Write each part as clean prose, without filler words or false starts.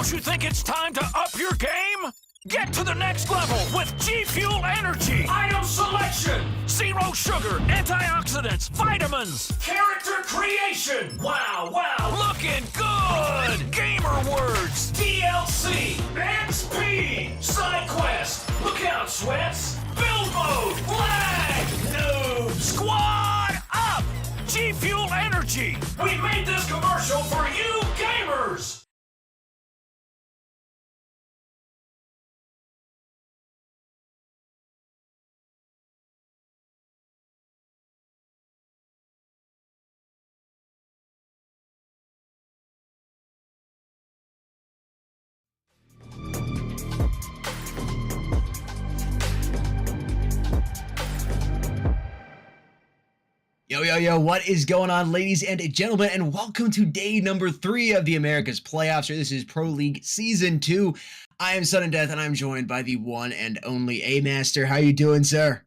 Don't you think it's time to up your game? Get to the next level with G Fuel Energy. Item selection. Zero sugar, antioxidants, vitamins. Character creation. Wow, wow, looking good. Gamer words. DLC. XP. Side quest. Look out, sweats. Build mode. Lag. Noob. Squad up. G Fuel Energy. We made this commercial for you gamers. Yo, what is going on, ladies and gentlemen, and welcome to day number 3 of the Americas playoffs. This is Pro League Season 2. I am Sudden Death, and I'm joined by the one and only A-Master. How you doing, sir?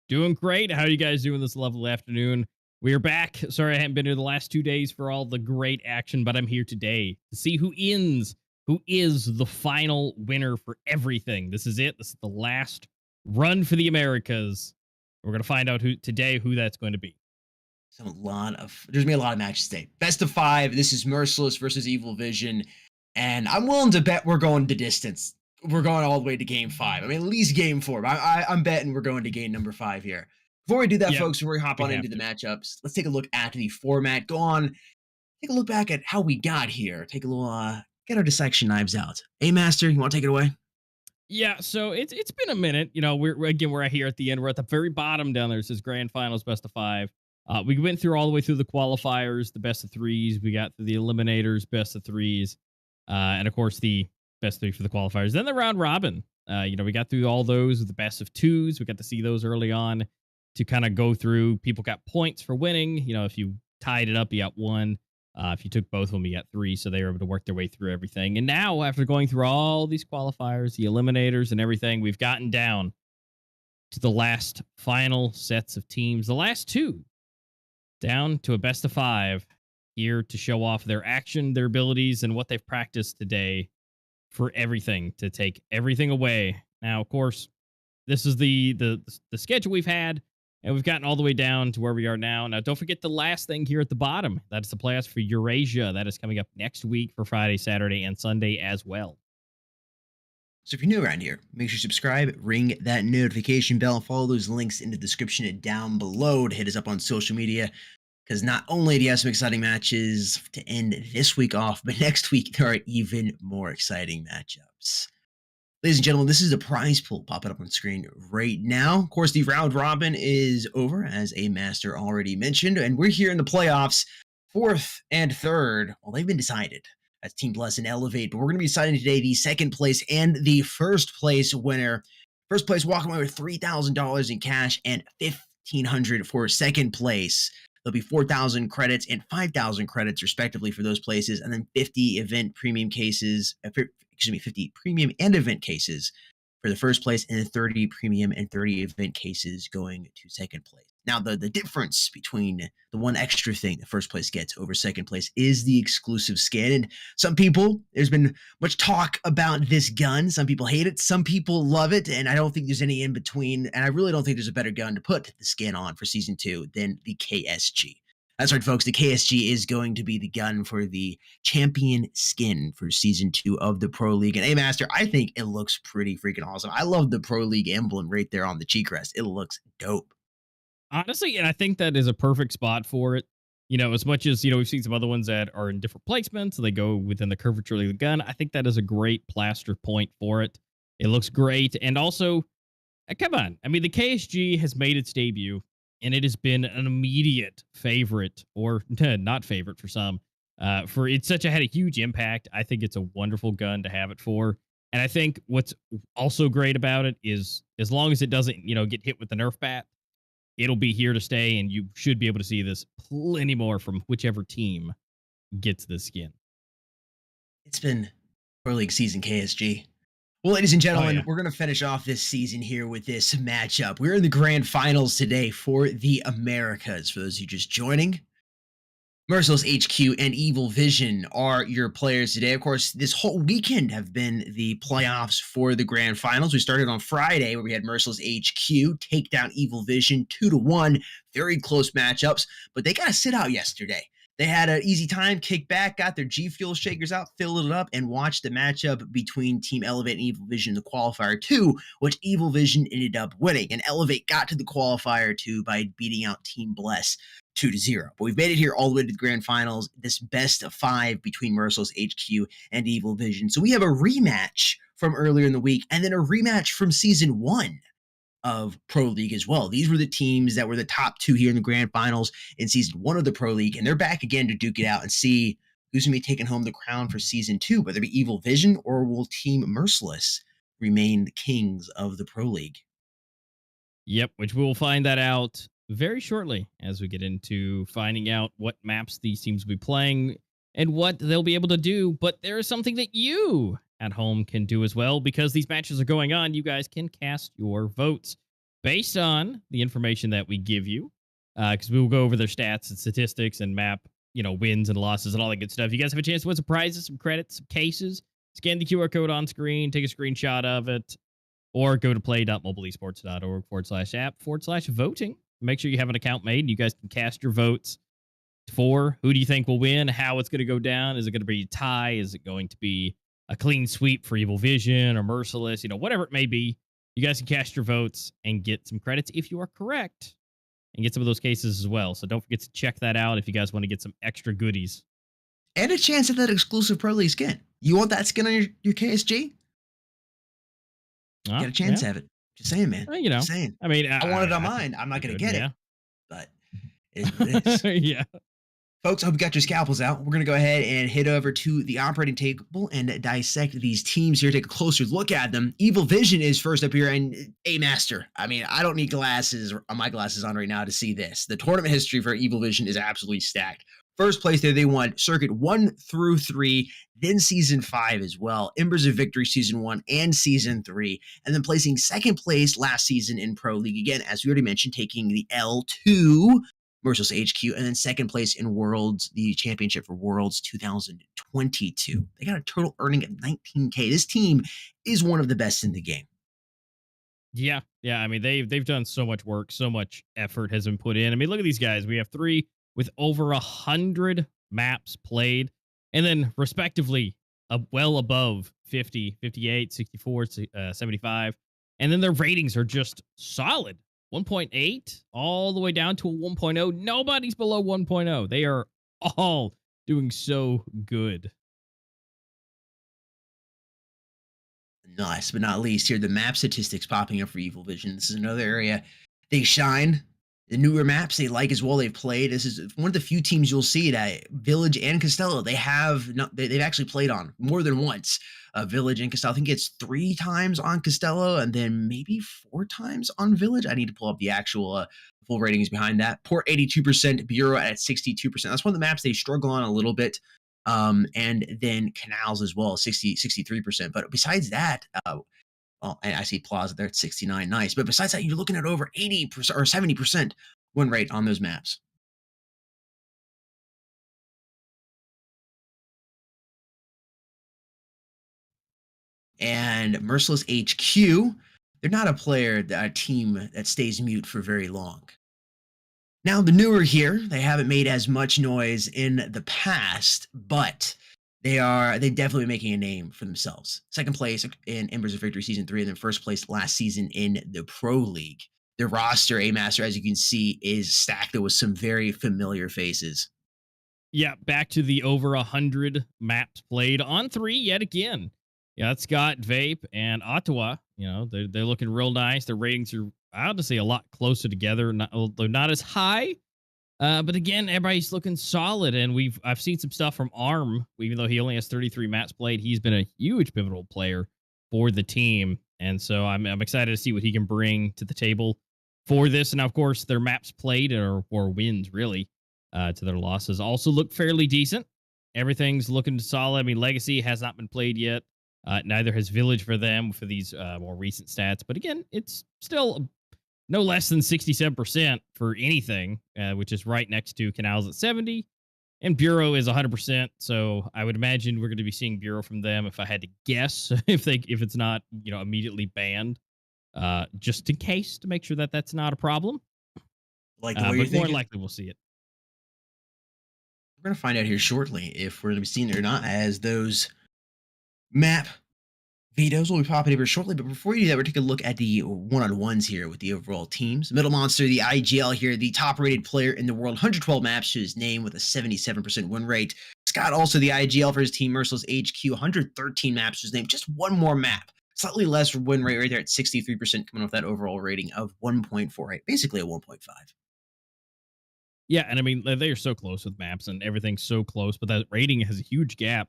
Doing great. How are you guys doing this lovely afternoon? We are back. Sorry I haven't been here the last 2 days for all the great action, but I'm here today to see who is the final winner for everything. This is it. This is the last run for the Americas. We're going to find out who that's going to be. There's gonna be a lot of matches today. Best of 5. This is Merciless versus Evil Vision, and I'm willing to bet we're going the distance. We're going all the way to game 5. I mean, at least game 4. But I'm betting we're going to game number 5 here. Before we do that, folks, before we hop on into the matchups, let's take a look at the format. Go on, take a look back at how we got here. Take a little, get our dissection knives out. A-Master, you want to take it away? Yeah, so it's been a minute. You know, we're right here at the end. We're at the very bottom down there. It says Grand Finals, Best of 5. We went through all the way through the qualifiers, the best of 3s. We got through the eliminators, best of 3s, and of course the best 3 for the qualifiers. Then the round robin. We got through all those with the best of 2s. We got to see those early on to kind of go through. People got points for winning. You know, if you tied it up, you got 1. If you took both of them, you got 3. So they were able to work their way through everything. And now, after going through all these qualifiers, the eliminators, and everything, we've gotten down to the last final sets of teams. The last 2. Down to a best of 5 here to show off their action, their abilities, and what they've practiced today for everything, to take everything away. Now, of course, this is the schedule we've had, and we've gotten all the way down to where we are now. Now, don't forget the last thing here at the bottom. That's the playoffs for Eurasia. That is coming up next week for Friday, Saturday, and Sunday as well. So if you're new around here, make sure you subscribe, ring that notification bell, and follow those links in the description down below to hit us up on social media. Because not only do you have some exciting matches to end this week off, but next week there are even more exciting matchups. Ladies and gentlemen, this is the prize pool popping up on screen right now. Of course, the round robin is over, as A-Master already mentioned, and we're here in the playoffs. 4th and 3rd, well, they've been decided. That's Team Bless and Elevate, but we're going to be deciding today the 2nd place and the 1st place winner. 1st place walking away with $3,000 in cash and $1,500 for 2nd place. There'll be 4,000 credits and 5,000 credits respectively for those places, and then 50 event premium cases, 50 premium and event cases for the 1st place, and then 30 premium and 30 event cases going to 2nd place. Now, the difference between the one extra thing the 1st place gets over 2nd place is the exclusive skin. And some people, there's been much talk about this gun. Some people hate it. Some people love it. And I don't think there's any in between. And I really don't think there's a better gun to put the skin on for Season 2 than the KSG. That's right, folks. The KSG is going to be the gun for the champion skin for Season 2 of the Pro League. And A-Master, I think it looks pretty freaking awesome. I love the Pro League emblem right there on the cheek rest. It looks dope. Honestly, and I think that is a perfect spot for it. You know, as much as, we've seen some other ones that are in different placements, so they go within the curvature of the gun. I think that is a great plaster point for it. It looks great. And also, come on. I mean, the KSG has made its debut, and it has been an immediate favorite, or not favorite for some. For it's had a huge impact. I think it's a wonderful gun to have it for. And I think what's also great about it is, as long as it doesn't, get hit with the Nerf bat, it'll be here to stay, and you should be able to see this plenty more from whichever team gets this skin. It's been Pro League season KSG. Well, ladies and gentlemen, we're going to finish off this season here with this matchup. We're in the grand finals today for the Americas. For those of you just joining, Merciless HQ and Evil Vision are your players today. Of course, this whole weekend have been the playoffs for the grand finals. We started on Friday where we had Merciless HQ take down Evil Vision 2-1. Very close matchups, but they got to sit out yesterday. They had an easy time, kick back, got their G Fuel shakers out, filled it up, and watched the matchup between Team Elevate and Evil Vision in the qualifier 2, which Evil Vision ended up winning. And Elevate got to the qualifier 2 by beating out Team Bless 2-0. But we've made it here all the way to the grand finals, this best of 5 between Merciless HQ and Evil Vision. So we have a rematch from earlier in the week and then a rematch from season 1 of Pro League as well. These were the teams that were the top 2 here in the grand finals in season 1 of the Pro League, and they're back again to duke it out and see who's going to be taking home the crown for season 2, whether it be Evil Vision or will Team Merciless remain the kings of the Pro League. Yep, which we will find that out very shortly as we get into finding out what maps these teams will be playing and what they'll be able to do. But there is something that you at home can do as well, because these matches are going on. You guys can cast your votes based on the information that we give you, because we will go over their stats and statistics and map, wins and losses and all that good stuff. You guys have a chance to win some prizes, some credits, some cases. Scan the QR code on screen, take a screenshot of it, or go to play.mobileesports.org/app/voting. Make sure you have an account made. You guys can cast your votes for who do you think will win, how it's going to go down. Is it going to be a tie? Is it going to be a clean sweep for Evil Vision or Merciless? Whatever it may be, you guys can cast your votes and get some credits if you are correct and get some of those cases as well. So don't forget to check that out if you guys want to get some extra goodies. And a chance at that exclusive Pro League skin. You want that skin on your KSG? Got a chance to have it. Just saying, man. Well, Just saying. I mean, I want it on mine. I'm not going to get it, but it is what it is. Yeah. Folks, I hope you got your scalpels out. We're going to go ahead and head over to the operating table and dissect these teams here, take a closer look at them. Evil Vision is first up here, and a master. I mean, I don't need glasses or my glasses on right now to see this. The tournament history for Evil Vision is absolutely stacked. First place there, they won Circuit 1 through 3, then Season 5 as well. Embers of Victory Season 1 and Season 3, and then placing second place last season in Pro League. Again, as we already mentioned, taking the L2 Merciless HQ, and then second place in Worlds, the championship for Worlds 2022. They got a total earning of 19K. This team is one of the best in the game. Yeah. I mean, they've done so much work, so much effort has been put in. I mean, look at these guys. We have 3 with over 100 maps played, and then respectively well above 50, 58, 64, 75. And then their ratings are just solid. 1.8 all the way down to a 1.0. Nobody's below 1.0. They are all doing so good. Last but not least, here the map statistics popping up for Evil Vision. This is another area they shine. The newer maps they like as well. They've played. This is one of the few teams you'll see that Village and Costello they've actually played on more than once. Village and Costello. I think it's 3 times on Costello and then maybe 4 times on Village. I need to pull up the actual full ratings behind that. Port 82%, Bureau at 62%. That's one of the maps they struggle on a little bit. And then Canals as well, 63%. But besides that, well, and I see Plaza there at 69. Nice. But besides that, you're looking at over 80% or 70% win rate on those maps. And Merciless HQ, they're not a team that stays mute for very long. Now, the newer here, they haven't made as much noise in the past, but they definitely making a name for themselves. Second place in Embers of Victory Season 3, and then first place last season in the Pro League. Their roster, A-Master, as you can see, is stacked with some very familiar faces. Yeah, back to the over 100 maps played on 3 yet again. Yeah, that's Scott, Vape, and Ottawa. They're looking real nice. Their ratings are, I would say, a lot closer together. They're not as high. But again, everybody's looking solid, and I've seen some stuff from Arm. Even though he only has 33 maps played, he's been a huge pivotal player for the team, and so I'm excited to see what he can bring to the table for this. And of course, their maps played or wins really to their losses also look fairly decent. Everything's looking solid. I mean, Legacy has not been played yet. Neither has Village for them for these more recent stats. But again, it's still no less than 67% for anything, which is right next to Canals at 70 And Bureau is 100%. So I would imagine we're going to be seeing Bureau from them if I had to guess, if it's not, immediately banned, just in case to make sure that that's not a problem. Like the way you're But more than thinking? likely we'll see it. We're going to find out here shortly if we're going to be seeing it or not, as those map vetoes will be popping here shortly. But before you do that, we're taking a look at the one-on-ones here with the overall teams. Middle Monster, the IGL here, the top-rated player in the world, 112 maps to his name with a 77% win rate. Scott, also the IGL for his team, Merciless HQ, 113 maps to his name, just one more map. Slightly less win rate right there at 63%, coming off that overall rating of 1.48, basically a 1.5. Yeah, and I mean they are so close with maps and everything's so close, but that rating has a huge gap.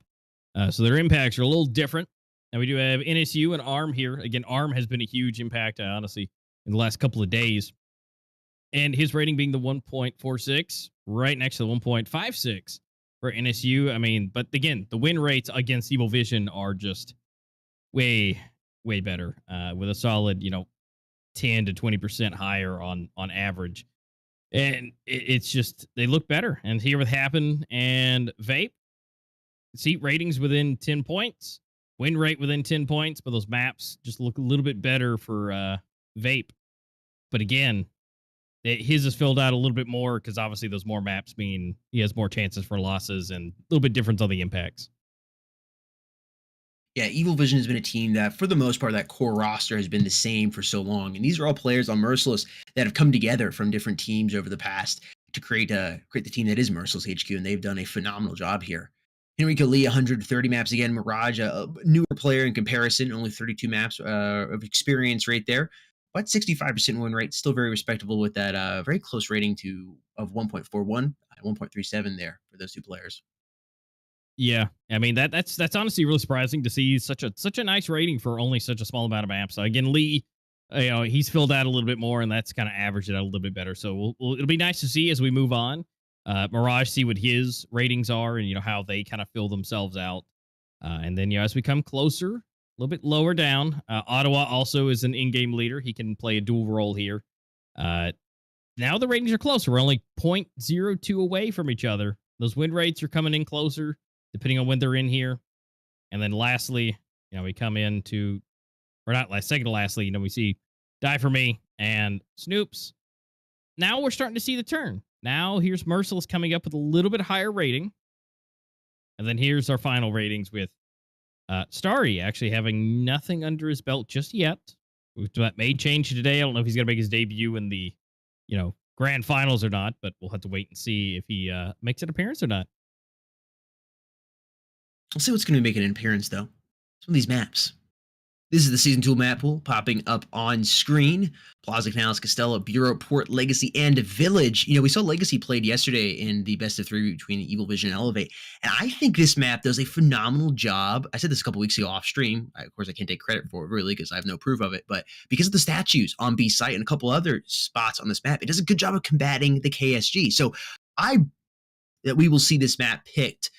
So their impacts are a little different. And we do have NSU and ARM here. Again, ARM has been a huge impact, honestly, in the last couple of days. And his rating being the 1.46, right next to the 1.56 for NSU. I mean, but again, the win rates against Evil Vision are just way, way better, with a solid, 10 to 20% higher on average. And it's just, they look better. And here with Happen and Vape, seat ratings within 10 points, win rate within 10 points, but those maps just look a little bit better for Vape. But again, his is filled out a little bit more because obviously those more maps mean he has more chances for losses and a little bit difference on the impacts. Yeah, Evil Vision has been a team that, for the most part, that core roster has been the same for so long. And these are all players on Merciless that have come together from different teams over the past to create the team that is Merciless HQ, and they've done a phenomenal job here. Enrico Lee, 130 maps again. Mirage, a newer player in comparison, only 32 maps of experience right there, but 65% win rate, still very respectable with that very close rating of 1.41, 1.37 there for those two players. Yeah, I mean that's honestly really surprising to see such a nice rating for only such a small amount of maps. So again, Lee, he's filled out a little bit more, and that's kind of averaged it out a little bit better. So it'll be nice to see as we move on. Mirage, see what his ratings are, and how they kind of fill themselves out. And then as we come closer, a little bit lower down, Ottawa also is an in-game leader. He can play a dual role here. Now the ratings are closer. We're only 0.02 away from each other. Those win rates are coming in closer, depending on when they're in here. And then lastly, we come into, or not last, second to lastly, we see Die For Me and Snoops. Now we're starting to see the turn. Now here's Merciless coming up with a little bit higher rating. And then here's our final ratings with Starry actually having nothing under his belt just yet. That may change today. I don't know if he's going to make his debut in the, grand finals or not, but we'll have to wait and see if he makes an appearance or not. Let's see what's going to make an appearance, though. Some of these maps. This is the Season 2 map pool popping up on screen. Plaza Canals, Costello, Bureau, Port, Legacy, and Village. We saw Legacy played yesterday in the best of three between Evil Vision and Elevate. And I think this map does a phenomenal job. I said this a couple weeks ago off stream. Of course, I can't take credit for it, really, because I have no proof of it. But because of the statues on B site and a couple other spots on this map, it does a good job of combating the KSG. So that we will see this map picked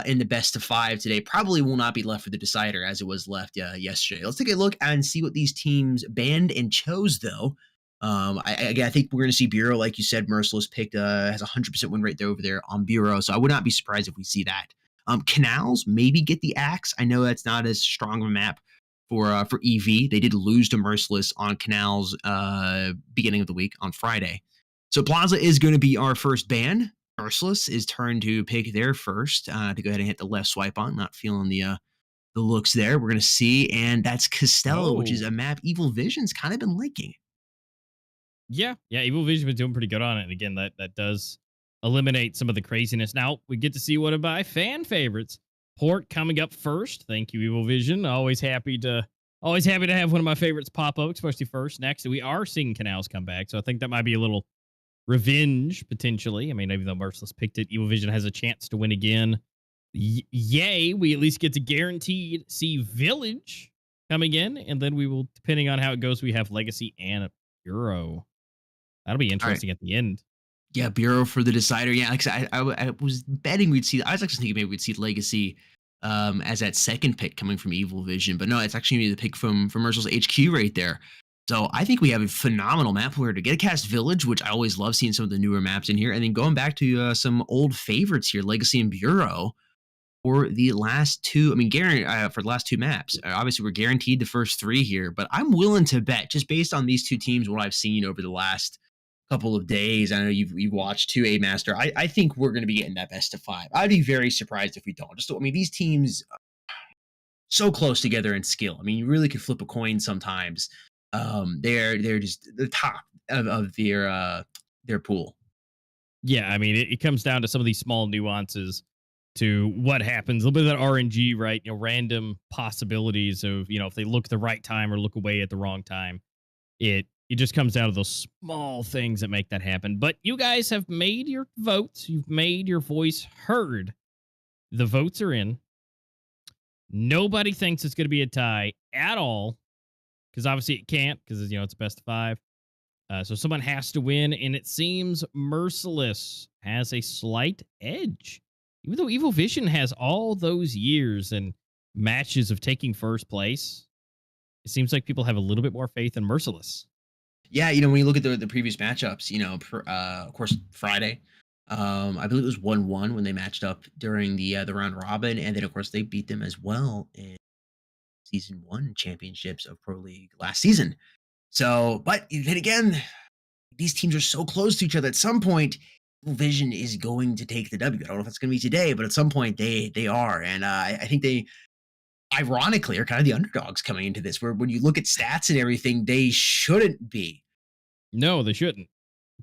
in the best of 5 today. Probably will not be left for the decider as it was left yesterday. Let's take a look and see what these teams banned and chose, though. I think we're going to see Bureau, like you said. Merciless picked has a 100% win rate there over there on Bureau, so I would not be surprised if we see that. Canals maybe get the axe. I know that's not as strong of a map for EV. They did lose to Merciless on Canals beginning of the week on Friday. So Plaza is going to be our first ban. Merciless is turned to pick their first to go ahead and hit the left swipe on. Not feeling the looks there. We're going to see, and that's Costello, which is a map Evil Vision's kind of been liking. Yeah, Evil Vision's been doing pretty good on it. And again, that does eliminate some of the craziness. Now we get to see one of my fan favorites, Port, coming up first. Thank you, Evil Vision. Always happy to have one of my favorites pop up, especially first. Next, we are seeing Canals come back, so I think that might be a little revenge potentially. I mean, even though Merciless picked it, Evil Vision has a chance to win again. Yay, we at least get to guaranteed see Village coming in, and then we will, depending on how it goes, we have Legacy and Bureau. That'll be interesting at the end. Yeah, Bureau for the decider. Yeah, like I was betting we'd see. I was actually thinking maybe we'd see Legacy as that second pick coming from Evil Vision, but no, it's actually the pick from Merciless HQ right there. So I think we have a phenomenal map where to get a cast village, which I always love seeing some of the newer maps in here, and then going back to some old favorites here, Legacy and Bureau, for the last two. I mean, for the last two maps. Obviously, we're guaranteed the first three here, but I'm willing to bet, just based on these two teams, what I've seen over the last couple of days. I know you've watched 2A Master. I think we're going to be getting that best of 5. I'd be very surprised if we don't. I mean, these teams so close together in skill. I mean, you really could flip a coin sometimes. They're just the top of their pool. Yeah, I mean, it comes down to some of these small nuances to what happens. A little bit of that RNG, right? Random possibilities of, if they look the right time or look away at the wrong time. It just comes down to those small things that make that happen. But you guys have made your votes. You've made your voice heard. The votes are in. Nobody thinks it's going to be a tie at all, because obviously it can't, because it's best of 5. So someone has to win, and it seems Merciless has a slight edge. Even though Evil Vision has all those years and matches of taking first place, it seems like people have a little bit more faith in Merciless. Yeah, when you look at the previous matchups, of course, Friday, I believe it was 1-1 when they matched up during the round robin, and then of course they beat them as well in Season 1 championships of Pro League last season. So, but then again, these teams are so close to each other. At some point, Evil Vision is going to take the W. I don't know if it's going to be today, but at some point they are, and I think they, ironically, are kind of the underdogs coming into this. Where when you look at stats and everything, they shouldn't be. No, they shouldn't.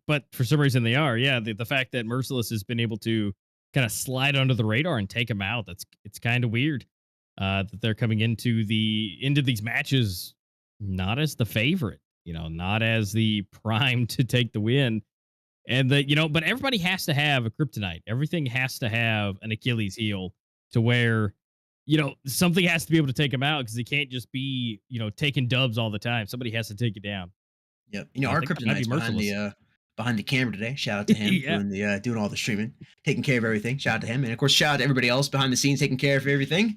But for some reason they are. Yeah, the fact that Merciless has been able to kind of slide under the radar and take them out, it's kind of weird that they're coming into these matches not as the favorite, not as the prime to take the win. And but everybody has to have a kryptonite. Everything has to have an Achilles heel to where, something has to be able to take them out, because they can't just be, taking dubs all the time. Somebody has to take it down. Yep. Our kryptonite's behind the camera today. Shout out to him. Yeah. doing all the streaming, taking care of everything. Shout out to him. And of course, shout out to everybody else behind the scenes taking care of everything.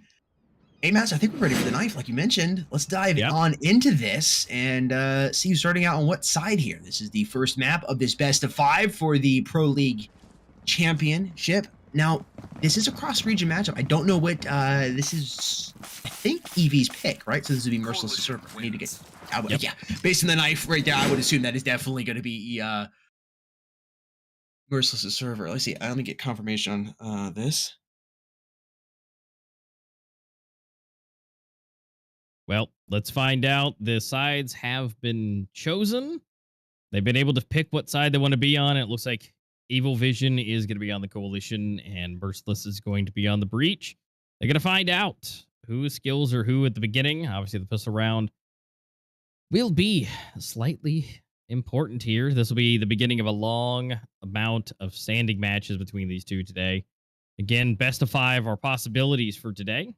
Hey, Matt, I think we're ready for the knife, like you mentioned. Let's dive on into this and see who's starting out on what side here. This is the first map of this best of 5 for the Pro League Championship. Now, this is a cross-region matchup. I don't know what this is. I think EV's pick, right? So this would be Merciless server. We need to get out. Yep. Yeah, based on the knife right there, I would assume that is definitely going to be Merciless server. Let's see. Let me get confirmation on this. Well, let's find out. The sides have been chosen. They've been able to pick what side they want to be on. It looks like Evil Vision is going to be on the Coalition, and Merciless is going to be on the Breach. They're going to find out whose skills are who at the beginning. Obviously, the pistol round will be slightly important here. This will be the beginning of a long amount of standing matches between these two today. Again, best of 5 are possibilities for today.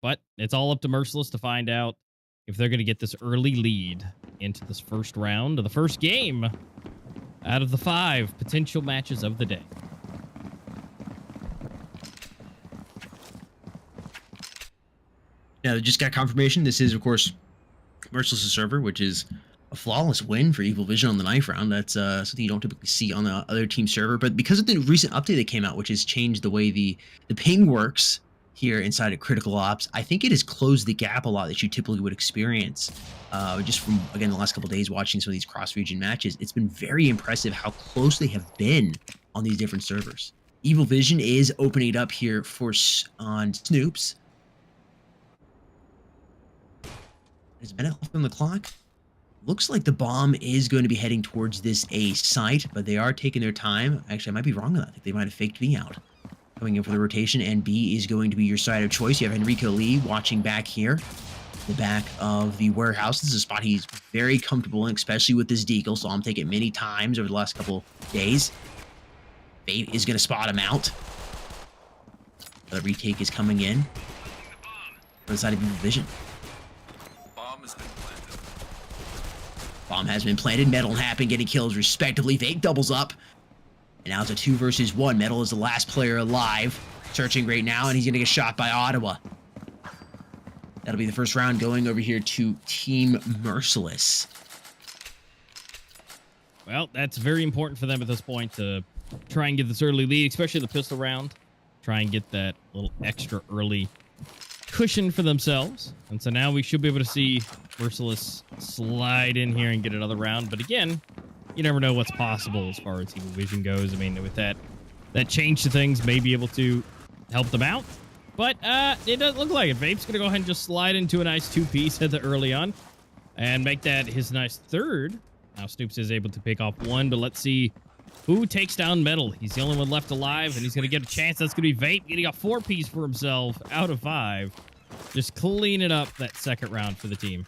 But it's all up to Merciless to find out if they're going to get this early lead into this first round of the first game out of the 5 potential matches of the day. Yeah, just got confirmation. This is, of course, Merciless server, which is a flawless win for Evil Vision on the knife round. That's something you don't typically see on the other team server. But because of the recent update that came out, which has changed the way the ping works here inside of Critical Ops, I think it has closed the gap a lot that you typically would experience. Just from, again, the last couple of days watching some of these cross-region matches, it's been very impressive how close they have been on these different servers. Evil Vision is opening it up here on Snoops. There's a minute left on the clock. Looks like the bomb is going to be heading towards this A site, but they are taking their time. Actually, I might be wrong on that. I think they might have faked me out. Coming in for the rotation, and B is going to be your side of choice. You have Enrico Lee watching back here, the back of the warehouse. This is a spot he's very comfortable in, especially with this deagle. Saw him take it many times over the last couple days. Fate is going to spot him out. The retake is coming in for the side of Evil Vision. Bomb has been planted. Metal and Happen getting kills respectively. Fake doubles up. And now it's a 2 versus 1. Metal is the last player alive. Searching right now, and he's going to get shot by Ottawa. That'll be the first round going over here to Team Merciless. Well, that's very important for them at this point to try and get this early lead, especially the pistol round. Try and get that little extra early cushion for themselves. And so now we should be able to see Merciless slide in here and get another round. But again, you never know what's possible as far as Evil Vision goes. I mean, with that change to things may be able to help them out. But it doesn't look like it. Vape's going to go ahead and just slide into a nice two-piece at the early on and make that his nice third. Now Snoops is able to pick off one, but let's see who takes down Metal. He's the only one left alive, and he's going to get a chance. That's going to be Vape getting a 4-piece for himself out of 5. Just cleaning up that second round for the team.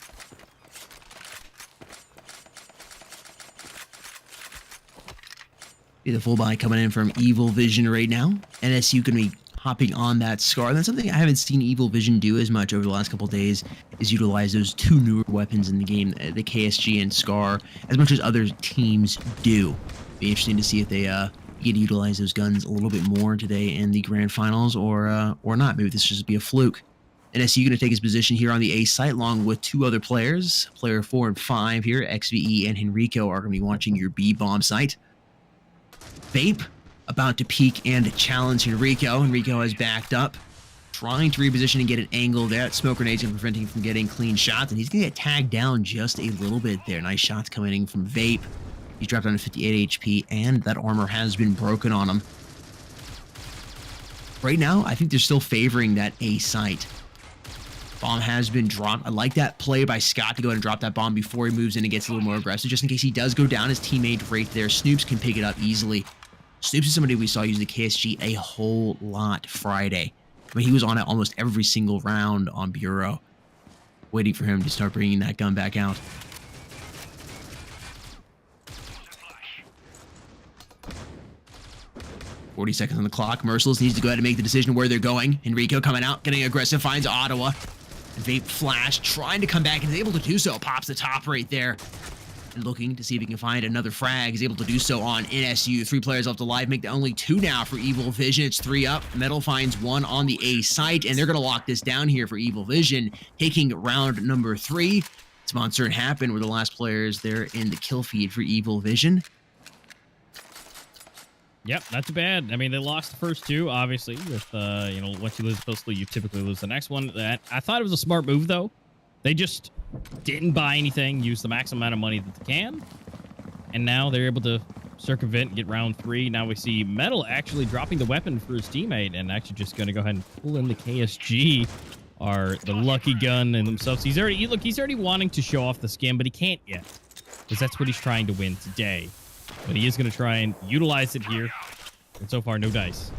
Be the full buy coming in from Evil Vision right now. NSU going to be hopping on that Scar. That's something I haven't seen Evil Vision do as much over the last couple of days, is utilize those 2 newer weapons in the game, the KSG and Scar, as much as other teams do. Be interesting to see if they get to utilize those guns a little bit more today in the grand finals, or not. Maybe this should just be a fluke. NSU going to take his position here on the A site along with 2 other players. Player 4 and 5 here, XVE and Henrico, are going to be watching your B bomb site. Vape about to peek and challenge Henrico. Henrico has backed up, trying to reposition and get an angle there. That smoke grenades and preventing him from getting clean shots, and he's going to get tagged down just a little bit there. Nice shots coming in from Vape. He's dropped down to 58 HP, and that armor has been broken on him. Right now, I think they're still favoring that A site. Bomb has been dropped. I like that play by Scott to go ahead and drop that bomb before he moves in and gets a little more aggressive, just in case he does go down. His teammate right there, Snoops, can pick it up easily. Snoops is somebody we saw use the KSG a whole lot Friday. I mean, he was on it almost every single round on Bureau. Waiting for him to start bringing that gun back out. "40 seconds on the clock. Merciless needs to go ahead and make the decision where they're going. Henrico coming out, getting aggressive, finds Ottawa. Vape flash, trying to come back, and is able to do so. Pops the top right there. And looking to see if he can find another frag. He's able to do so on NSU. 3 players left alive. Make the only 2 now for Evil Vision. It's 3 up. Metal finds 1 on the A site, and they're going to lock this down here for Evil Vision, taking round number 3. Sponsor and Happen were the last players there in the kill feed for Evil Vision. Yep, not too bad. I mean, they lost the first 2, obviously. With you know, once you lose postal, you typically lose the next one. That I thought it was a smart move, though. They just didn't buy anything, used the maximum amount of money that they can, and now they're able to circumvent and get round 3. Now we see Metal actually dropping the weapon for his teammate, and actually just going to go ahead and pull in the KSG, or the lucky gun in themselves. He's already wanting to show off the skin, but he can't yet, because that's what he's trying to win today. But he is going to try and utilize it here. And so far, no dice.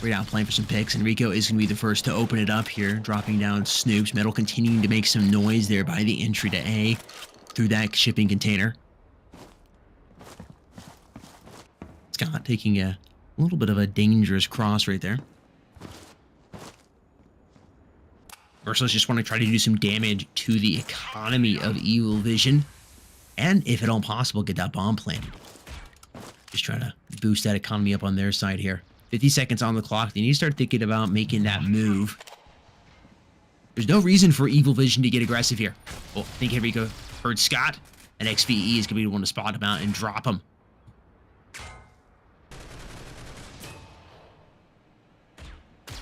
Right now, playing for some picks. Enrico is going to be the first to open it up here, dropping down Snoops. Metal continuing to make some noise there by the entry to A through that shipping container. Scott taking a little bit of a dangerous cross right there. Merciless just want to try to do some damage to the economy of Evil Vision, and if at all possible, get that bomb planted. Just trying to boost that economy up on their side here. 50 seconds on the clock. They need to start thinking about making that move. There's no reason for Evil Vision to get aggressive here. Well, I think Henrico heard Scott, and XVE is going to be the one to spot him out and drop him.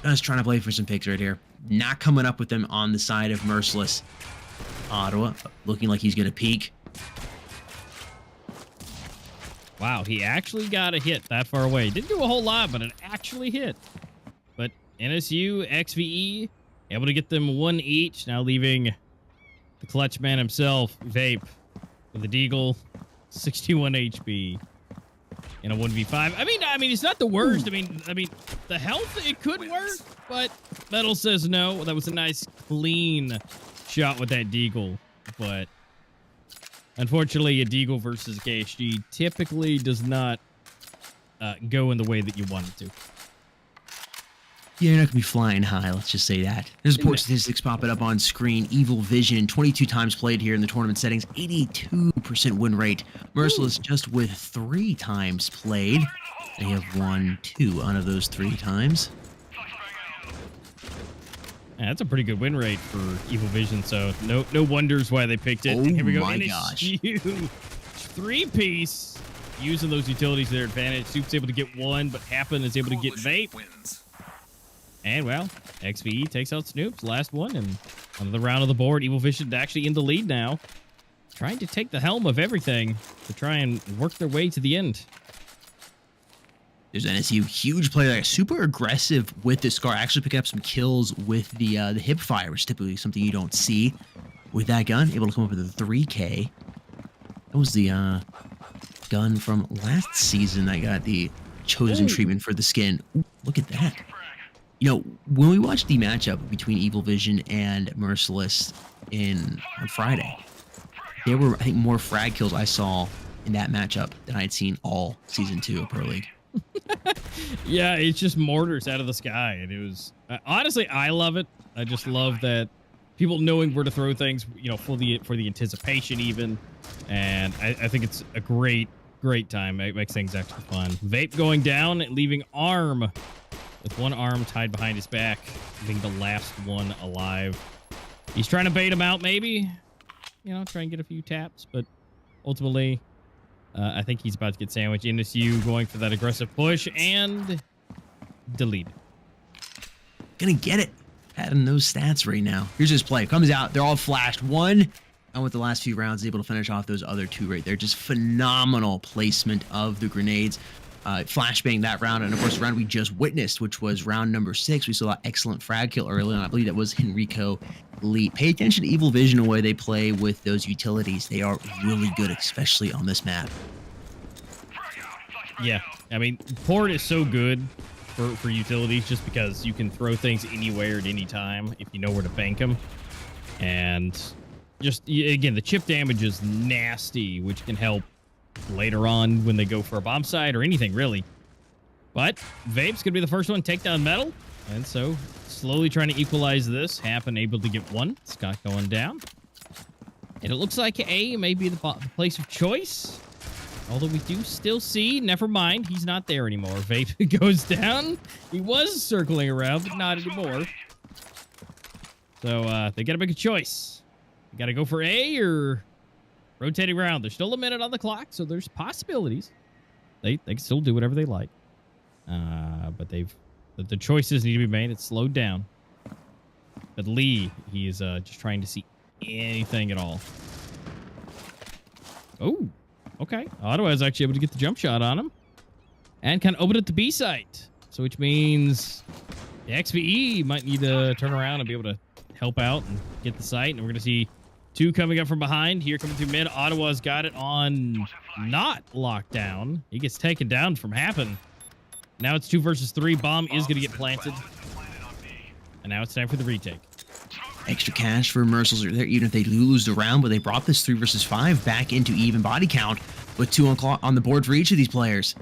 Just trying to play for some picks right here. Not coming up with them on the side of Merciless. Ottawa looking like he's going to peek. Wow, he actually got a hit that far away. Didn't do a whole lot, but it actually hit. But NSU, XVE, able to get them 1 each. Now leaving the clutch man himself, Vape, with a Deagle, 61 HP. In a 1v5. I mean, it's not the worst. I mean, the health, it could work, but Metal says no. That was a nice, clean shot with that Deagle, but unfortunately, a Deagle versus KSG typically does not go in the way that you want it to. Yeah, you're not going to be flying high, let's just say that. There's report statistics popping up on screen. Evil Vision, 22 times played here in the tournament settings, 82% win rate. Merciless just with 3 times played. They have won 2 out of those 3 times. Yeah, that's a pretty good win rate for Evil Vision, so no wonders why they picked it. Oh Here we go. my And gosh. it's huge. 3-piece. Using those utilities to their advantage. Soup's able to get 1, but Happen is able to get Vape. And, well, XVE takes out Snoops. Last one, and another round of the board. Evil Vision actually in the lead now. Trying to take the helm of everything to try and work their way to the end. There's NSU, huge player, like, super aggressive with the Scar. Actually picking up some kills with the hip fire, which is typically something you don't see with that gun. Able to come up with a 3K. That was the gun from last season that got the chosen treatment for the skin. Ooh, look at that. You know, when we watched the matchup between Evil Vision and Merciless on Friday, there were, I think, more frag kills I saw in that matchup than I had seen all season 2 of Pro League. Yeah, it's just mortars out of the sky, and it was honestly, I love it. I just love that people knowing where to throw things, you know, for the anticipation even, and I think it's a great time. It makes things extra fun. Vape going down, leaving Arm with one arm tied behind his back, being the last one alive. He's trying to bait him out, maybe, you know, try and get a few taps, but ultimately, I think he's about to get sandwiched. NSU going for that aggressive push and delete. Gonna get it. Adding those stats right now. Here's his play. Comes out. They're all flashed. 1, and with the last few rounds, able to finish off those other 2 right there. Just phenomenal placement of the grenades. Flashbang that round, and of course the round we just witnessed, which was round number 6. We saw that excellent frag kill early on. I believe that was Henrico Elite. Pay attention to Evil Vision the way they play with those utilities. They are really good, especially on this map. Yeah, I mean, Port is so good for utilities just because you can throw things anywhere at any time if you know where to bank them. And just, again, the chip damage is nasty, which can help later on when they go for a bomb site or anything, really. But Vape's going to be the first one to take down Metal. And so, slowly trying to equalize this. Happen able to get 1. Scott going down. And it looks like A may be the place of choice. Although we do still see, never mind, he's not there anymore. Vape goes down. He was circling around, but not anymore. So, they got to make a choice. They got to go for A or rotating around. There's still a minute on the clock, so there's possibilities. They can still do whatever they like. But the choices need to be made. It's slowed down. But Lee, he is just trying to see anything at all. Oh, okay. Ottawa is actually able to get the jump shot on him. And kind of open at the B site. So which means the XVE might need to turn around and be able to help out and get the site. And we're going to see 2 coming up from behind. Here coming through mid. Ottawa's got it on not lockdown. He gets taken down from Happen. Now it's 2 versus 3. Bomb is going to get planted. And now it's time for the retake. Extra cash for Merciless there, even if they lose the round, but they brought this 3 versus 5 back into even body count with 2 on the board for each of these players.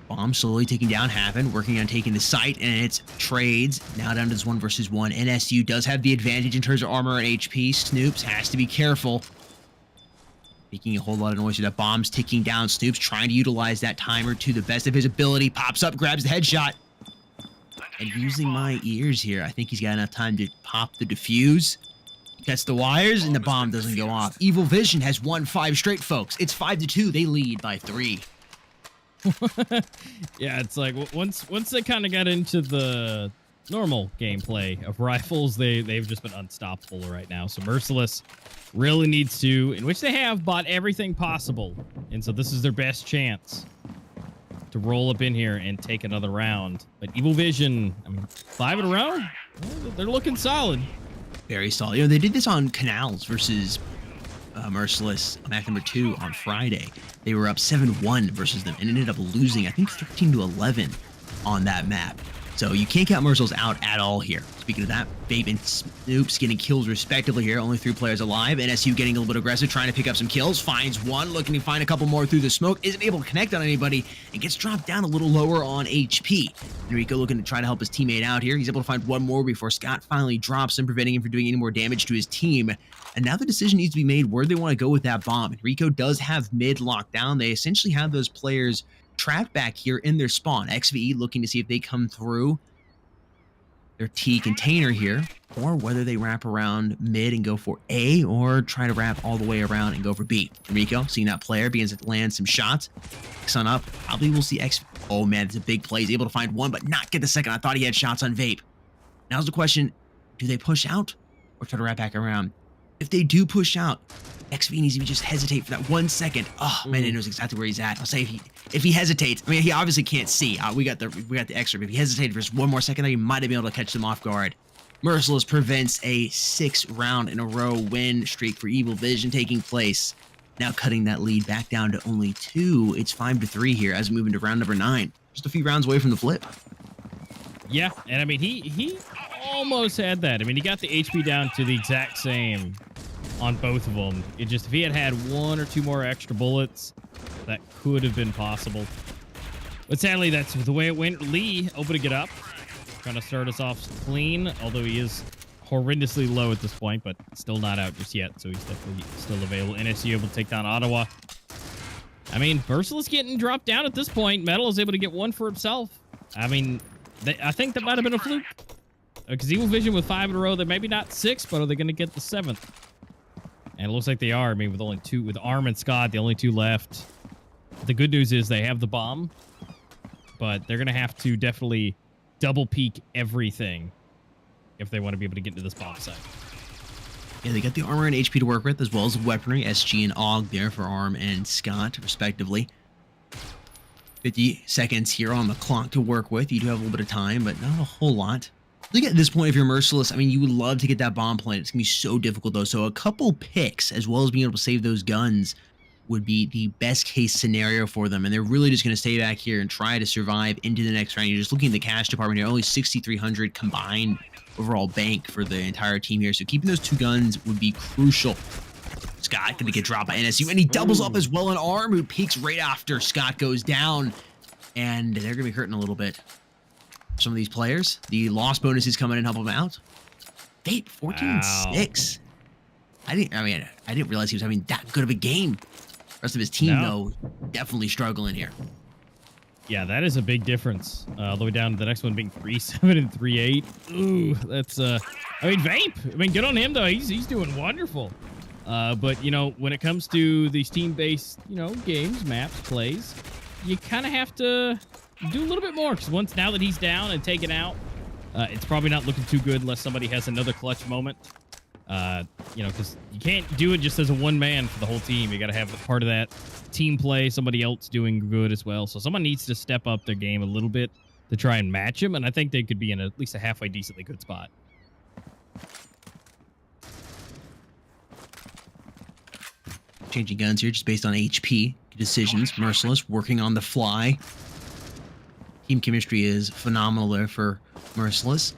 Bomb slowly taking down Happen, working on taking the site, and it's trades. Now down to this 1 versus 1. NSU does have the advantage in terms of armor and HP. Snoops has to be careful. Making a whole lot of noise here. That bomb's ticking down. Snoops trying to utilize that timer to the best of his ability. Pops up, grabs the headshot. And using my ears here, I think he's got enough time to pop the defuse. Cuts the wires, and the bomb doesn't go off. Evil Vision has won 5 straight, folks. It's 5-2. They lead by 3. Yeah, it's like once they kind of got into the normal gameplay of rifles, they've just been unstoppable right now. So Merciless really needs to, in which they have bought everything possible, and so this is their best chance to roll up in here and take another round. But Evil Vision, I mean, 5 in a row, they're looking solid. Very solid. You know, they did this on Canals versus Merciless on act number 2 on Friday. They were up 7-1 versus them and ended up losing, I think, 13-11 on that map. So you can't count Merciless out at all here. Speaking of that, Vape and Snoops getting kills respectively here. Only 3 players alive. NSU getting a little bit aggressive, trying to pick up some kills. Finds 1, looking to find a couple more through the smoke. Isn't able to connect on anybody and gets dropped down a little lower on HP. Enrico looking to try to help his teammate out here. He's able to find 1 more before Scott finally drops him, preventing him from doing any more damage to his team. And now the decision needs to be made where they want to go with that bomb. Enrico does have mid locked down. They essentially have those players trapped back here in their spawn. XVE looking to see if they come through their T container here, or whether they wrap around mid and go for A, or try to wrap all the way around and go for B. Rico, seeing that player, begins to land some shots. Sun up. Probably we'll see X. Oh man, it's a big play. He's able to find one, but not get the second. I thought he had shots on Vape. Now's the question, do they push out or try to wrap back around? If they do push out, XV needs to just hesitate for that 1 second. Oh man, he knows exactly where he's at. I'll say if he hesitates, I mean, he obviously can't see. We got the extra. But if he hesitated for just 1 more second, he might have been able to catch them off guard. Merciless prevents a 6 round in a row win streak for Evil Vision taking place. Now cutting that lead back down to only 2. It's 5-3 here as we move into round number 9. Just a few rounds away from the flip. Yeah, and I mean, he almost had that. I mean, he got the HP down to the exact same on both of them. It just, if he had 1 or 2 more extra bullets, that could have been possible. But sadly, that's the way it went. Lee opening it up, trying to start us off clean, although he is horrendously low at this point, but still not out just yet, so he's definitely still available. NSU able to take down Ottawa. I mean, Merciless getting dropped down at this point. Metal is able to get 1 for himself. I mean, I think that might have been a fluke. Because Evil Vision with 5 in a row, they're maybe not 6, but are they going to get the 7th? And it looks like they are. I mean, with only 2, with Arm and Scott, the only 2 left. The good news is they have the bomb, but they're going to have to definitely double peek everything if they want to be able to get into this bomb site. Yeah, they got the armor and HP to work with, as well as the weaponry. SG and AUG there for Arm and Scott, respectively. 50 seconds here on the clock to work with. You do have a little bit of time, but not a whole lot. I think at this point, if you're Merciless, I mean, you would love to get that bomb planted. It's going to be so difficult, though. So a couple picks, as well as being able to save those guns, would be the best case scenario for them. And they're really just going to stay back here and try to survive into the next round. You're just looking at the cash department here. Only 6,300 combined overall bank for the entire team here. So keeping those 2 guns would be crucial. Scott going to get dropped by NSU. And he doubles up as well on Arm, who peeks right after Scott goes down. And they're going to be hurting a little bit. Some of these players, the loss bonuses come in and help them out. Vape 14-6. I didn't realize he was having that good of a game. The rest of his team, though, definitely struggling here. Yeah, that is a big difference. All the way down to the next one being 3-7 and 3-8. Ooh, that's I mean, Vape. I mean, good on him though. He's doing wonderful. But you know, when it comes to these team-based, you know, games, maps, plays, you kind of have to do a little bit more, because now that he's down and taken out, it's probably not looking too good unless somebody has another clutch moment. You know, because you can't do it just as a one man for the whole team. You got to have part of that team play, somebody else doing good as well. So someone needs to step up their game a little bit to try and match him, and I think they could be in at least a halfway decently good spot. Changing guns here just based on HP decisions. Merciless working on the fly. Team chemistry is phenomenal there for Merciless.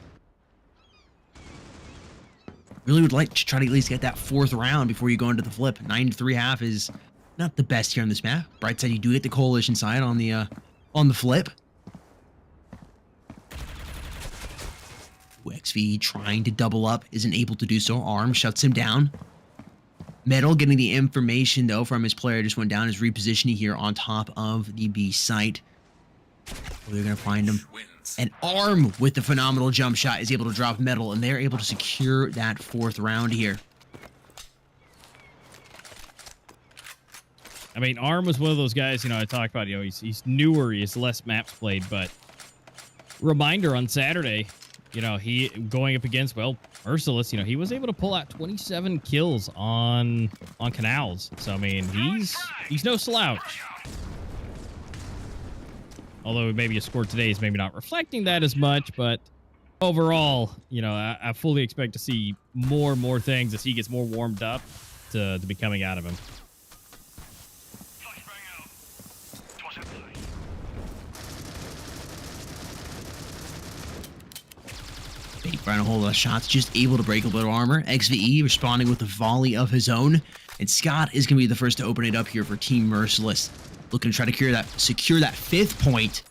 Really would like to try to at least get that 4th round before you go into the flip. 9-3.5 is not the best here on this map. Bright side, you do get the coalition side on the flip. XV trying to double up, isn't able to do so. Arm shuts him down. Metal getting the information though from his player just went down, is repositioning here on top of the B site. They're gonna find him. And Arm with the phenomenal jump shot is able to drop Metal, and they're able to secure that 4th round here. I mean, Arm was one of those guys, you know, I talked about, you know, he's newer, he has less maps played, but reminder on Saturday, you know, he going up against, well, Merciless, you know, he was able to pull out 27 kills on Canals. So I mean, he's no slouch. Although maybe a score today is maybe not reflecting that as much, but overall, you know, I fully expect to see more and more things as he gets more warmed up to be coming out of him. Big trying a whole lot of shots, just able to break a little armor. XVE responding with a volley of his own. And Scott is going to be the first to open it up here for Team Merciless. Looking to try to secure that 5th point.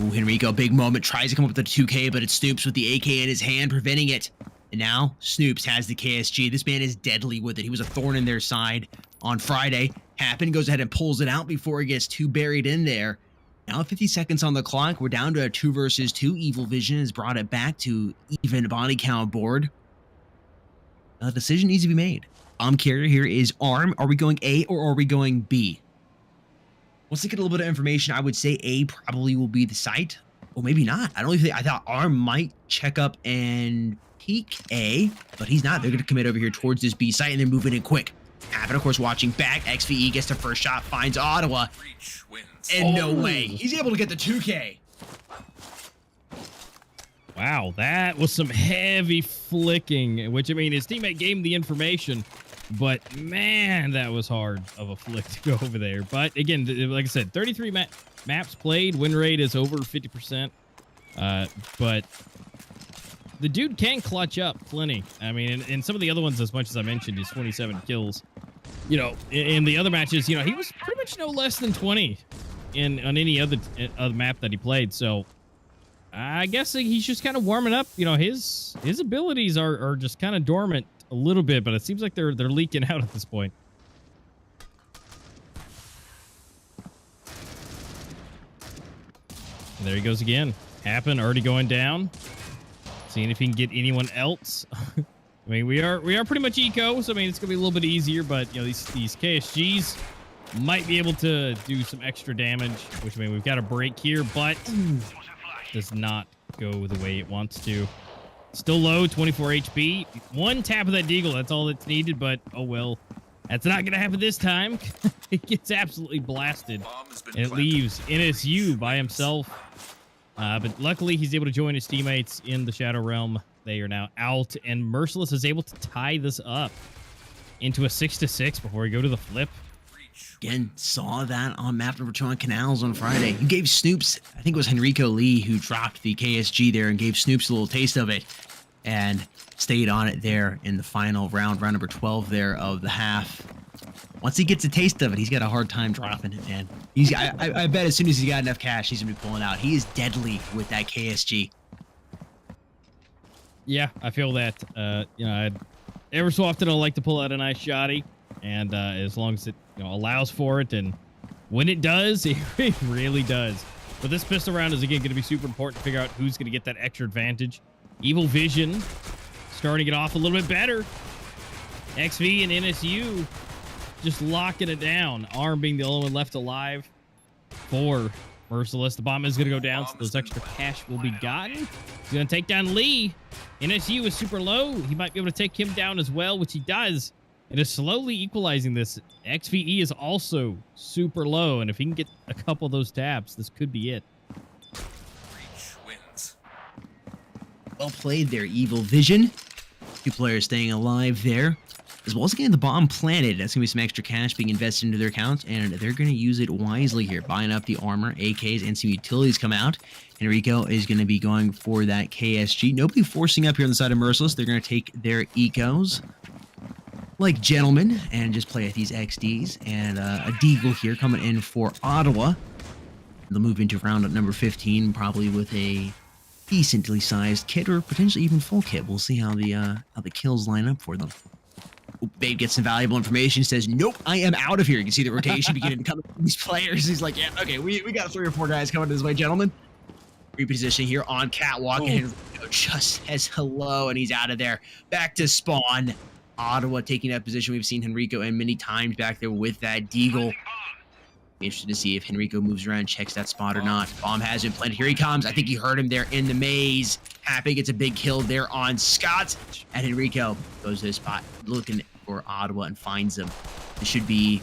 Ooh, Henrico, big moment. Tries to come up with the 2K, but it's Snoops with the AK in his hand, preventing it. And now, Snoops has the KSG. This man is deadly with it. He was a thorn in their side on Friday. Happen goes ahead and pulls it out before it gets too buried in there. Now 50 seconds on the clock. We're down to a 2 versus 2. Evil Vision has brought it back to even body count board. A decision needs to be made. Bomb carrier here is Arm. Are we going A or are we going B? Once I get a little bit of information, I would say A probably will be the site. Or maybe not. I don't even think, I thought Arm might check up and peek A, but he's not. They're going to commit over here towards this B site and they're moving in quick. Happen, of course, watching back. XVE gets the first shot, finds Ottawa. And no way. He's able to get the 2K. Wow, that was some heavy flicking, which, I mean, his teammate gave him the information, but man, that was hard of a flick to go over there. But again, like I said, 33 maps played, win rate is over 50%. But the dude can clutch up plenty. I mean, in some of the other ones, as much as I mentioned, he's 27 kills. You know, in the other matches, you know, he was pretty much no less than 20 on any other map that he played. So I guess he's just kind of warming up. You know, his abilities are just kind of dormant a little bit, but it seems like they're leaking out at this point. And there he goes again. Happen already going down. Seeing if he can get anyone else. I mean, we are pretty much eco, so I mean it's gonna be a little bit easier, but you know, these KSGs might be able to do some extra damage, which, I mean, we've got a break here, but does not go the way it wants to. Still low, 24 HP. One tap of that deagle, that's all that's needed, but oh well. That's not gonna happen this time. It gets absolutely blasted. And it leaves NSU by himself. But luckily, he's able to join his teammates in the Shadow Realm. They are now out, and Merciless is able to tie this up into a 6-6 before we go to the flip. Again, saw that on map number 2 on Canals on Friday. You gave Snoops, I think it was Henrico Lee who dropped the KSG there and gave Snoops a little taste of it and stayed on it there in the final round number 12 there of the half. Once he gets a taste of it, he's got a hard time dropping it, man. I bet as soon as he's got enough cash, he's going to be pulling out. He is deadly with that KSG. Yeah, I feel that. You know, ever so often I like to pull out a nice shotty, and as long as it, you know, allows for it, and when it does, it really does. But this pistol round is, again, going to be super important to figure out who's going to get that extra advantage. Evil Vision starting it off a little bit better. XV and NSU just locking it down. Arm being the only one left alive for Merciless. The bomb is going to go down, so those extra cash will be gotten. He's going to take down Lee. NSU is super low. He might be able to take him down as well, which he does. It is slowly equalizing this. XVE is also super low, and if he can get a couple of those taps, this could be it. Well played there, Evil Vision. 2 players staying alive there. As well as getting the bomb planted. That's going to be some extra cash being invested into their accounts, and they're going to use it wisely here. Buying up the armor, AKs, and some utilities come out. Enrico is going to be going for that KSG. Nobody forcing up here on the side of Merciless. They're going to take their ecos like gentlemen and just play at these XDs. And a Deagle here coming in for Ottawa. They'll move into round number 15, probably with a decently sized kit or potentially even full kit. We'll see how the kills line up for them. Babe gets some valuable information, says, nope, I am out of here. You can see the rotation beginning to come from these players. He's like, yeah, okay, we got 3 or 4 guys coming this way, gentlemen. Reposition here on Catwalk, and just says hello, and he's out of there. Back to spawn. Ottawa taking that position. We've seen Henrico and many times back there with that Deagle. Be interested to see if Henrico moves around, checks that spot or not. Bomb has been planted. Here he comes. I think he heard him there in the maze. Happy gets a big kill there on Scott. And Henrico goes to the spot looking for Ottawa and finds him. This should be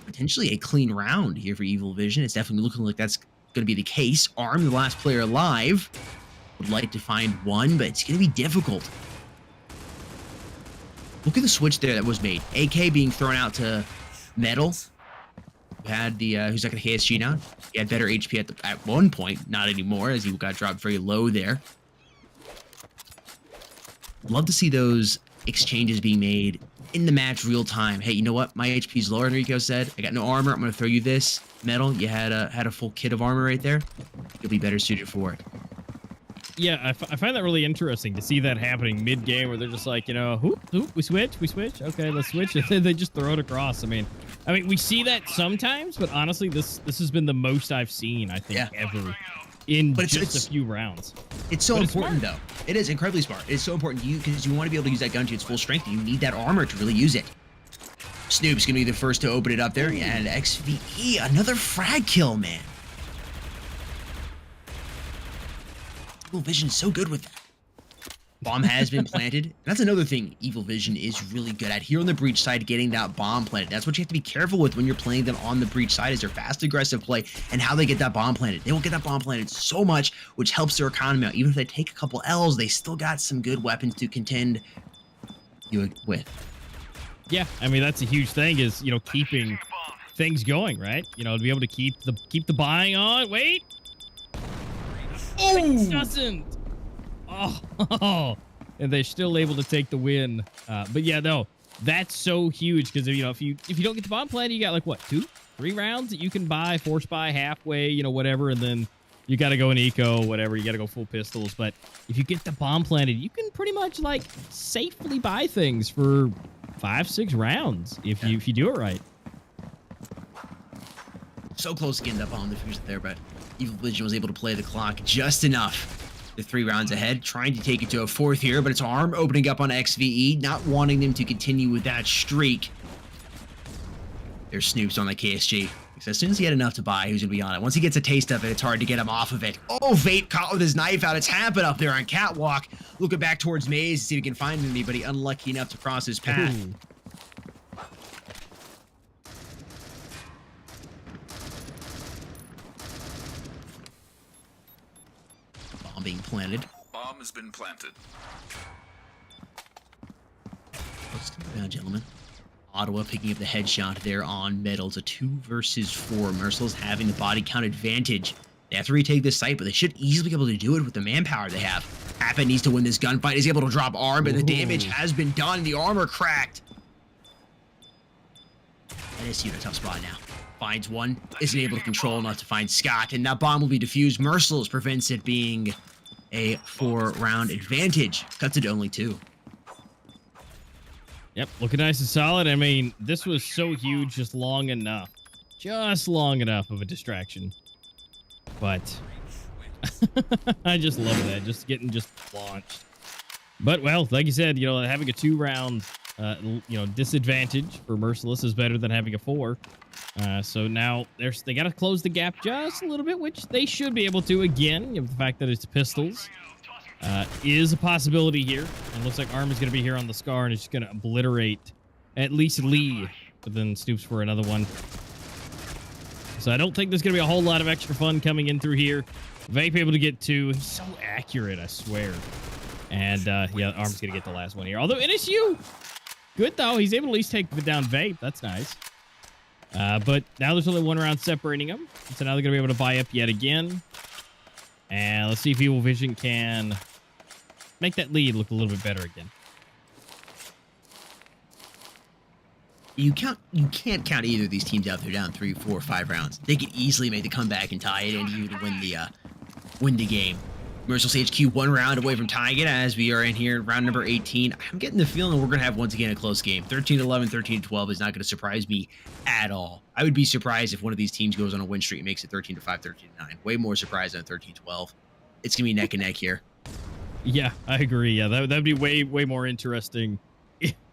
potentially a clean round here for Evil Vision. It's definitely looking like that's going to be the case. Arm, the last player alive, would like to find one, but it's going to be difficult. Look at the switch there that was made. AK being thrown out to Metal. Who had the who's like a KSG now. He had better HP at one point, not anymore, as he got dropped very low there. Love to see those exchanges being made in the match real time. Hey, you know what? My HP's lower, Enrico said. I got no armor. I'm going to throw you this. Metal, you had a full kit of armor right there. You'll be better suited for it. Yeah, I find that really interesting to see that happening mid-game where they're just like, you know, whoop, we switch. Okay, let's switch. And then they just throw it across. I mean, we see that sometimes, but honestly, this has been the most I've seen, I think, ever in just a few rounds. It's so important, though. It is incredibly smart. It's so important to you because you want to be able to use that gun to its full strength. You need that armor to really use it. Snoop's going to be the first to open it up there. And XVE, another frag kill, man. Evil Vision's so good with that. Bomb has been planted. That's another thing Evil Vision is really good at. Here on the breach side, getting that bomb planted. That's what you have to be careful with when you're playing them on the breach side, is their fast, aggressive play and how they get that bomb planted. They will get that bomb planted so much, which helps their economy out. Even if they take a couple L's, they still got some good weapons to contend with. Yeah, I mean, that's a huge thing, is, you know, keeping things going, right? You know, to be able to keep the buying on. Wait. Oh, it doesn't. Oh, and they're still able to take the win. But yeah, no, that's so huge because, you know, if you don't get the bomb planted, you got like what, 2-3 rounds that you can buy, force buy halfway, you know, whatever, and then you got to go in eco, whatever. You got to go full pistols. But if you get the bomb planted, you can pretty much like safely buy things for 5-6 rounds if you do it right. So close to getting that bomb diffuser there, but Evil Vision was able to play the clock just enough. The 3 rounds ahead, trying to take it to a 4th here, but it's Arm opening up on XVE, not wanting them to continue with that streak. There's Snoops on the KSG. Because as soon as he had enough to buy, he was going to be on it. Once he gets a taste of it, it's hard to get him off of it. Oh, Vape caught with his knife out. It's happened up there on Catwalk. Looking back towards Maze to see if he can find anybody. Unlucky enough to cross his path. Ooh. Bomb being planted. Bomb has been planted. Let's come down, gentlemen. Ottawa picking up the headshot there on Metal. It's a 2 versus 4. Merciless having the body count advantage. They have to retake this site, but they should easily be able to do it with the manpower they have. Appa needs to win this gunfight. He's able to drop Arm, but the damage has been done. The armor cracked. NSU in a tough spot now. Finds one. Isn't able to control enough to find Scott, and that bomb will be defused. Merciless prevents it being a 4-round advantage. Cuts it to only 2. Yep, looking nice and solid. I mean, this was so huge, just long enough of a distraction. But I just love that, just getting launched. But, well, like you said, you know, having a 2-round, disadvantage for Merciless is better than having a 4. So now they got to close the gap just a little bit, which they should be able to. Again, you know, the fact that it's pistols is a possibility here. And looks like Arm is going to be here on the Scar and is just going to obliterate at least Lee, but then Snoops for another one. So I don't think there's going to be a whole lot of extra fun coming in through here. Vape able to get 2. He's so accurate, I swear. And yeah, Arm's going to get the last one here. Although NSU, good though. He's able to at least take down Vape. That's nice. But now there's only 1 round separating them. So now they're going to be able to buy up yet again. And let's see if Evil Vision can make that lead look a little bit better again. You can't count either of these teams out there down 3, 4, 5 rounds. They could easily make the comeback and tie it and even win the game. Merciless HQ 1 round away from tying it as we are in here round number 18. I'm getting the feeling we're going to have once again a close game. 13-11, 13-12 is not going to surprise me at all. I would be surprised if one of these teams goes on a win streak and makes it 13-5, 13-9. Way more surprised than 13-12. It's going to be neck and neck here. Yeah, I agree. Yeah, that'd be way more interesting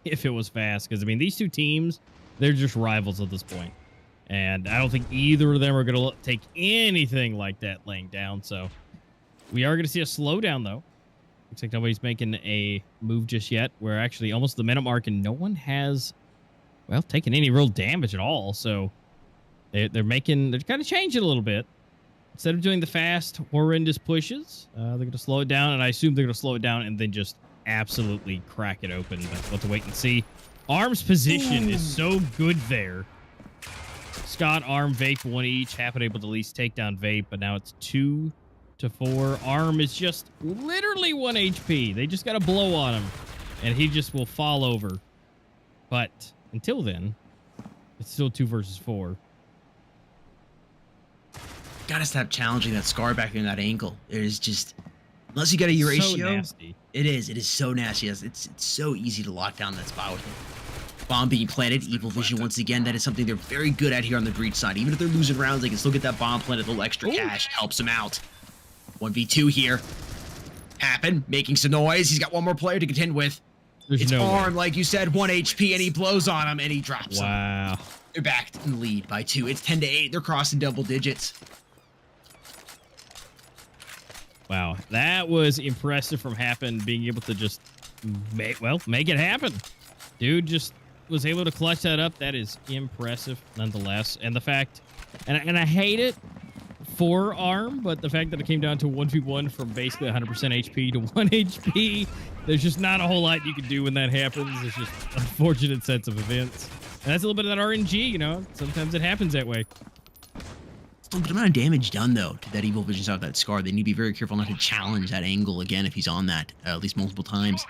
if it was fast. Because, I mean, these two teams, they're just rivals at this point. And I don't think either of them are going to take anything like that laying down. So we are going to see a slowdown, though. Looks like nobody's making a move just yet. We're actually almost the minute mark, and no one has, well, taken any real damage at all. So they're kind of changing a little bit. Instead of doing the fast, horrendous pushes, they're going to slow it down, and I assume they're going to slow it down and then just absolutely crack it open. But we'll have to wait and see. Arm's position is so good there. Scott, Arm, Vape, 1 each. Half able to at least take down Vape, but now it's 2-4. Arm is just literally 1 HP. They just got to blow on him, and he just will fall over. But until then, it's still 2 versus 4. Gotta stop challenging that Scar back in that angle. There's just Unless you got a ratio. So nasty. It is. It is so nasty. It's so easy to lock down that spot with it. Bomb being planted. Evil Vision once again. That is something they're very good at here on the breach side. Even if they're losing rounds, they can still get that bomb planted. A little extra cash helps them out. 1v2 here. Happen, making some noise. He's got one more player to contend with. It's Arm, like you said, 1 HP, and he blows on him, and he drops him. Wow. They're back in the lead by 2. It's 10-8. They're crossing double digits. Wow, that was impressive from Happen, being able to just make it happen. Dude just was able to clutch that up. That is impressive nonetheless. And the fact, and I hate it for Arm, but the fact that it came down to 1v1 from basically 100% HP to 1 HP, there's just not a whole lot you can do when that happens. It's just unfortunate sets of events. And that's a little bit of that RNG, you know? Sometimes it happens that way. Still a good amount of damage done, though, to that Evil Vision out that Scar. They need to be very careful not to challenge that angle again if he's on that, at least multiple times.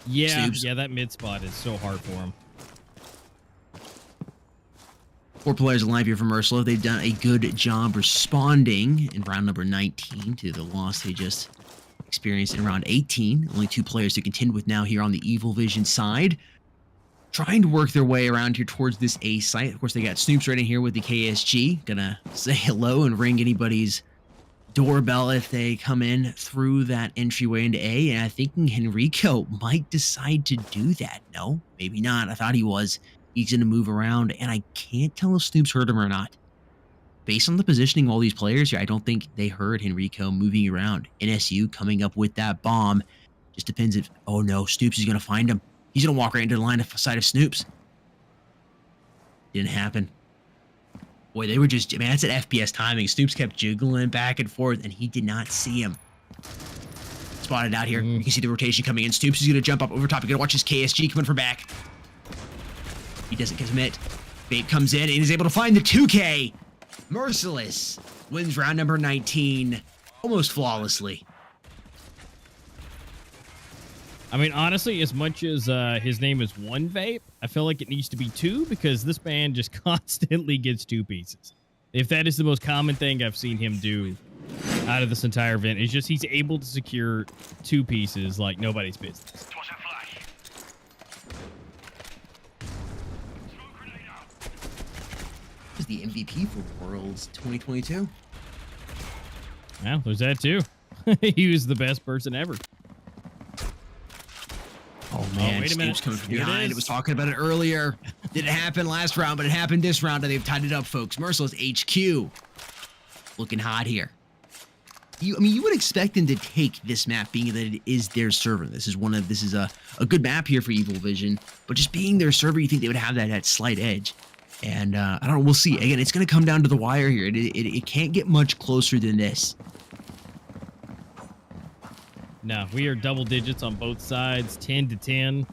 Yeah, Snoops. yeah, that mid spot is so hard for him. 4 players alive here for Merciless. They've done a good job responding in round number 19 to the loss they just experienced in round 18. Only 2 players to contend with now here on the Evil Vision side. Trying to work their way around here towards this A site. Of course, they got Snoops right in here with the KSG. Gonna say hello and ring anybody's doorbell if they come in through that entryway into A. And I think Henrico might decide to do that. No, maybe not. I thought he was. He's going to move around, and I can't tell if Snoops heard him or not. Based on the positioning of all these players here, I don't think they heard Henrico moving around. NSU coming up with that bomb. Just depends if... Oh, no. Snoops is going to find him. He's going to walk right into the line of sight of Snoops. Didn't happen. Boy, they were just... Man, that's at FPS timing. Snoops kept jiggling back and forth, and he did not see him. Spotted out here. You can see the rotation coming in. Snoops is going to jump up over top. You're going to watch his KSG coming for back. He doesn't commit. Babe comes in and is able to find the 2K. Merciless wins round number 19 almost flawlessly. I mean, honestly, as much as his name is One Vape, I feel like it needs to be 2 because this man just constantly gets 2 pieces. If that is the most common thing I've seen him do out of this entire event, it's just he's able to secure 2 pieces like nobody's business. The MVP for Worlds 2022. Well, there's that too. He was the best person ever. Oh man, wait a minute. Snoops coming from behind. It was talking about it earlier. Didn't happen last round, but it happened this round, and they've tied it up, folks. Merciless HQ looking hot here. I mean, you would expect them to take this map, being that it is their server. This is a good map here for Evil Vision, but just being their server, you think they would have that slight edge. And I don't know, we'll see. Again, it's going to come down to the wire here. It can't get much closer than this. No, we are double digits on both sides, 10-10.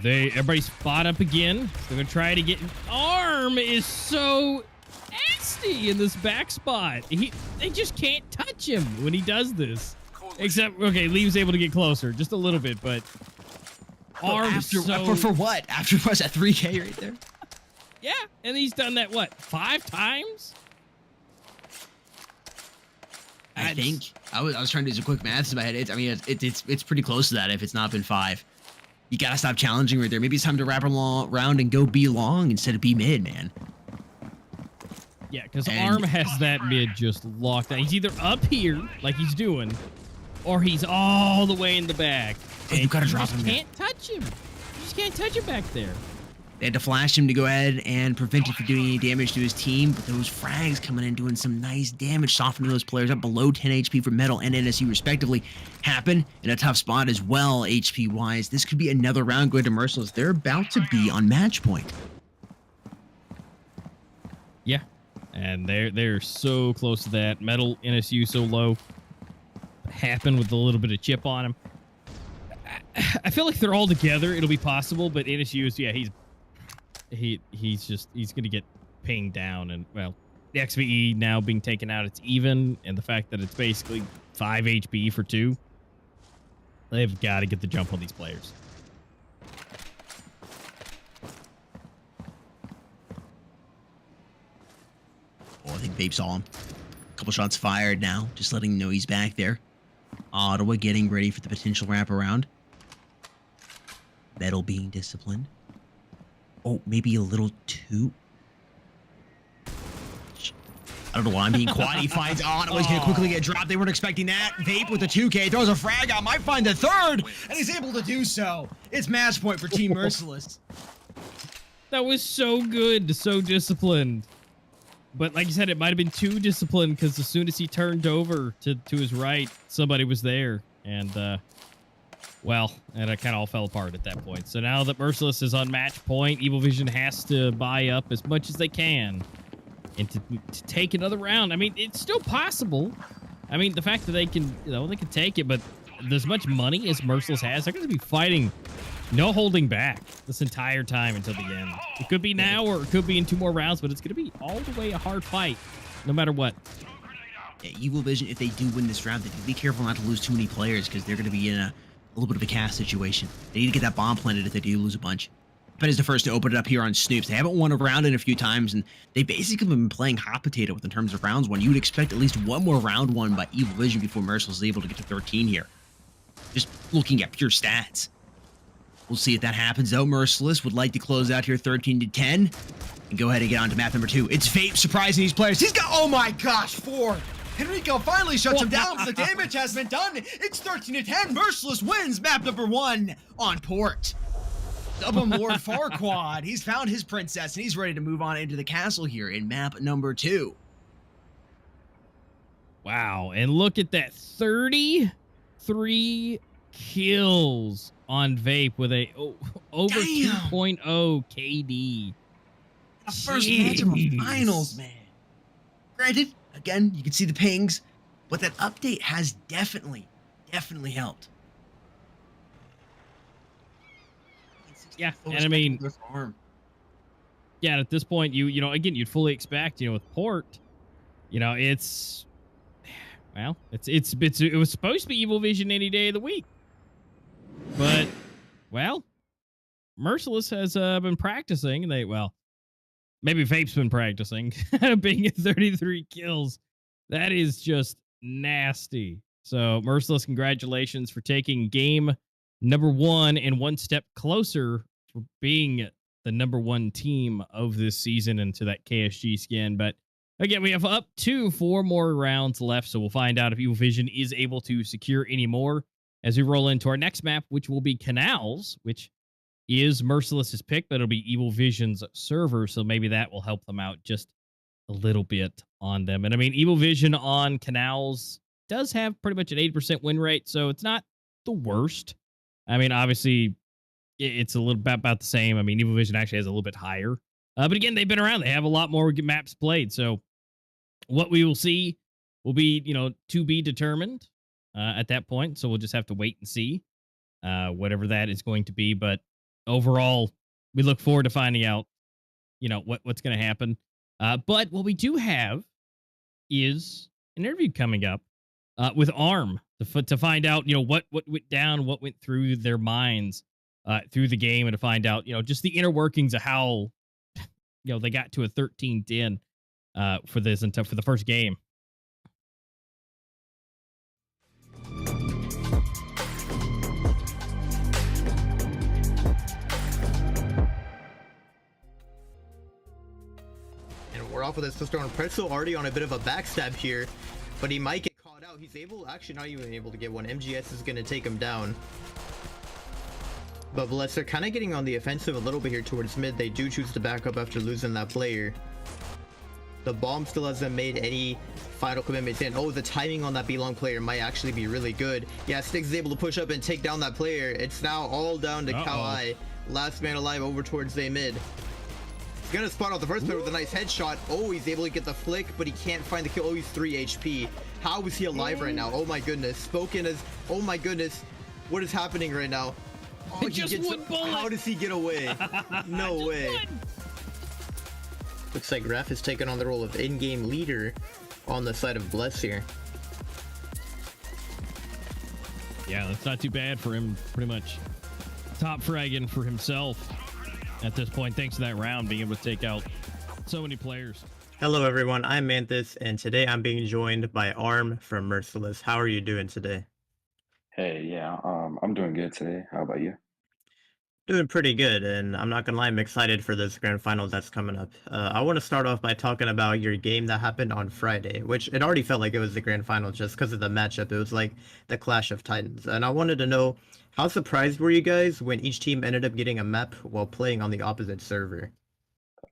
Everybody's spot up again. They're going to try to get... Arm is so nasty in this back spot. They just can't touch him when he does this. Except, okay, Lee's able to get closer just a little bit, but... Arm for what? After what's that 3K right there? Yeah, and he's done that, what, 5 times? I think. I was trying to do some quick maths in my head. It's pretty close to that if it's not been 5. You gotta stop challenging right there. Maybe it's time to wrap around and go B long instead of B mid, man. Yeah, because Arm has that mid just locked down. He's either up here, like he's doing, or he's all the way in the back. And you gotta drop him. You can't touch him. You just can't touch him back there. They had to flash him to go ahead and prevent him from doing any damage to his team, but those frags coming in doing some nice damage, softening those players up below 10 HP for Metal and NSU respectively. Happen in a tough spot as well, HP-wise. This could be another round going to Merciless. They're about to be on match point. Yeah, and they're so close to that. Metal, NSU so low. Happen with a little bit of chip on him. I feel like they're all together. It'll be possible, but NSU is, yeah, he's gonna get pinged down, and well, the XVE now being taken out, it's even, and the fact that it's basically 5 HP for 2, they've got to get the jump on these players. Oh, I think Babe saw him. Couple shots fired now, just letting him know he's back there. Ottawa getting ready for the potential wraparound. Vettel being disciplined. Oh, maybe a little too... I don't know why I'm being quiet. He finds Ottawa. He's going to quickly get dropped. They weren't expecting that. Vape with the 2K. Throws a frag out. Might find the third. And he's able to do so. It's match point for Team Merciless. That was so good. So disciplined. But like you said, it might have been too disciplined because as soon as he turned over to his right, somebody was there. And, well, and it kind of all fell apart at that point. So now that Merciless is on match point, Evil Vision has to buy up as much as they can. And to take another round. I mean, it's still possible. I mean, the fact that they can, they can take it, but as much money as Merciless has, they're going to be fighting no holding back this entire time until the end. It could be now or it could be in 2 more rounds, but it's going to be all the way a hard fight no matter what. Yeah, Evil Vision, if they do win this round, they need to be careful not to lose too many players because they're going to be in a little bit of a cast situation. They need to get that bomb planted if they do lose a bunch. Ben is the first to open it up here on Snoops. They haven't won a round in a few times, and they basically been playing hot potato with in terms of rounds won. You would expect at least one more round won by Evil Vision before Merciless is able to get to 13 here. Just looking at pure stats. We'll see if that happens, though. Merciless would like to close out here 13-10 and go ahead and get on to map number 2. It's Vape surprising these players. He's got, oh my gosh, 4. Enrico finally shuts him down, but the damage has been done. It's 13-10. Merciless wins map number 1 on port. Double Lord Farquaad. He's found his princess, and he's ready to move on into the castle here in map number 2. Wow, and look at that. 33 kills on Vape with a over 2.0 KD. The first match of the finals, man. Granted, again, you can see the pings, but that update has definitely helped. Yeah, and I mean, yeah, at this point, you know, again, you'd fully expect, with port, it's, well, it was supposed to be Evil Vision any day of the week, but, well, Merciless has been practicing, and maybe Vape's been practicing, being at 33 kills. That is just nasty. So, Merciless, congratulations for taking game number 1 and one step closer for being the number 1 team of this season into that KSG skin. But again, we have up to 4 more rounds left, so we'll find out if Evil Vision is able to secure any more as we roll into our next map, which will be Canals, which is Merciless's pick, but it'll be Evil Vision's server, so maybe that will help them out just a little bit on them. And I mean, Evil Vision on Canals does have pretty much an 80% win rate, so it's not the worst. I mean, obviously, it's a little bit about the same. I mean, Evil Vision actually has a little bit higher. But again, they've been around. They have a lot more maps played. So what we will see will be, to be determined at that point. So we'll just have to wait and see whatever that is going to be. But overall, we look forward to finding out, what's going to happen. But what we do have is an interview coming up with ARM to find out, what went down, what went through their minds through the game, and to find out, just the inner workings of how, they got to a 13-10 for this and for the first game. And we're off with his sister on Pretzel, already on a bit of a backstab here, but he might get caught out. He's actually not even able to get one. MGS is going to take him down. But Blitz, they're kind of getting on the offensive a little bit here towards mid. They do choose to back up after losing that player. The bomb still hasn't made any final commitments in. Oh, the timing on that B-Long player might actually be really good. Yeah, Sticks is able to push up and take down that player. It's now all down to Kawhi. Last man alive over towards A mid. He's gonna spot out the first player with a nice headshot. Oh, he's able to get the flick, but he can't find the kill. Oh, he's 3 HP. How is he alive right now? Oh my goodness. Spoken as, oh my goodness. What is happening right now? Oh, just one bullet. How does he get away? No way. Looks like Ref has taken on the role of in-game leader on the side of Bless here. Yeah, that's not too bad for him. Pretty much top fragging for himself at this point, thanks to that round, being able to take out so many players. Hello, everyone. I'm Manthus, and today I'm being joined by Arm from Merciless. How are you doing today? Hey, yeah, I'm doing good today. How about you? Doing pretty good, and I'm not gonna lie, I'm excited for this grand final that's coming up. I want to start off by talking about your game that happened on Friday, which it already felt like it was the grand final just because of the matchup. It was like the Clash of Titans, and I wanted to know how surprised were you guys when each team ended up getting a map while playing on the opposite server?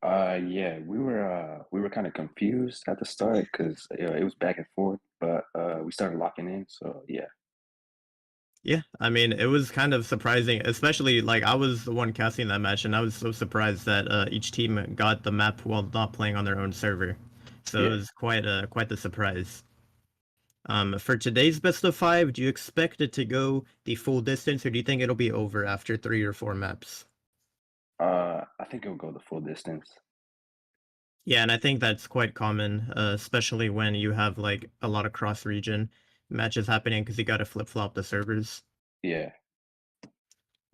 Yeah, we were kind of confused at the start because it was back and forth, but we started locking in. So yeah, Yeah, I mean, it was kind of surprising, especially like I was the one casting that match, and I was so surprised that each team got the map while not playing on their own server. So it yeah. was quite the surprise. For today's best of five, do you expect it to go the full distance, or do you think it'll be over after 3 or 4 maps? I think it'll go the full distance. Yeah, and I think that's quite common, especially when you have like a lot of cross-region matches happening because you got to flip-flop the servers. Yeah.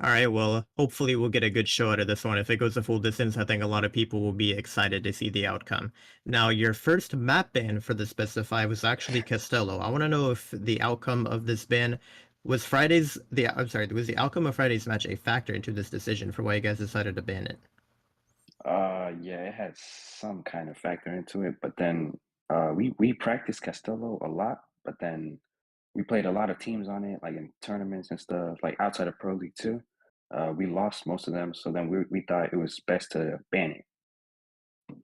All right, well, hopefully we'll get a good show out of this one. If it goes the full distance, I think a lot of people will be excited to see the outcome. Now, your first map ban for the Specify was actually Castello. I want to know if the outcome of this ban was was the outcome of Friday's match a factor into this decision for why you guys decided to ban it? Yeah, it had some kind of factor into it, but then we practiced Castello a lot, but then we played a lot of teams on it, like in tournaments and stuff, like outside of Pro League too. We lost most of them, so then we thought it was best to ban it.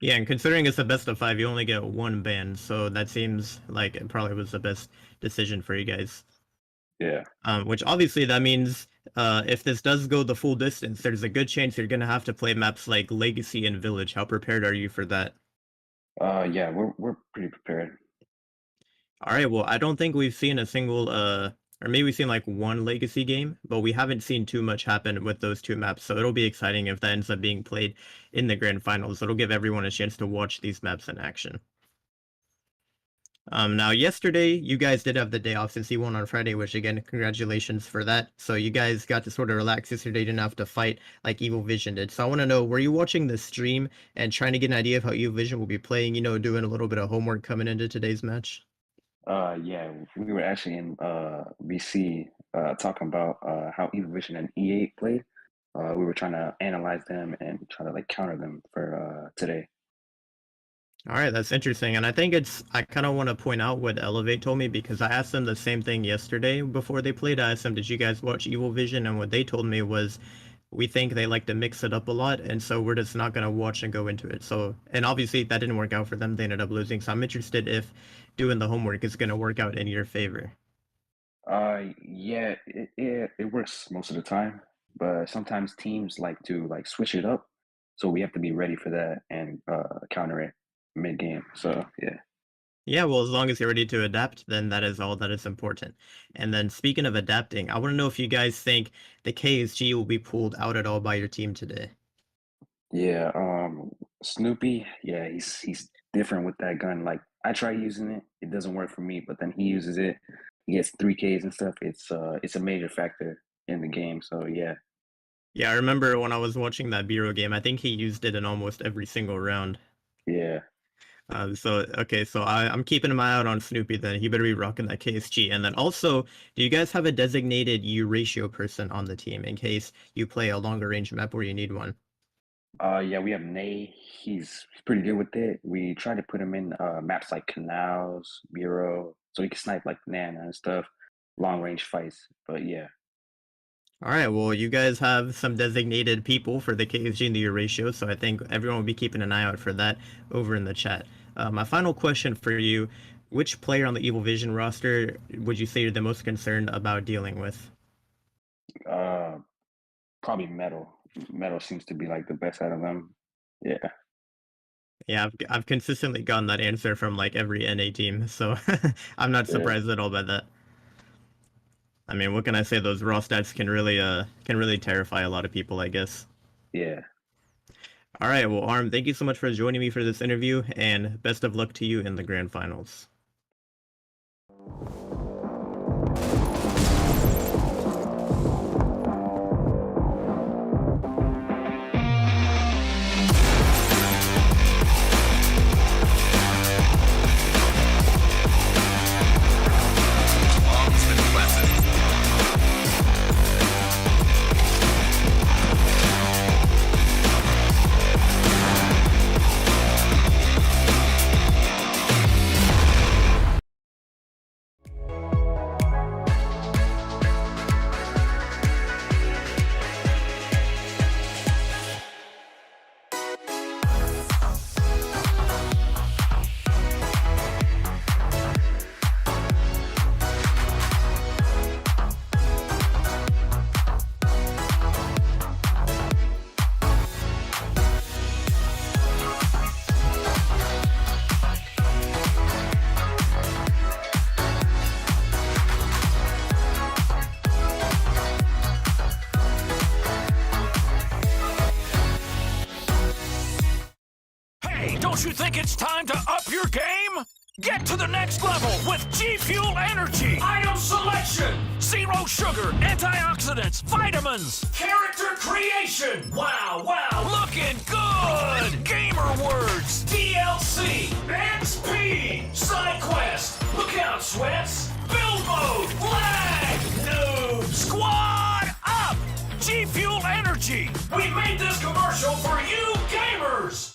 Yeah, and considering it's the best of five, you only get one ban, so that seems like it probably was the best decision for you guys. Yeah. Which obviously that means if this does go the full distance, there's a good chance you're gonna have to play maps like Legacy and Village. How prepared are you for that? Yeah, we're pretty prepared. All right, well, I don't think we've seen a single or maybe we've seen like one Legacy game, but we haven't seen too much happen with those two maps. So it'll be exciting if that ends up being played in the grand finals. It'll give everyone a chance to watch these maps in action. Now yesterday you guys did have the day off since you won on Friday, which again, congratulations for that. So you guys got to sort of relax yesterday, didn't have to fight like Evil Vision did. So I want to know, were you watching the stream and trying to get an idea of how Evil Vision will be playing, doing a little bit of homework coming into today's match? Yeah, we were actually in BC talking about how Evil Vision and E8 played. We were trying to analyze them and try to like counter them for today. All right, that's interesting. And I kind of want to point out what Elevate told me because I asked them the same thing yesterday before they played. I asked them, did you guys watch Evil Vision? And what they told me was, we think they like to mix it up a lot. And so we're just not going to watch and go into it. So, and obviously that didn't work out for them. They ended up losing. So I'm interested if doing the homework is going to work out in your favor. Yeah, it works most of the time, but sometimes teams like to like switch it up, so we have to be ready for that and counter it mid game. So yeah. Yeah, well, as long as you're ready to adapt, then that is all that is important. And then speaking of adapting, I want to know if you guys think the KSG will be pulled out at all by your team today. Yeah, Snoopy, yeah, he's different with that gun. Like I try using it, it doesn't work for me, but then he uses it, he gets 3Ks and stuff. It's a major factor in the game. So yeah. Yeah, I remember when I was watching that Bureau game, I think he used it in almost every single round. Yeah. I'm keeping my eye out on Snoopy then. He better be rocking that KSG. And then also, do you guys have a designated U ratio person on the team in case you play a longer range map where you need one? Yeah, we have Nay. He's pretty good with it. We try to put him in maps like canals, Bureau, so he can snipe like Nana and stuff, long range fights. But yeah. All right, well, you guys have some designated people for the KSG and the U ratio, so I think everyone will be keeping an eye out for that over in the chat. My final question for you, which player on the Evil Vision roster would you say you're the most concerned about dealing with? Uh, Probably Metal. Metal seems to be like the best out of them. Yeah. Yeah, I've consistently gotten that answer from like every NA team, so I'm not Yeah. surprised at all by that. I mean, what can I say? Those raw stats can really terrify a lot of people, I guess. Yeah. All right, well, Arm, thank you so much for joining me for this interview, and best of luck to you in the grand finals. Don't you think it's time to up your game? Get to the next level with G Fuel Energy. Item selection. Zero sugar, antioxidants, vitamins. Character creation. Wow, wow, looking good. Gamer words. DLC. XP. Side quest. Look out, sweats. Build mode. Lag. Noob. Squad up. G Fuel Energy. We made this commercial for you gamers.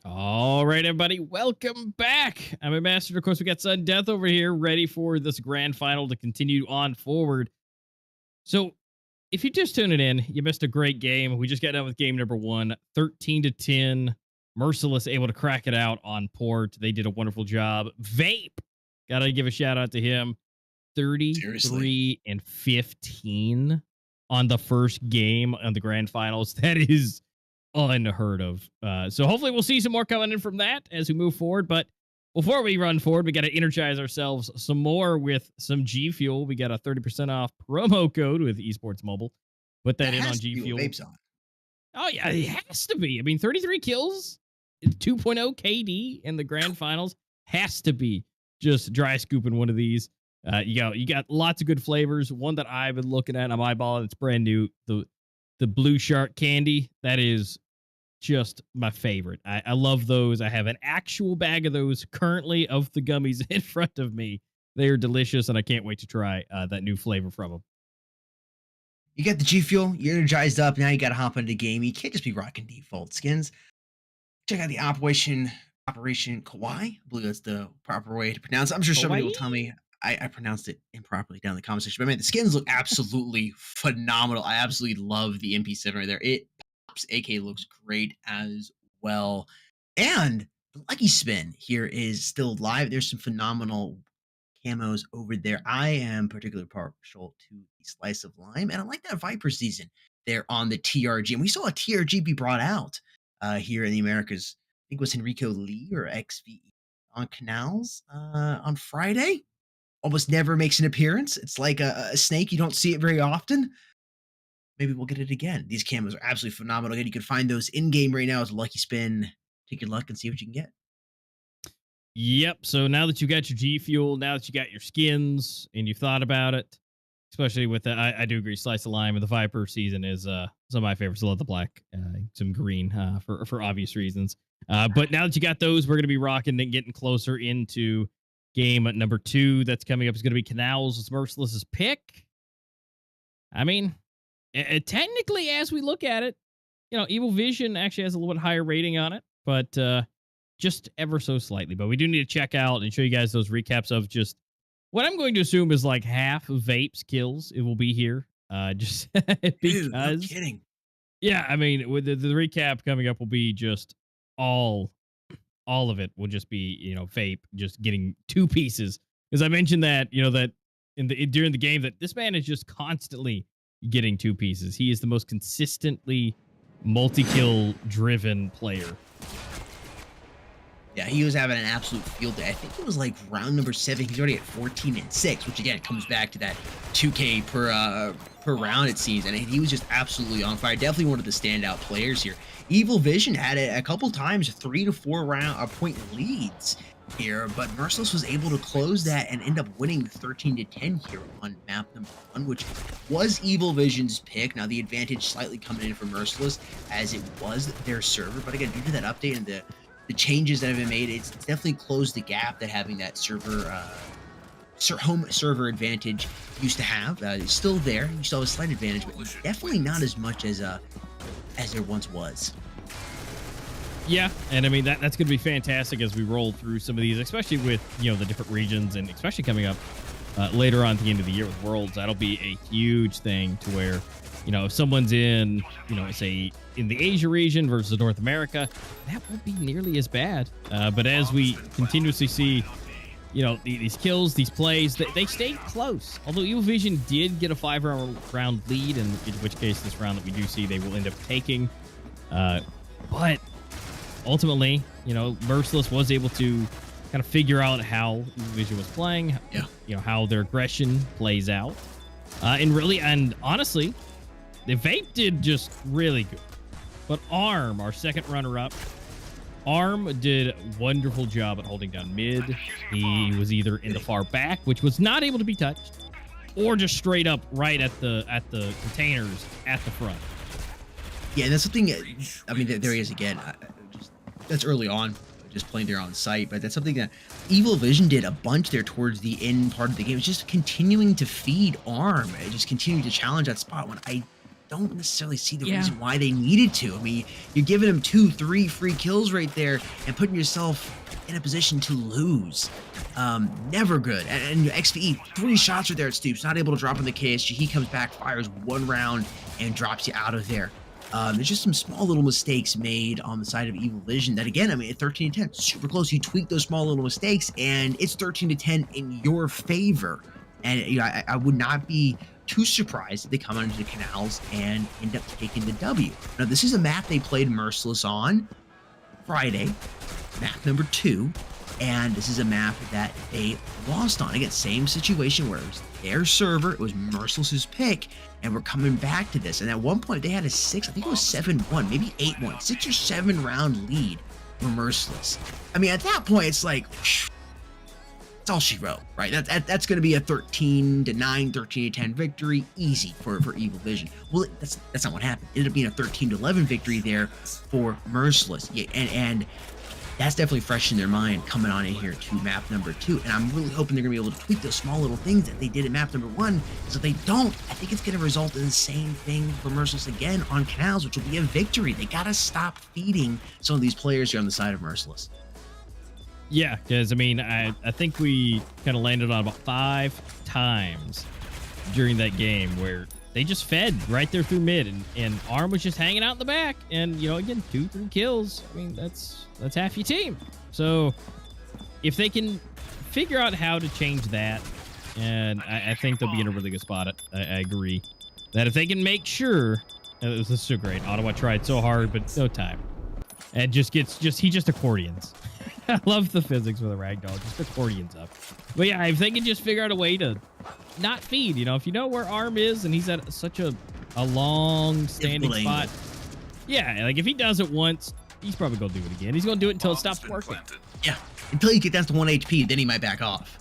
All right, everybody, welcome back. I'm a master. Of course, we got Sudden Death over here, ready for this grand final to continue on forward. So, if you just tuned in, you missed a great game. We just got done with game number 1, 13-10. Merciless able to crack it out on port. They did a wonderful job. Vape, gotta give a shout out to him. 33-15 on the first game on the grand finals. That is unheard of. So hopefully we'll see some more coming in from that as we move forward. But before we run forward, we got to energize ourselves some more with some G Fuel. We got a 30% off promo code with Esports Mobile. Put that in on G Fuel. Oh yeah, it has to be. I mean, 33 kills, 2.0 KD in the grand finals has to be just dry scooping one of these. You got lots of good flavors. One that I've been looking at, I'm eyeballing. It's brand new. The blue shark candy. That is just my favorite. I love those. I have an actual bag of those currently of the gummies in front of me. They are delicious, and I can't wait to try that new flavor from them. You got the G Fuel, you're energized up. Now you got to hop into the game. You can't just be rocking default skins. Check out the Operation Kawaii. I believe that's the proper way to pronounce it. I'm sure somebody will tell me I pronounced it improperly down in the comment section. But man, the skins look absolutely phenomenal. I absolutely love the MP7 right there. It pops. AK looks great as well. And the Lucky Spin here is still live. There's some phenomenal camos over there. I am particularly partial to the Slice of Lime, and I like that Viper season there on the TRG. And we saw a TRG be brought out here in the Americas. I think it was Enrico Lee or XVE on Canals on Friday. Almost never makes an appearance. It's like a snake. You don't see it very often. Maybe we'll get it again. These camos are absolutely phenomenal. Again, you can find those in-game right now as a Lucky Spin. Take your luck and see what you can get. Yep. So now that you got your G Fuel, now that you got your skins and you've thought about it, especially with the, I do agree, Slice of Lime and the Viper season is some of my favorites. I love the black, some green for obvious reasons. But now that you got those, we're going to be rocking and getting closer into game number 2 that's coming up. Is going to be Canals. It's Merciless's pick. I mean, technically, as we look at it, you know, Evil Vision actually has a little bit higher rating on it, but just ever so slightly. But we do need to check out and show you guys those recaps of just what I'm going to assume is like half of Vape's kills. It will be here. Just because. Dude, no kidding. Yeah, I mean, with the recap coming up will be just all of it will just be, you know, Vape just getting 2 pieces. Because I mentioned that, you know, that during the game that this man is just constantly getting 2 pieces. He is the most consistently multi-kill driven player. Yeah, he was having an absolute field day. I think it was like round number 7. He's already at 14 and 6, which again comes back to that 2K per round it seems. And he was just absolutely on fire. Definitely one of the standout players here. Evil Vision had a couple times 3 to 4 point leads here, but Merciless was able to close that and end up winning 13-10 here on map number 1, which was Evil Vision's pick. Now the advantage slightly coming in for Merciless as it was their server, but again, due to that update and the changes that have been made, it's definitely closed the gap that having that home server advantage used to have. It's still there. You still have a slight advantage, but definitely not as much as there once was. Yeah, and I mean that's going to be fantastic as we roll through some of these, especially with, you know, the different regions, and especially coming up later on at the end of the year with Worlds. That'll be a huge thing to where, you know, if someone's in, you know, say in the Asia region versus North America, that won't be nearly as bad. But as we continuously see these kills, these plays, they stayed close. Although Evil Vision did get a 5-round lead, in which case this round that we do see they will end up taking. But ultimately, Merciless was able to kind of figure out how Evil Vision was playing, how their aggression plays out. And honestly, the Vape did just really good. But Arm, our second runner-up, Arm did a wonderful job at holding down mid. He was either in the far back, which was not able to be touched, or just straight up right at the containers at the front. Yeah, and that's something. I mean, there he is again. That's early on, just playing there on site, but that's something that Evil Vision did a bunch there towards the end part of the game. It's just continuing to feed Arm, just continuing to challenge that spot when I don't necessarily see the reason why they needed to. I mean, you're giving him 2-3 free kills right there and putting yourself in a position to lose. Never good. And XVE, 3 shots right there at Stoops, not able to drop in the KSG. He comes back, fires 1 round, and drops you out of there. There's just some small little mistakes made on the side of Evil Vision that, again, I mean, at 13-10, super close. You tweak those small little mistakes, and it's 13-10 in your favor. And I would not be too surprised if they come onto the canals and end up taking the W. Now, this is a map they played Merciless on Friday, map number 2, and this is a map that they lost on. Again, same situation where it was their server, it was Merciless's pick, and we're coming back to this. And at one point, they had a 6, I think it was 7-1, maybe 8-1, 6 or 7 round lead for Merciless. I mean, at that point, it's like, that's all she wrote, right? That's going to be a 13-9, 13-10 victory, easy for Evil Vision. Well, that's not what happened. It ended up being a 13-11 victory there for Merciless. Yeah, and that's definitely fresh in their mind coming on in here to map number 2. And I'm really hoping they're going to be able to tweak those small little things that they did in map number 1. So if they don't, I think it's going to result in the same thing for Merciless again on canals, which will be a victory. They got to stop feeding some of these players here on the side of Merciless. Yeah, because, I mean, I think we kind of landed on about 5 times during that game where they just fed right there through mid, and Arm was just hanging out in the back. And, again, 2-3 kills. I mean, that's half your team. So if they can figure out how to change that, and I think they'll be in a really good spot. I agree that if they can make sure, this is so great. Ottawa tried so hard, but no time. And he just accordions. I love the physics with a ragdoll, just accordions up. But yeah, if they can just figure out a way to not feed, if you know where Arm is and he's at such a long standing spot. Yeah, like if he does it once, he's probably going to do it again. He's going to do it until it stops working. Yeah, until you get down to 1 HP, then he might back off.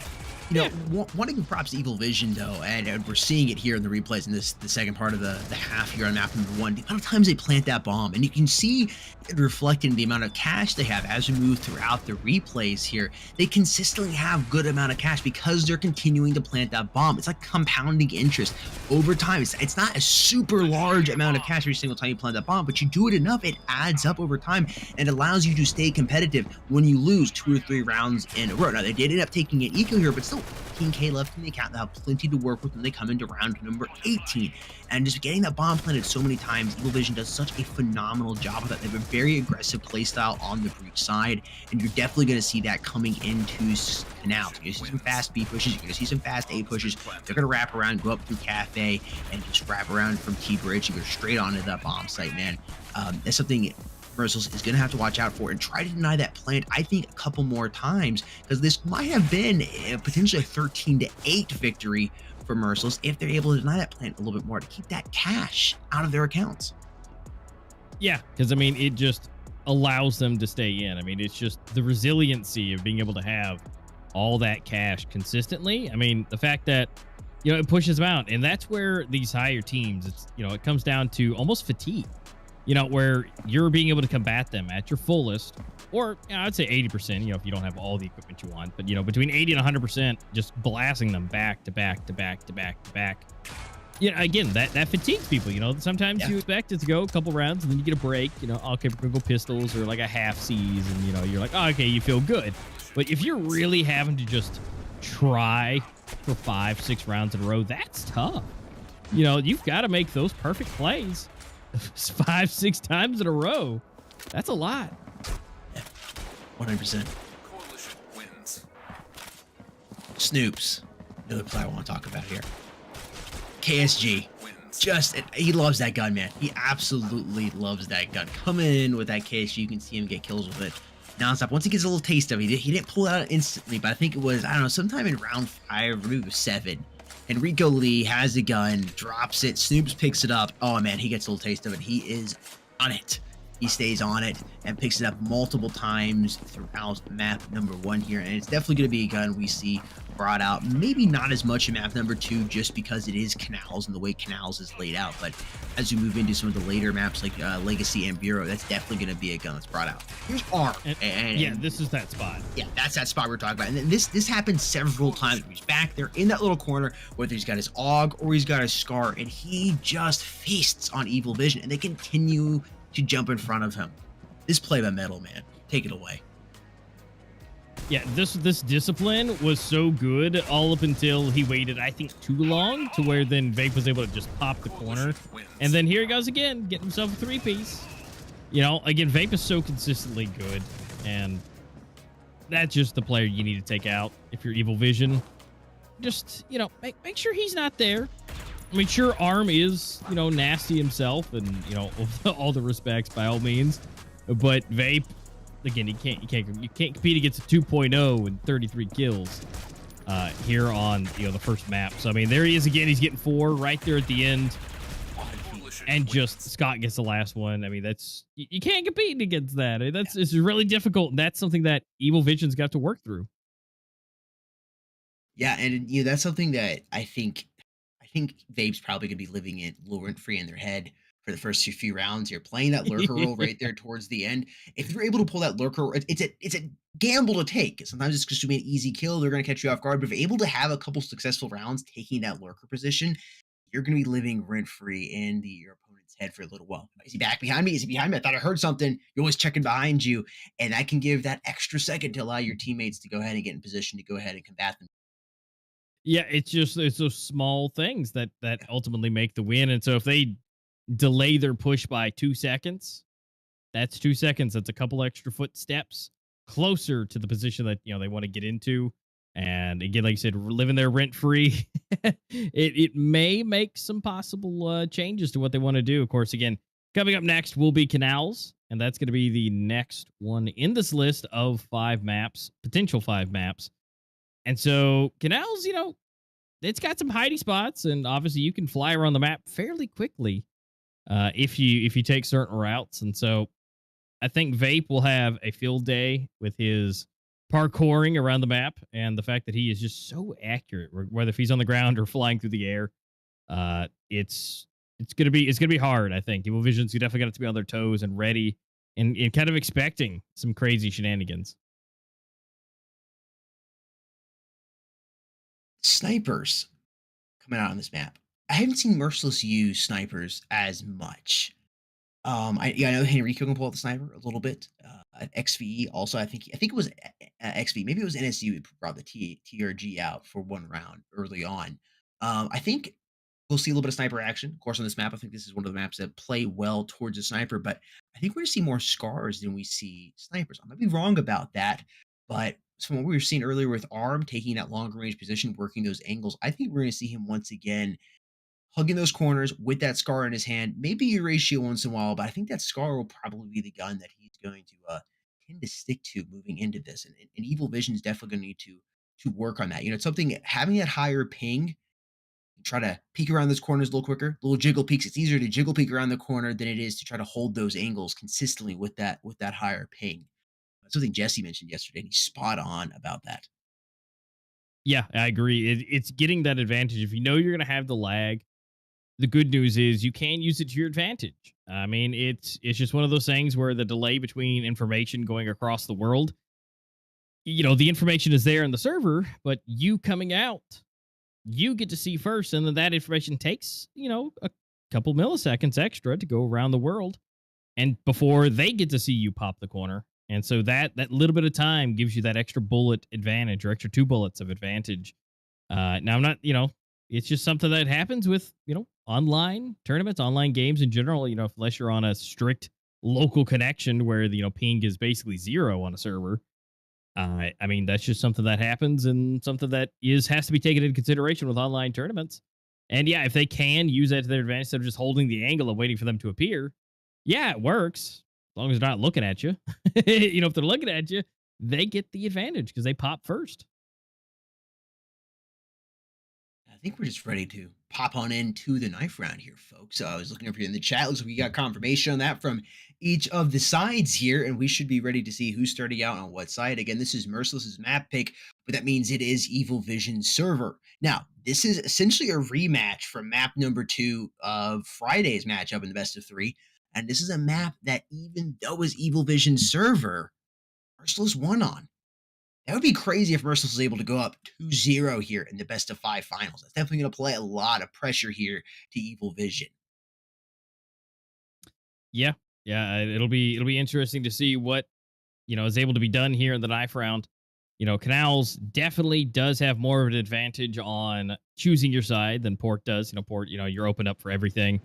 Want to give props to Evil Vision, though, and we're seeing it here in the replays in the second part of the half here on map number 1. The amount of times they plant that bomb, and you can see it reflected in the amount of cash they have as we move throughout the replays here. They consistently have good amount of cash because they're continuing to plant that bomb. It's like compounding interest over time. It's not a super large amount of cash every single time you plant that bomb, but you do it enough, it adds up over time and allows you to stay competitive when you lose 2 or 3 rounds in a row. Now, they did end up taking an eco here, but still 15K left in the account. They'll have plenty to work with when they come into round number 18. And just getting that bomb planted so many times, Evil Vision does such a phenomenal job of that. They have a very aggressive playstyle on the breach side, and you're definitely going to see that coming into canals. You're going to see some fast B pushes, you're going to see some fast A pushes. They're going to wrap around, go up through Cafe, and just wrap around from T-Bridge and go straight onto that bomb site, man. That's something Merciless is going to have to watch out for and try to deny that plant, I think, a couple more times, because this might have been potentially a 13-8 victory for Merciless if they're able to deny that plant a little bit more to keep that cash out of their accounts. Yeah, because, I mean, it just allows them to stay in. I mean, it's just the resiliency of being able to have all that cash consistently. I mean, the fact that, it pushes them out, and that's where these higher teams, it's, it comes down to almost fatigue. Where you're being able to combat them at your fullest, or I'd say 80%, if you don't have all the equipment you want, but, between 80 and 100%, just blasting them back to back to back to back to back. Again, that fatigues people, sometimes you expect it to go a couple rounds and then you get a break, okay, we're gonna go pistols or like a half C's and, you're like, oh, okay, you feel good. But if you're really having to just try for 5-6 rounds in a row, that's tough. You've got to make those perfect plays 5-6 times in a row. That's a lot. 100%. Coalition wins. Snoops, another player I want to talk about here. KSG, he loves that gun, man. He absolutely loves that gun. Coming in with that KSG, you can see him get kills with it nonstop. Once he gets a little taste of it, he didn't pull it out instantly, but I think it was, I don't know, sometime in round 5, maybe it was 7. Enrico Lee has a gun, drops it, Snoops picks it up. Oh man, he gets a little taste of it. He is on it. He stays on it and picks it up multiple times throughout map number 1 here. And it's definitely going to be a gun we see brought out. Maybe not as much in map number 2 just because it is Canals and the way Canals is laid out. But as we move into some of the later maps like Legacy and Bureau, that's definitely going to be a gun that's brought out. Here's Arm. Yeah, this is that spot. Yeah, that's that spot we're talking about. And then this happens several times. He's back there in that little corner, whether he's got his AUG or he's got his SCAR, and he just feasts on Evil Vision, and they continue to jump in front of him. This play by Metal, man. Take it away. Yeah, this discipline was so good all up until he waited, I think, too long to where then Vape was able to just pop the corner. And then here he goes again, getting himself a 3-piece. You know, again, Vape is so consistently good, and that's just the player you need to take out if you're Evil Vision. Just, you know, make sure he's not there. I mean, sure, Arm is, you know, nasty himself, and, you know, all the respects by all means. But Vape, again, you can't compete against a 2.0 and 33 kills here on, you know, the first map. So I mean, there he is again. He's getting 4 right there at the end, and just Scott gets the last one. I mean, that's you can't compete against that. It's really difficult. And that's something that Evil Vision's got to work through. Yeah, and you know that's something that I think Vape's probably gonna be living in rent free in their head for the first few rounds. You're playing that lurker role right there towards the end. If you're able to pull that lurker, it's a gamble to take. Sometimes it's just gonna be an easy kill. They're gonna catch you off guard. But if you're able to have a couple successful rounds taking that lurker position, you're gonna be living rent free in your opponent's head for a little while. Is he back behind me? Is he behind me? I thought I heard something. You're always checking behind you, and that can give that extra second to allow your teammates to go ahead and get in position to go ahead and combat them. Yeah, it's those small things that ultimately make the win. And so if they delay their push by 2 seconds, that's 2 seconds. That's a couple extra footsteps closer to the position that, you know, they want to get into. And again, like you said, living there rent free, it may make some possible changes to what they want to do. Of course, again, coming up next will be Canals, and that's going to be the next one in this list of 5 maps, potential 5 maps. And so Canals, you know, it's got some hidey spots, and obviously you can fly around the map fairly quickly if you take certain routes. And so I think Vape will have a field day with his parkouring around the map, and the fact that he is just so accurate, whether if he's on the ground or flying through the air. It's gonna be hard. I think Evil Vision's definitely got to be on their toes and ready, and kind of expecting some crazy shenanigans. Snipers coming out on this map. I haven't seen Merciless use snipers as much. I know Henrico can pull out the sniper a little bit. At XVE also, I think it was XV. Maybe it was NSU who brought the TRG out for 1 round early on. I think we'll see a little bit of sniper action. Of course, on this map, I think this is one of the maps that play well towards a sniper, but I think we're going to see more scars than we see snipers. I might be wrong about that, but from what we were seeing earlier with Arm taking that longer range position, working those angles, I think we're going to see him once again hugging those corners with that SCAR in his hand. Maybe Euratio once in a while, but I think that SCAR will probably be the gun that he's going to tend to stick to moving into this. And Evil Vision is definitely going to need to work on that. You know, it's something, having that higher ping, try to peek around those corners a little quicker, little jiggle peeks. It's easier to jiggle peek around the corner than it is to try to hold those angles consistently with that higher ping. That's something Jesse mentioned yesterday, and he's spot on about that. Yeah, I agree. It's getting that advantage. If you know you're going to have the lag, the good news is you can use it to your advantage. I mean, it's just one of those things where the delay between information going across the world, you know, the information is there in the server, but you coming out, you get to see first, and then that information takes, you know, a couple milliseconds extra to go around the world, and before they get to see you pop the corner. And so that little bit of time gives you that extra bullet advantage, or extra 2 bullets of advantage. Now, I'm not, you know, it's just something that happens with, you know, online tournaments, online games in general, you know, unless you're on a strict local connection where the, you know, ping is basically 0 on a server. I mean, that's just something that happens and something that has to be taken into consideration with online tournaments. And yeah, if they can use that to their advantage instead of just holding the angle and waiting for them to appear, yeah, it works. As long as they're not looking at you. If they're looking at you, they get the advantage because they pop first. I think we're just ready to pop on into the knife round here, folks. I was looking over here in the chat. Looks like we got confirmation on that from each of the sides here, and we should be ready to see who's starting out on what side. Again, this is Merciless's map pick, but that means it is Evil Vision's server. Now, this is essentially a rematch from map number 2 of Friday's matchup in the best of 3, and this is a map that, even though it's Evil Vision's server, Merciless won on. That would be crazy if Merciless was able to go up 2-0 here in the best of 5 finals. That's definitely going to play a lot of pressure here to Evil Vision. Yeah, it'll be interesting to see what is able to be done here in the knife round. Canals definitely does have more of an advantage on choosing your side than Port does. Port, you're open up for everything.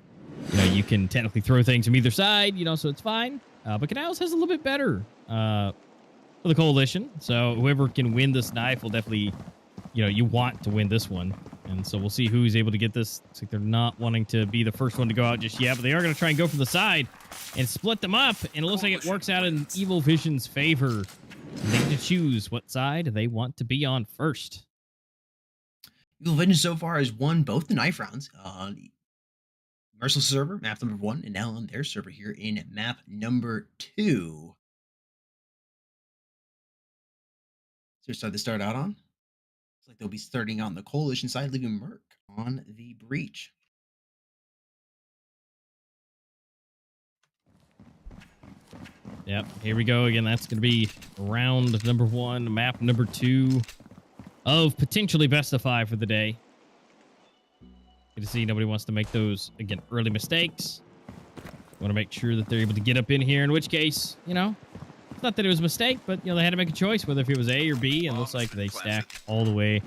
You can technically throw things from either side. So it's fine. But Canals has a little bit better for the coalition. So whoever can win this knife will definitely, you want to win this one. And so we'll see who's able to get this. Looks like they're not wanting to be the first one to go out just yet, but they are going to try and go from the side and split them up. And it looks like it works out in Evil Vision's favor. They get to choose what side they want to be on first. Evil Vision so far has won both the knife rounds. Merciless server, map number 1, and now on their server here in map number 2. So side to start out on. Looks like they'll be starting on the coalition side, leaving Merc on the breach. Yep, here we go again. That's going to be round number 1, map number 2 of potentially best of 5 for the day. Good to see nobody wants to make those, again, early mistakes. Want to make sure that they're able to get up in here, in which case, it's not that it was a mistake, but, they had to make a choice whether if it was A or B, and it looks like they stacked all the way.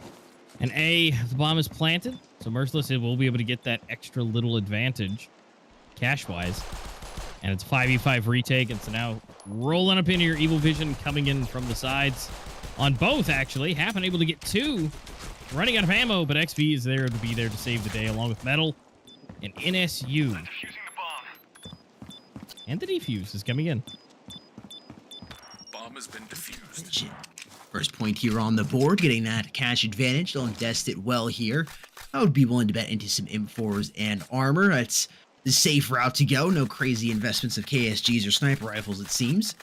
And A, the bomb is planted, so Merciless will be able to get that extra little advantage, cash-wise. And it's 5v5 retake, and so now rolling up in here, Evil Vision coming in from the sides on both, actually. Half unable to get 2. Running out of ammo, but XV is there to save the day, along with Metal and NSU. And the defuse is coming in. Bomb has been defused. First point here on the board, getting that cash advantage. They'll invest it well here. I would be willing to bet into some M4s and armor. That's the safe route to go. No crazy investments of KSGs or sniper rifles, it seems.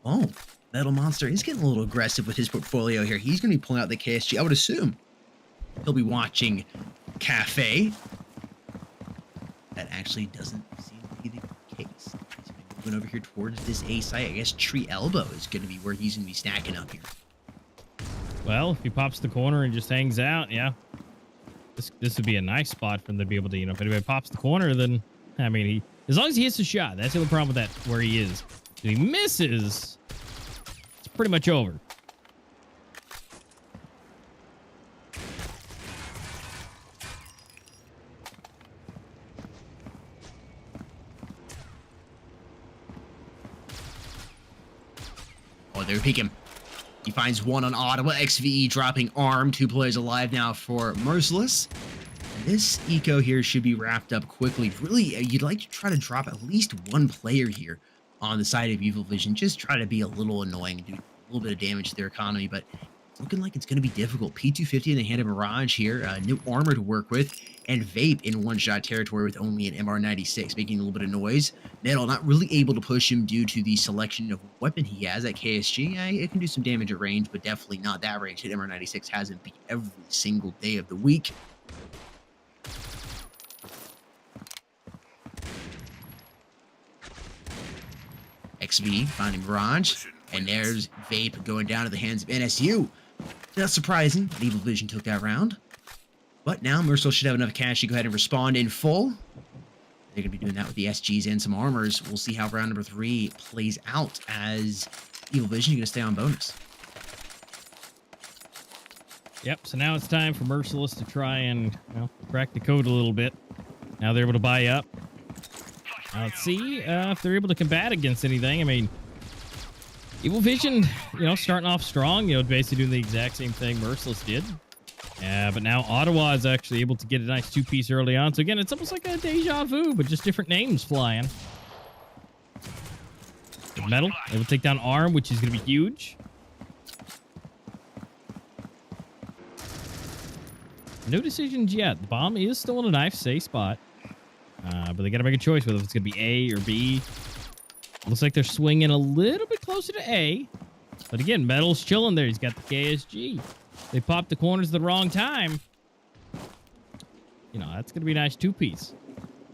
Oh, Metal Monster is getting a little aggressive with his portfolio here. He's going to be pulling out the KSG, I would assume. He'll be watching Cafe. That actually doesn't seem to be the case. He's moving over here towards this A site. I guess Tree Elbow is going to be where he's going to be stacking up here. Well, if he pops the corner and just hangs out, yeah. This would be a nice spot for him to be able to, if anybody pops the corner, then, I mean, as long as he hits the shot, that's the only problem with that, where he is. If he misses, it's pretty much over. Oh, they're peeking. He finds one on Ottawa. XVE dropping arm. 2 players alive now for Merciless. And this eco here should be wrapped up quickly. Really, you'd like to try to drop at least 1 player here on the side of Evil Vision. Just try to be a little annoying, do a little bit of damage to their economy, but it's looking like it's going to be difficult. P250 in the hand of Mirage here. New armor to work with. And Vape in one-shot territory with only an MR96, making a little bit of noise. Metal not really able to push him due to the selection of weapon he has at KSG. It can do some damage at range, but definitely not that range that MR96 hasn't beat every single day of the week. XV finding Mirage, and there's Vape going down to the hands of NSU. Not surprising, but Evil Vision took that round. But now Merciless should have enough cash to go ahead and respond in full. They're going to be doing that with the SGs and some armors. We'll see how round number 3 plays out as Evil Vision is going to stay on bonus. Yep, so now it's time for Merciless to try and crack the code a little bit. Now they're able to buy up. Now let's see if they're able to combat against anything. I mean, Evil Vision, starting off strong, basically doing the exact same thing Merciless did. But now Ottawa is actually able to get a nice two-piece early on. So again, it's almost like a deja vu, but just different names flying. Metal, able to take down Arm, which is going to be huge. No decisions yet. The bomb is still in a nice safe spot. But they got to make a choice whether it's going to be A or B. Looks like they're swinging a little bit closer to A. But again, Metal's chilling there. He's got the KSG. They popped the corners at the wrong time. That's going to be a nice two-piece.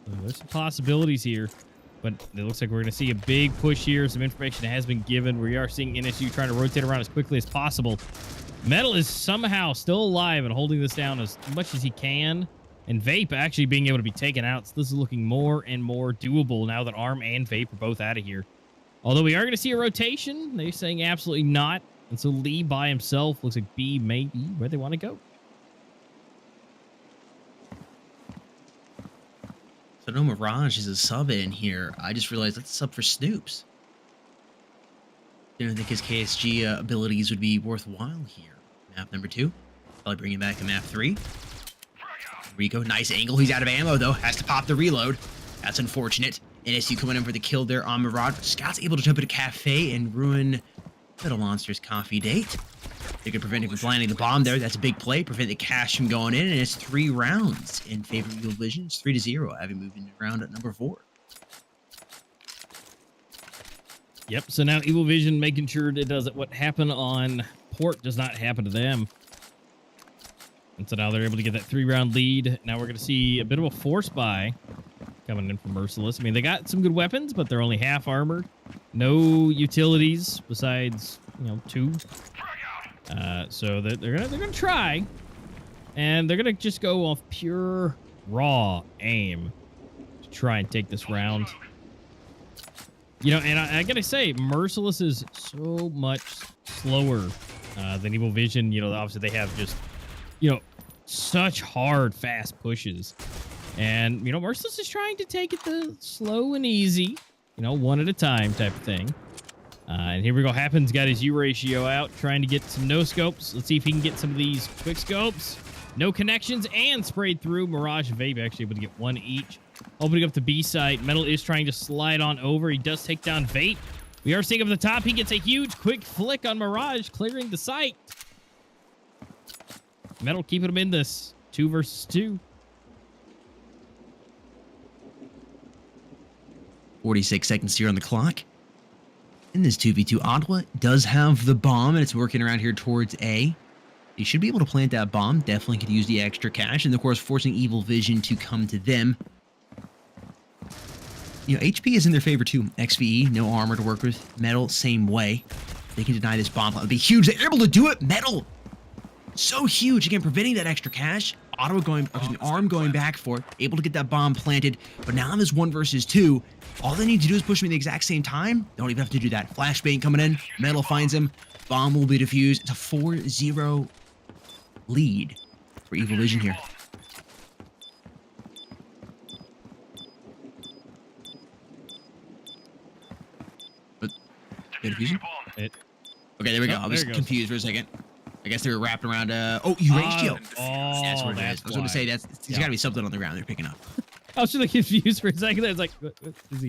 So there's some possibilities here. But it looks like we're going to see a big push here. Some information has been given. We are seeing NSU trying to rotate around as quickly as possible. Metal is somehow still alive and holding this down as much as he can. And Vape actually being able to be taken out. So this is looking more and more doable now that Arm and Vape are both out of here. Although we are going to see a rotation. They're saying absolutely not. And so Lee by himself looks like B may be where they want to go. So no Mirage is a sub in here. I just realized that's a sub for Snoops. Didn't think his KSG abilities would be worthwhile here. Map number 2. Probably bringing back a map 3. Rico, nice angle. He's out of ammo, though. Has to pop the reload. That's unfortunate. NSU coming in for the kill there on Mirage. Scott's able to jump into Cafe and ruin Little Monster's coffee date. They could prevent him from landing the bomb there. That's a big play. Prevent the cash from going in, and it's 3 rounds in favor of Evil Vision. It's 3-0, having moved into round at number 4. Yep, so now Evil Vision making sure it does what happened on Port does not happen to them. And so now they're able to get that 3-round lead. Now we're going to see a bit of a force buy coming in from Merciless. I mean, they got some good weapons, but they're only half armored. No utilities besides, 2. So they're gonna try, and they're gonna just go off pure raw aim to try and take this round. And I gotta say, Merciless is so much slower than Evil Vision. Obviously they have just such hard, fast pushes, and Merciless is trying to take it the slow and easy, one at a time type of thing. And here we go. Happens got his U ratio out, trying to get some no scopes. Let's see if he can get some of these quick scopes. No connections and sprayed through. Mirage and Vape actually able to get 1 each. Opening up the B site. Metal is trying to slide on over. He does take down Vape. We are seeing up at the top. He gets a huge quick flick on Mirage, clearing the site. Metal keeping him in this 2 versus 2. 46 seconds here on the clock. In this 2v2, Ottawa does have the bomb, and it's working around here towards A. He should be able to plant that bomb. Definitely could use the extra cash, and of course, forcing Evil Vision to come to them. HP is in their favor too. XVE, no armor to work with. Metal, same way. They can deny this bomb. It'll be huge. They're able to do it. Metal, so huge. Again, preventing that extra cash. Arm going back for it. Able to get that bomb planted. But now in this 1 versus 2, all they need to do is push him at the exact same time. Don't even have to do that. Flashbang coming in. Metal finds him. Bomb will be defused. It's a 4-0 lead for Evil Vision here. But diffusion? Okay, there we go. I was confused for a second. I guess they were wrapped around U ratio. That's what it is. I was going to say there's got to be something on the ground they're picking up. I was just confused for a second. I was like, what, is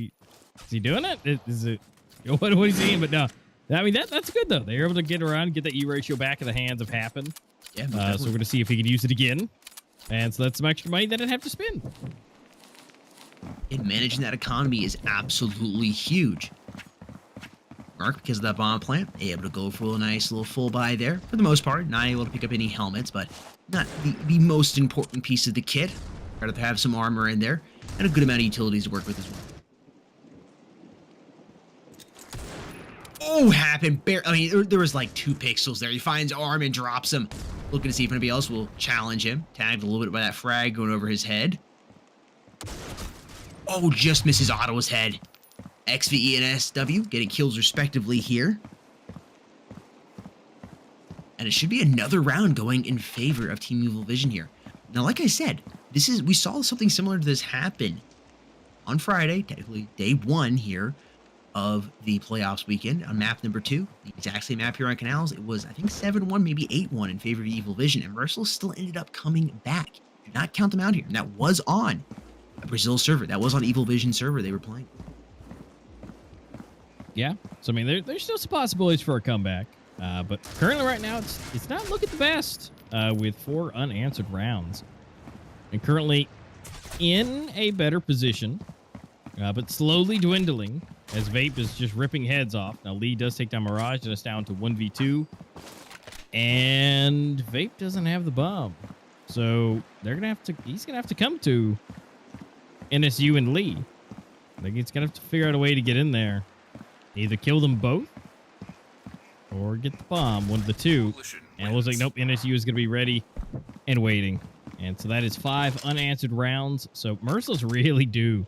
he doing it? Is it what is he doing? But no, I mean that's good though. They're able to get around, get that U ratio back in the hands of Happen. Yeah. So we're gonna see if he can use it again, and so that's some extra money that didn't have to spend. And managing that economy is absolutely huge. Mark, because of that bomb plant, able to go for a nice little full buy there. For the most part, not able to pick up any helmets, but not the most important piece of the kit. Rather have some armor in there, and a good amount of utilities to work with as well. Oh, Happen. I mean, there was like 2 pixels there. He finds Arm and drops him. Looking to see if anybody else will challenge him. Tagged a little bit by that frag going over his head. Oh, just misses Ottawa's head. XVE and SW getting kills respectively here. And it should be another round going in favor of Team Evil Vision here. Now, like I said, we saw something similar to this happen on Friday, technically day 1 here. of the playoffs weekend on map number 2. The exact same map here on Canals. It was, I think, 7-1, maybe 8-1 in favor of Evil Vision, and Merciless still ended up coming back. Do not count them out here. And that was on a Brazil server. That was on Evil Vision server they were playing. Yeah. So, I mean, there's still some possibilities for a comeback. But currently right now, it's not looking the best with 4 unanswered rounds. And currently in a better position, but slowly dwindling as Vape is just ripping heads off. Now, Lee does take down Mirage, and it's down to 1v2. And Vape doesn't have the bomb. So he's gonna have to come to NSU and Lee. I think he's gonna have to figure out a way to get in there. Either kill them both or get the bomb, one of the two. And it looks like, nope, NSU is going to be ready and waiting. And so that is 5 unanswered rounds. So Merciless really do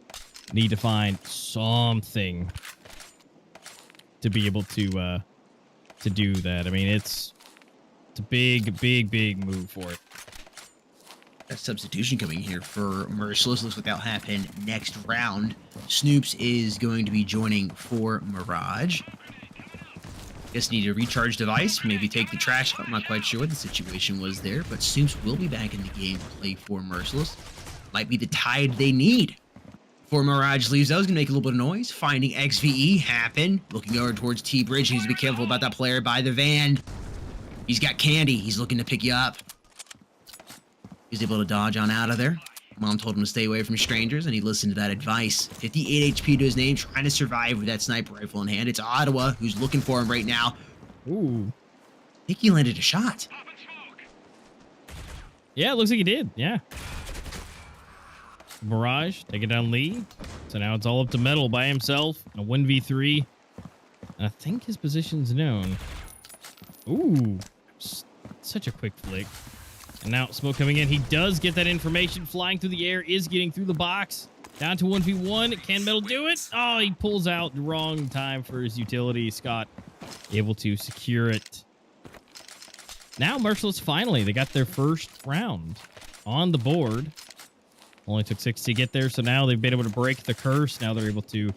need to find something to be able to do that. I mean, it's a big move for it. A substitution coming here for Merciless. Looks like that'll happen next round. Snoops is going to be joining for Mirage. Guess need a recharge device, maybe take the trash out. I'm not quite sure what the situation was there, but Snoops will be back in the game to play for Merciless. Might be the tide they need. Before Mirage leaves, I was going to make a little bit of noise. Finding XVE happen. Looking over towards T-Bridge. He needs to be careful about that player by the van. He's got candy. He's looking to pick you up. He's able to dodge on out of there. Mom told him to stay away from strangers, and he listened to that advice. 58 HP to his name, trying to survive with that sniper rifle in hand. It's Ottawa who's looking for him right now. Ooh. I think he landed a shot. Yeah, it looks like he did. Yeah. Mirage taking down Lee. So now it's all up to Metal by himself. A 1v3. And I think his position's known. Ooh. Such a quick flick. And now smoke coming in. He does get that information. Flying through the air, is getting through the box. Down to 1v1. Can Metal do it? Oh, he pulls out the wrong time for his utility. Scott able to secure it. Now Merciless finally, they got their first round on the board. Only took 6 to get there, so now they've been able to break the curse. Now they're able to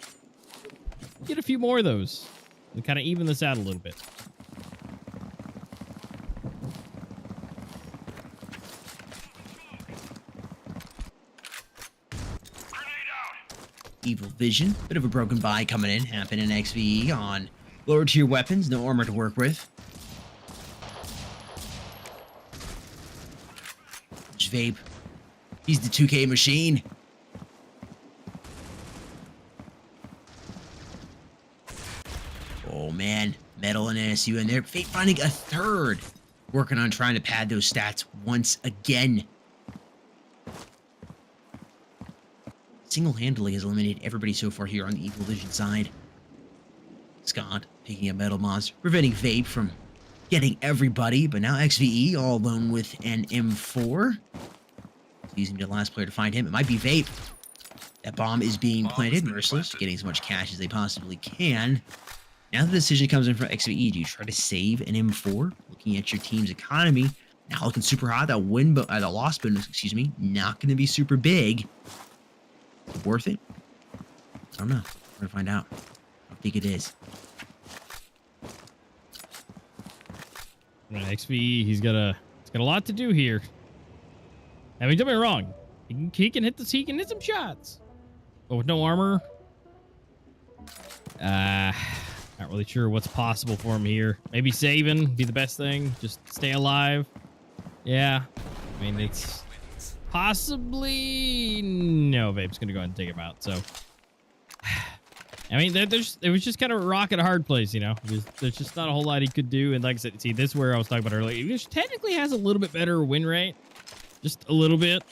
get a few more of those and kind of even this out a little bit. Evil Vision, bit of a broken buy coming in, happening in XVE on lower tier weapons, no armor to work with. Vape, he's the 2K machine. Oh man, Metal and NSU in there. Vape finding a third, working on trying to pad those stats once again. Single-handedly has eliminated everybody so far here on the Evil Vision side. Scott picking up Metal Monster, preventing Vape from getting everybody, but now XVE all alone with an M4. Using the last player to find him. It might be Vape. That bomb is being planted. Merciless getting as much cash as they possibly can. Now the decision comes in from XVE. Do you try to save an M4? Looking at your team's economy. Now looking super hot. That the loss bonus, excuse me, not going to be super big. Worth it? I don't know. We're gonna find out. I don't think it is. Right, XVE, he's got a lot to do here. I mean, don't get me wrong. He can hit some shots. But with no armor, not really sure what's possible for him here. Maybe saving be the best thing. Just stay alive. Yeah. I mean, it's possibly no. Vape's gonna go ahead and take him out. So, I mean, it was just kind of a rock at a hard place, you know. There's just not a whole lot he could do. And like I said, see, this is where I was talking about earlier. He technically has a little bit better win rate, just a little bit.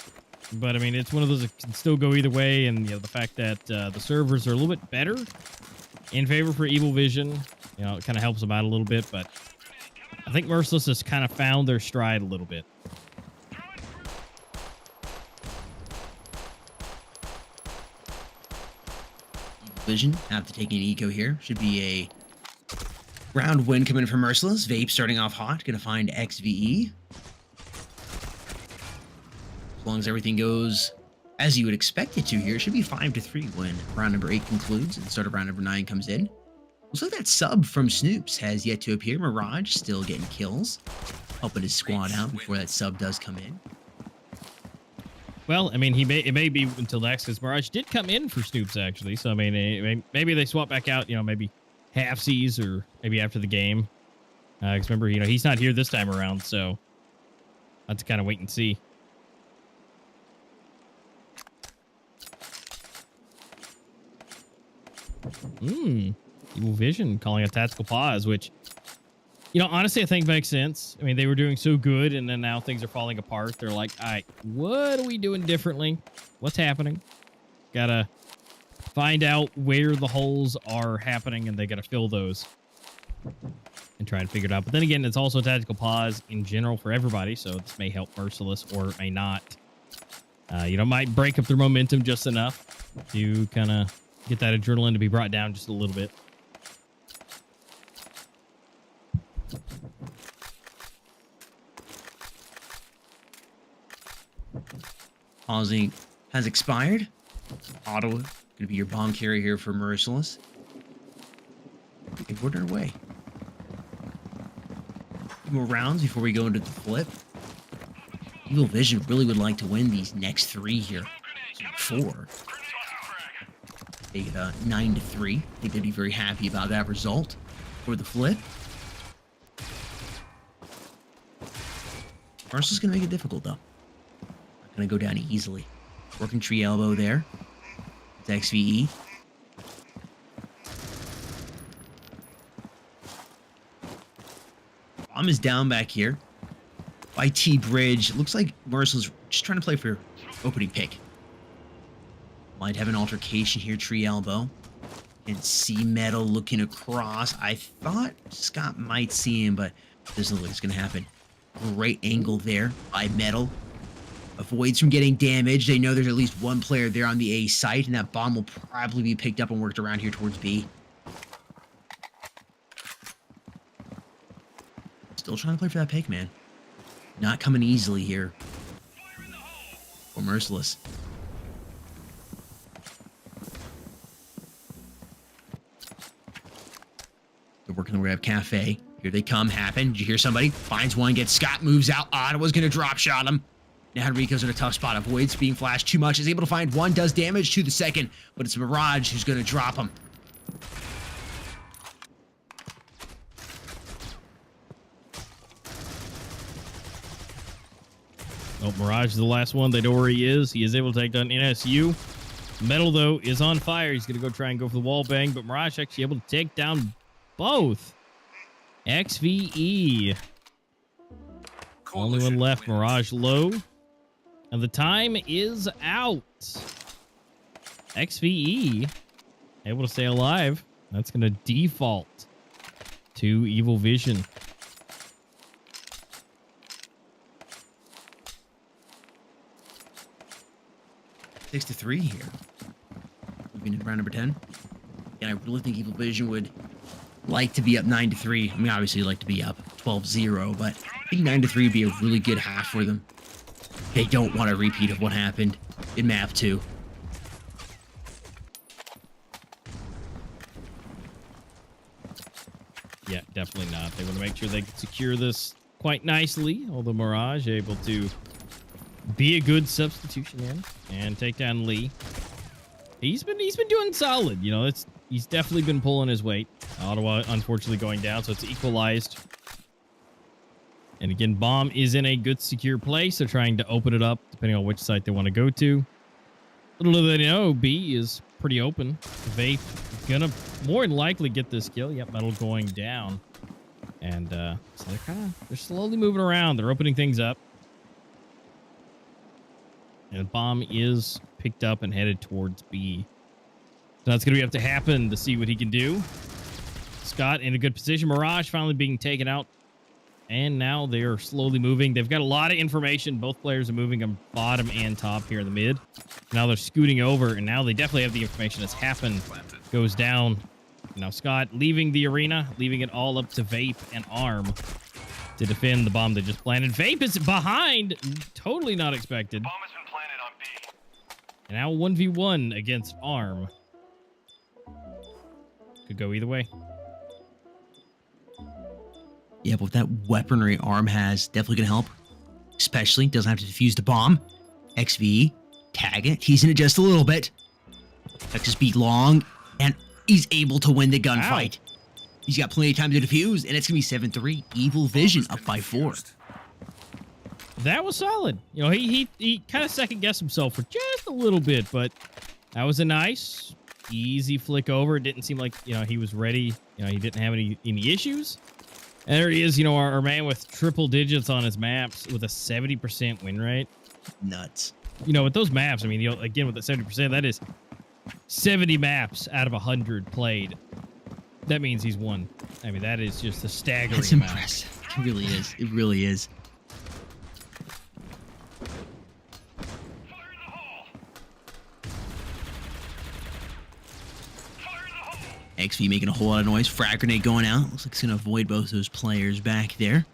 But I mean, it's one of those that can still go either way. And you know, the fact that the servers are a little bit better in favor for Evil Vision, you know, it kind of helps them out a little bit. But I think Merciless has kind of found their stride a little bit. Vision have to take an eco here. Should be a round win coming from Merciless. Vape starting off hot. Gonna find XVE. As long as everything goes as you would expect it to here. It should be 5-3 when round number 8 concludes and the start of round number 9 comes in. Looks like that sub from Snoops has yet to appear. Mirage still getting kills, helping his squad out before that sub does come in. Well, I mean, it may be until next, because Mirage did come in for Snoops, actually. So, I mean, maybe they swap back out, maybe halfsies or maybe after the game. Because remember, he's not here this time around, so I'll have to kind of wait and see. Evil Vision calling a tactical pause, which, honestly, I think makes sense. I mean, they were doing so good, and then now things are falling apart. They're like, all right, what are we doing differently? What's happening? Gotta find out where the holes are happening, and they gotta fill those and try and figure it out. But then again, it's also a tactical pause in general for everybody, so this may help Merciless or may not. Might break up their momentum just enough to kind of get that adrenaline to be brought down just a little bit. Pausing has expired. Otto going to be your bomb carrier here for Merciless. We're away. More rounds before we go into the flip. Evil Vision really would like to win these next 3 here. 4. They get 9-3. I think they'd be very happy about that result for the flip. Merciless going to make it difficult, though. Not going to go down easily. Working tree elbow there. It's XVE. Bomb is down back here. YT bridge. Looks like Merciless just trying to play for opening pick. Might have an altercation here, tree elbow. And see Metal looking across. I thought Scott might see him, but doesn't look like it's going to happen. Great angle there by Metal. Avoids from getting damaged. They know there's at least one player there on the A site, and that bomb will probably be picked up and worked around here towards B. Still trying to play for that pick, man. Not coming easily here. For Merciless. They're working their way up Cafe. Here they come, happen. Did you hear somebody? Finds one, gets Scott, moves out. Ottawa's gonna drop shot him. Now Rico's in a tough spot. Avoids being flashed too much. Is able to find one, does damage to the second, but it's Mirage who's gonna drop him. Oh, Mirage is the last one. They know where he is. He is able to take down NSU. Metal, though, is on fire. He's going to go try and go for the wall bang, but Mirage actually able to take down both. XVE. Only one left. Mirage low. And the time is out. XVE able to stay alive. That's going to default to Evil Vision. 6-3 here. Moving into round number 10. And I really think Evil Vision would like to be up 9-3. I mean, obviously like to be up 12-0, but I think 9-3 would be a really good half for them. They don't want a repeat of what happened in map 2. Yeah, definitely not. They want to make sure they can secure this quite nicely, although Mirage able to be a good substitution in and take down Lee. He's been doing solid. You know, he's definitely been pulling his weight. Ottawa unfortunately going down, so it's equalized. And again, bomb is in a good secure place. They're trying to open it up depending on which site they want to go to. Little do they know, B is pretty open. Vape gonna more than likely get this kill. Yep, Metal going down. And so they're slowly moving around. They're opening things up. And the bomb is picked up and headed towards B. So that's going to be up to Happen to see what he can do. Scott in a good position. Mirage finally being taken out. And now they are slowly moving. They've got a lot of information. Both players are moving on bottom and top here in the mid. Now they're scooting over, and now they definitely have the information as Happen goes down. Now Scott leaving the arena, leaving it all up to Vape and Arm to defend the bomb they just planted. Vape is behind. Totally not expected. Bomb has been planted on B. And now 1v1 against ARM. Could go either way. Yeah, but with that weaponry ARM has, definitely going to help. Especially, doesn't have to defuse the bomb. XV, tag it, teasing it just a little bit. Texas beat long, and he's able to win the gunfight. Wow. He's got plenty of time to defuse, and it's going to be 7-3. Evil Vision up by 4. That was solid. You know, he kind of second-guessed himself for just a little bit, but that was a nice, easy flick over. It didn't seem like, you know, he was ready. You know, he didn't have any issues. And there he is, you know, our man with triple digits on his maps with a 70% win rate. Nuts. You know, with those maps, I mean, you know, again, with the 70%, that is 70 maps out of 100 played. That means he's won. I mean, that is just a staggering That's amount. Impressive. It really is. It really is. XV making a whole lot of noise. Frag grenade going out. Looks like it's going to avoid both those players back there.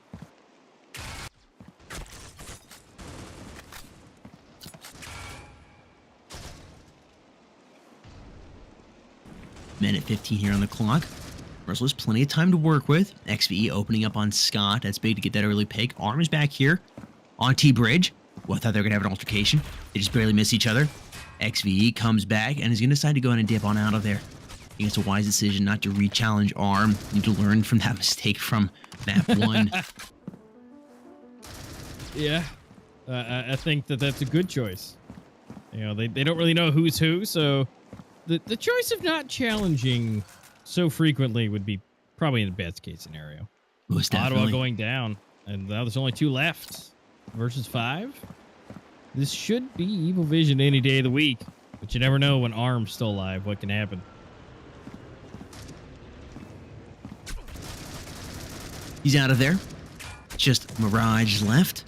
Minute 15 here on the clock. Merciless, plenty of time to work with. XV opening up on Scott. That's big to get that early pick. ARM is back here on T-Bridge. Well, I thought they were going to have an altercation. They just barely miss each other. XV comes back and is going to decide to go ahead and dip on out of there. I think it's a wise decision not to re-challenge ARM. You need to learn from that mistake from map 1. Yeah, I think that's a good choice. You know, they don't really know who's who, so the choice of not challenging so frequently would be probably in the best case scenario. Most Ottawa definitely. going down, and now there's only 2 left versus 5. This should be Evil Vision any day of the week, but you never know when ARM's still alive, what can happen. He's out of there. Just Mirage left.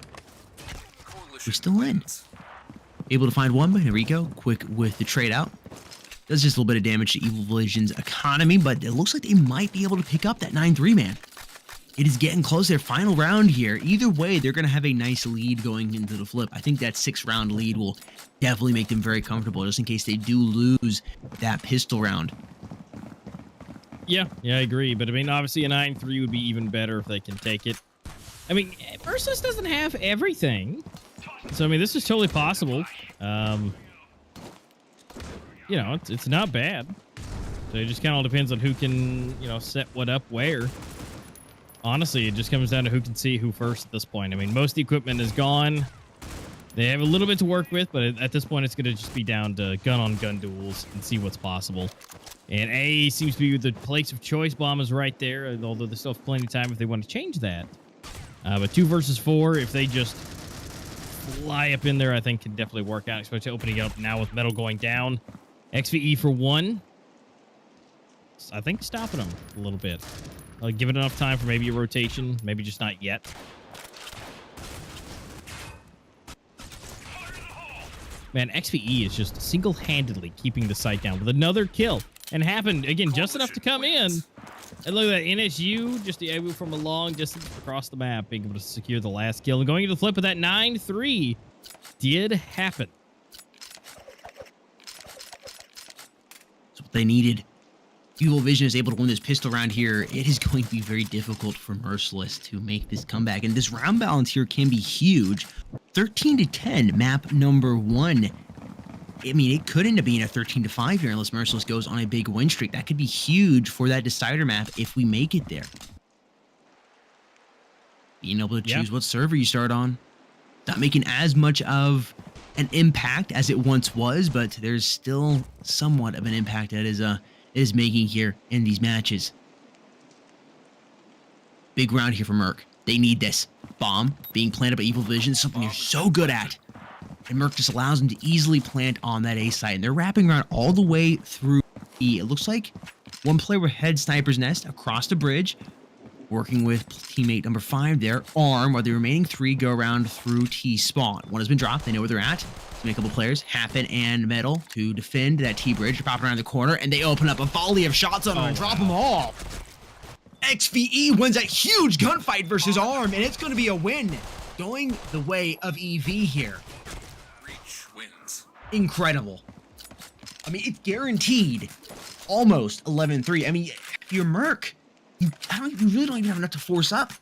We're still in. Able to find one by Enrico. Quick with the trade out. Does just a little bit of damage to Evil Vision's economy, but it looks like they might be able to pick up that 9-3 man. It is getting close. Their final round here. Either way, they're going to have a nice lead going into the flip. I think that 6-round lead will definitely make them very comfortable, just in case they do lose that pistol round. Yeah, I agree. But I mean, obviously a 9-3 would be even better if they can take it. I mean, Merciless doesn't have everything. So, I mean, this is totally possible. You know, it's not bad. So it just kind of all depends on who can, you know, set what up where. Honestly, it just comes down to who can see who first at this point. I mean, most equipment is gone. They have a little bit to work with, but at this point, it's going to just be down to gun-on-gun duels and see what's possible. And A seems to be the place of choice. Bomb is right there, although they still have plenty of time if they want to change that. But 2 versus 4, if they just fly up in there, I think can definitely work out, especially opening up now with Metal going down. XVE for 1. I think stopping them a little bit. Give it enough time for maybe a rotation, maybe just not yet. Man, XVE is just single-handedly keeping the site down with another kill. And happened, again, just enough to come in. And look at that, NSU, just able from a long distance across the map, being able to secure the last kill. And going into the flip of that 9-3 did happen. That's what they needed. Evil Vision is able to win this pistol round here. It is going to be very difficult for Merciless to make this comeback. And this round balance here can be huge. 13-10, map number 1. I mean, it could end up being a 13-5 here unless Merciless goes on a big win streak. That could be huge for that decider map if we make it there. Being able to choose what server you start on. Not making as much of an impact as it once was, but there's still somewhat of an impact that is making here in these matches. Big round here for Merc. They need this. Bomb being planted by Evil Vision, something they're so good at. And Merc just allows them to easily plant on that A site. And they're wrapping around all the way through E. It looks like one player will head Sniper's Nest across the bridge, working with teammate number 5 there, ARM, while the remaining 3 go around through T spawn. One has been dropped. They know where they're at. So a couple players, Happen and Metal, to defend that T bridge. They're popping around the corner, and they open up a volley of shots on them and drop them all. XVE wins a huge gunfight versus ARM, and it's going to be a win going the way of EV here. incredible. I mean, it's guaranteed almost 11-3. I mean, if you're Merc, you really don't even have enough to force up.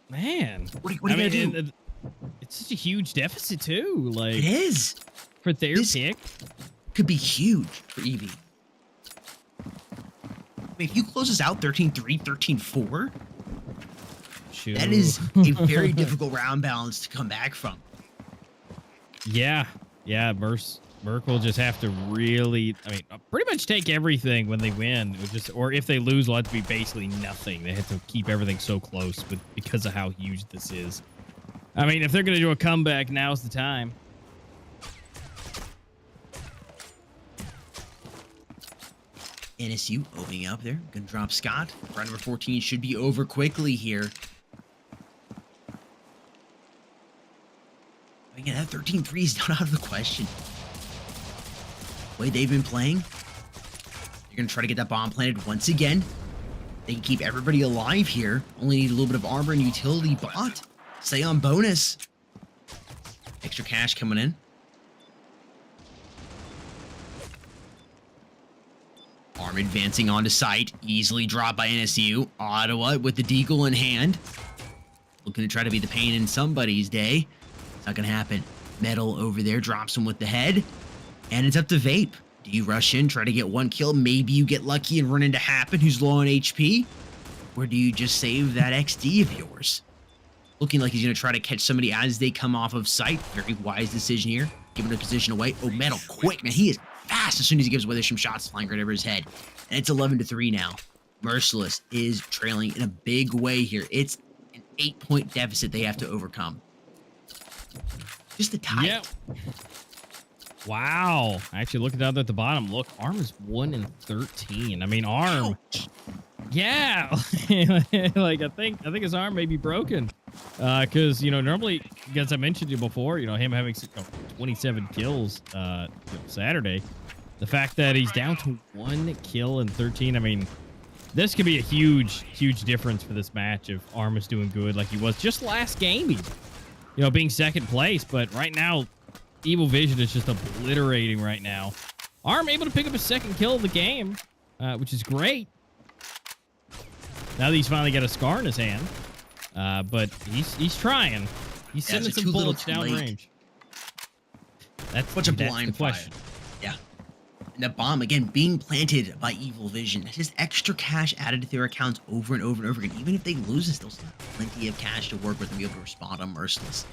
Man, What are you gonna do? It's such a huge deficit too. Like, It is. for their pick. Could be huge for Eevee. I mean, if you close this out 13-3, 13-4, that is a very difficult round balance to come back from. Yeah. Merc will just have to really, I mean, pretty much take everything when they win. It would just, or if they lose, it'll have to be basically nothing. They have to keep everything so close, but because of how huge this is. I mean, if they're going to do a comeback, now's the time. NSU opening up there. Gonna drop Scott. Round number 14 should be over quickly here. Again, that 13-3 is not out of the question. The way they've been playing, they're gonna try to get that bomb planted once again. They can keep everybody alive here. Only need a little bit of armor and utility bot. Stay on bonus. Extra cash coming in. Arm advancing onto site. Easily dropped by NSU. Ottawa with the deagle in hand. Looking to try to be the pain in somebody's day. It's not going to happen. Metal over there drops him with the head. And it's up to Vape. Do you rush in, try to get one kill? Maybe you get lucky and run into Happen, who's low on HP? Or do you just save that XD of yours? Looking like he's going to try to catch somebody as they come off of site. Very wise decision here. Giving a position away. Oh, Metal, quick, man. He is fast as soon as he gives away. There's some shots flying right over his head. And it's 11-3 now. Merciless is trailing in a big way here. It's an 8-point deficit they have to overcome. Just a tie. Yep. Wow. Actually, looking down at the bottom, look, Arm is 1-13. I mean, Arm. Ouch. Yeah. Like, I think his arm may be broken. Because, normally, as I mentioned to you before, him having 27 kills Saturday. The fact that he's down to 1 kill and 13, I mean, this could be a huge, huge difference for this match if Arm is doing good like he was just last game, even. Being second place. But right now, Evil Vision is just obliterating right now. Arm able to pick up his second kill of the game, which is great. Now that he's finally got a scar in his hand. But he's trying. He's sending some bullets downrange. That's a blind question. Yeah. And that bomb, again, being planted by Evil Vision. That's just extra cash added to their accounts over and over and over again. Even if they lose this, they'll still have plenty of cash to work with and be able to respond on Merciless.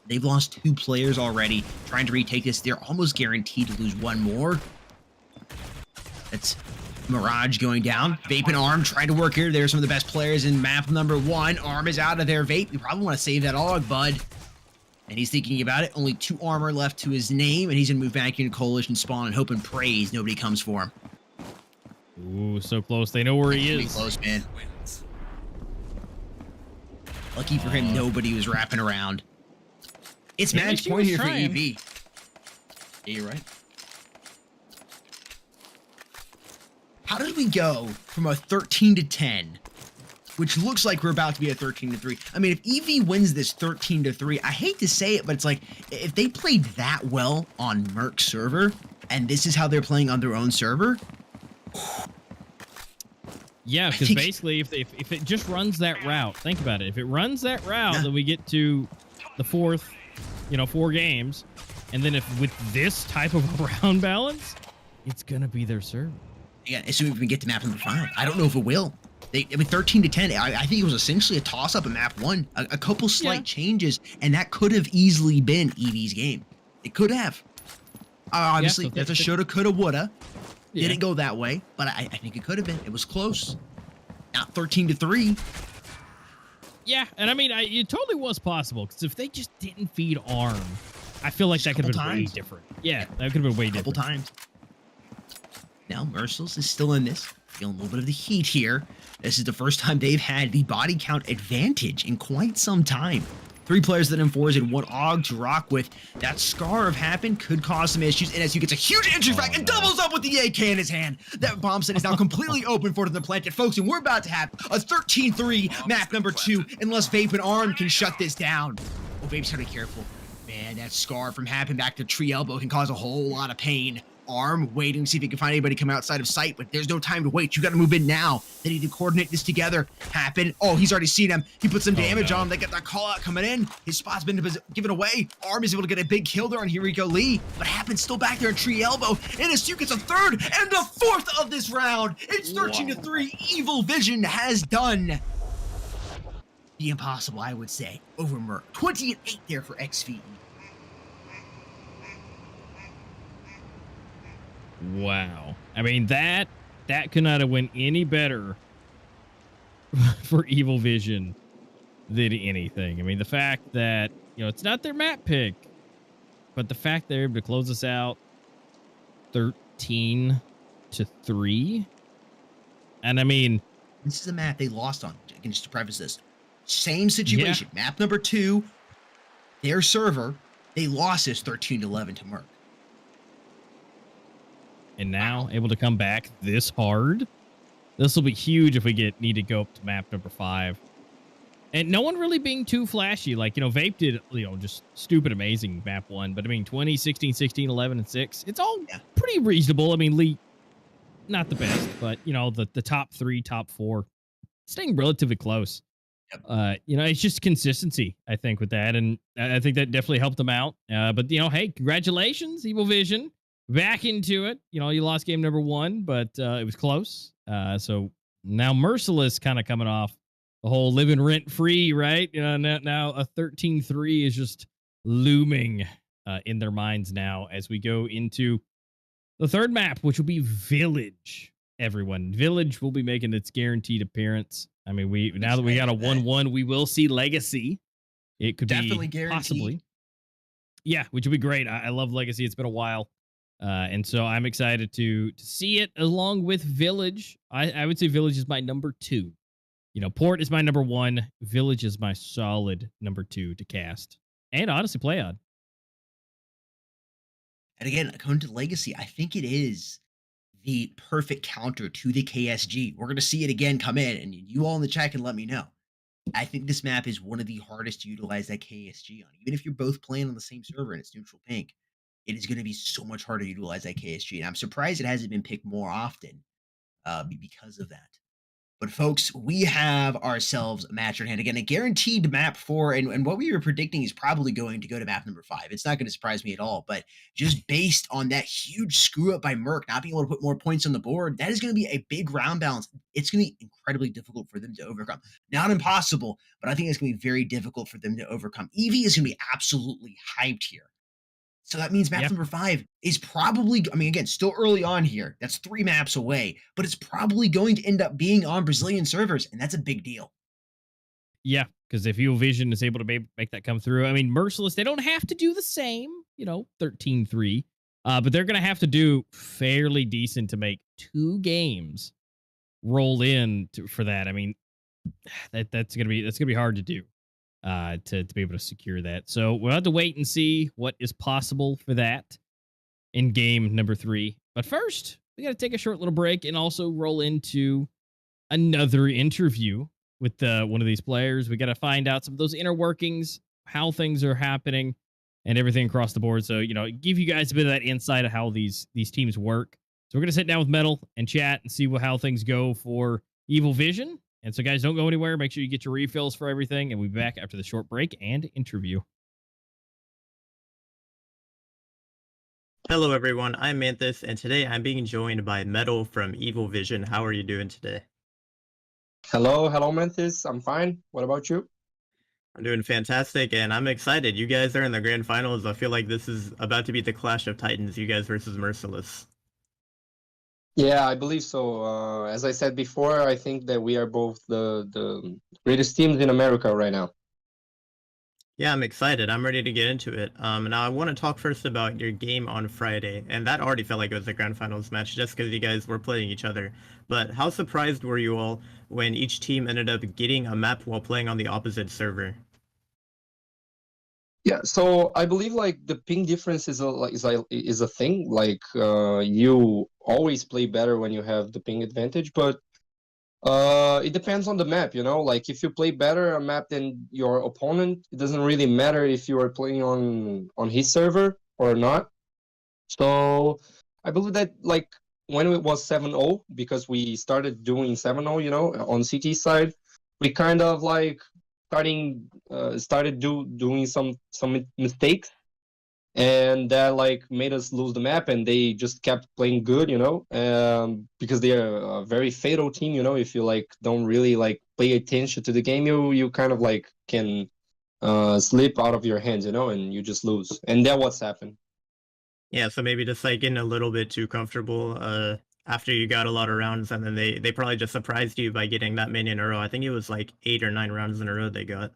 They've lost 2 players already. Trying to retake this, they're almost guaranteed to lose 1 more. That's Mirage going down. Vape and Arm trying to work here. They're some of the best players in map number 1. Arm is out of there. Vape, you probably want to save that AUG, bud. And he's thinking about it. Only 2 armor left to his name, and he's going to move back into Coalition spawn and hope and praise nobody comes for him. Ooh, so close. They know where he is. Close, man. Lucky for him, nobody was wrapping around. It's match point here for EV. Yeah, you're right. How did we go from a 13-10, which looks like we're about to be a 13-3? I mean, if EV wins this 13-3, I hate to say it, but it's like, if they played that well on Merc's server, and this is how they're playing on their own server. Yeah, because basically, if it just runs that route, think about it. If it runs that route, then we get to the 4th, 4 games, and then if with this type of round balance, it's gonna be their server. Yeah, assuming we get to map number 5. I don't know if it will. I mean, 13-10, I think it was essentially a toss-up in map 1. A couple slight changes, and that could have easily been EV's game. It could have. Obviously, that's a shoulda, coulda, woulda. Yeah. Didn't go that way, but I think it could have been. It was close. Not 13-3. Yeah, and I mean, it totally was possible, because if they just didn't feed Arm, I feel like that could have been way different. Yeah, that could have been way different. Couple times. Now, Merciless is still in this. Feeling a little bit of the heat here. This is the first time they've had the body count advantage in quite some time. 3 players that M4s and 1 AUG to rock with. That scar of Happen could cause some issues. And as you gets a huge entry frag and doubles up with the AK in his hand. That bomb set is now completely open for the planted, folks. And we're about to have a 13-3 map number 2 unless Vape and Arm can shut this down. Oh, Vape's gotta be careful. Man, that scar from Happen back to tree elbow can cause a whole lot of pain. Arm waiting to see if he can find anybody come outside of sight, but there's no time to wait. You got to move in now. They need to coordinate this together. Happen. Oh, he's already seen him. He put some damage on him. They got that call out coming in. His spot's been given away. Arm is able to get a big kill there on Hiriko Lee, but Happen's still back there in tree elbow. And Asu gets a third and the fourth of this round. It's 13-3. Evil Vision has done the impossible, I would say, over Merc. 20-8 there for XVE. Wow. I mean, that could not have went any better for Evil Vision than anything. I mean, the fact that, it's not their map pick, but the fact they're able to close us out 13-3. And I mean, this is a map they lost on. Again, just to preface this, same situation. Yeah. Map number 2, their server, they lost this 13-11 to Merc. And now able to come back this hard. This will be huge if we need to go up to map number 5. And no one really being too flashy. Like, Vape did, just stupid amazing map 1. But I mean, 20, 16, 16, 11, and 6. It's all pretty reasonable. I mean, Lee, not the best, but, the top 3, top 4, staying relatively close. It's just consistency, I think, with that. And I think that definitely helped them out. But, hey, congratulations, Evil Vision. Back into it. You lost game number 1, but it was close. So now Merciless kind of coming off the whole living rent free, right? Now a 13-3 is just looming in their minds now as we go into the third map, which will be Village. Everyone, Village will be making its guaranteed appearance. I mean, now that we got a 1-1, we will see Legacy. It could definitely be guaranteed. Possibly. Yeah, which would be great. I love Legacy. It's been a while. And so I'm excited to see it along with Village. I would say Village is my number 2. Port is my number 1. Village is my solid number 2 to cast. And honestly, play on. And again, according to Legacy, I think it is the perfect counter to the KSG. We're going to see it again come in, and you all in the chat can let me know. I think this map is one of the hardest to utilize that KSG on. Even if you're both playing on the same server and it's neutral pink, it is going to be so much harder to utilize that KSG. And I'm surprised it hasn't been picked more often because of that. But folks, we have ourselves a match in hand. Again, a guaranteed map 4, and what we were predicting is probably going to go to map number 5. It's not going to surprise me at all, but just based on that huge screw up by Merc, not being able to put more points on the board, that is going to be a big round balance. It's going to be incredibly difficult for them to overcome. Not impossible, but I think it's going to be very difficult for them to overcome. Eevee is going to be absolutely hyped here. So that means map number 5 is probably, again, still early on here. That's 3 maps away, but it's probably going to end up being on Brazilian servers, and that's a big deal. Yeah, because if Evil Vision is able to make that come through, Merciless, they don't have to do the same, 13-3, but they're going to have to do fairly decent to make 2 games roll in for that. That's going to be hard to do. To be able to secure that. So we'll have to wait and see what is possible for that in game number 3. But first, we got to take a short little break and also roll into another interview with one of these players. We got to find out some of those inner workings, how things are happening, and everything across the board. So, give you guys a bit of that insight of how these teams work. So we're going to sit down with Metal and chat and see how things go for Evil Vision. And so, guys, don't go anywhere. Make sure you get your refills for everything. And we'll be back after the short break and interview. Hello, everyone. I'm Manthus, and today I'm being joined by Metal from Evil Vision. How are you doing today? Hello, Manthus. I'm fine. What about you? I'm doing fantastic, and I'm excited. You guys are in the grand finals. I feel like this is about to be the clash of titans, you guys versus Merciless. Yeah, I believe so. As I said before, I think that we are both the greatest teams in America right now. Yeah, I'm excited. I'm ready to get into it. Now I want to talk first about your game on Friday, and that already felt like it was a grand finals match just because you guys were playing each other. But how surprised were you all when each team ended up getting a map while playing on the opposite server? Yeah, so I believe like the ping difference is a thing. Like you always play better when you have the ping advantage, but It depends on the map, you know. Like if you play better a map than your opponent, it doesn't really matter if you are playing on his server or not. So I believe that like when it was 7-0, because we started doing 7-0, you know, on CT side, we kind of like started doing some mistakes, and that like made us lose the map, and they just kept playing good, you know, because they are a very fatal team, you know. If you like don't really like pay attention to the game, you kind of like can slip out of your hands, you know, and you just lose, and that what's happened. Yeah, so maybe just like getting a little bit too comfortable after you got a lot of rounds, and then they probably just surprised you by getting that many in a row. I think it was like 8 or 9 rounds in a row they got.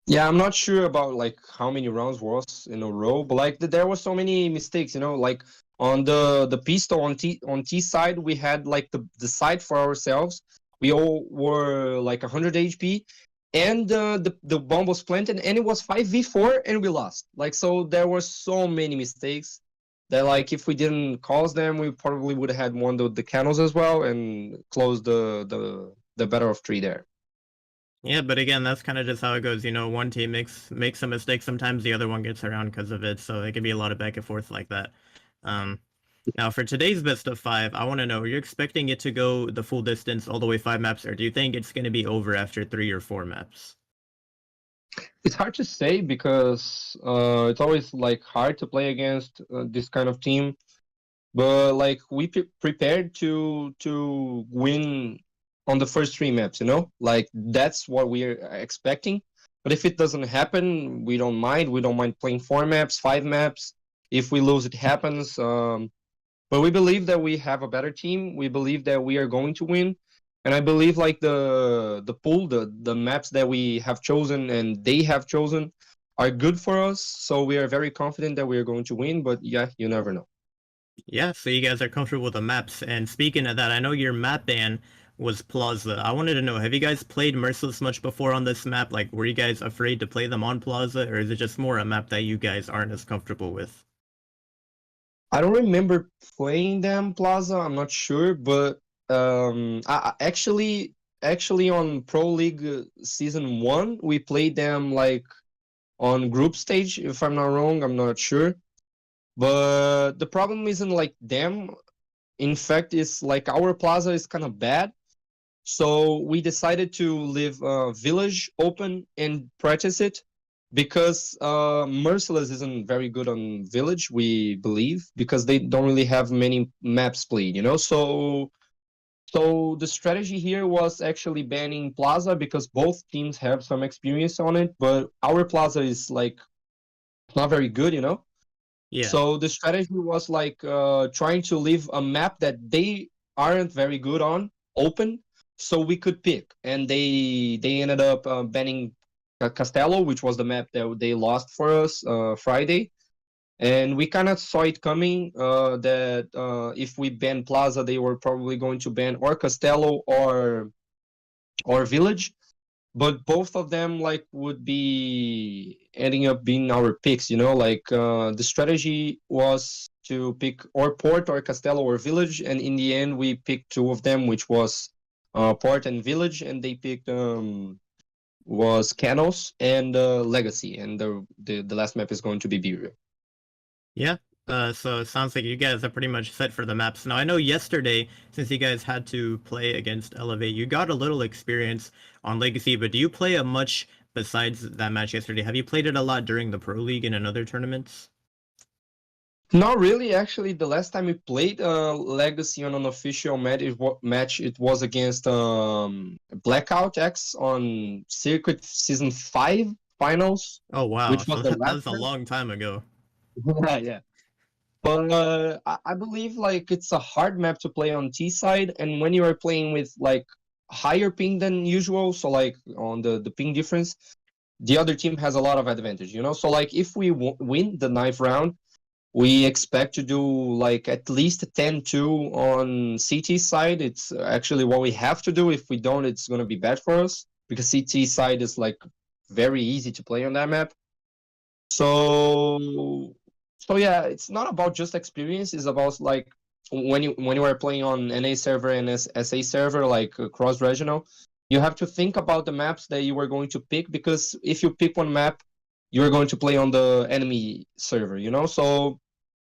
Yeah, I'm not sure about like how many rounds was in a row, but like there were so many mistakes, you know, like on the pistol on T side, we had like the side for ourselves. We all were like 100 HP, and the bomb was planted, and it was 5v4, and we lost. Like, so there were so many mistakes that like if we didn't cause them, we probably would have had won the cannons as well and closed the better of 3 there. Yeah, but again, that's kind of just how it goes. You know, one team makes a mistake, sometimes the other one gets around because of it. So it can be a lot of back and forth like that. Um, Now for today's best of 5, I want to know: are you expecting it to go the full distance, all the way 5 maps, or do you think it's going to be over after 3 or 4 maps? It's hard to say because it's always like hard to play against this kind of team. But like we prepared to win on the first 3 maps, you know, like that's what we're expecting. But if it doesn't happen, we don't mind. We don't mind playing 4 maps, 5 maps. If we lose, it happens. But we believe that we have a better team. We believe that we are going to win. And I believe like the pool, the maps that we have chosen and they have chosen are good for us. So we are very confident that we are going to win. But yeah, you never know. Yeah, so you guys are comfortable with the maps. And speaking of that, I know your map ban was Plaza. I wanted to know, have you guys played Merciless much before on this map? Like, were you guys afraid to play them on Plaza, or is it just more a map that you guys aren't as comfortable with? I don't remember playing them Plaza. I'm not sure, but actually on Pro League season 1, we played them like on group stage. If I'm not wrong, I'm not sure. But the problem isn't like them. In fact, it's like our Plaza is kind of bad. So we decided to leave Village open and practice it, because Merciless isn't very good on Village, we believe, because they don't really have many maps played, you know. So the strategy here was actually banning Plaza because both teams have some experience on it, but our Plaza is like not very good, you know. Yeah. So the strategy was like trying to leave a map that they aren't very good on open, so we could pick. And they ended up banning Castello, which was the map that they lost for us Friday. And we kind of saw it coming that if we ban Plaza, they were probably going to ban or Castello or Village. But both of them like would be ending up being our picks, you know. Like the strategy was to pick or Port or Castello or Village, and in the end we picked 2 of them, which was Port and Village, and they picked was Canos and Legacy, and the last map is going to be Burial. Yeah. So it sounds like you guys are pretty much set for the maps. Now, I know yesterday, since you guys had to play against Elevate, you got a little experience on Legacy, but do you play a much besides that match yesterday? Have you played it a lot during the Pro League and in other tournaments? Not really, actually. The last time we played Legacy on an official match, it was against Blackout X on Circuit Season 5 finals. Oh, wow. Which was So the that last was a time. long time ago. Yeah. But I believe like it's a hard map to play on T side, and when you are playing with like higher ping than usual, so like on the ping difference, the other team has a lot of advantage, you know. So like if we win the 9th round, we expect to do like at least 10-2 on CT side. It's actually what we have to do. If we don't, it's going to be bad for us, because CT side is like very easy to play on that map. So yeah, it's not about just experience. It's about like when you are playing on NA server and SA server, like cross regional, you have to think about the maps that you are going to pick, because if you pick one map, you're going to play on the enemy server, you know. So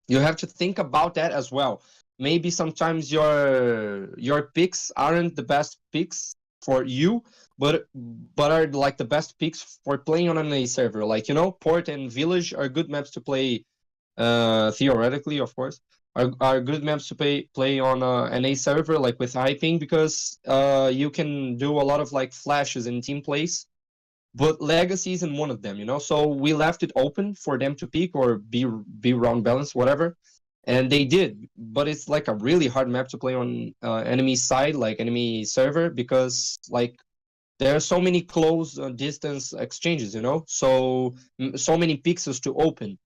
you have to think about that as well. Maybe sometimes your picks aren't the best picks for you, but are like the best picks for playing on an A server. Like, you know, Port and Village are good maps to play, theoretically, of course, are good maps to play on an A server, like with high ping, because you can do a lot of like flashes in team plays. But Legacy isn't one of them, you know. So we left it open for them to pick or be round balance, whatever, and they did. But it's like a really hard map to play on enemy side, like enemy server, because like there are so many close distance exchanges, you know. So so many pixels to open.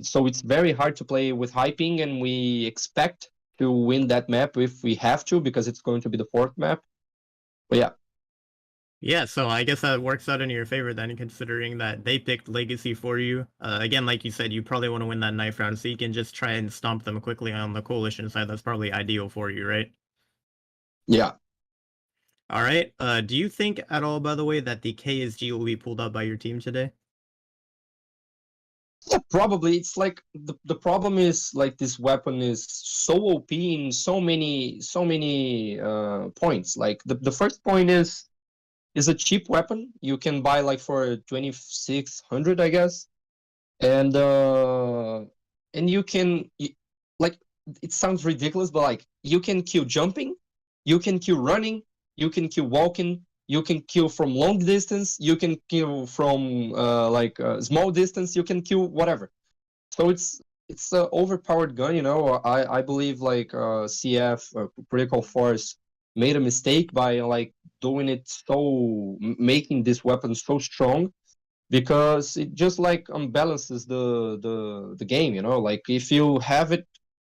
So it's very hard to play with high ping, and we expect to win that map if we have to, because it's going to be the fourth map. But yeah. Yeah, so I guess that works out in your favor then, considering that they picked Legacy for you. Again, like you said, you probably want to win that knife round, so you can just try and stomp them quickly on the coalition side. That's probably ideal for you, right? Yeah. All right. Do you think at all, by the way, that the KSG will be pulled out by your team today? Yeah, probably. It's like the problem is like this weapon is so OP in so many points. Like the first point is a cheap weapon. You can buy like for 2,600, I guess, and you can like, it sounds ridiculous, but like you can kill jumping, you can kill running, you can kill walking, you can kill from long distance, you can kill from small distance, you can kill whatever. So it's an overpowered gun, you know. I believe like CF Critical Force made a mistake by like doing it, so making this weapon so strong, because it just like unbalances the game, you know. Like if you have it,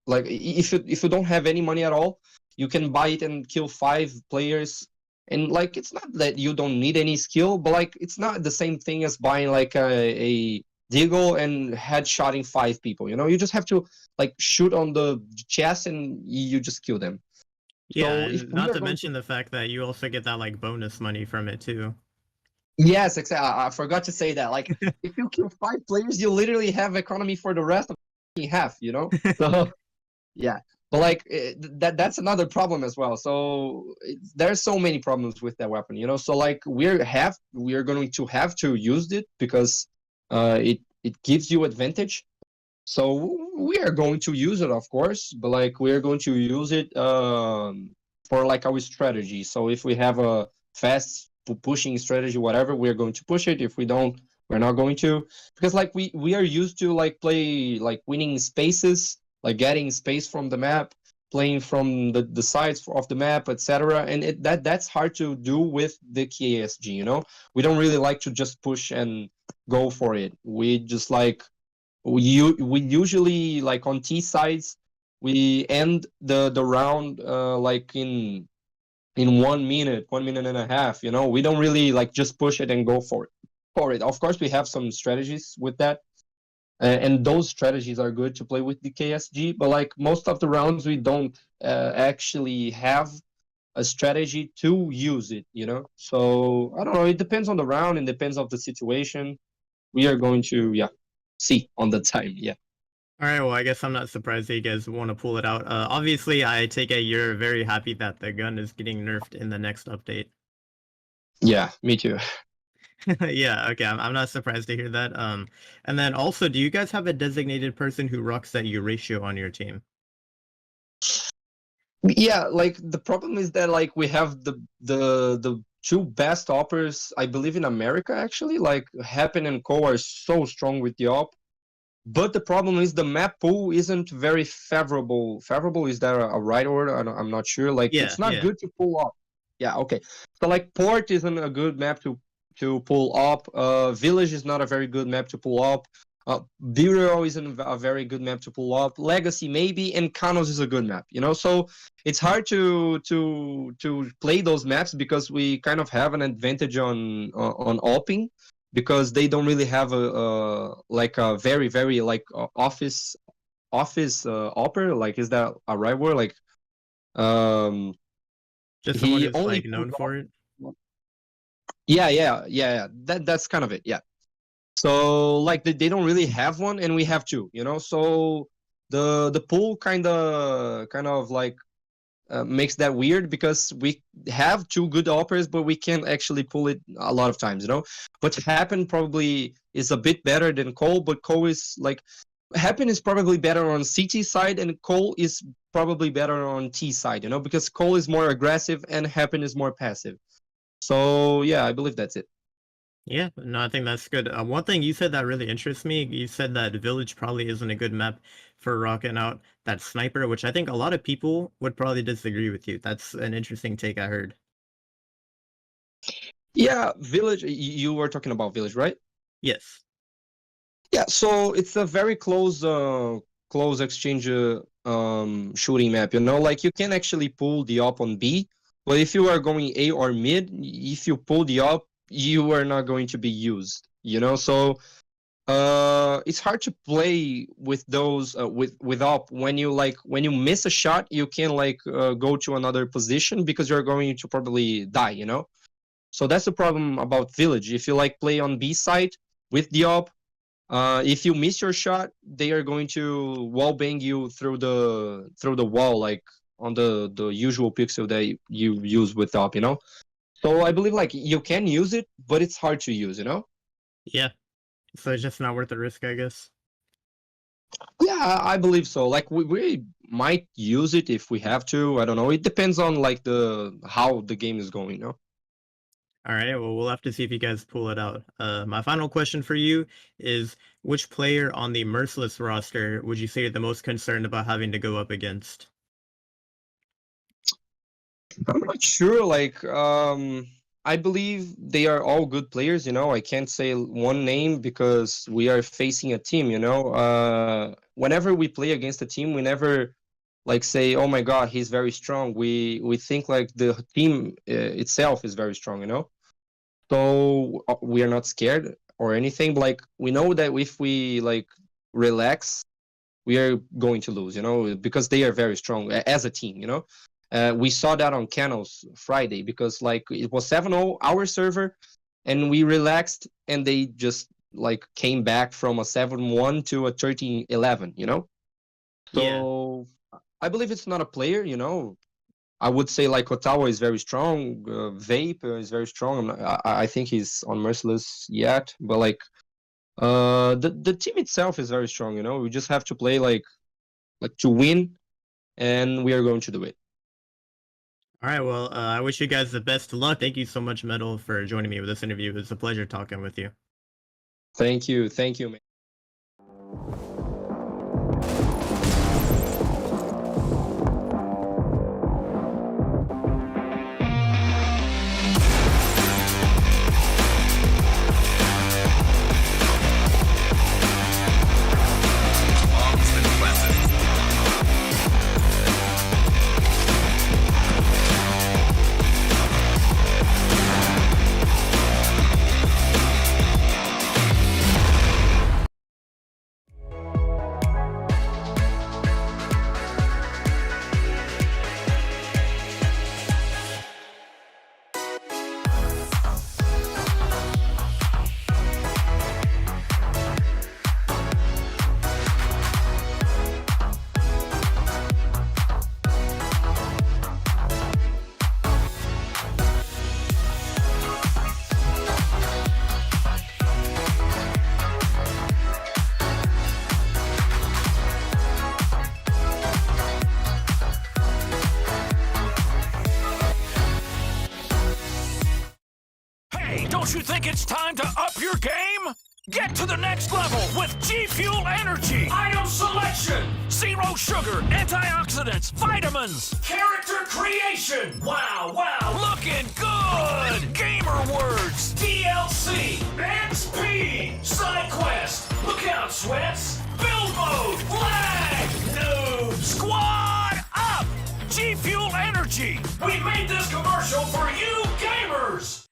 like if you don't have any money at all, you can buy it and kill 5 players, and like it's not that you don't need any skill, but like it's not the same thing as buying like a deagle and headshotting 5 people, you know. You just have to like shoot on the chest and you just kill them. Yeah, So if and we not are to going mention the fact that you also get that like bonus money from it too. Yes, exactly. I forgot to say that. Like, if you kill 5 players, you literally have economy for the rest of half, you know. So yeah, but like that's another problem as well. So there's so many problems with that weapon, you know. So like we're going to have to use it, because it gives you advantage. So we are going to use it, of course, but like we are going to use it for like our strategy. So if we have a fast pushing strategy, whatever, we are going to push it. If we don't, we're not going to, because like we are used to like play like winning spaces, like getting space from the map, playing from the sides of the map, etc. And that's hard to do with the KSG, you know. We don't really like to just push and go for it. We just like we usually like on T sides we end the round like in 1 minute, 1.5 minutes, you know. We don't really like just push it and go for it. Of course we have some strategies with that, and those strategies are good to play with the KSG, but like most of the rounds we don't actually have a strategy to use it, you know. So I don't know, it depends on the round and depends on the situation. We are going to see on the time. All right, well, I guess I'm not surprised that you guys want to pull it out. Obviously, I take it you're very happy that the gun is getting nerfed in the next update. Yeah, me too. Yeah, okay, I'm not surprised to hear that. And then also, do you guys have a designated person who rocks that Euratio on your team? Yeah, like the problem is that like we have the 2 best oppers, I believe, in America actually. Like Happen and Co are so strong with the op. But the problem is the map pool isn't very favorable. Favorable, is that a right word? I'm not sure. Like Yeah, it's not yeah. good to pull up. Yeah, okay. So like Port isn't a good map to pull up. Village is not a very good map to pull up. Bureau isn't a very good map to pull up. Legacy maybe, and Kanos is a good map. You know, so it's hard to play those maps, because we kind of have an advantage on opping, because they don't really have a like a very like office office opera, like, is that a right word? Like, um, Just someone he who's only like known for it. yeah. That's kind of it. Yeah. So like they don't really have one, and we have two. So the pool kind of like makes that weird because we have two good operas, but we can't actually pull it a lot of times. But Happen probably is a bit better than Cole, but Cole is like Happen is probably better on CT side, and Cole is probably better on T side. Because Cole is more aggressive and Happen is more passive. So yeah, I believe that's it. Yeah, no, I think that's good. One thing you said that really interests me, you said that Village probably isn't a good map for rocking out that sniper, which I think a lot of people would probably disagree with you. That's an interesting take I heard. Yeah, Village. You were talking about Village, right? Yes. Yeah. So it's a very close exchange shooting map. Like you can actually pull the op on B, but if you are going A or mid, if you pull the op, you are not going to be used. So it's hard to play with those with op when you miss a shot, you can go to another position because you're going to probably die. So that's the problem about Village. If you play on B side with the op, if you miss your shot, they are going to wall bang you through the wall, like on the usual pixel that you use with op. So I believe you can use it, but it's hard to use. Yeah. So it's just not worth the risk, I guess. Yeah, I believe so. Like we might use it if we have to. I don't know. It depends on the how the game is going. All right, well, we'll have to see if you guys pull it out. My final question for you is, which player on the Merciless roster would you say you're the most concerned about having to go up against? I'm not sure. I believe they are all good players. I can't say one name because we are facing a team. Whenever we play against a team, we never say, "Oh my God, he's very strong." We think the team itself is very strong. So we are not scared or anything. But we know that if we relax, we are going to lose. Because they are very strong as a team. We saw that on Canals Friday because it was 7-0 our server, and we relaxed, and they just came back from a 7-1 to a 13-11. Yeah. So I believe it's not a player. I would say Ottawa is very strong. Vape is very strong. I think he's on Merciless yet, but the team itself is very strong. We just have to play to win, and we are going to do it. All right, well, I wish you guys the best of luck. Thank you so much, Metal, for joining me with this interview. It was a pleasure talking with you. Thank you, man. Don't you think it's time to up your game? Get to the next level with G Fuel Energy. Item selection. Zero sugar, antioxidants, vitamins. Character creation. Wow, looking good. Gamer words. DLC. XP. Side quest. Look out, sweats. Build mode. Flag. Noob. Squad up. G Fuel Energy. We made this commercial for you gamers.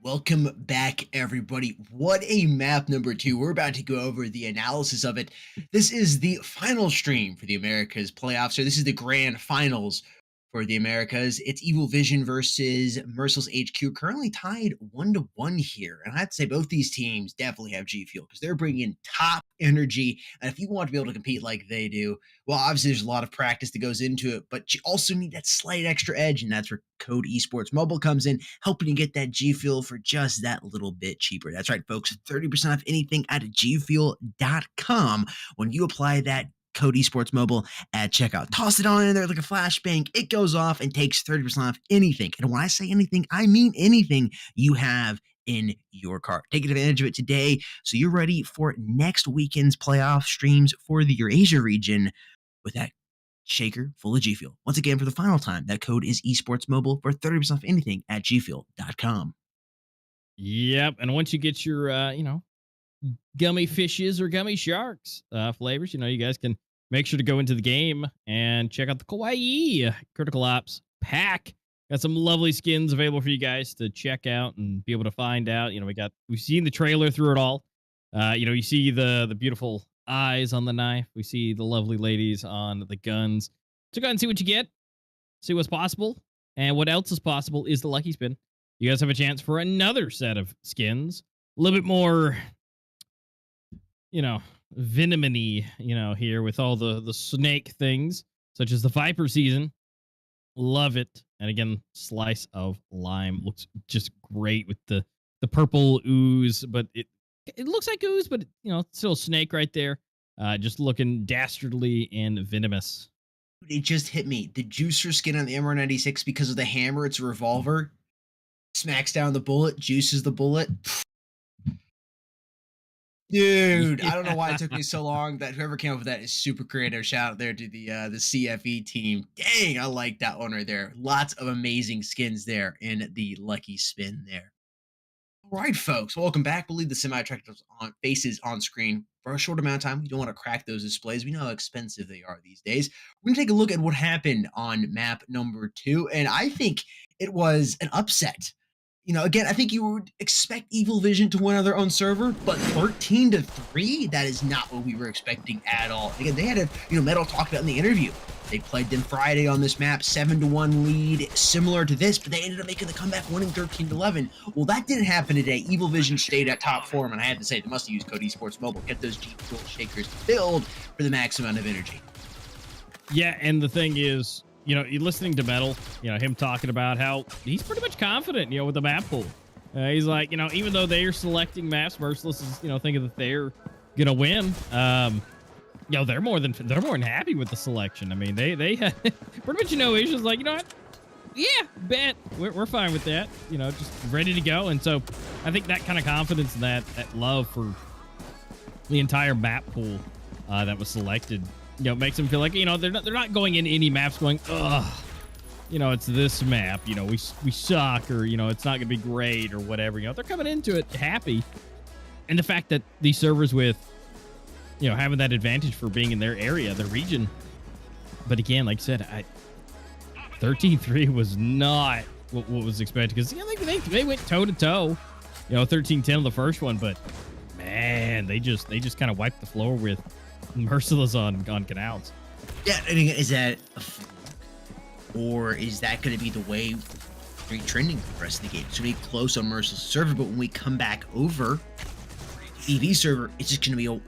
Welcome back, everybody. What a map number 2. We're about to go over the analysis of it. This is the final stream for the Americas playoffs. So this is the grand finals for the Americas. It's Evil Vision versus Merciless HQ, currently tied 1-1 here. And I have to say both these teams definitely have G Fuel because they're bringing top energy. And if you want to be able to compete like they do, well, obviously there's a lot of practice that goes into it, but you also need that slight extra edge, and that's where Code Esports Mobile comes in, helping you get that G Fuel for just that little bit cheaper. That's right, folks, 30% off anything at gfuel.com when you apply that Code Esports Mobile at checkout. Toss it on in there like a flashbang. It goes off and takes 30% off anything. And when I say anything, I mean anything you have in your cart. Take advantage of it today so you're ready for next weekend's playoff streams for the Eurasia region with that shaker full of G Fuel. Once again, for the final time, that code is Esports Mobile for 30% off anything at gfuel.com. Yep. And once you get your, gummy fishes or gummy sharks flavors, you guys can make sure to go into the game and check out the Kawaii Critical Ops pack. Got some lovely skins available for you guys to check out and be able to find out. We've seen the trailer through it all. You see the beautiful eyes on the knife. We see the lovely ladies on the guns. So go ahead and see what you get. See what's possible. And what else is possible is the lucky spin. You guys have a chance for another set of skins. A little bit more, venomony, here with all the snake things, such as the Viper season. Love it. And again, slice of lime looks just great with the purple ooze, but it looks like ooze, but it's still a snake right there. Just looking dastardly and venomous. It just hit me. The juicer skin on the MR96, because of the hammer, it's a revolver. Smacks down the bullet, juices the bullet. Dude, I don't know why it took me so long. That whoever came up with that is super creative. Shout out there to the CFE team. Dang, I like that one right there. Lots of amazing skins there in the lucky spin there. All right, folks, welcome back. We'll leave the semi-attractive faces on screen for a short amount of time. We don't want to crack those displays. We know how expensive they are these days. We're going to take a look at what happened on map number 2, and I think it was an upset. Again, I think you would expect Evil Vision to win on their own server, but 13-3, that is not what we were expecting at all. Again, they had Metal talked about in the interview. They played them Friday on this map, 7-1 lead, similar to this, but they ended up making the comeback, winning 13-11. Well, that didn't happen today. Evil Vision stayed at top form, and I have to say, they must have used Code Esports Mobile. Get those G Fuel shakers filled for the max amount of energy. Yeah, and the thing is, you're listening to Metal, him talking about how he's pretty much confident, with the map pool. He's like, even though they're selecting maps, Merciless is, thinking that they're gonna win. They're more than happy with the selection. I mean, they had pretty much no issues. Like, what? Yeah, bet we're fine with that. Just ready to go. And so, I think that kind of confidence and that love for the entire map pool that was selected, makes them feel like, they're not going in any maps going, ugh, it's this map, we suck, or, it's not gonna be great or whatever. They're coming into it happy. And the fact that these servers with, having that advantage for being in their area, their region. But again, like I said, 13-3 was not what was expected, because they went toe to toe, 13-10 on the first one, but man, they just kind of wiped the floor with Merciless on canals. Yeah, I mean, is that a fluke, or is that going to be the way we're trending for the rest of the game? It's going to be close on Merciless server, but when we come back over EV server, it's just going to be a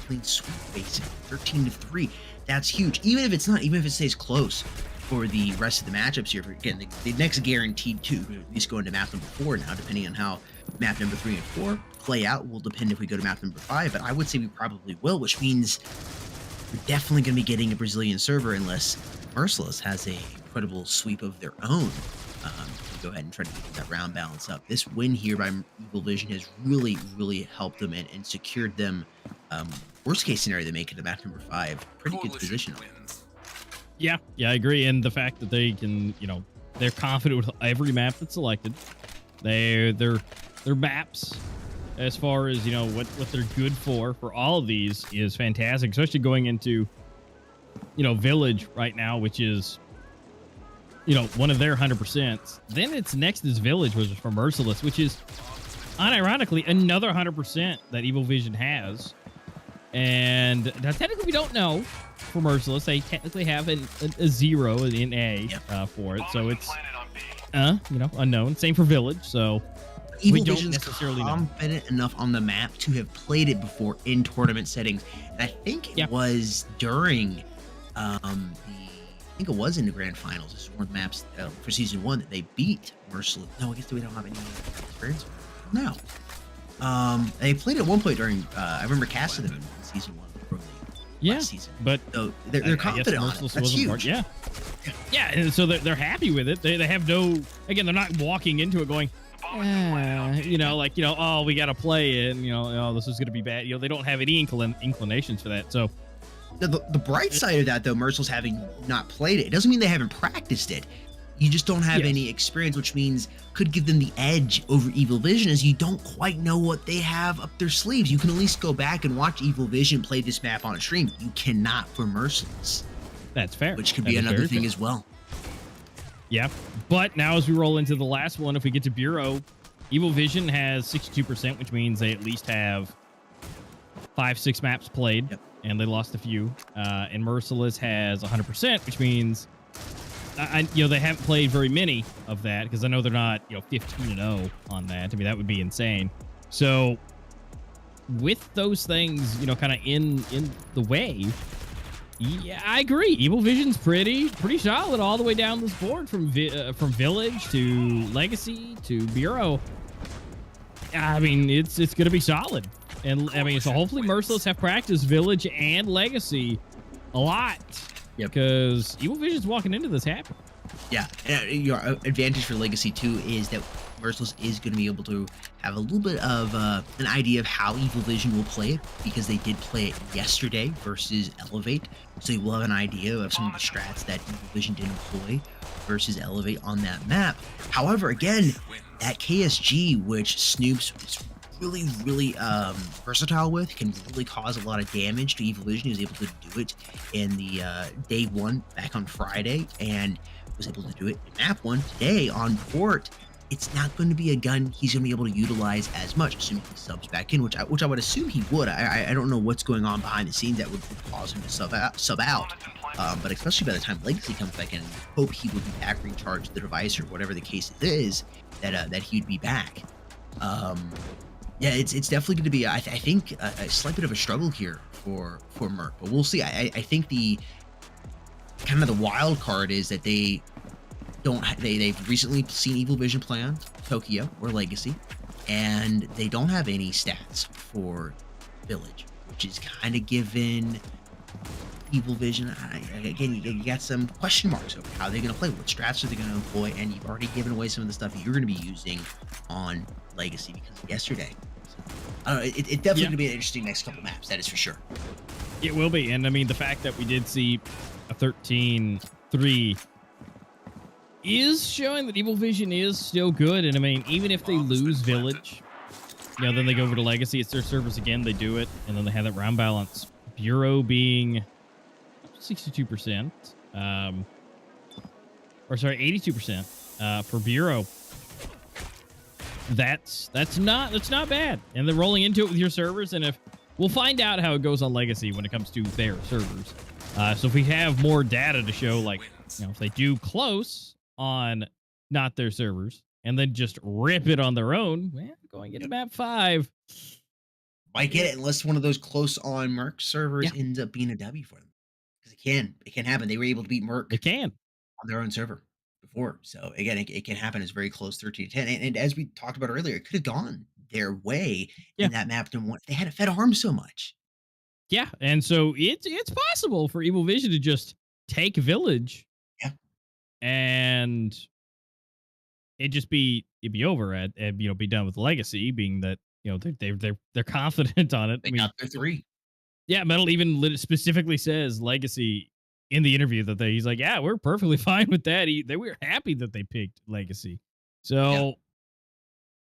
clean sweep, basically. 13-3. That's huge. Even if it stays close for the rest of the matchups here. Again, the next guaranteed 2, at least going to map number 4 now, depending on how map number 3 and 4 play out. Will depend if we go to map number 5, but I would say we probably will, which means we're definitely going to be getting a Brazilian server unless Merciless has a incredible sweep of their own. Go ahead and try to get that round balance up. This win here by Evil Vision has really, really helped them and secured them. Worst case scenario, they make it to map number 5. Pretty good position. Yeah, I agree. And the fact that they can, they're confident with every map that's selected. Their maps, as far as what they're good for all of these, is fantastic. Especially going into Village right now, which is one of their 100%. Then it's next is Village, which is for Merciless, which is unironically another 100% that Evil Vision has. And now technically we don't know for Merciless. They technically have a 0 in A for it. So it's, unknown. Same for Village. So Evil we don't Vision's necessarily know. confident enough on the map to have played it before in tournament settings. And I think it was during I think it was in the grand finals. This is one of the maps for season 1 that they beat Merciless. No, I guess we don't have any experience. No. They played it at one point during. I remember casting them in season 1 before last season. But so they're confident on it. That's huge. Yeah, and so they're happy with it. They have no. Again, they're not walking into it going, oh, we got to play it, and this is going to be bad. They don't have any inclinations for that. So. The bright side of that, though, Merciless having not played it doesn't mean they haven't practiced it. You just don't have any experience, which means could give them the edge over Evil Vision, as you don't quite know what they have up their sleeves. You can at least go back and watch Evil Vision play this map on a stream. You cannot for Merciless. That's fair. Which could be another thing as well. Yeah, but now as we roll into the last one, if we get to Bureau, Evil Vision has 62%, which means they at least have 5-6 maps played. Yep. And they lost a few. And Merciless has 100%, which means they haven't played very many of that, because I know they're not 15-0 on that. I mean, that would be insane. So with those things kind of in the way, yeah, I agree. Evil Vision's pretty solid all the way down this board, from Village to Legacy to Bureau. I mean, it's going to be solid. And I mean, so hopefully Merciless have practiced Village and Legacy a lot. Yep. Because Evil Vision's walking into this happy. Yeah. Your advantage for Legacy, too, is that Merciless is going to be able to have a little bit of an idea of how Evil Vision will play it, because they did play it yesterday versus Elevate. So you will have an idea of some of the strats that Evil Vision did employ versus Elevate on that map. However, again, that KSG, which Snoop's really versatile with, can really cause a lot of damage to Evil Vision. He was able to do it in the day 1 back on Friday, and was able to do it in map 1 today on port. It's not going to be a gun he's going to be able to utilize as much, assuming he subs back in, which I would assume he would. I don't know what's going on behind the scenes that would cause him to sub out. But especially by the time Legacy comes back in, I hope he would be back, recharge the device, or whatever the case is, that he'd be back. Yeah, it's definitely going to be, I think, a slight bit of a struggle here for Merc, but we'll see. I think the kind of the wild card is that they've recently seen Evil Vision play on Tokyo or Legacy, and they don't have any stats for Village, which is kind of given Evil Vision. Again, you got some question marks over how they're going to play, what strats are they going to employ, and you've already given away some of the stuff that you're going to be using on Legacy because of yesterday. It's definitely going to be an interesting next couple maps, that is for sure. It will be. And I mean, the fact that we did see a 13-3 is showing that Evil Vision is still good. And I mean, even if they lose Village, then they go over to Legacy. It's their servers again. They do it. And then they have that round balance. Bureau being 62%. Or sorry, 82% for Bureau. That's not bad. And they're rolling into it with your servers, and if we'll find out how it goes on Legacy when it comes to their servers. So if we have more data to show, like, if they do close on not their servers and then just rip it on their own, well, going into map 5. Might get it unless one of those close on Merc servers ends up being a W for them. Because it can happen. They were able to beat Merc on their own server before. So again, it can happen. It's very close, 13-10. And as we talked about earlier, it could have gone their way in that map. They had fed arms so much. Yeah, and so it's possible for Evil Vision to just take Village. Yeah. And it'd be over at be done with Legacy, being that they're confident on it. They got their 3. Yeah, Metal even specifically says Legacy in the interview that he's like, yeah, we're perfectly fine with that. They were happy that they picked Legacy. So,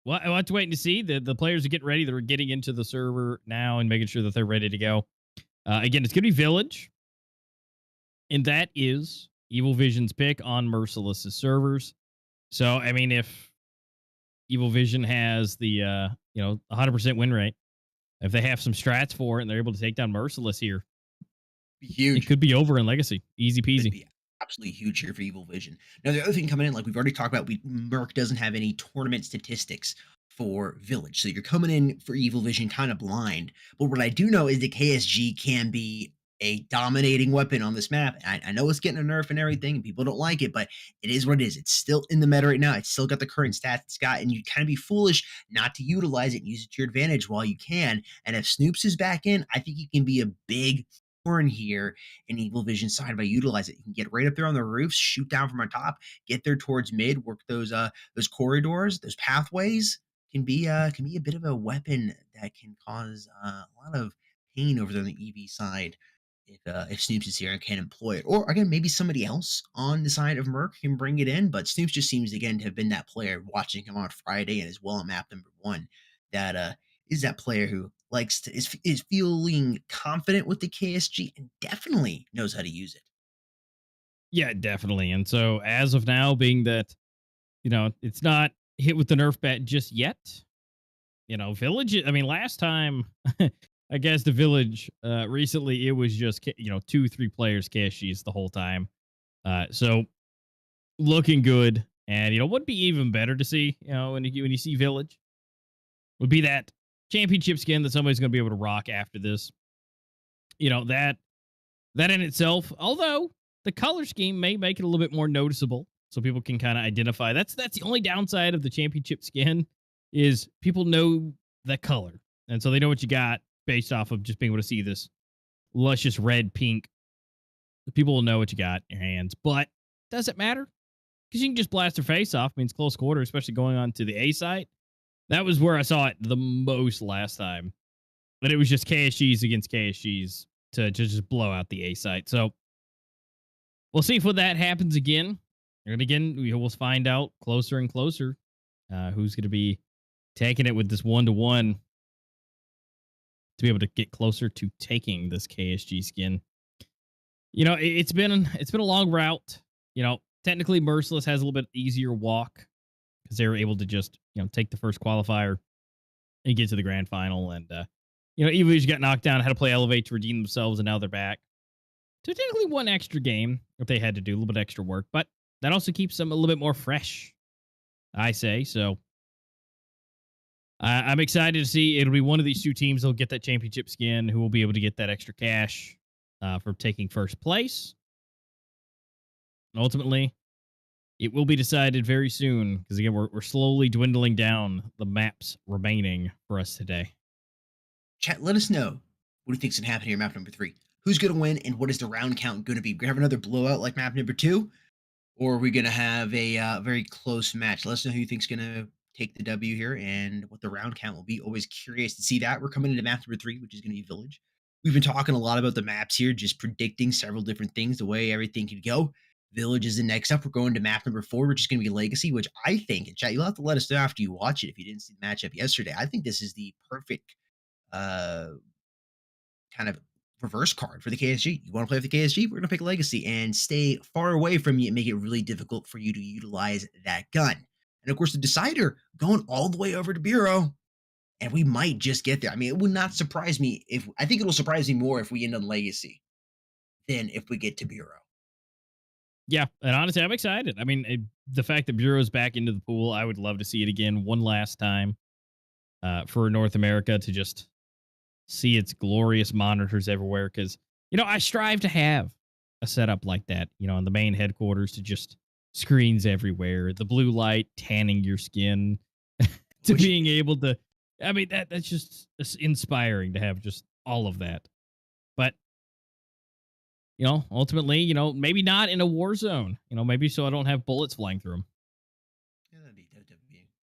well, I want to wait and see. The players are getting ready. They're getting into the server now and making sure that they're ready to go. Again, it's going to be Village. And that is Evil Vision's pick on Merciless's servers. So, I mean, if Evil Vision has the 100% win rate, if they have some strats for it and they're able to take down Merciless here, Be it huge. could be over in Legacy. Easy Could peasy. be absolutely huge here for Evil Vision. Now, the other thing coming in, like we've already talked about, Merc doesn't have any tournament statistics for Village. So you're coming in for Evil Vision kind of blind. But what I do know is that KSG can be a dominating weapon on this map. I know it's getting a nerf and everything, and people don't like it, but it is what it is. It's still in the meta right now. It's still got the current stats it's got, and you kind of be foolish not to utilize it and use it to your advantage while you can. And if Snoops is back in, I think he can be a big thorn here in Evil Vision side by utilize it. You can get right up there on the roofs, shoot down from on top, get there towards mid, work those corridors, those pathways. Can be a bit of a weapon that can cause a lot of pain over there on the EV side if Snoops is here and can employ it. Or again, maybe somebody else on the side of Merc can bring it in, but Snoops just seems again to have been that player watching him on Friday and as well on map number 1 that is that player who likes to is feeling confident with the KSG and definitely knows how to use it. Yeah, definitely. And so as of now, being that, it's not hit with the nerf bat just yet, Village, I mean, last time, I guess the Village, recently, it was just, 2-3 players KSGs the whole time. So looking good. And, would be even better to see, when you see Village, would be that championship skin that somebody's going to be able to rock after this. That in itself, although the color scheme may make it a little bit more noticeable so people can kind of identify. That's the only downside of the championship skin is people know the color. And so they know what you got based off of just being able to see this luscious red, pink. People will know what you got in your hands. But does it matter? Because you can just blast their face off. Means close quarter, especially going on to the A site. That was where I saw it the most last time. But it was just KSGs against KSGs to just blow out the A site. So we'll see if that happens again. And again, we will find out closer and closer who's going to be taking it with this 1-to-1 to be able to get closer to taking this KSG skin. It's been a long route. Technically Merciless has a little bit easier walk because they were able to just, take the first qualifier and get to the grand final. And, Evil's got knocked down, had to play Elevate to redeem themselves, and now they're back. So technically one extra game if they had to do a little bit extra work, but that also keeps them a little bit more fresh, I say. So I'm excited to see. It'll be one of these two teams that'll get that championship skin who will be able to get that extra cash for taking first place. And ultimately, it will be decided very soon because, again, we're slowly dwindling down the maps remaining for us today. Chat, let us know what do you think's going to happen here, map number 3. Who's going to win, and what is the round count going to be? We're going to have another blowout like map number 2, or are we going to have a very close match? Let us know who you think's going to take the W here and what the round count will be. Always curious to see that. We're coming into map number 3, which is going to be Village. We've been talking a lot about the maps here, just predicting several different things, the way everything could go. Village is the next up. We're going to map number 4, which is going to be Legacy, which I think, and chat, you'll have to let us know after you watch it if you didn't see the matchup yesterday. I think this is the perfect kind of reverse card for the KSG. You want to play with the KSG? We're going to pick Legacy and stay far away from you and make it really difficult for you to utilize that gun. And of course, the Decider going all the way over to Bureau, and we might just get there. I mean, it would not surprise me I think it will surprise me more if we end on Legacy than if we get to Bureau. Yeah, and honestly, I'm excited. I mean, the fact that Bureau's back into the pool, I would love to see it again one last time for North America to just see its glorious monitors everywhere. Because, I strive to have a setup like that, in the main headquarters to just screens everywhere, the blue light tanning your skin to being able to, I mean, that's just inspiring to have just all of that. But, ultimately, maybe not in a war zone, maybe so I don't have bullets flying through them. Yeah, that'd be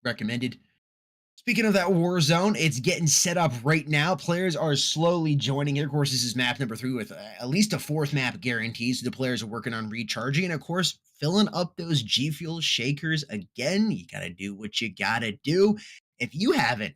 recommended. Speaking of that war zone, it's getting set up right now. Players are slowly joining it. Of course, this is map number 3 with at least a 4th map guaranteed. So the players are working on recharging and, of course, filling up those G Fuel shakers again. You got to do what you got to do. If you haven't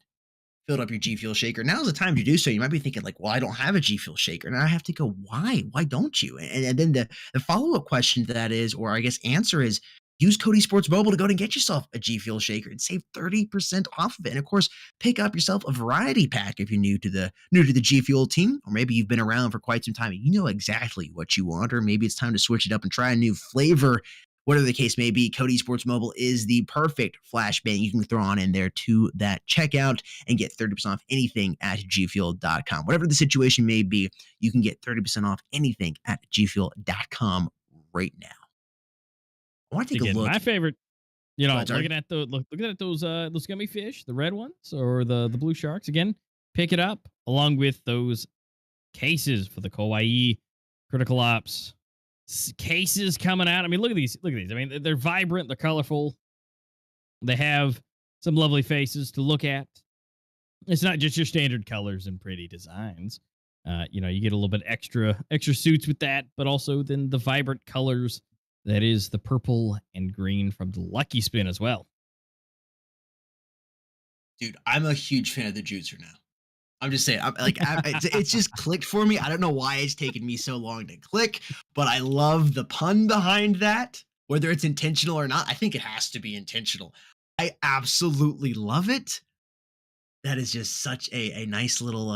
filled up your G Fuel shaker. Now's the time to do so. You might be thinking like, well, I don't have a G Fuel shaker. And I have to go, why? Why don't you? And then the follow-up question to that is, or I guess answer is, use code esports mobile to go and get yourself a G Fuel shaker and save 30% off of it. And of course, pick up yourself a variety pack if you're new to the G Fuel team, or maybe you've been around for quite some time and you know exactly what you want, or maybe it's time to switch it up and try a new flavor. Whatever the case may be, Code Esports Mobile is the perfect flashbang you can throw on in there to that checkout and get 30% off anything at gfuel.com. Whatever the situation may be, you can get 30% off anything at gfuel.com right now. I want to take a Again, look. my favorite, Go ahead, sorry. looking at those gummy fish, the red ones or the blue sharks. Again, pick it up along with those cases for the Kawaii Critical Ops cases coming out. I mean, look at these. Look at these. I mean, they're vibrant. They're colorful. They have some lovely faces to look at. It's not just your standard colors and pretty designs. You get a little bit extra suits with that, but also then the vibrant colors that is the purple and green from the Lucky Spin as well. Dude, I'm a huge fan of the Jutsu now. I'm just saying, it's just clicked for me. I don't know why it's taken me so long to click, but I love the pun behind that. Whether it's intentional or not, I think it has to be intentional. I absolutely love it. That is just such a nice little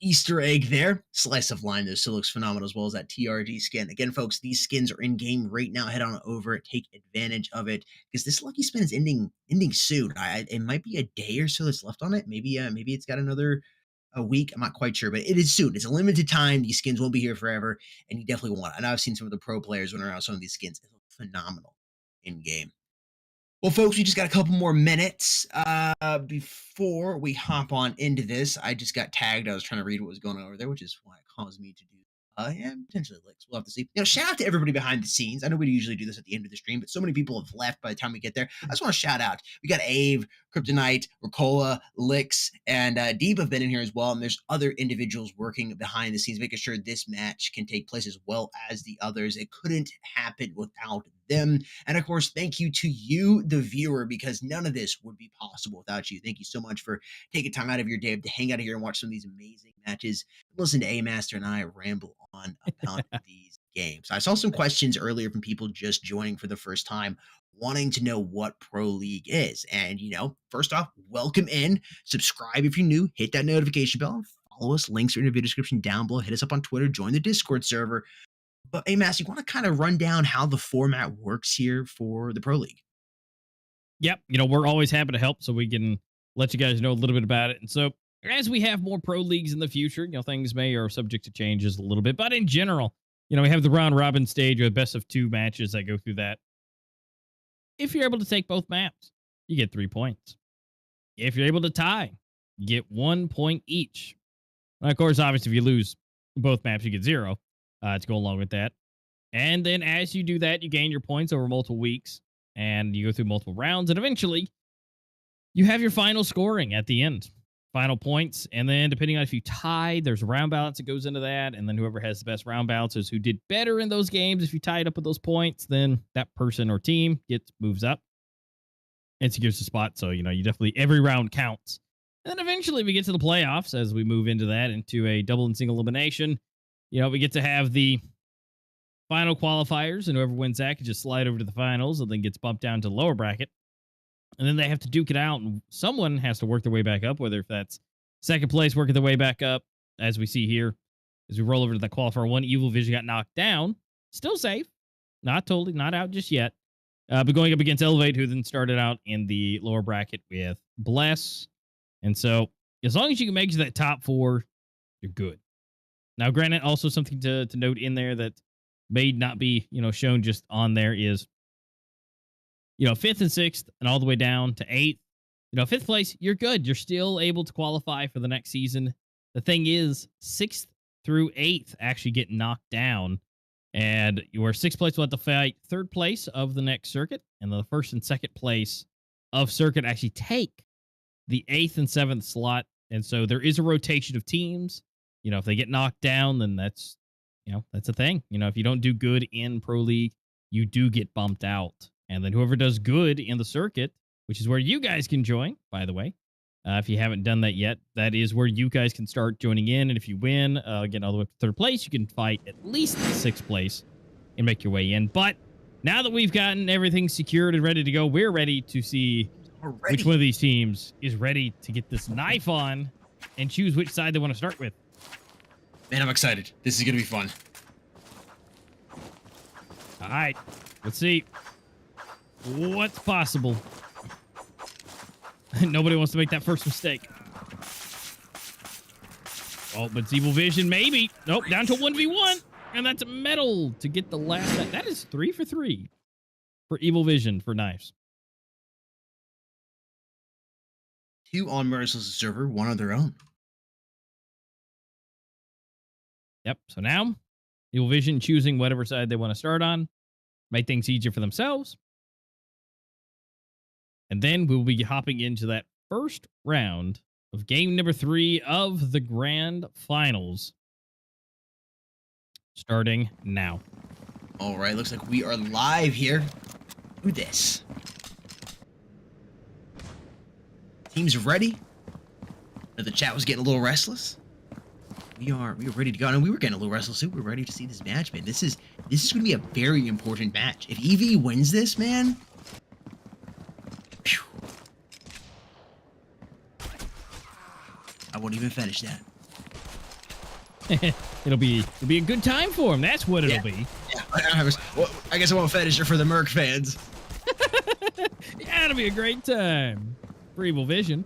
Easter egg there. Slice of lime, though, still looks phenomenal, as well as that TRG skin. Again, folks, these skins are in game right now. Head on over, take advantage of it, because this Lucky Spin is ending soon. It might be a day or so that's left on it. Maybe it's got another a week. I'm not quite sure, but it is soon. It's a limited time. These skins won't be here forever, and you definitely want it. I know I've seen some of the pro players running around some of these skins. They look phenomenal in game. Well, folks, we just got a couple more minutes before we hop on into this. I just got tagged. I was trying to read what was going on over there, which is why it caused me to do and potentially licks. We'll have to see. Shout out to everybody behind the scenes. I know we usually do this at the end of the stream, but so many people have left by the time we get there. I just want to shout out. We got Ave, Kryptonite, Ricola, Licks, and Deep have been in here as well. And there's other individuals working behind the scenes, making sure this match can take place as well as the others. It couldn't happen without them. And of course, thank you to you, the viewer, because none of this would be possible without you. Thank you so much for taking time out of your day to hang out here and watch some of these amazing matches. Listen to A Master and I ramble on about these games. I saw some questions earlier from people just joining for the first time, wanting to know what Pro League is. And, first off, welcome in. Subscribe if you're new. Hit that notification bell and follow us. Links are in the video description down below. Hit us up on Twitter. Join the Discord server. But, hey, Mass, you want to kind of run down how the format works here for the Pro League? Yep. We're always happy to help, so we can let you guys know a little bit about it. And so, as we have more pro leagues in the future, things are subject to changes a little bit. But in general, we have the round robin stage with best of 2 matches that go through that. If you're able to take both maps, you get 3 points. If you're able to tie, you get 1 point each. And of course, obviously, if you lose both maps, you get 0 to go along with that. And then as you do that, you gain your points over multiple weeks, and you go through multiple rounds, and eventually you have your final scoring at the end. Final points, and then depending on if you tie, there's a round balance that goes into that, and then whoever has the best round balances, who did better in those games, if you tied up with those points, then that person or team moves up and secures a spot. So, you definitely, every round counts. And then eventually we get to the playoffs as we move into that, into a double and single elimination. We get to have the final qualifiers, and whoever wins that can just slide over to the finals and then gets bumped down to the lower bracket. And then they have to duke it out, and someone has to work their way back up, whether if that's second place working their way back up, as we see here. As we roll over to the qualifier 1, Evil Vision got knocked down. Still safe. Not out just yet. But going up against Elevate, who then started out in the lower bracket with Bless. And so, as long as you can make it to that top 4, you're good. Now, granted, also something to note in there that may not be, shown just on there is, 5th and 6th and all the way down to 8th. 5th place, you're good. You're still able to qualify for the next season. The thing is, 6th through 8th actually get knocked down. And your 6th place will have to fight 3rd place of the next circuit. And the 1st and 2nd place of circuit actually take the 8th and 7th slot. And so there is a rotation of teams. If they get knocked down, then that's a thing. If you don't do good in Pro League, you do get bumped out. And then whoever does good in the circuit, which is where you guys can join, by the way, If you haven't done that yet, that is where you guys can start joining in. And if you win, again, all the way up to third place, you can fight at least sixth place and make your way in. But now that we've gotten everything secured and ready to go, we're ready to see which one of these teams is ready to get this knife on and choose which side they want to start with. Man, I'm excited. This is going to be fun. All right, let's see what's possible. Nobody wants to make that first mistake. Oh, but it's Evil Vision, maybe. Nope, down to 1v1. And that's a medal to get the last. That is 3 for 3 for Evil Vision for knives. 2 on Merciless server, 1 on their own. Yep, so now Evil Vision choosing whatever side they want to start on. Make things easier for themselves. And then we'll be hopping into that first round of game number 3 of the grand finals. Starting now. All right, looks like we are live here. Do this. Team's ready. The chat was getting a little restless. We are ready to go. And we were getting a little restless too. We're ready to see this match, man. This is going to be a very important match. If EV wins this, man. Phew, I won't even finish that. It'll be a good time for him. That's what it'll be. Yeah, I guess I won't finish it for the Merc fans. Yeah, it'll be a great time for Evil Vision.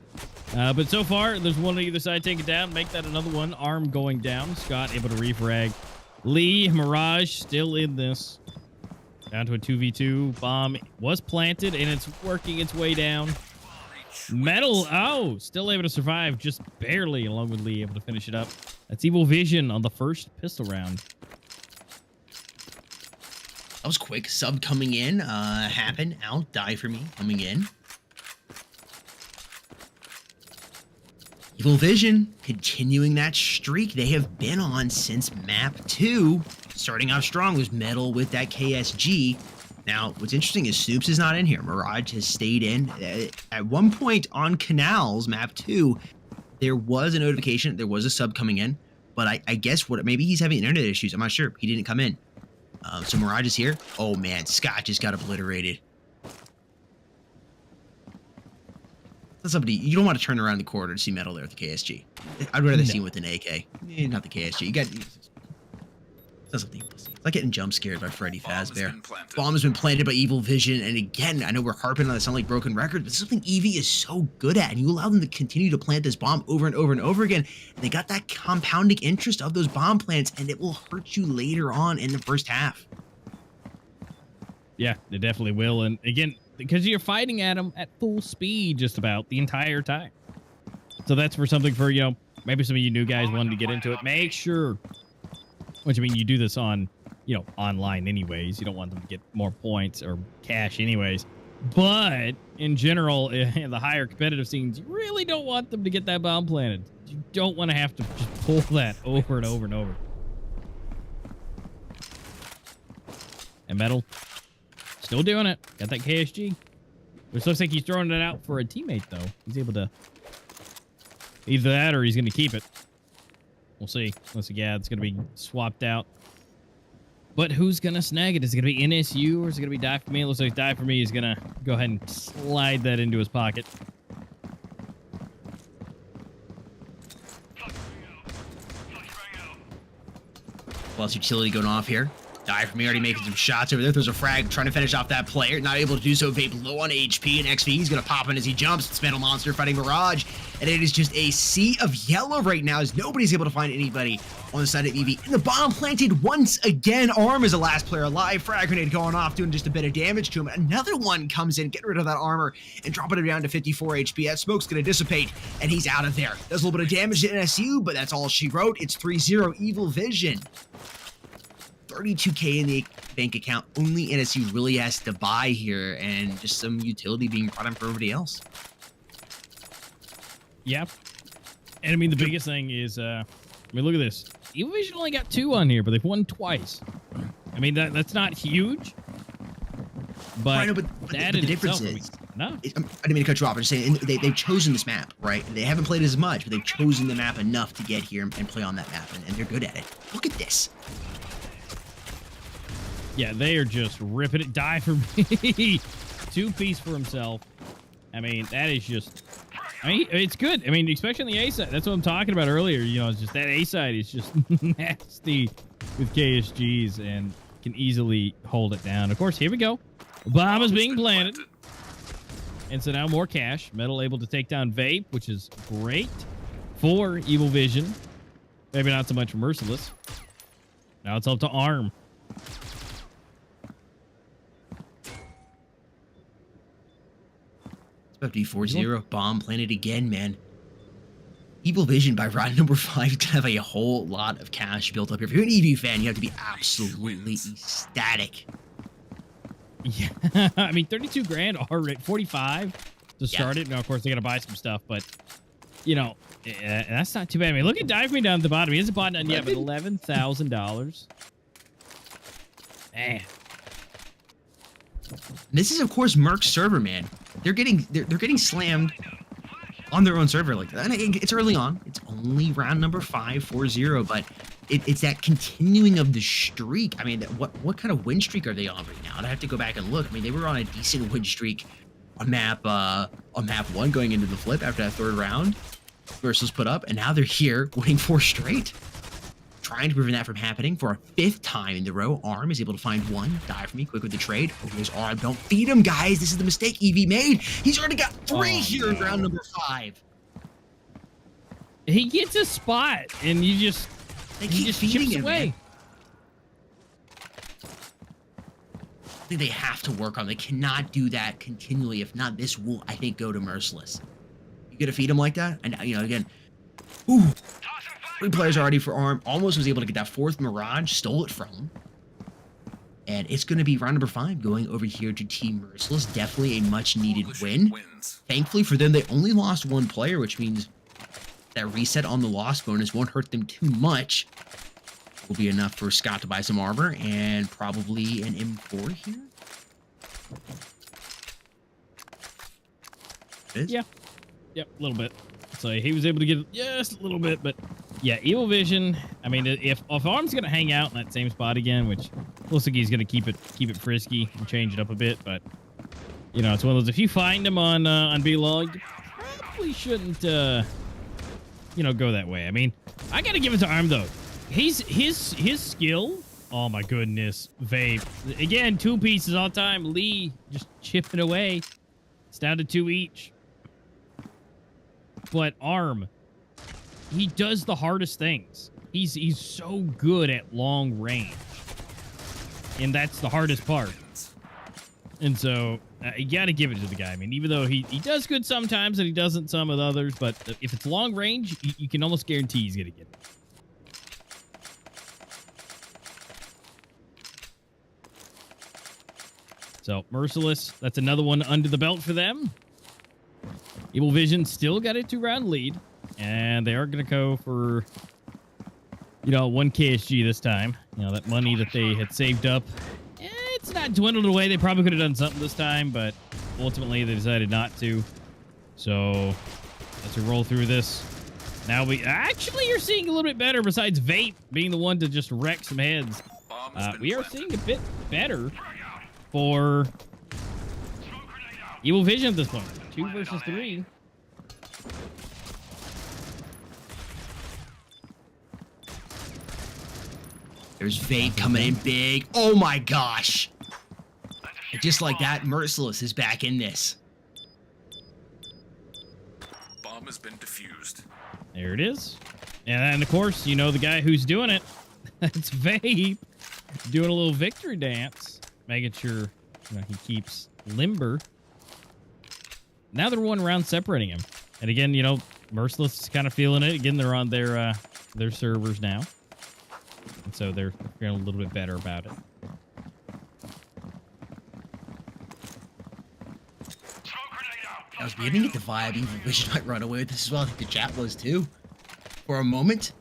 But so far, there's one on either side. Take it down. Make that another one. Arm going down. Scott able to refrag. Lee, Mirage still in this. Down to a 2v2. Bomb was planted, and it's working its way down. Metal, oh, still able to survive, just barely, along with Lee, able to finish it up. That's Evil Vision on the first pistol round. That was quick. Sub coming in. Happen, out, die for me coming in. Evil Vision continuing that streak they have been on since map 2. Starting off strong was Metal with that KSG. Now, what's interesting is Snoops is not in here. Mirage has stayed in. At one point on Canals, map 2, there was a notification. There was a sub coming in. But I guess maybe he's having internet issues. I'm not sure. He didn't come in. So Mirage is here. Oh, man. Scott just got obliterated. That's somebody. You don't want to turn around the corner to see Metal there with the KSG. I'd rather see him with an AK. Not the KSG. You got... It's something pussy. It's like getting jump scared by Freddy Fazbear. Bomb has been planted by Evil Vision, and again, I know we're harping on this sound like broken record, but it's something Eevee is so good at, and you allow them to continue to plant this bomb over and over and over again, and they got that compounding interest of those bomb plants, and it will hurt you later on in the first half. Yeah, it definitely will, and again, because you're fighting at them at full speed just about the entire time. So that's for something for, maybe some of you new guys wanting to get into it. Make sure, which I mean, you do this on, online anyways. You don't want them to get more points or cash anyways. But in general, in the higher competitive scenes, you really don't want them to get that bomb planted. You don't want to have to just pull that over and over and over. And Metal, still doing it. Got that KSG. Which looks like he's throwing it out for a teammate, though. He's able to... Either that or he's going to keep it. We'll see. Unless, yeah, it's going to be swapped out. But who's going to snag it? Is it going to be NSU or is it going to be Die For Me? It looks like Die For Me is going to go ahead and slide that into his pocket. Plus utility going off here. Die For Me already making some shots over there. There's a frag trying to finish off that player. Not able to do so. Vape low on HP and XP. He's going to pop in as he jumps. It's Metal Monster fighting Mirage. And it is just a sea of yellow right now as nobody's able to find anybody on the side of Eevee. And the bomb planted once again. Arm is the last player alive. Frag grenade going off, doing just a bit of damage to him. Another one comes in, getting rid of that armor and dropping him down to 54 HP. That smoke's going to dissipate and he's out of there. Does a little bit of damage to NSU, but that's all she wrote. It's 3-0 Evil Vision. 32K in the bank account. Only NSU really has to buy here, and just some utility being brought in for everybody else. Yeah. And I mean, the biggest thing is, look at this. Evil Vision only got 2 on here, but they've won twice. I mean, that's not huge. But, but the difference is, No. I didn't mean to cut you off. I'm just saying they've chosen this map, right? They haven't played as much, but they've chosen the map enough to get here and play on that map, and they're good at it. Look at this. Yeah, they are just ripping it. Die for me. 2-piece for himself. I mean, that is just... I mean, it's good. I mean, especially on the A side. That's what I'm talking about earlier. You know, it's just that A side is just nasty with KSGs and can easily hold it down. Of course, here we go. Bomb is being planted. And so now more cash. Metal able to take down Vape, which is great for Evil Vision. Maybe not so much for Merciless. Now it's up to Arm. It's about to be 4-0. Bomb planted again, man. Evil Vision by round number 5 to have a whole lot of cash built up here. If you're an EV fan, you have to be absolutely ecstatic. Yeah, I mean, 32 grand already, 45 to start it. Now, of course, they got to buy some stuff, but, you know, that's not too bad. I mean, look at Dive Me down at the bottom. He hasn't bought none yet, but $11,000. Man. This is, of course, Merc's server, man. They're getting slammed on their own server like that. And it's early on. It's only round number 5, 4-0, but it's that continuing of the streak. I mean, what kind of win streak are they on right now? And I have to go back and look. I mean, they were on a decent win streak on map 1 going into the flip after that 3rd round. Merciless put up, and now they're here winning 4 straight. Trying to prevent that from happening for a 5th time in the row. Arm is able to find 1. Die for me. Quick with the trade. Oh, here's Arm. Don't feed him, guys. This is the mistake EV made. He's already got 3 here in round number 5. He gets a spot, and you just... They keep feeding him, away. Man. I think they have to work on. They cannot do that continually. If not, this will, I think, go to Merciless. You gonna feed him like that? And you know, again, ooh, 3 players already for Arm. Almost was able to get that 4th Mirage. Stole it from him. And it's going to be round number 5 going over here to Team Merciless. Definitely a much-needed win. Thankfully for them, they only lost 1 player, which means that reset on the loss bonus won't hurt them too much. Will be enough for Scott to buy some armor and probably an M4 here. Yeah. Yep, a little bit. So he was able to get just a little bit, but yeah, Evil Vision. I mean, if Arm's gonna hang out in that same spot again, which looks like he's gonna keep it frisky and change it up a bit, but you know, it's one of those. If you find him on B-Log, you probably shouldn't you know, go that way. I mean, I gotta give it to Arm though. His skill. Oh my goodness, Vape again, 2 pieces all time. Lee just chipping away. It's down to 2 each. But Arm, he does the hardest things. He's so good at long range, and that's the hardest part. And so you got to give it to the guy. I mean, even though he does good sometimes and he doesn't some with others, but if it's long range, you can almost guarantee he's gonna get it. So Merciless, that's another one under the belt for them. Evil Vision still got a 2-round lead, and they are going to go for, you know, 1 KSG this time. You know, that money that they had saved up, it's not dwindled away. They probably could have done something this time, but ultimately they decided not to. So let's roll through this. Now you're seeing a little bit better besides Vape being the one to just wreck some heads. We are seeing a bit better for Evil Vision at this point. 2 versus 3. There's Vape coming in big. Oh my gosh. And just like that, Merciless is back in this. Bomb has been defused. There it is. And then, of course, you know the guy who's doing it. It's Vape. Doing a little victory dance. Making sure, you know, he keeps limber. Now they're 1 round separating him. And again, you know, Merciless is kind of feeling it. Again, they're on their servers now. And so they're feeling a little bit better about it. I was beginning to get the vibe Evil Vision might run away with this as well. I think the chat was too. For a moment.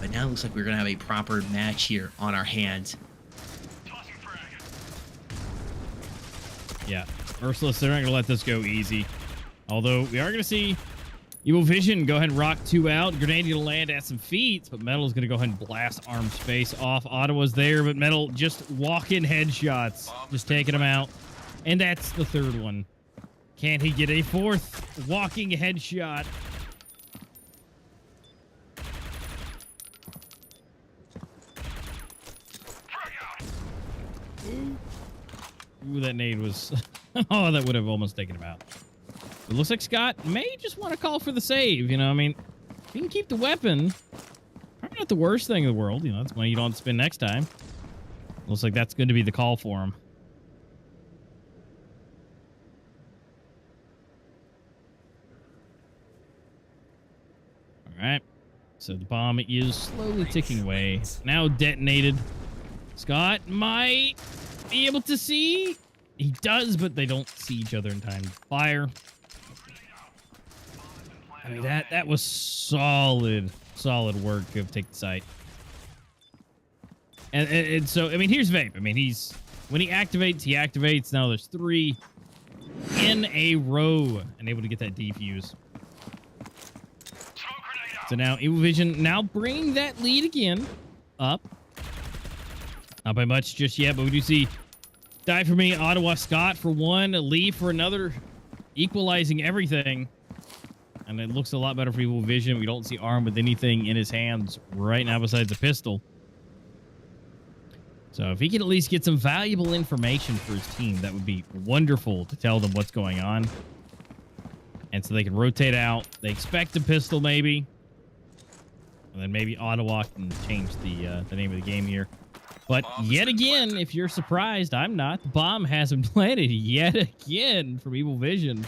But now it looks like we're going to have a proper match here on our hands. Yeah. Merciless, they're not going to let this go easy. Although we are going to see Evil Vision go ahead and rock 2 out. Grenade going to land at some feet, but Metal is going to go ahead and blast Arm's face off. Ottawa's there, but Metal just walking headshots, just taking him out. And that's the 3rd one. Can he get a 4th walking headshot? Ooh, that nade was... oh, that would have almost taken him out. It looks like Scott may just want to call for the save, you know? I mean, if he can keep the weapon, probably not the worst thing in the world. You know, that's money you don't have to spend next time. Looks like that's going to be the call for him. All right. So the bomb is slowly ticking away. Now detonated. Scott might be able to see. He does, but they don't see each other in time to fire. I mean, that was solid work to take the site. And so, I mean, here's Vape. I mean, when he activates. Now there's 3 in a row and able to get that defuse. So now Evil Vision now bringing that lead again up. Not by much just yet, but we do see Die for me, Ottawa Scott for 1, Lee for another, equalizing everything. And it looks a lot better for Evil Vision. We don't see Arm with anything in his hands right now besides a pistol. So if he can at least get some valuable information for his team, that would be wonderful to tell them what's going on. And so they can rotate out. They expect a pistol maybe. And then maybe Ottawa can change the name of the game here. But yet again, if you're surprised, I'm not. The bomb hasn't planted yet again from Evil Vision.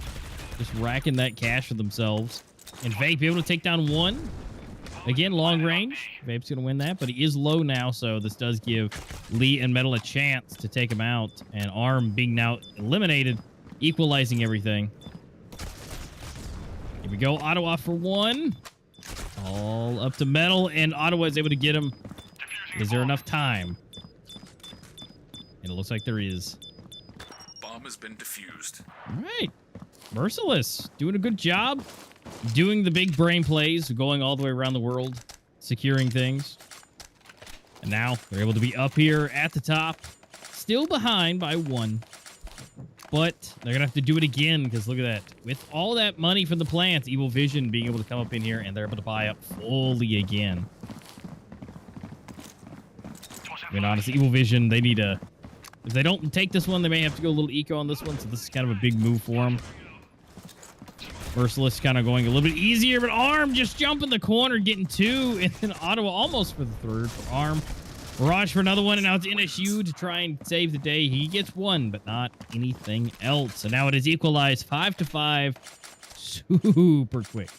Just racking that cash for themselves. And Vape able to take down 1. Again, long range. Vape's going to win that, but he is low now, so this does give Lee and Metal a chance to take him out. And Arm being now eliminated, equalizing everything. Here we go. Ottawa for 1. All up to Metal, and Ottawa is able to get him. Is there enough time? And it looks like there is. Bomb has been defused. All right. Merciless doing a good job. Doing the big brain plays, going all the way around the world, securing things. And now they're able to be up here at the top. Still behind by 1. But they're going to have to do it again because look at that. With all that money from the plants, Evil Vision being able to come up in here and they're able to buy up fully again. I mean, honestly, Evil Vision, they need a... If they don't take this one, they may have to go a little eco on this one, so this is kind of a big move for them. Merciless kind of going a little bit easier, but Arm just jumping the corner, getting 2, and then Ottawa almost for the 3rd for Arm. Mirage for another one, and now it's NSU to try and save the day. He gets 1, but not anything else. So now it is equalized 5-5. Super quick.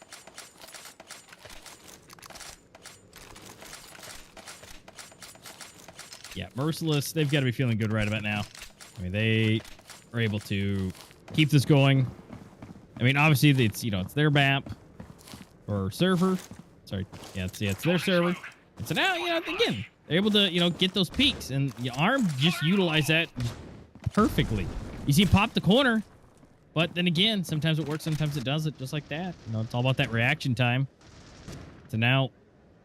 Yeah, Merciless, they've got to be feeling good right about now. I mean, they are able to keep this going. I mean, obviously, it's, you know, it's their map or server. Sorry. Yeah, it's their server. And so now, you know, again, they're able to, you know, get those peaks. And the Arm just utilize that perfectly. You see him pop the corner. But then again, sometimes it works, sometimes it doesn't, just like that. You know, it's all about that reaction time. So now,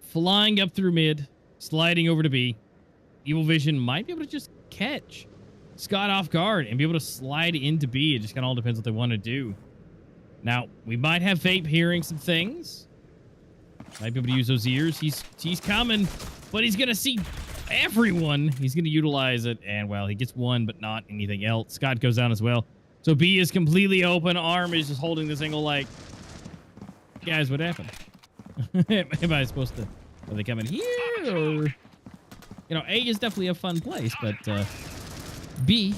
flying up through mid, sliding over to B. Evil Vision might be able to just catch Scott off guard and be able to slide into B. It just kind of all depends what they want to do. Now, we might have Vape hearing some things. Might be able to use those ears. He's coming, but he's going to see everyone. He's going to utilize it, and, well, he gets 1, but not anything else. Scott goes down as well. So B is completely open. Arm is just holding this angle like, guys, what happened? Am I supposed to... Are they coming here, or... You know, A is definitely a fun place, but B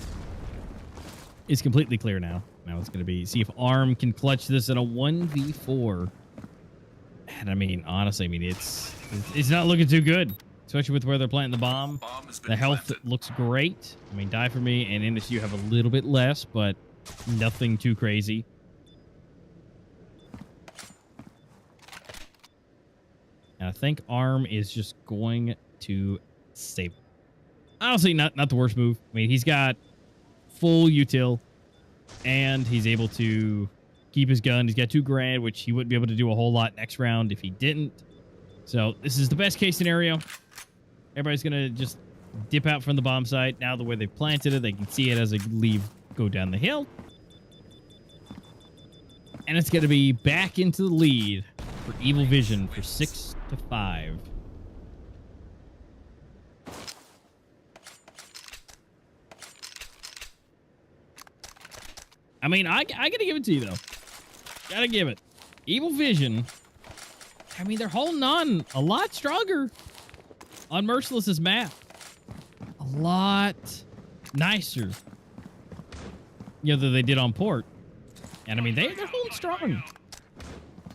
is completely clear now. Now it's going to be, see if Arm can clutch this in a 1v4. And I mean, honestly, I mean, it's not looking too good, especially with where they're planting the bomb. The health looks great. I mean, Die for me and NSU have a little bit less, but nothing too crazy. And I think Arm is just going to save him. Honestly, not the worst move. I mean, he's got full util. and he's able to keep his gun. He's got 2 grand, which he wouldn't be able to do a whole lot next round if he didn't. So this is the best case scenario. Everybody's going to just dip out from the bomb site. Now the way they planted it, they can see it as they go down the hill. And it's going to be back into the lead for Evil Vision for 6-5. I mean, I gotta give it to you, though. Gotta give it. Evil Vision, I mean, they're holding on a lot stronger on Merciless's map. A lot nicer, you know, than they did on Port. And, I mean, they're holding strong.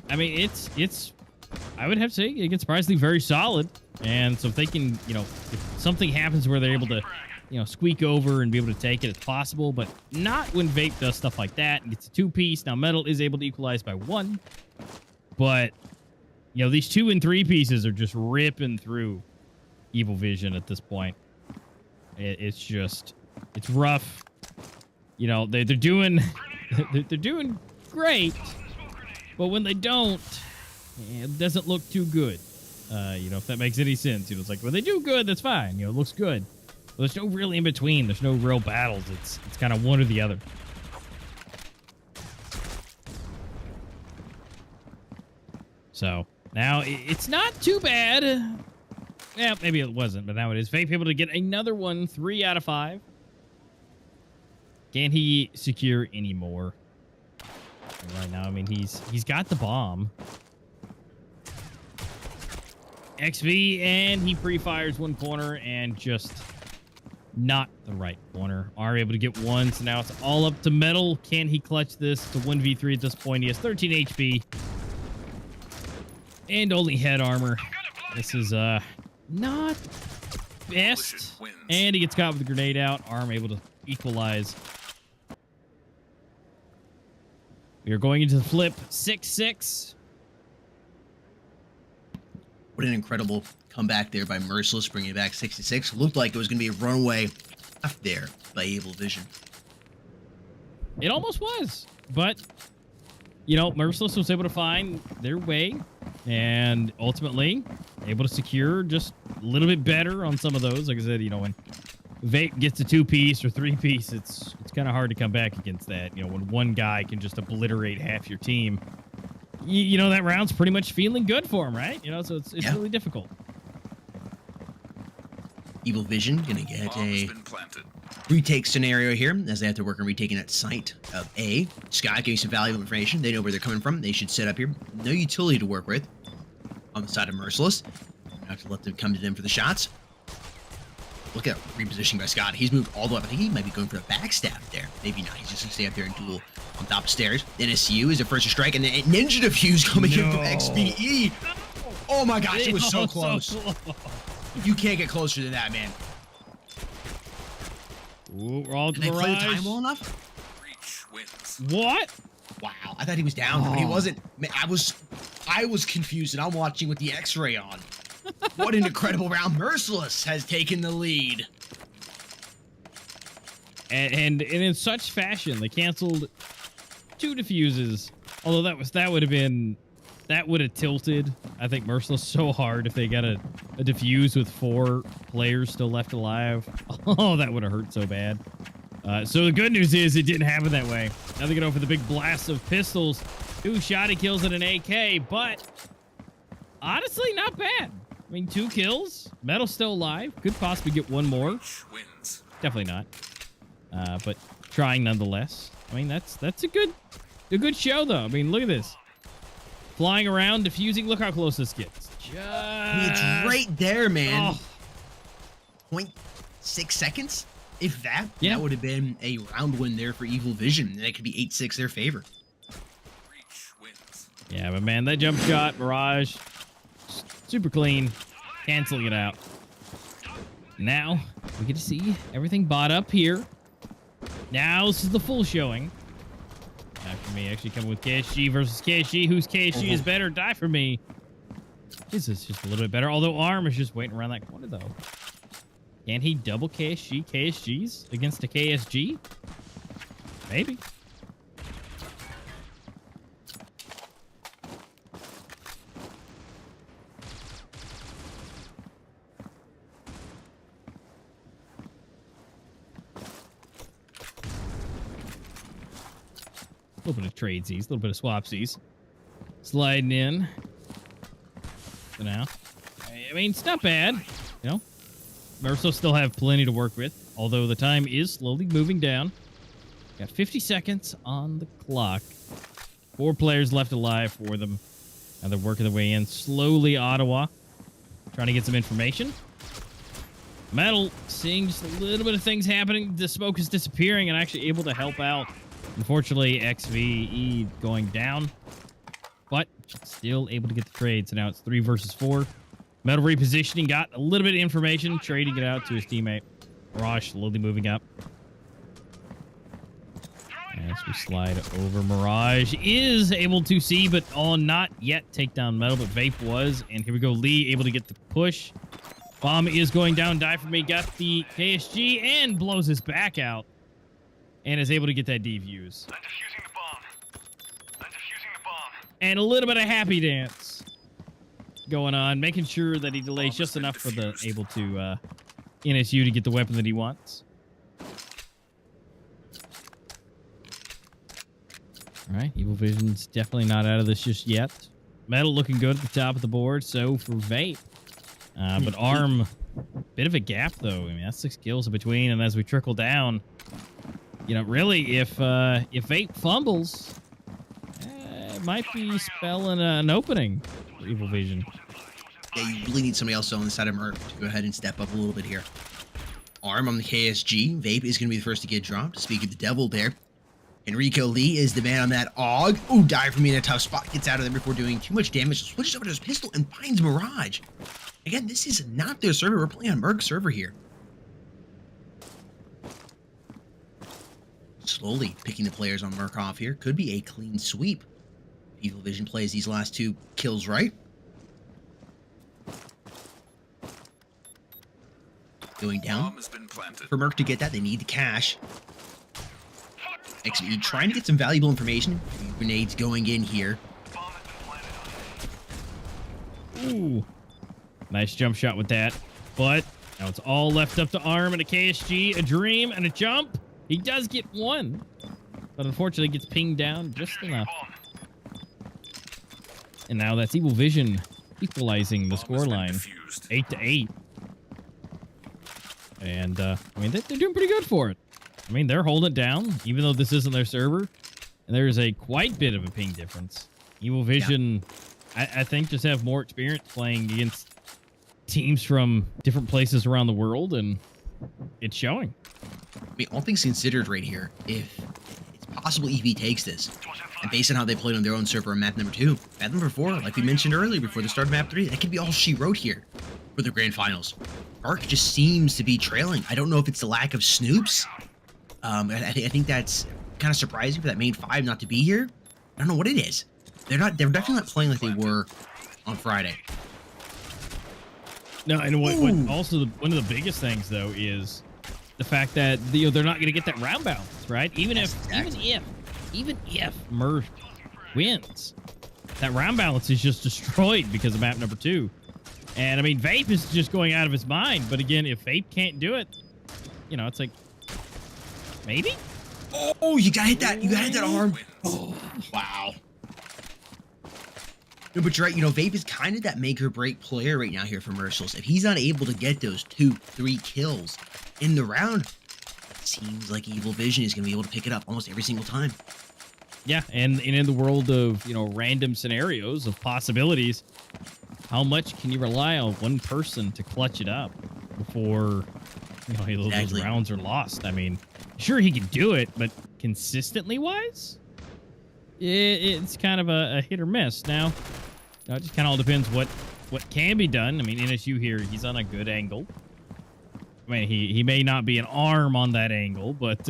I mean, it's I would have to say, it gets surprisingly very solid. And so if they can, you know, if something happens where they're able to, you know, squeak over and be able to take it, it's possible, but not when Vape does stuff like that and gets a 2-piece. Now, Metal is able to equalize by 1, but, you know, these 2 and 3 pieces are just ripping through Evil Vision at this point. It's just, it's rough. You know, they're doing, they're doing great, but when they don't, it doesn't look too good. You know, if that makes any sense. You know, it's like, when they do good, that's fine. You know, it looks good. There's no real in between. There's no real battles. It's kind of one or the other. So now it's not too bad. Yeah, maybe it wasn't, but now it is. Vape able to get another one, 3 out of 5. Can he secure any more? Right now, I mean, he's got the bomb. XV, and he pre-fires one corner and just not the right corner. Are able to get 1, so now it's all up to Metal. Can he clutch this? It's a 1v3 at this point. He has 13 HP and only head armor. This is not best. And he gets caught with the grenade out. Arm able to equalize. We are going into the flip. 6-6. What an incredible comeback there by Merciless, bringing it back 6-6. Looked like it was going to be a runaway left there by Evil Vision. It almost was, but, you know, Merciless was able to find their way and ultimately able to secure just a little bit better on some of those. Like I said, you know, when Vape gets a 2-piece or 3-piece, it's kind of hard to come back against that. You know, when one guy can just obliterate half your team, you know, that round's pretty much feeling good for him, right? You know, so it's really difficult. Evil Vision gonna get a retake scenario here as they have to work on retaking that site of A. Sky giving some valuable information. They know where they're coming from. They should set up here. No utility to work with on the side of Merciless. Have to let them come to them for the shots. Look at repositioning by Scott. He's moved all the way up. I think he might be going for a backstab there. Maybe not. He's just going to stay up there and duel on top of stairs. NSU is the first to strike, and then Ninja Diffuse coming in from XBE. Oh my gosh, it was so close. You can't get closer than that, man. Ooh, we're all Did they play the time well enough? What? Wow, I thought he was down, but he wasn't. Man, I was confused, and I'm watching with the X-ray on. What an incredible round. Merciless has taken the lead. And in such fashion, they canceled 2 diffuses. Although that would have tilted, I think, Merciless so hard if they got a diffuse with 4 players still left alive. Oh, that would have hurt so bad. So the good news is it didn't happen that way. Now they go for the big blast of pistols. 2 shotty kills and an AK, but honestly, not bad. I mean, 2 kills. Metal's still alive. Could possibly get 1 more. Definitely not. But trying nonetheless. I mean, that's a good show though. I mean, look at this. Flying around, diffusing. Look how close this gets. It's right there, man. Oh. 0.6 seconds, if that. Yeah. That would have been a round win there for Evil Vision. That could be 8-6 their favor. Yeah, but man, that jump shot, Mirage, super clean, canceling it out. Now, we get to see everything bought up here. Now, this is the full showing. After me actually coming with KSG versus KSG. Whose KSG is better? Die for me. This is just a little bit better. Although Arm is just waiting around that corner, though. Can he double KSG's against a KSG? Maybe. little bit of tradesies, a little bit of swapsies. Sliding in. For now. I mean, it's not bad. You know, Merciless still have plenty to work with, although the time is slowly moving down. Got 50 seconds on the clock. 4 players left alive for them. Now they're working their way in slowly. Ottawa trying to get some information. Metal seeing just a little bit of things happening. The smoke is disappearing and actually able to help out. Unfortunately, XVE going down, but still able to get the trade. So now it's 3 versus 4. Metal repositioning, got a little bit of information, trading it out to his teammate. Mirage slowly moving up. As we slide over, Mirage is able to see, but not yet take down Metal, but Vape was. And here we go, Lee able to get the push. Bomb is going down, die for me, got the KSG and blows his back out. And is able to get that defuse. I'm defusing the bomb. I'm defusing the bomb. And a little bit of happy dance going on, making sure that he delays just enough for the able to NSU to get the weapon that he wants. All right, Evil Vision's definitely not out of this just yet. Metal looking good at the top of the board, so for Vape. But Arm, bit of a gap though. I mean, that's 6 kills in between, and as we trickle down, you know, really, if Vape fumbles, it might be spelling an opening for Evil Vision. Yeah, you really need somebody else on the side of Merc to go ahead and step up a little bit here. Arm on the KSG. Vape is going to be the first to get dropped. Speaking of the devil there, Enrico Lee is the man on that AUG. Ooh, die for me in a tough spot. Gets out of there before doing too much damage. Switches over to his pistol and finds Mirage. Again, this is not their server. We're playing on Merc's server here. Slowly picking the players on Merc off here. Could be a clean sweep. Evil Vision plays these last 2 kills right. Going down. For Merc to get that, they need the cash. XVE trying to get some valuable information. Grenades going in here. Ooh. Nice jump shot with that. But now it's all left up to Arm and a KSG, a dream and a jump. He does get 1, but unfortunately gets pinged down just enough. And now that's Evil Vision equalizing the scoreline. 8-8. And, I mean, they're doing pretty good for it. I mean, they're holding it down, even though this isn't their server. And there's a quite bit of a ping difference. Evil Vision, yeah. I think, just have more experience playing against teams from different places around the world, and it's showing. I mean, all things considered right here, if it's possible EV takes this, and based on how they played on their own server on map number 2, map number 4, like we mentioned earlier before the start of map 3, that could be all she wrote here for the grand finals. Arc just seems to be trailing. I don't know if it's the lack of snoops. I think that's kind of surprising for that main 5 not to be here. I don't know what it is. They're definitely not playing like they were on Friday. No, and what also one of the biggest things though is the fact that they're not going to get that round balance, right? Even if Merc wins, that round balance is just destroyed because of map number 2. And I mean, Vape is just going out of his mind. But again, if Vape can't do it, you know, it's like maybe. Oh, you gotta hit that! You gotta hit that arm. Oh, wow. No, but you're right. You know, Vape is kind of that make or break player right now here for Merciless. If he's not able to get those 2-3 kills in the round, it seems like Evil Vision is going to be able to pick it up almost every single time. Yeah, and in the world of, you know, random scenarios of possibilities, how much can you rely on one person to clutch it up before, you know, those rounds are lost? I mean, sure, he can do it, but consistently wise, it's kind of a hit or miss. Now, it just kind of all depends what can be done. I mean, NSU here, he's on a good angle. I mean, he may not be an arm on that angle, but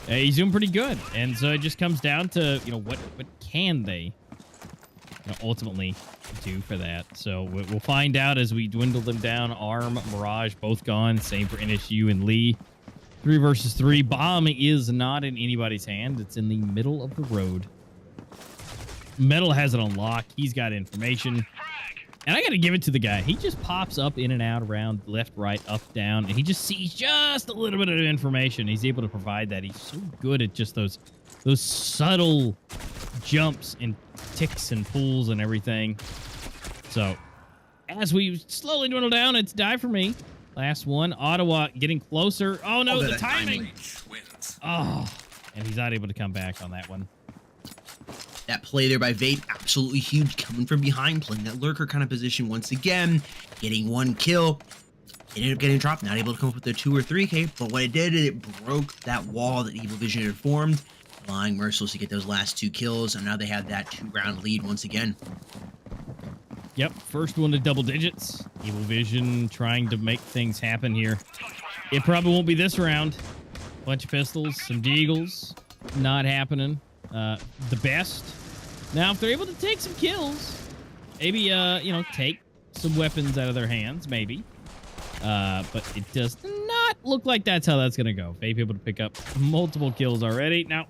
he's doing pretty good. And so it just comes down to, you know, what can they, you know, ultimately do for that. So we'll find out as we dwindle them down. Arm, Mirage, both gone. Same for NSU and Lee. 3 versus 3. Bomb is not in anybody's hand. It's in the middle of the road. Metal has it on lock. He's got information. And I got to give it to the guy. He just pops up in and out around left, right, up, down. And he just sees just a little bit of information. He's able to provide that. He's so good at just those those subtle jumps and ticks and pulls and everything. So as we slowly dwindle down, it's die for me. Last one. Ottawa getting closer. Oh, no, the timing. Oh, and he's not able to come back on that one. That play there by Vape, absolutely huge, coming from behind, playing that lurker kind of position once again, getting one kill. Ended up getting dropped, not able to come up with their 2 or 3K, but what it did is it broke that wall that Evil Vision had formed, allowing Merciless to get those last 2 kills, and now they have that 2-round lead once again. Yep, first one to double digits. Evil Vision trying to make things happen here. It probably won't be this round. Bunch of pistols, some deagles, not happening. The best. Now, if they're able to take some kills, maybe, you know, take some weapons out of their hands, maybe. But it does not look like that's how that's going to go. Vape able to pick up multiple kills already. Now,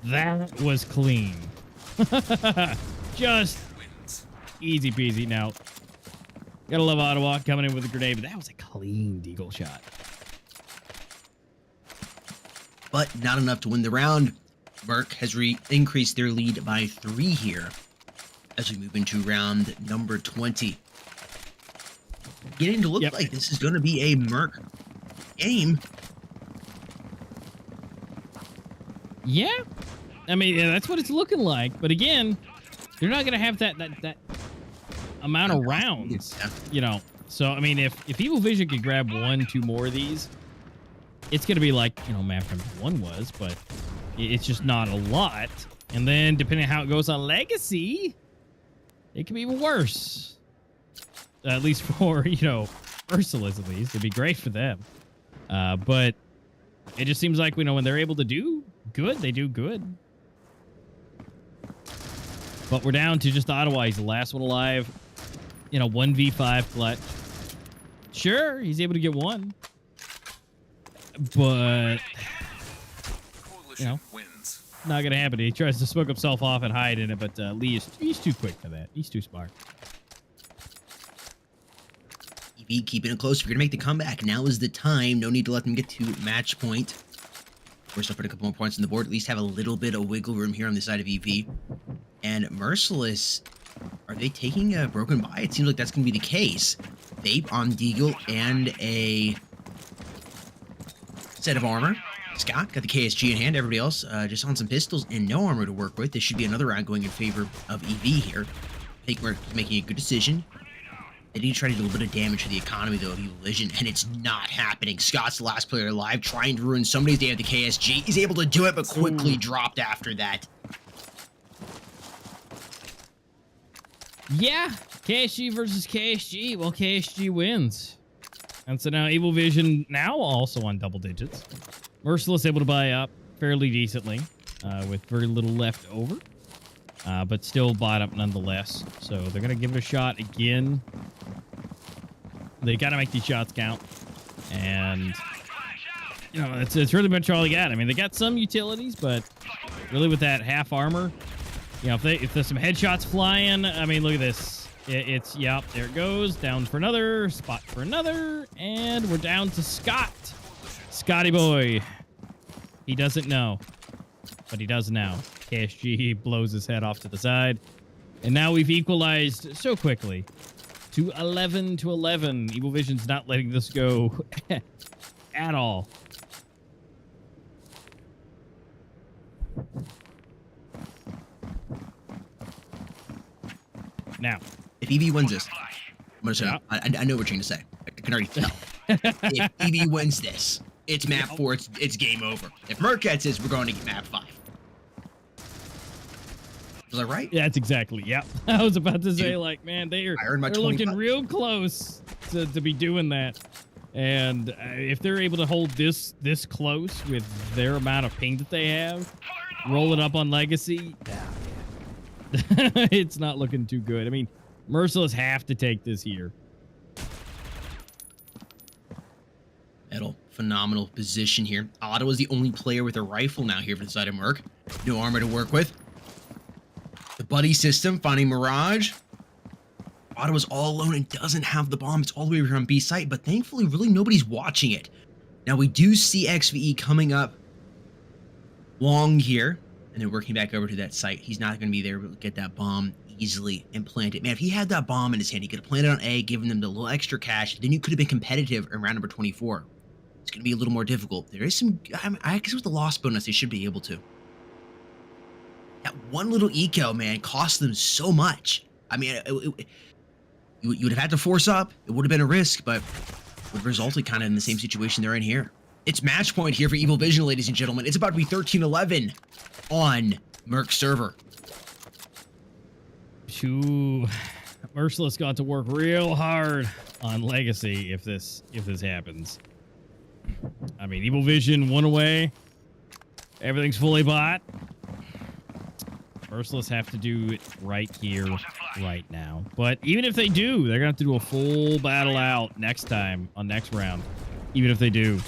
that was clean. Just easy peasy. Now, gotta love Ottawa coming in with a grenade, but that was a clean deagle shot. But not enough to win the round. Merc has increased their lead by 3 here as we move into round number 20. Getting to look like this is going to be a Merc game. Yeah. I mean, yeah, that's what it's looking like. But again, they're not going to have that amount of rounds, you know. So, I mean, if Evil Vision could grab 1, 2 more of these, it's going to be like, you know, map number 1 was, but it's just not a lot. And then, depending on how it goes on Legacy, it can be even worse. At least for, you know, Merciless, at least. It'd be great for them. But it just seems like, you know, when they're able to do good, they do good. But we're down to just Ottawa. He's the last one alive. You know, 1v5 clutch. Sure, he's able to get 1. But, you know, not going to happen. He tries to smoke himself off and hide in it, but Lee he's too quick for that. He's too smart. EV keeping it close. If you're going to make the comeback, now is the time. No need to let them get to match point. We're still putting a couple more points on the board. At least have a little bit of wiggle room here on the side of EV. And Merciless, are they taking a broken buy? It seems like that's going to be the case. Vape on Deagle and a set of armor. Scott got the KSG in hand. Everybody else just on some pistols and no armor to work with. This should be another round going in favor of EV here. I think we're making a good decision. They need to try to do a little bit of damage to the economy, though, of Evil Vision, and it's not happening. Scott's the last player alive, trying to ruin somebody's day at the KSG. He's able to do it, but quickly dropped after that. Yeah, KSG versus KSG. Well, KSG wins. And so now Evil Vision now also on double digits. Merciless able to buy up fairly decently with very little left over. But still bought up nonetheless. So they're going to give it a shot again. They got to make these shots count. And, you know, it's really much all they got. I mean, they got some utilities, but really with that half armor, you know, if there's some headshots flying, I mean, look at this. It's, yep, there it goes. Down for another, spot for another, and we're down to Scott. Scotty boy. He doesn't know, but he does now. KSG blows his head off to the side. And now we've equalized so quickly to 11-11. Evil Vision's not letting this go at all. Now, if EV wins this, I'm gonna say, I know what you're trying to say. I can already tell. If EV wins this, it's map 4, it's game over. If Merc gets this, we're going to get map 5. Was I right? Yeah, that's exactly. Yep. I was about to say, like, man, they're looking real close to be doing that. And if they're able to hold this close with their amount of ping that they have, roll it up on Legacy, it's not looking too good. I mean, Merciless have to take this here. Metal, phenomenal position here. Ottawa's the only player with a rifle now here for the side of Merc. No armor to work with. The buddy system, finding Mirage. Ottawa's all alone and doesn't have the bomb. It's all the way over on B site, but thankfully, really nobody's watching it. Now, we do see XVE coming up long here. and then working back over to that site. He's not going to be there to get that bomb easily and plant it. Man, if he had that bomb in his hand, he could have planted on A, given them the little extra cash. Then you could have been competitive in round number 24. It's going to be a little more difficult. There is some, I guess with the loss bonus, they should be able to. That one little eco, man, cost them so much. I mean, you would have had to force up. It would have been a risk, but would have resulted kind of in the same situation they're in here. It's match point here for Evil Vision, ladies and gentlemen. It's about to be 13-11 on Merc's server. Shoo. Merciless got to work real hard on Legacy if this happens. I mean, Evil Vision one away. Everything's fully bought. Merciless have to do it right here, right now. But even if they do, they're going to have to do a full battle out next time, on next round. Even if they do.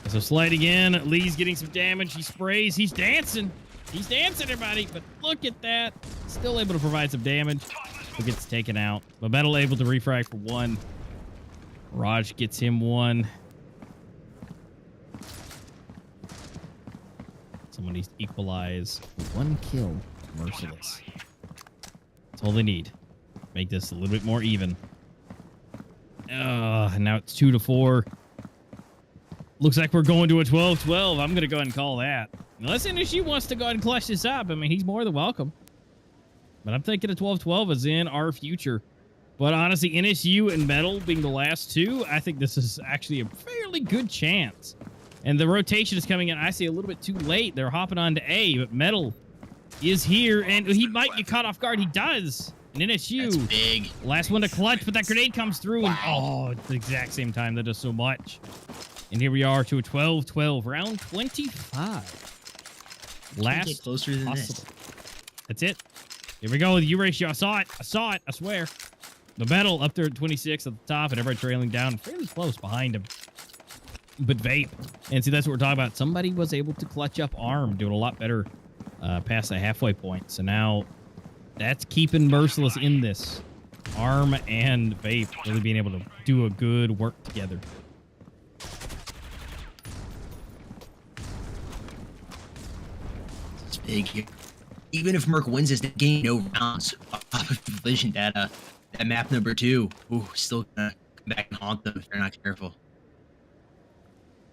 So sliding in, Lee's getting some damage. He sprays. He's dancing. He's dancing, everybody. But look at that. Still able to provide some damage. Who gets taken out. But Metal able to refrag for one. Raj gets him one. Someone needs to equalize. One kill. Merciless. That's all they need. Make this a little bit more even. Now it's 2-4. Looks like we're going to a 12-12. I'm going to go ahead and call that. Unless NSU wants to go ahead and clutch this up. I mean, he's more than welcome. But I'm thinking a 12-12 is in our future. But honestly, NSU and Metal being the last two, I think this is actually a fairly good chance. And the rotation is coming in, I say, a little bit too late. They're hopping on to A, but Metal is here, and he might get caught off guard. He does. And NSU, That's big. Last one to clutch, but that grenade comes through, and at the exact same time, that does so much. And here we are to a 12-12, round 25. Last get closer than possible. this. That's it. Here we go with U ratio. I saw it, I swear. The Metal up there at 26 at the top, and everybody trailing down fairly close behind him. But Vape, and see, that's what we're talking about. Somebody was able to clutch up Arm, doing a lot better past the halfway point. So now that's keeping Merciless in this. Arm and Vape really being able to do a good work together. It's big here. Even if Merc wins this game, no rounds off of Vision data. That map number 2, still gonna come back and haunt them if they're not careful.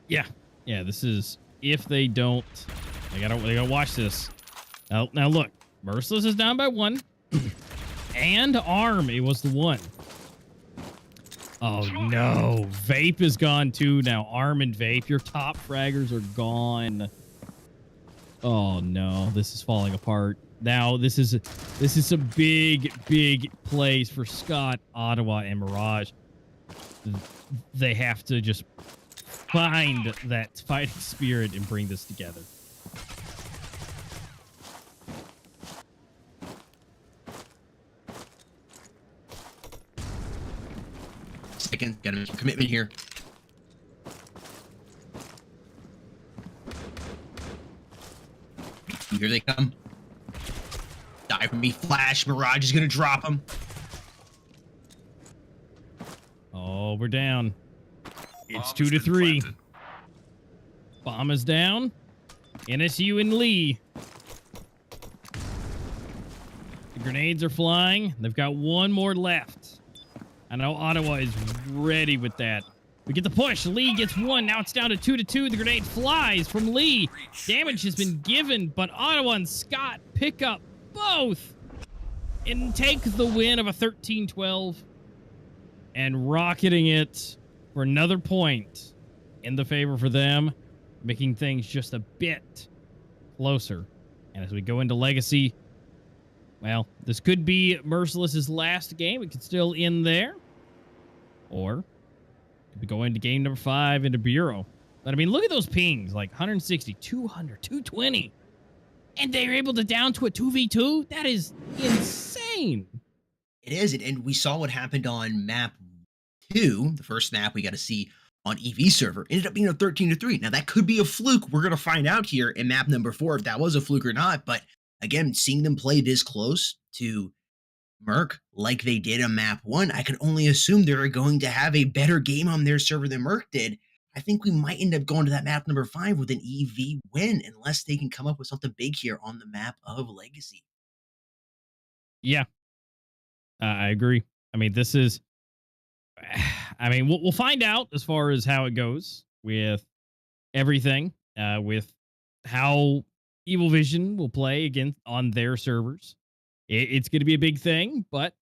Yeah, this is if they don't. They gotta watch this. Now look, Merciless is down by 1, and Arm, it was the 1. Oh no, Vape is gone too. Now Arm and Vape, your top fraggers are gone. Oh no, this is falling apart. Now this is a big plays for Scott, Ottawa, and Mirage. They have to just find that fighting spirit and bring this together. Second, gotta make a commitment here. Here they come. Die for me, Flash. Mirage is gonna drop him. Oh, we're down. It's 2-3. Bomb is down. NSU and Lee. The grenades are flying. They've got one more left. I know Ottawa is ready with that. We get the push. Lee gets one. Now it's down to 2-2. The grenade flies from Lee. Damage has been given, but Ottawa and Scott pick up both and take the win of a 13-12 and rocketing it for another point in the favor for them, making things just a bit closer. And as we go into Legacy, well, this could be Merciless's last game. It could still end there. Or could be going to game number 5 into Bureau. But I mean, look at those pings, like 160, 200, 220. And they're able to down to a 2v2? That is insane. It is, and we saw what happened on map 2, the first map we got to see on EV server. Ended up being a 13-3. Now, that could be a fluke. We're going to find out here in map number 4 if that was a fluke or not. But again, seeing them play this close to Merc like they did on map 1, I can only assume they're going to have a better game on their server than Merc did. I think we might end up going to that map number 5 with an EV win, unless they can come up with something big here on the map of Legacy. Yeah, I agree. I mean, this is. I mean, we'll find out as far as how it goes with everything, with how Evil Vision will play again on their servers. It's going to be a big thing, but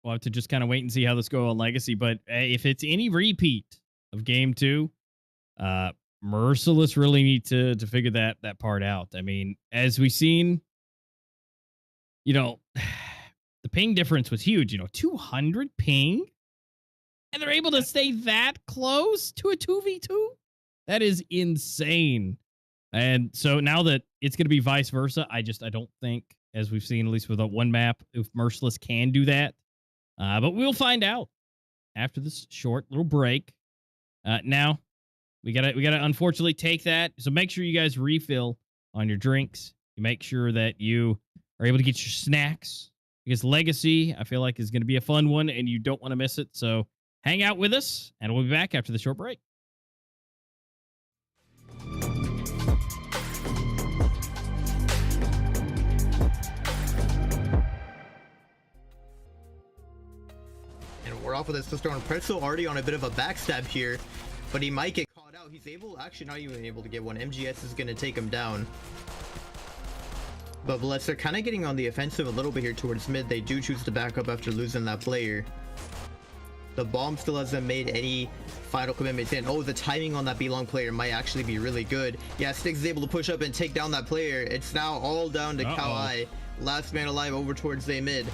we'll have to just kind of wait and see how this goes on Legacy. But if it's any repeat of Game 2, Merciless really need to figure that part out. I mean, as we've seen, you know, the ping difference was huge. 200 ping, and they're able to stay that close to a 2v2. That is insane. And so now that it's going to be vice versa, I don't think, as we've seen, at least with that one map, if Merciless can do that. But we'll find out after this short little break. Now, we gotta unfortunately take that. So make sure you guys refill on your drinks. You make sure that you are able to get your snacks, because Legacy, I feel like, is going to be a fun one, and you don't want to miss it. So hang out with us, and we'll be back after the short break. We're off with this pistol, and Pretzel already on a bit of a backstab here, but he might get caught out. He's actually not even able to get one. MGS is going to take him down. But Blitz, they're kind of getting on the offensive a little bit here towards mid. They do choose to back up after losing that player. The bomb still hasn't made any final commitments in. Oh, the timing on that B-Long player might actually be really good. Yeah, Styx is able to push up and take down that player. It's now all down to Kawhi. Last man alive over towards A mid.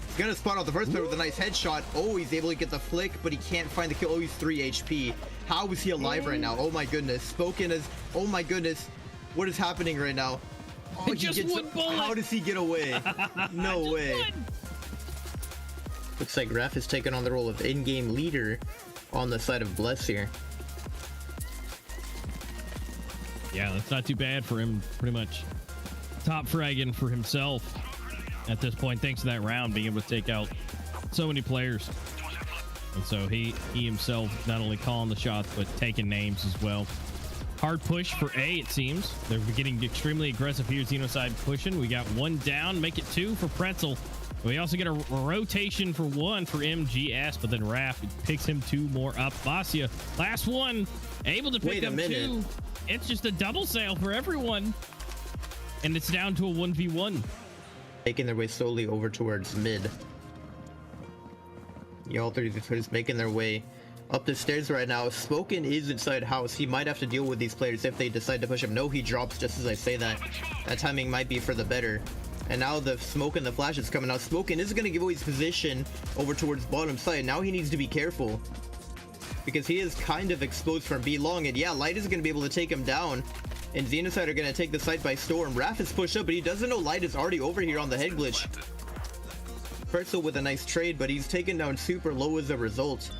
He's gonna spot out the first player with a nice headshot. Oh, he's able to get the flick, but he can't find the kill. Oh, he's 3 HP. How is he alive right now? Oh my goodness. Spoken as, oh my goodness. What is happening right now? Oh, just one bullet. How does he get away? No way. One. Looks like Ref is taking on the role of in-game leader on the side of Bless here. Yeah, that's not too bad for him. Pretty much top fragging for himself at this point, thanks to that round, being able to take out so many players. And so he himself not only calling the shots, but taking names as well. Hard push for A, it seems. They're getting extremely aggressive here. Xenoside pushing. We got one down, make it 2 for Pretzel. We also get a rotation for 1 for MGS, but then Raph picks him 2 more up. Vasia, last one, able to pick up 2. It's just a double sale for everyone. And it's down to a 1v1. Making their way slowly over towards mid. All 3 players making their way up the stairs right now. Spoken is inside house. He might have to deal with these players if they decide to push him. No, he drops just as I say that. That timing might be for the better. And now the smoke and the flash is coming out. Spoken is going to give away his position over towards bottom side. Now he needs to be careful, because he is kind of exposed from B-Long. And yeah, Light is going to be able to take him down. And Xenoside are going to take the site by storm. Raph is pushed up, but he doesn't know Light is already over here on the head glitch. Pretzel with a nice trade, but he's taken down super low as a result.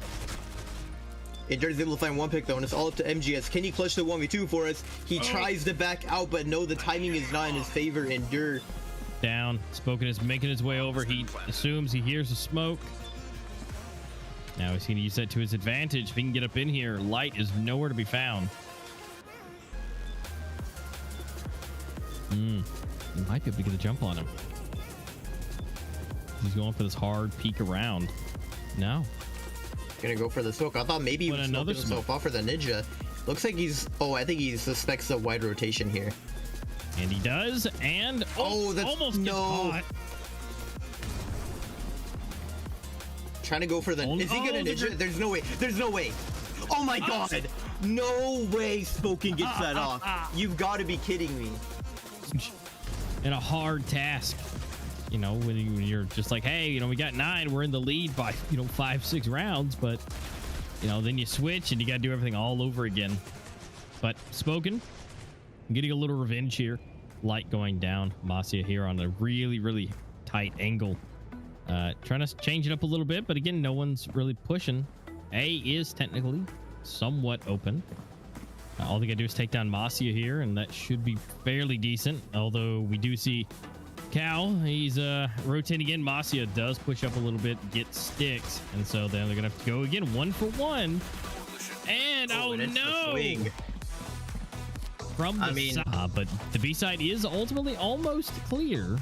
Injured is able to find one pick though, and it's all up to MGS. Can he clutch the 1v2 for us? He tries to back out, but no, the timing is not in his favor. Endure. Down. Spoken is making his way over. He assumes he hears the smoke. Now he's going to use that to his advantage. If he can get up in here, Light is nowhere to be found. He might be able to get a jump on him. He's going for this hard peek around. No. Gonna go for the smoke. I thought maybe he was smoking himself off for the ninja. Looks like he's... Oh, I think he suspects a wide rotation here. And he does. And... Oh, that's almost caught. Trying to go for the... Is he gonna ninja? There's no way. There's no way. Oh my god. No way Spoken gets that off. You've got to be kidding me. And a hard task. You know, when you're just like, hey, you know, we got 9, we're in the lead by, 5-6 rounds, but, then you switch and you got to do everything all over again. But Spoken, getting a little revenge here. Light going down. Masia here on a really, really tight angle. Trying to change it up a little bit, but again, no one's really pushing. A is technically somewhat open. All they got to do is take down Masia here, and that should be fairly decent, although we do see Cal, he's rotating in. Masia does push up a little bit, get sticks, and so then they're gonna have to go again 1 for 1. And oh and it's the no! swing. From the side, but the B side is ultimately almost clear.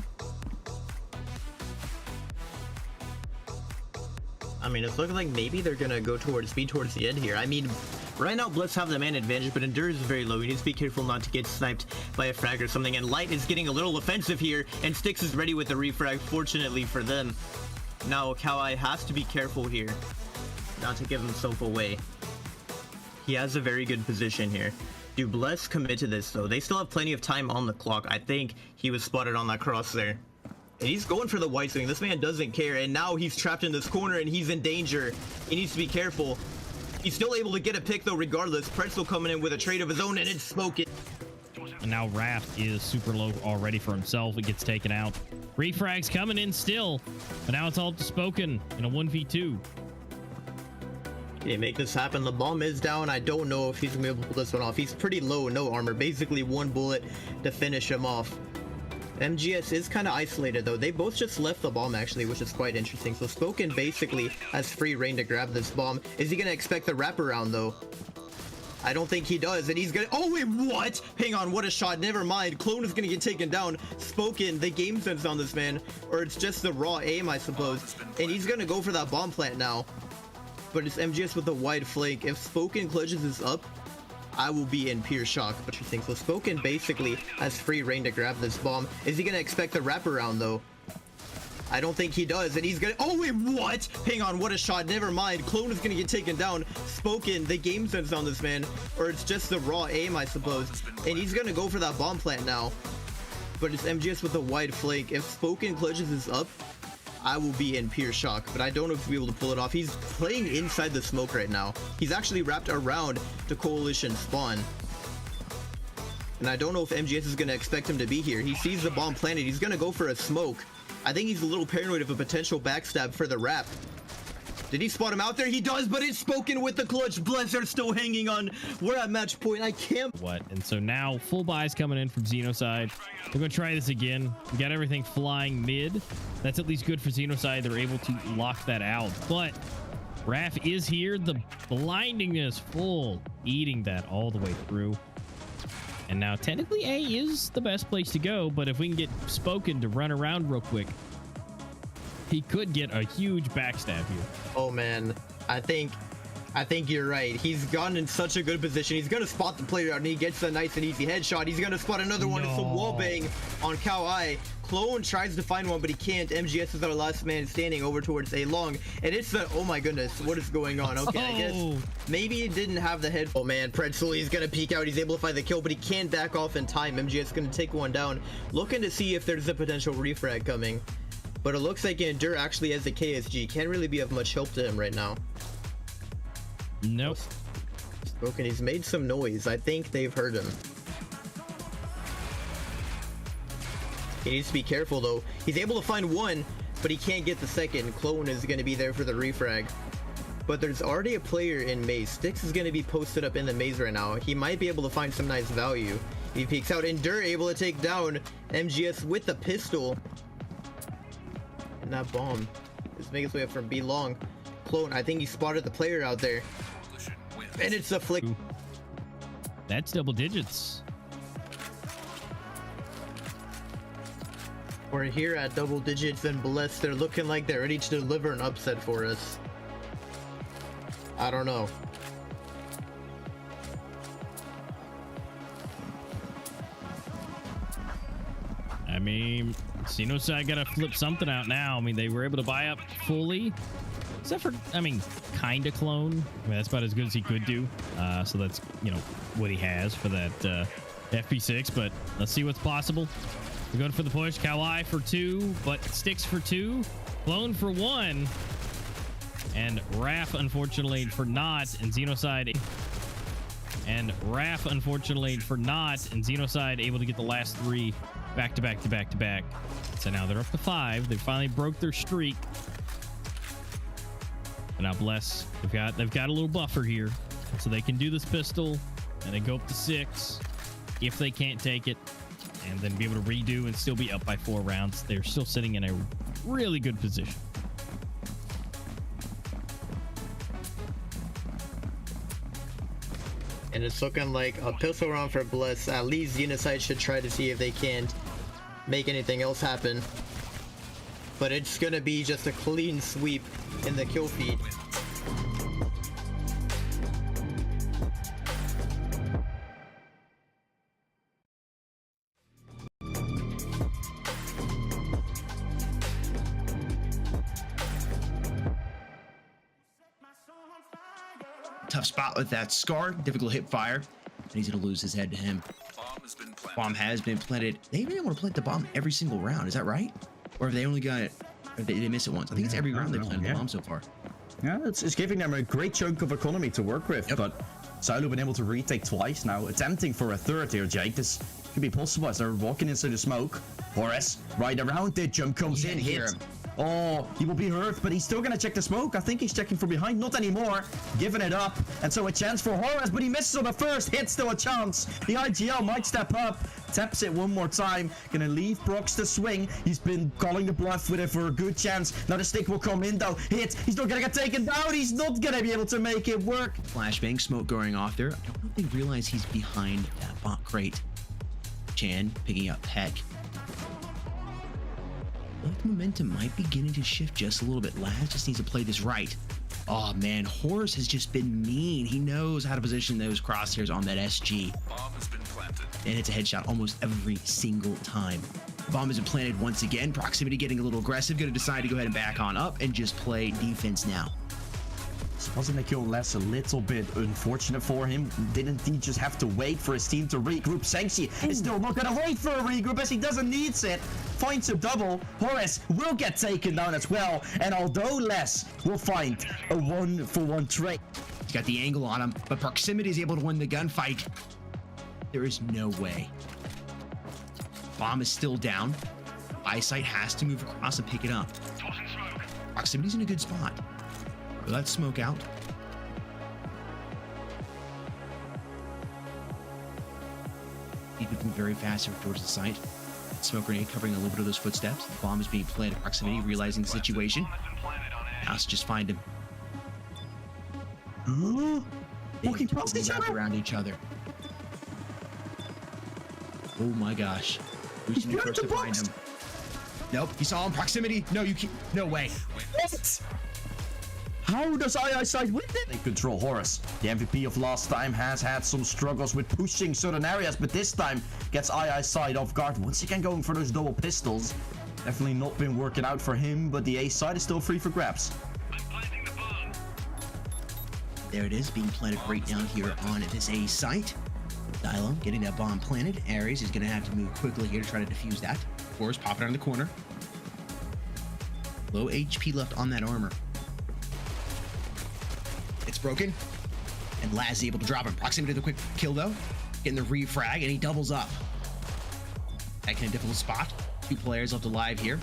I mean, it's looking like maybe they're gonna go towards B towards the end here. I mean, right now Blitz have the man advantage, but Endure is very low. You need to be careful not to get sniped by a frag or something. And Light is getting a little offensive here, and Styx is ready with the refrag, fortunately for them. Now Kawhi has to be careful here, not to give himself away. He has a very good position here. Do Bless commit to this though? They still have plenty of time on the clock. I think he was spotted on that cross there. And he's going for the white swing. This man doesn't care, and now he's trapped in this corner and he's in danger. He needs to be careful. He's still able to get a pick though regardless. Pretzel coming in with a trade of his own, and it's smoking. And now Raft is super low already for himself. It gets taken out. Refrag's coming in still, but now it's all to Spoken in a 1v2. Okay, make this happen. The bomb is down. I don't know if he's gonna be able to pull this one off. He's pretty low, no armor, basically one bullet to finish him off. MGS is kind of isolated though. They both just left the bomb actually, which is quite interesting. So Spoken basically has free reign to grab this bomb. Is he gonna expect the wraparound though? I don't think he does, and he's gonna— oh wait, what? Hang on, what a shot. Never mind. Clone is gonna get taken down. Spoken, the game sense on this man, or it's just the raw aim, I suppose. And he's gonna go for that bomb plant now. But it's MGS with a wide flank. If Spoken clutches this up, I will be in pure shock. What you think? So Spoken basically has free reign to grab this bomb. Is he gonna expect the wraparound though? I don't think he does, and he's gonna— oh wait, what? Hang on, what a shot. Never mind. Clone is gonna get taken down. Spoken, the game sense on this man, or it's just the raw aim, I suppose. And he's gonna go for that bomb plant now. But it's MGS with a wide flank. If Spoken clutches this up, I will be in pure shock, but I don't know if he'll be able to pull it off. He's playing inside the smoke right now. He's actually wrapped around the coalition spawn. And I don't know if MGS is gonna expect him to be here. He sees the bomb planted. He's gonna go for a smoke. I think he's a little paranoid of a potential backstab for the wrap. Did he spot him out there? He does, but it's Spoken with the clutch. Bless are still hanging on. We're at match point. I can't— what? And so now full buys coming in from Xenoside. We're gonna try this again. We got everything flying mid. That's at least good for Xenoside. They're able to lock that out. But Raf is here. The blindingness full, eating that all the way through. And now technically A is the best place to go, but if we can get Spoken to run around real quick, he could get a huge backstab here. oh man, I think you're right. He's gotten in such a good position. He's gonna spot the player out, and he gets a nice and easy headshot. He's gonna spot another one. It's a wallbang on Kawhi. Clone tries to find one, but he can't. MGS is our last man standing over towards A long, and it's the— oh my goodness, what is going on? Okay, I guess maybe he didn't have the head— oh man, Pretzel, he's gonna peek out. He's able to find the kill, but he can't back off in time. MGS is gonna take one down, looking to see if there's a potential refrag coming. But it looks like Endure actually has the KSG. Can't really be of much help to him right now. Nope. Spoken, he's made some noise. I think they've heard him. He needs to be careful though. He's able to find one, but he can't get the second. Clone is going to be there for the refrag. But there's already a player in maze. Styx is going to be posted up in the maze right now. He might be able to find some nice value. He peeks out. Endure able to take down MGS with the pistol. And that bomb is making its way up from B long. Clone, I think he spotted the player out there. And it's a flick. Ooh. That's double digits. We're here at double digits, and Bless, they're looking like they're ready to deliver an upset for us. I don't know. I mean, Xenoside gotta flip something out now. I mean, they were able to buy up fully. Except for, I mean, kind of Clone. I mean, that's about as good as he could do. So that's, you know, what he has for that FP6. But let's see what's possible. We're going for the push. Kawhi for 2, but Styx for 2. Clone for 1. And Raf, unfortunately, for not. And Xenoside. And Raf, unfortunately, for not. And Xenoside able to get the last 3 back to back to back to back. So now they're up to 5. They finally broke their streak. But now Bless, they've got a little buffer here, so they can do this pistol and then go up to 6 if they can't take it, and then be able to redo and still be up by 4 rounds. They're still sitting in a really good position. And it's looking like a pistol round for Bliss. At least Xenocide should try to see if they can't make anything else happen. But it's gonna be just a clean sweep in the kill feed. Tough spot with that Scar. Difficult hip fire. And he's going to lose his head to him. Bomb has been planted. They really want to plant the bomb every single round. Is that right? Or have they only got it? Or they miss it once? I think it's every round they planted the bomb so far. Yeah, it's giving them a great chunk of economy to work with. Yep. But Silo been able to retake twice now. Attempting for a third here, Jake. This could be possible as they're walking into the smoke. Horace, right around it. Jump comes in. Hit. Oh, he will be hurt, but he's still gonna check the smoke. I think he's checking from behind. Not anymore. Giving it up. And so a chance for Horace, but he misses on the first hit. Still a chance. The IGL might step up. Taps it one more time. Gonna leave Brox to swing. He's been calling the bluff with it for a good chance. Now the stick will come in though. Hit. He's not gonna get taken down. He's not gonna be able to make it work. Flashbang, smoke going off there. I don't know if they realize he's behind that bot crate. Chan picking up Peck. The momentum might be beginning to shift just a little bit. Laz just needs to play this right. Oh man, Horace has just been mean. He knows how to position those crosshairs on that SG. Bomb has been planted. And it's a headshot almost every single time. Bomb has been planted once again. Proximity getting a little aggressive. Gonna decide to go ahead and back on up and just play defense now. Wasn't the kill less a little bit unfortunate for him? Didn't he just have to wait for his team to regroup? Senxi is still not gonna wait for a regroup as he doesn't need it. Finds a double. Horace will get taken down as well. And although Les will find a 1-for-1 trade. He's got the angle on him, but Proximity is able to win the gunfight. There is no way. Bomb is still down. Eyesight has to move across and pick it up. Proximity's in a good spot. Let's smoke out. He's moving very fast towards the site. Smoke grenade covering a little bit of those footsteps. The bomb is being planted at Proximity, realizing the situation. House just find him. Walking past each other. Around each other. Oh my gosh. Who's the first to find him? Nope, he saw him. Proximity. No, you can't. No way. What? How does Eyesight win it? They control Horace. The MVP of last time has had some struggles with pushing certain areas, but this time gets Eyesight off guard. Once again going for those double pistols. Definitely not been working out for him, but the A side is still free for grabs. I'm planting the bomb. There it is, being planted right down here on this A site. Dilo getting that bomb planted. Ares is going to have to move quickly here to try to defuse that. Force popping around the corner. Low HP left on that armor. It's broken, and Laz is able to drop him. Proximity to the quick kill though, getting the refrag, and he doubles up. Back in a difficult spot. 2 players left alive here.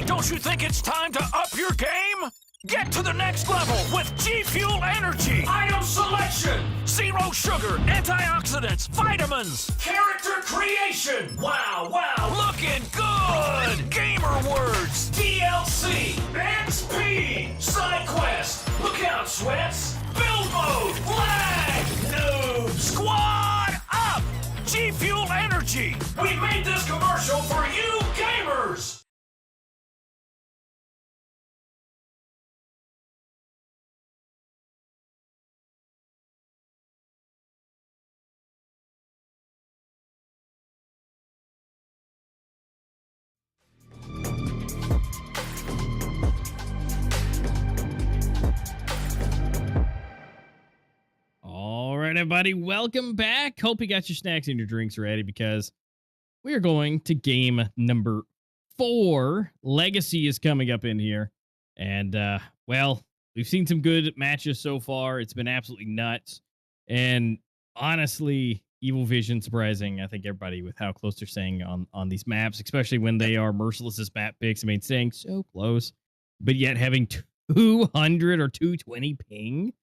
Don't you think it's time to up your game? Get to the next level with G Fuel Energy. Item selection. Zero sugar, antioxidants, vitamins. Character creation. Wow, looking good. Gamer words. DLC. XP. Side quest. Look out, sweats. Build mode. Lag. Noob. Squad up. G Fuel Energy. Energy. We made this commercial for you gamers. All right, everybody, welcome back. Hope you got your snacks and your drinks ready because we are going to game number 4. Legacy is coming up in here. And, well, we've seen some good matches so far. It's been absolutely nuts. And honestly, Evil Vision surprising, I think, everybody with how close they're staying on these maps, especially when they are Merciless map picks. I mean, staying so close, but yet having 200 or 220 ping.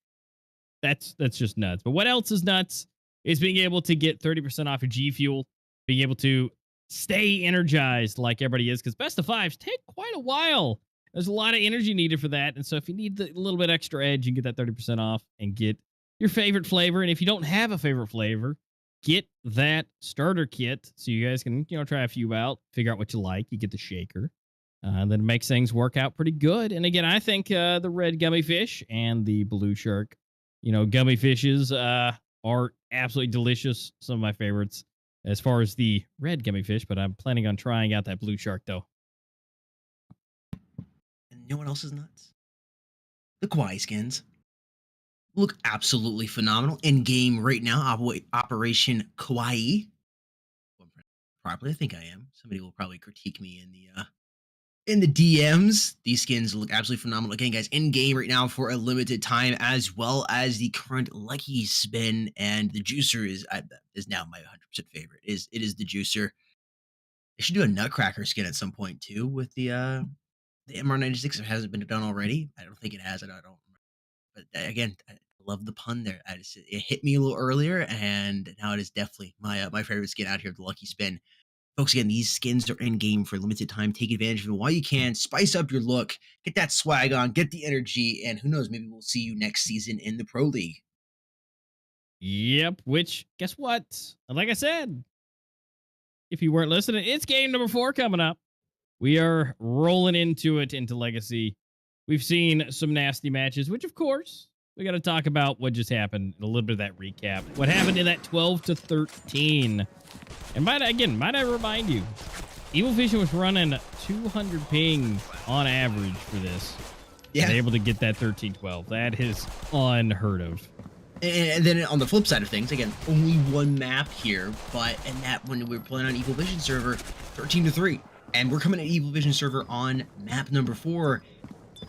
That's just nuts. But what else is nuts is being able to get 30% off your G Fuel, being able to stay energized like everybody is, because best of fives take quite a while. There's a lot of energy needed for that. And so if you need a little bit extra edge, you can get that 30% off and get your favorite flavor. And if you don't have a favorite flavor, get that starter kit so you guys can, try a few out, figure out what you like. You get the shaker. And then it makes things work out pretty good. And again, I think the red gummy fish and the blue shark, gummy fishes are absolutely delicious. Some of my favorites as far as the red gummy fish, but I'm planning on trying out that blue shark, though. And no one else is nuts. The Kawaii skins look absolutely phenomenal in game right now. Operation Kawaii. Properly, I think I am. Somebody will probably critique me in the DMs. These skins look absolutely phenomenal. Again, guys, in game right now for a limited time, as well as the current Lucky Spin, and the Juicer is now my 100% favorite. It is the Juicer. They should do a Nutcracker skin at some point too with the MR96. If it hasn't been done already, I don't think it has. I don't remember. But again, I love the pun there. It hit me a little earlier, and now it is definitely my favorite skin out here, the Lucky Spin. Folks, again, these skins are in game for a limited time. Take advantage of them while you can. Spice up your look. Get that swag on. Get the energy. And who knows, maybe we'll see you next season in the Pro League. Yep, which, guess what? Like I said, if you weren't listening, it's game number 4 coming up. We are rolling into Legacy. We've seen some nasty matches, which, of course, we got to talk about what just happened. A little bit of that recap. What happened in that 12-13. And might I remind you, Evil Vision was running 200 ping on average for this. Yeah. And able to get that 13-12. That is unheard of. And then on the flip side of things, again, only one map here, and that when we were playing on Evil Vision server, 13-3. And we're coming to Evil Vision server on map number 4.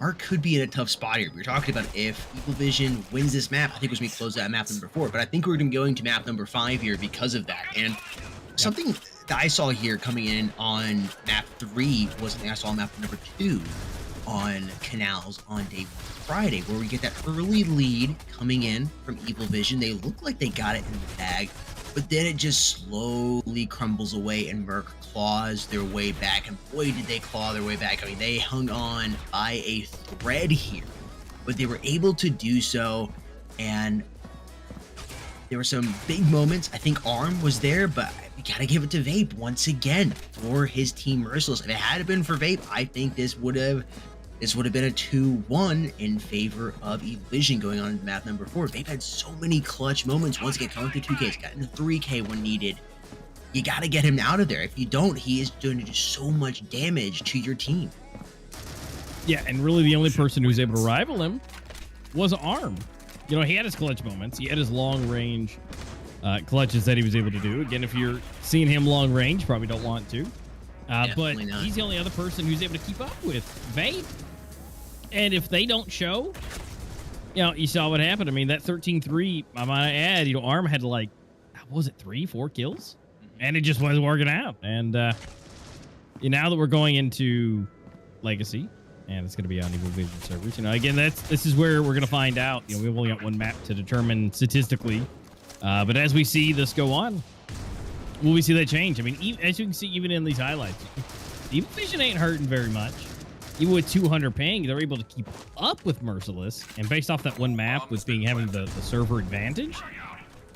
Mark could be in a tough spot here. We were talking about if Evil Vision wins this map, I think it was me close out map number 4, but I think we're going to map number 5 here because of that. And something that I saw here coming in on map 3 was something I saw on map number 2 on Canals on day 1 Friday, where we get that early lead coming in from Evil Vision. They look like they got it in the bag, but then it just slowly crumbles away, and Merc claws their way back, and boy, did they claw their way back. I mean, they hung on by a thread here, but they were able to do so, and there were some big moments. I think Arm was there, but we gotta give it to Vape once again for his team Merciless. If it had been for Vape, I think this would have been a 2-1 in favor of Evil Vision going on to map number 4. Vape had so many clutch moments. Once again, coming through 2Ks, got into 3K when needed. You got to get him out of there. If you don't, he is doing just so much damage to your team. Yeah, and really the only person who's able to rival him was Arm. He had his clutch moments. He had his long range clutches that he was able to do. Again, if you're seeing him long range, probably don't want to. But he's the only other person who's able to keep up with Vape. And if they don't show, you saw what happened. I mean, that 13-3, I might add, Arm had like, what was it, 3-4 kills? And it just wasn't working out. And now that we're going into Legacy, and it's going to be on Evil Vision servers, again, this is where we're going to find out. We've only got one map to determine statistically. But as we see this go on, will we see that change? I mean, as you can see, even in these highlights, Evil Vision ain't hurting very much. Even with 200 ping, they're able to keep up with Merciless. And based off that one map with having the server advantage,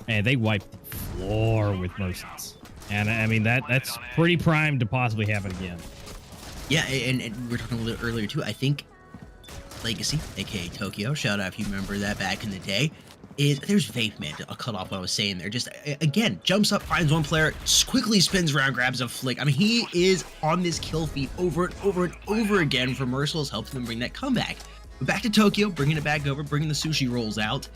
and they wiped the floor with Merciless. And I mean, that's pretty primed to possibly happen again. Yeah, and we were talking a little earlier too. I think Legacy, aka Tokyo, shout out if you remember that back in the day, there's Vape Man. I'll cut off what I was saying there. Just again, jumps up, finds one player, quickly spins around, grabs a flick. I mean, he is on this kill feed over and over and over again for Merciless, helping them bring that comeback. But back to Tokyo, bringing it back over, bringing the sushi rolls out.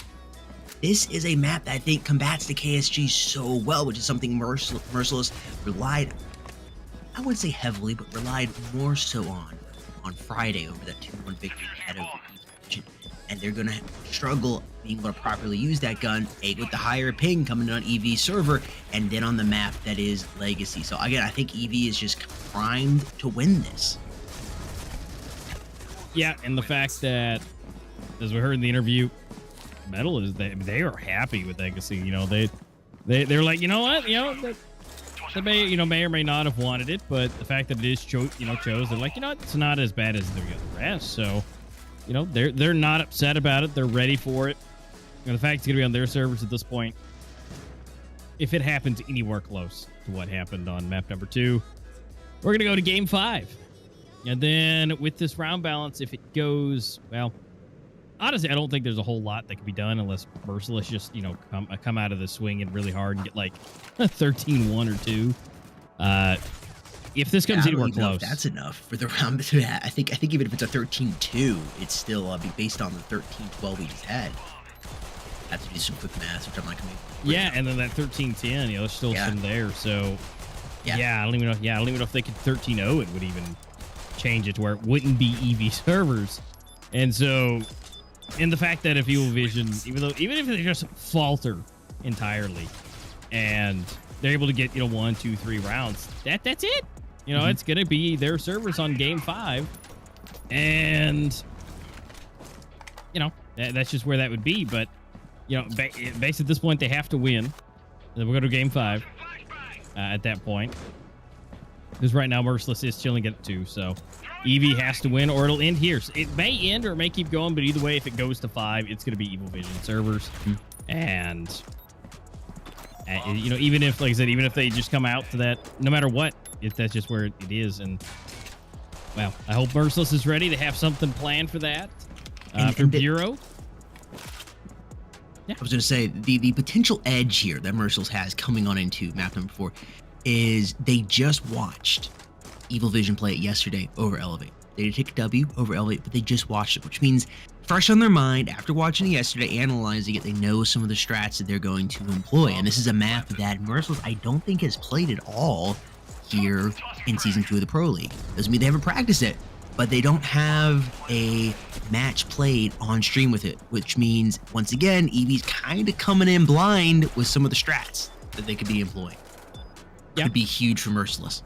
This is a map that I think combats the KSG so well, which is something Merciless relied, I wouldn't say heavily, but relied more so on Friday over that 2-1 victory they had over Rematch. And they're going to struggle being able to properly use that gun, with the higher ping coming on EV server, and then on the map that is Legacy. So again, I think EV is just primed to win this. Yeah, and the fact that, as we heard in the interview, Metal is they are happy with Legacy. You know, they're like, you know what, you know, they may or may not have wanted it, but the fact that it is chose, they're like, you know what, it's not as bad as the rest. So, you know, they're not upset about it. They're ready for it. And the fact it's gonna be on their servers at this point, if it happens anywhere close to what happened on map number 2, we're gonna go to game 5. And then with this round balance, if it goes, well, honestly, I don't think there's a whole lot that can be done unless Merciless just, come out of the swing and really hard and get like 13-1 or 2. If this comes anywhere close, that's enough for the round. I think even if it's a 13-2, it's still based on the 13-12 we just had. I have to do some quick math, which I'm not gonna be. Yeah, and then that 13-10, there's still some there. So yeah, I don't even know if they could 13-0, it would even change it to where it wouldn't be EV servers. And so, and the fact that if Evil Vision, even if they just falter entirely and they're able to get 1, 2, 3 rounds, that's it. It's gonna be their servers on game 5, and that's just where that would be. But basically at this point they have to win. And then we'll go to game 5 at that point, because right now Merciless is chilling at 2, so EV has to win or it'll end here. So it may end or it may keep going, but either way, if it goes to 5, it's going to be Evil Vision servers. And even if, like I said, even if they just come out to that, no matter what, that's just where it is. And well, I hope Merciless is ready to have something planned for that. For Bureau. I was going to say, the potential edge here that Merciless has coming on into map number 4 is they just watched Evil Vision play it yesterday over Elevate. They did take a W over Elevate, but they just watched it, which means fresh on their mind after watching it yesterday, analyzing it, they know some of the strats that they're going to employ. And this is a map that Merciless, I don't think, has played at all here in Season 2 of the Pro League. Doesn't mean they haven't practiced it, but they don't have a match played on stream with it, which means, once again, EV's kind of coming in blind with some of the strats that they could be employing. Could be huge for Merciless.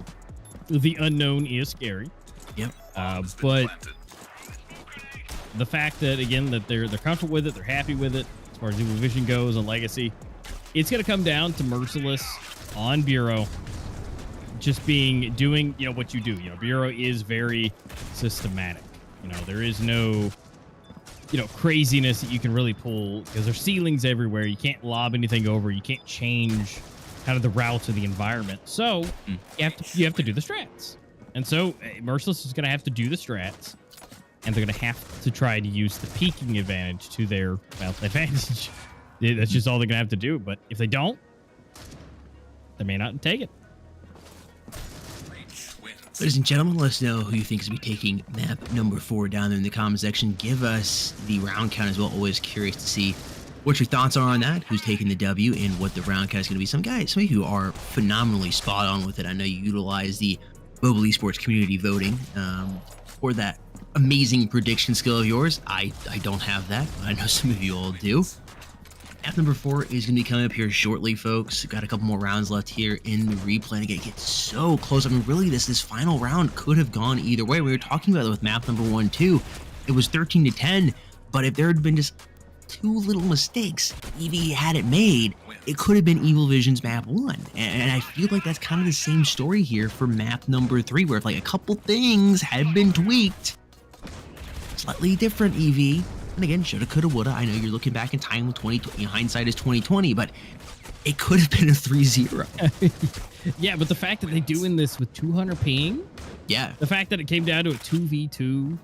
The unknown is scary. Yep. But the fact that, again, that they're comfortable with it, they're happy with it, as far as Evil Vision goes on Legacy, it's going to come down to Merciless on Bureau just doing what you do. Bureau is very systematic. There is no craziness that you can really pull, because there's ceilings everywhere. You can't lob anything over. You can't change kind of the routes of the environment. So you have to do the strats. And so Merciless is going to have to do the strats, and they're going to have to try to use the peaking advantage to their advantage. That's just all they're going to have to do. But if they don't, they may not take it. Ladies and gentlemen, let us know who you think is going to be taking map number 4 down there in the comment section. Give us the round count as well. Always curious to see what your thoughts are on that, who's taking the W, and what the round count is going to be. Some of you are phenomenally spot on with it. I know you utilize the mobile esports community voting for that amazing prediction skill of yours. I don't have that, but I know some of you all do. Map number 4 is going to be coming up here shortly, folks. Got a couple more rounds left here in the replay. And again, it gets so close. I mean, really, this final round could have gone either way. We were talking about it with map number 1, too. It was 13-10, but if there had been just 2 little mistakes, EV had it made, it could have been Evil Vision's map 1. And I feel like that's kind of the same story here for map number 3, where if like a couple things had been tweaked, slightly different EV, And again, shoulda, coulda, woulda. I know you're looking back in time with 2020. Hindsight is 2020, but it could have been a 3-0. Yeah, but the fact that they're doing this with 200 ping, Yeah, the fact that it came down to a 2v2,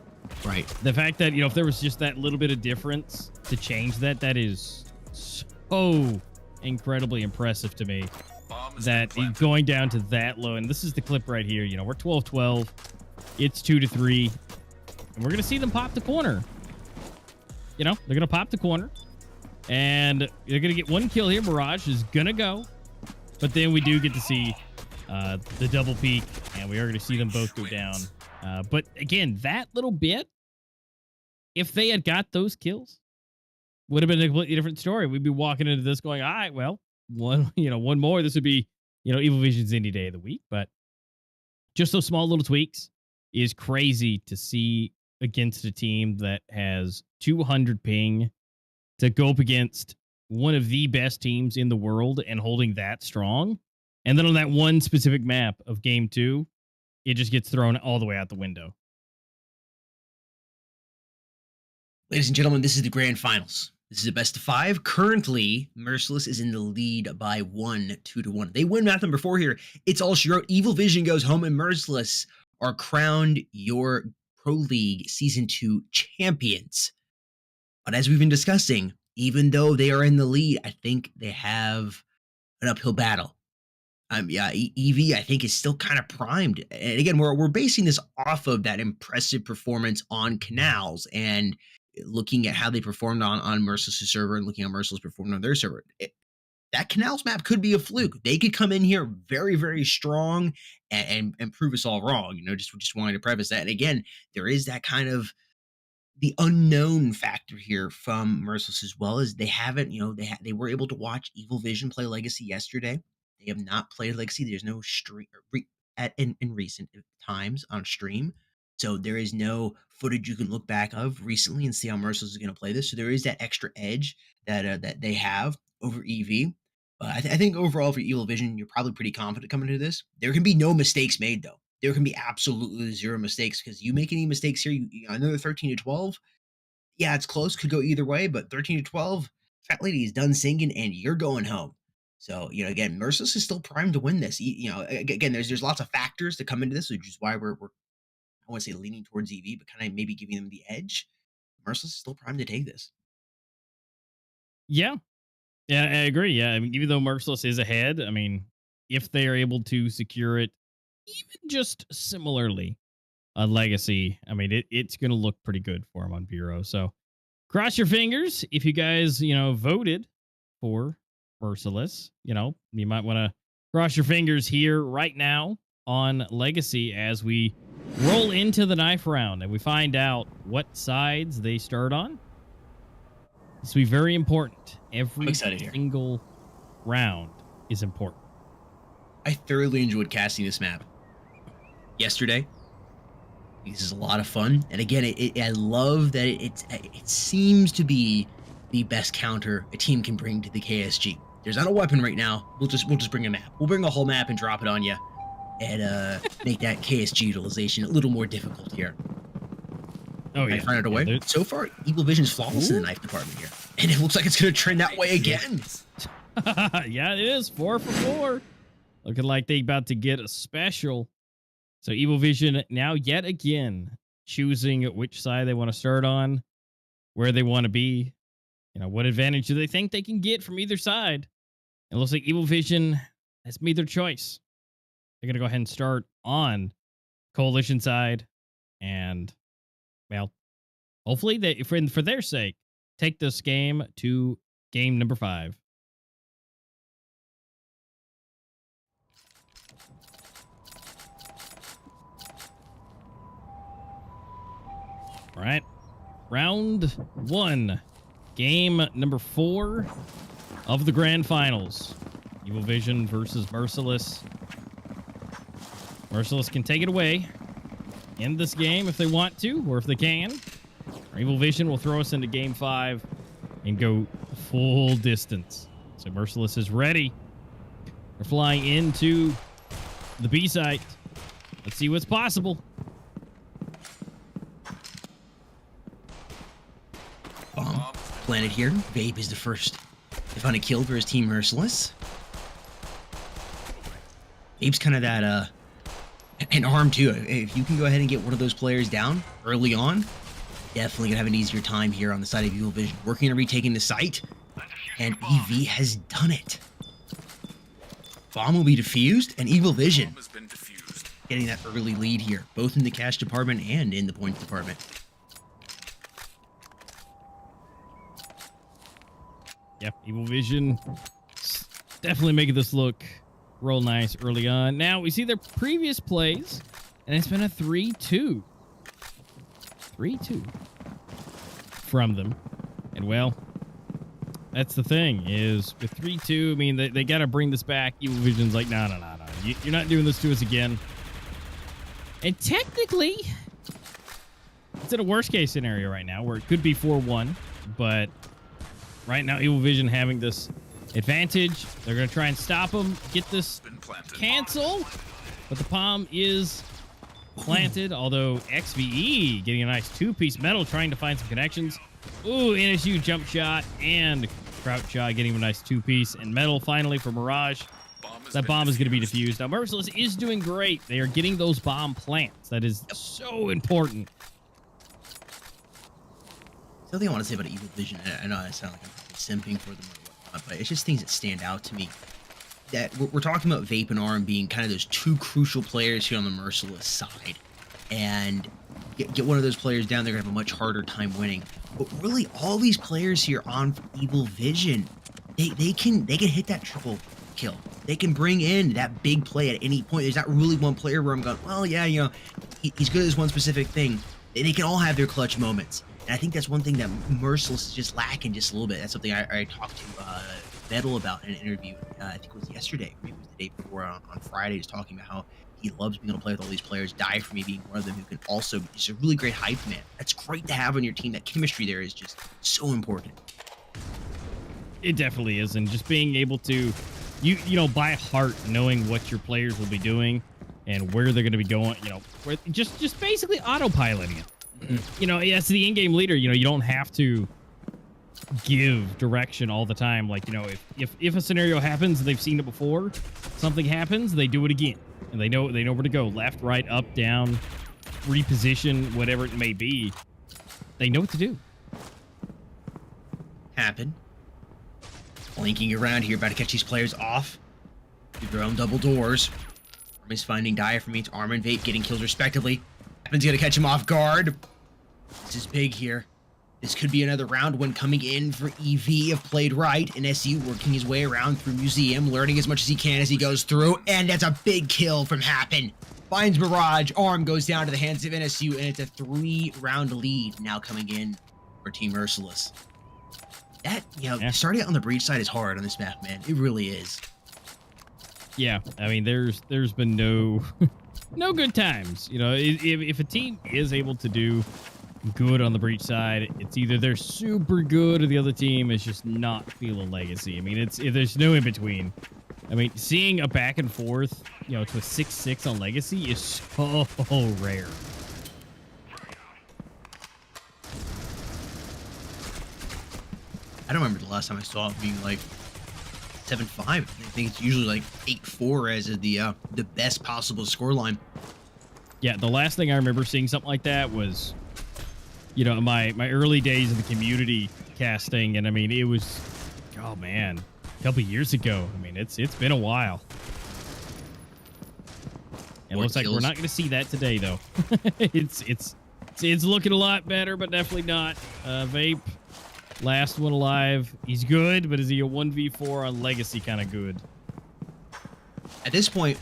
right. the fact that, if there was just that little bit of difference to change that, that is so incredibly impressive to me. That going down to that low, and this is the clip right here. We're 12-12. It's 2-3, and we're gonna see them pop the corner. They're gonna pop the corner, and they're gonna get one kill here. Mirage is gonna go, but then we do get to see the double peak, and we are gonna see them both go down. But again, that little bit, if they had got those kills, would have been a completely different story. We'd be walking into this going, all right, well, one more. This would be, Evil Vision's indie day of the week. But just those small little tweaks is crazy to see against a team that has 200 ping to go up against one of the best teams in the world and holding that strong. And then on that one specific map of game 2, it just gets thrown all the way out the window. Ladies and gentlemen, this is the grand finals. This is a best of 5. Currently, Merciless is in the lead by 2-1. They win map number 4 here. It's all she wrote. Evil Vision goes home, and Merciless are crowned your Pro League Season 2 champions. But as we've been discussing, even though they are in the lead, I think they have an uphill battle. EV, I think, is still kind of primed. And again, we're basing this off of that impressive performance on Canals and looking at how they performed on Merciless' server and looking how Merciless performed on their server. That Canals map could be a fluke. They could come in here very, very strong and prove us all wrong. Just wanting to preface that. And again, there is that kind of the unknown factor here from Merciless, as well as they haven't, they were able to watch Evil Vision play Legacy yesterday. They have not played Legacy. There's no stream in recent times on stream. So there is no footage you can look back of recently and see how Merciless is going to play this. So there is that extra edge that they have over EV. But I think overall for Evil Vision, you're probably pretty confident coming into this. There can be no mistakes made, though. There can be absolutely zero mistakes, because you make any mistakes here, another 13-12. Yeah, it's close. Could go either way, but 13-12, Fat Lady is done singing, and you're going home. So, again, Merciless is still primed to win this. Again, there's lots of factors that come into this, which is why we're I want to say leaning towards EV, but kind of maybe giving them the edge. Merciless is still primed to take this. Yeah, I agree. Yeah, I mean, even though Merciless is ahead, I mean, if they are able to secure it, even just similarly on Legacy, I mean, it's going to look pretty good for them on Bureau. So cross your fingers if you guys, voted for Merciless. You might want to cross your fingers here right now on Legacy as we roll into the knife round and we find out what sides they start on. This will be very important. Every single round is important. I thoroughly enjoyed casting this map yesterday. This is a lot of fun, and again, I love that it seems to be the best counter a team can bring to the KSG. There's not a weapon right now. We'll just bring a map. We'll bring a whole map and drop it on you, and make that KSG utilization a little more difficult here. Oh yeah, find it away. So far, Evil Vision's flawless in the knife department here, and it looks like it's going to trend that way again. Yeah, it is 4 for 4. Looking like they about to get a special. So Evil Vision now yet again choosing which side they want to start on, where they want to be. What advantage do they think they can get from either side? It looks like Evil Vision has made their choice. They're going to go ahead and start on Coalition side. And, well, hopefully they, for their sake, take this game to game number 5. All right. Round 1. Game number 4 of the grand finals. Evil Vision versus Merciless. Merciless can take it away, end this game if they want to, or if they can. Or Evil Vision will throw us into game 5 and go full distance. So Merciless is ready. We're flying into the B site. Let's see what's possible. planted here. Vape is the first to find a kill for his team, Merciless. Vape's kind of that, and Arm too. If you can go ahead and get one of those players down early on, definitely gonna have an easier time here on the side of Evil Vision. Working on retaking the site, and EV has done it. Bomb will be defused, and Evil Vision getting that early lead here, both in the cash department and in the points department. Yep, Evil Vision definitely making this look real nice early on. Now, we see their previous plays, and it's been a 3-2. 3-2 from them. And, well, that's the thing, is with 3-2, I mean, they got to bring this back. Evil Vision's like, no. You're not doing this to us again. And technically, it's in a worst-case scenario right now, where it could be 4-1, but right now, Evil Vision having this advantage. They're going to try and stop him, get this cancel, but the palm is planted, although XVE getting a nice two-piece metal, trying to find some connections. Ooh, NSU jump shot and crouch shot, getting a nice two-piece, and metal finally for Mirage. That bomb is going to be defused. Now, Merciless is doing great. They are getting those bomb plants. That is so important. Something I want to say about Evil Vision, I know I sound like I'm simping for them or whatnot, but it's just things that stand out to me. That we're talking about Vape and Arm being kind of those two crucial players here on the Merciless side. And get one of those players down, they're going to have a much harder time winning. But really, all these players here on Evil Vision, they can hit that triple kill. They can bring in that big play at any point. There's not really one player where I'm going, well, yeah, you know, he's good at this one specific thing. They can all have their clutch moments. And I think that's one thing that Merciless is just lacking just a little bit. That's something I talked to Vettel about in an interview. I think it was yesterday. Maybe it was the day before on Friday. He was talking about how he loves being able to play with all these players. Die for me being one of them who can also be just a really great hype man. That's great to have on your team. That chemistry there is just so important. It definitely is. And just being able to, you know, by heart, knowing what your players will be doing and where they're going to be going, you know, just basically autopiloting it. You know, as the in-game leader, you know, you don't have to give direction all the time. Like, you know, if a scenario happens, they've seen it before, something happens, they do it again. And they know where to go. Left, right, up, down, reposition, whatever it may be. They know what to do. Happen. Blinking around here, about to catch these players off. Do their own double doors. Arm is finding Dire for me. It's Arm and Vape getting kills respectively. Happen's gonna catch him off guard. This is big here. This could be another round one coming in for EV if played right. And SU working his way around through Museum, learning as much as he can as he goes through. And that's a big kill from Happen. Finds Mirage. Arm goes down to the hands of NSU, and it's a 3-round lead now coming in for Team Merciless. That, you know, starting out on the breach side is hard on this map, man. It really is. Yeah, I mean, there's been no good times. You know, if a team is able to do good on the breach side, it's either they're super good or the other team is just not feeling legacy. I mean, there's no in between. I mean, seeing a back and forth, you know, to a 6-6 on legacy is so rare. I don't remember the last time I saw it being like 7-5. I think it's usually like 8-4 as the best possible scoreline. Yeah, the last thing I remember seeing something like that was, you know, my early days in the community casting, and I mean, it was, oh man, a couple years ago. I mean, it's been a while. It looks like we're not going to see that today, though. it's looking a lot better, but definitely not. Vape, last one alive. He's good, but is he a 1v4 on Legacy kind of good? At this point,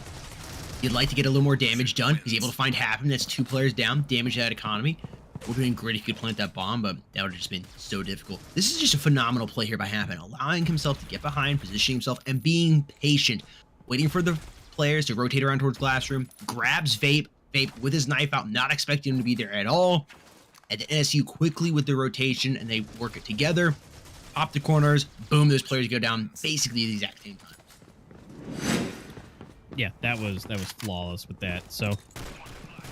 you'd like to get a little more damage done. He's able to find Happen. That's 2 players down. Damage that economy. It would have been great if he could plant that bomb, but that would have just been so difficult. This is just a phenomenal play here by Happen, allowing himself to get behind, positioning himself, and being patient, waiting for the players to rotate around towards Glassroom, grabs Vape with his knife out, not expecting him to be there at all. And the NSU quickly with the rotation, and they work it together, pop the corners, boom, those players go down basically at the exact same time. Yeah, that was flawless with that. So,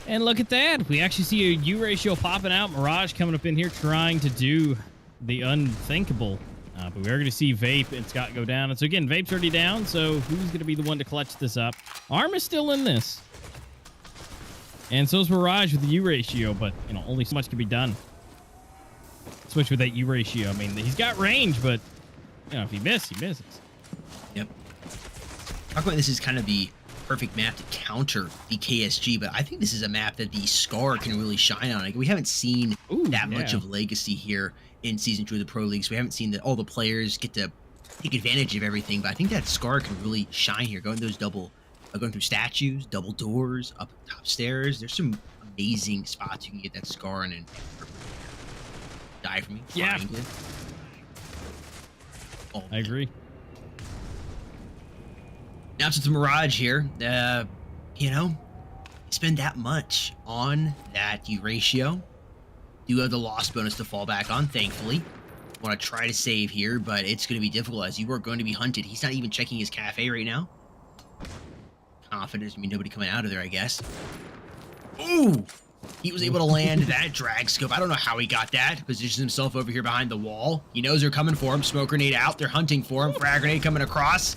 and look at that. We actually see a U ratio popping out. Mirage coming up in here trying to do the unthinkable. But we are going to see Vape and Scott go down. And so again, Vape's already down. So who's going to be the one to clutch this up? Arm is still in this. And so is Mirage with the U ratio, but you know, only so much can be done. Switch with that U ratio. I mean, he's got range, but you know, if he misses, he misses. Yep. Talk about this is kind of the perfect map to counter the KSG, but I think this is a map that the Scar can really shine on. Like, we haven't seen that much of Legacy here in Season 2 of the Pro Leagues. We haven't seen that all the players get to take advantage of everything, but I think that Scar can really shine here. Going through statues, double doors, up top stairs. There's some amazing spots you can get that Scar in and die for me. Yeah. Oh, I agree. Now to the Mirage here. You know, spend that much on that U ratio. You have the loss bonus to fall back on, thankfully. Want to try to save here, but it's going to be difficult as you are going to be hunted. He's not even checking his cafe right now. Confident there's going to be nobody coming out of there, I guess. Ooh! He was able to land that drag scope. I don't know how he got that. Positions himself over here behind the wall. He knows they're coming for him. Smoke grenade out. They're hunting for him. Frag grenade coming across.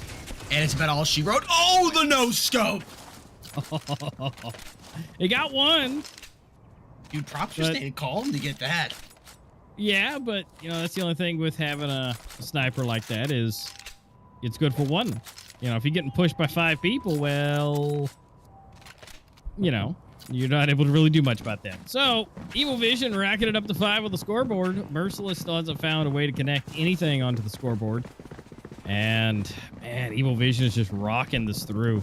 And it's about all she wrote. Oh, the no scope! He got one. Dude, props for staying calm to get that. Yeah, but you know, that's the only thing with having a sniper like that is it's good for one. You know, if you're getting pushed by 5 people, well, you know, you're not able to really do much about that. So, Evil Vision racking it up to 5 on the scoreboard. Merciless still hasn't found a way to connect anything onto the scoreboard. And, man, Evil Vision is just rocking this through.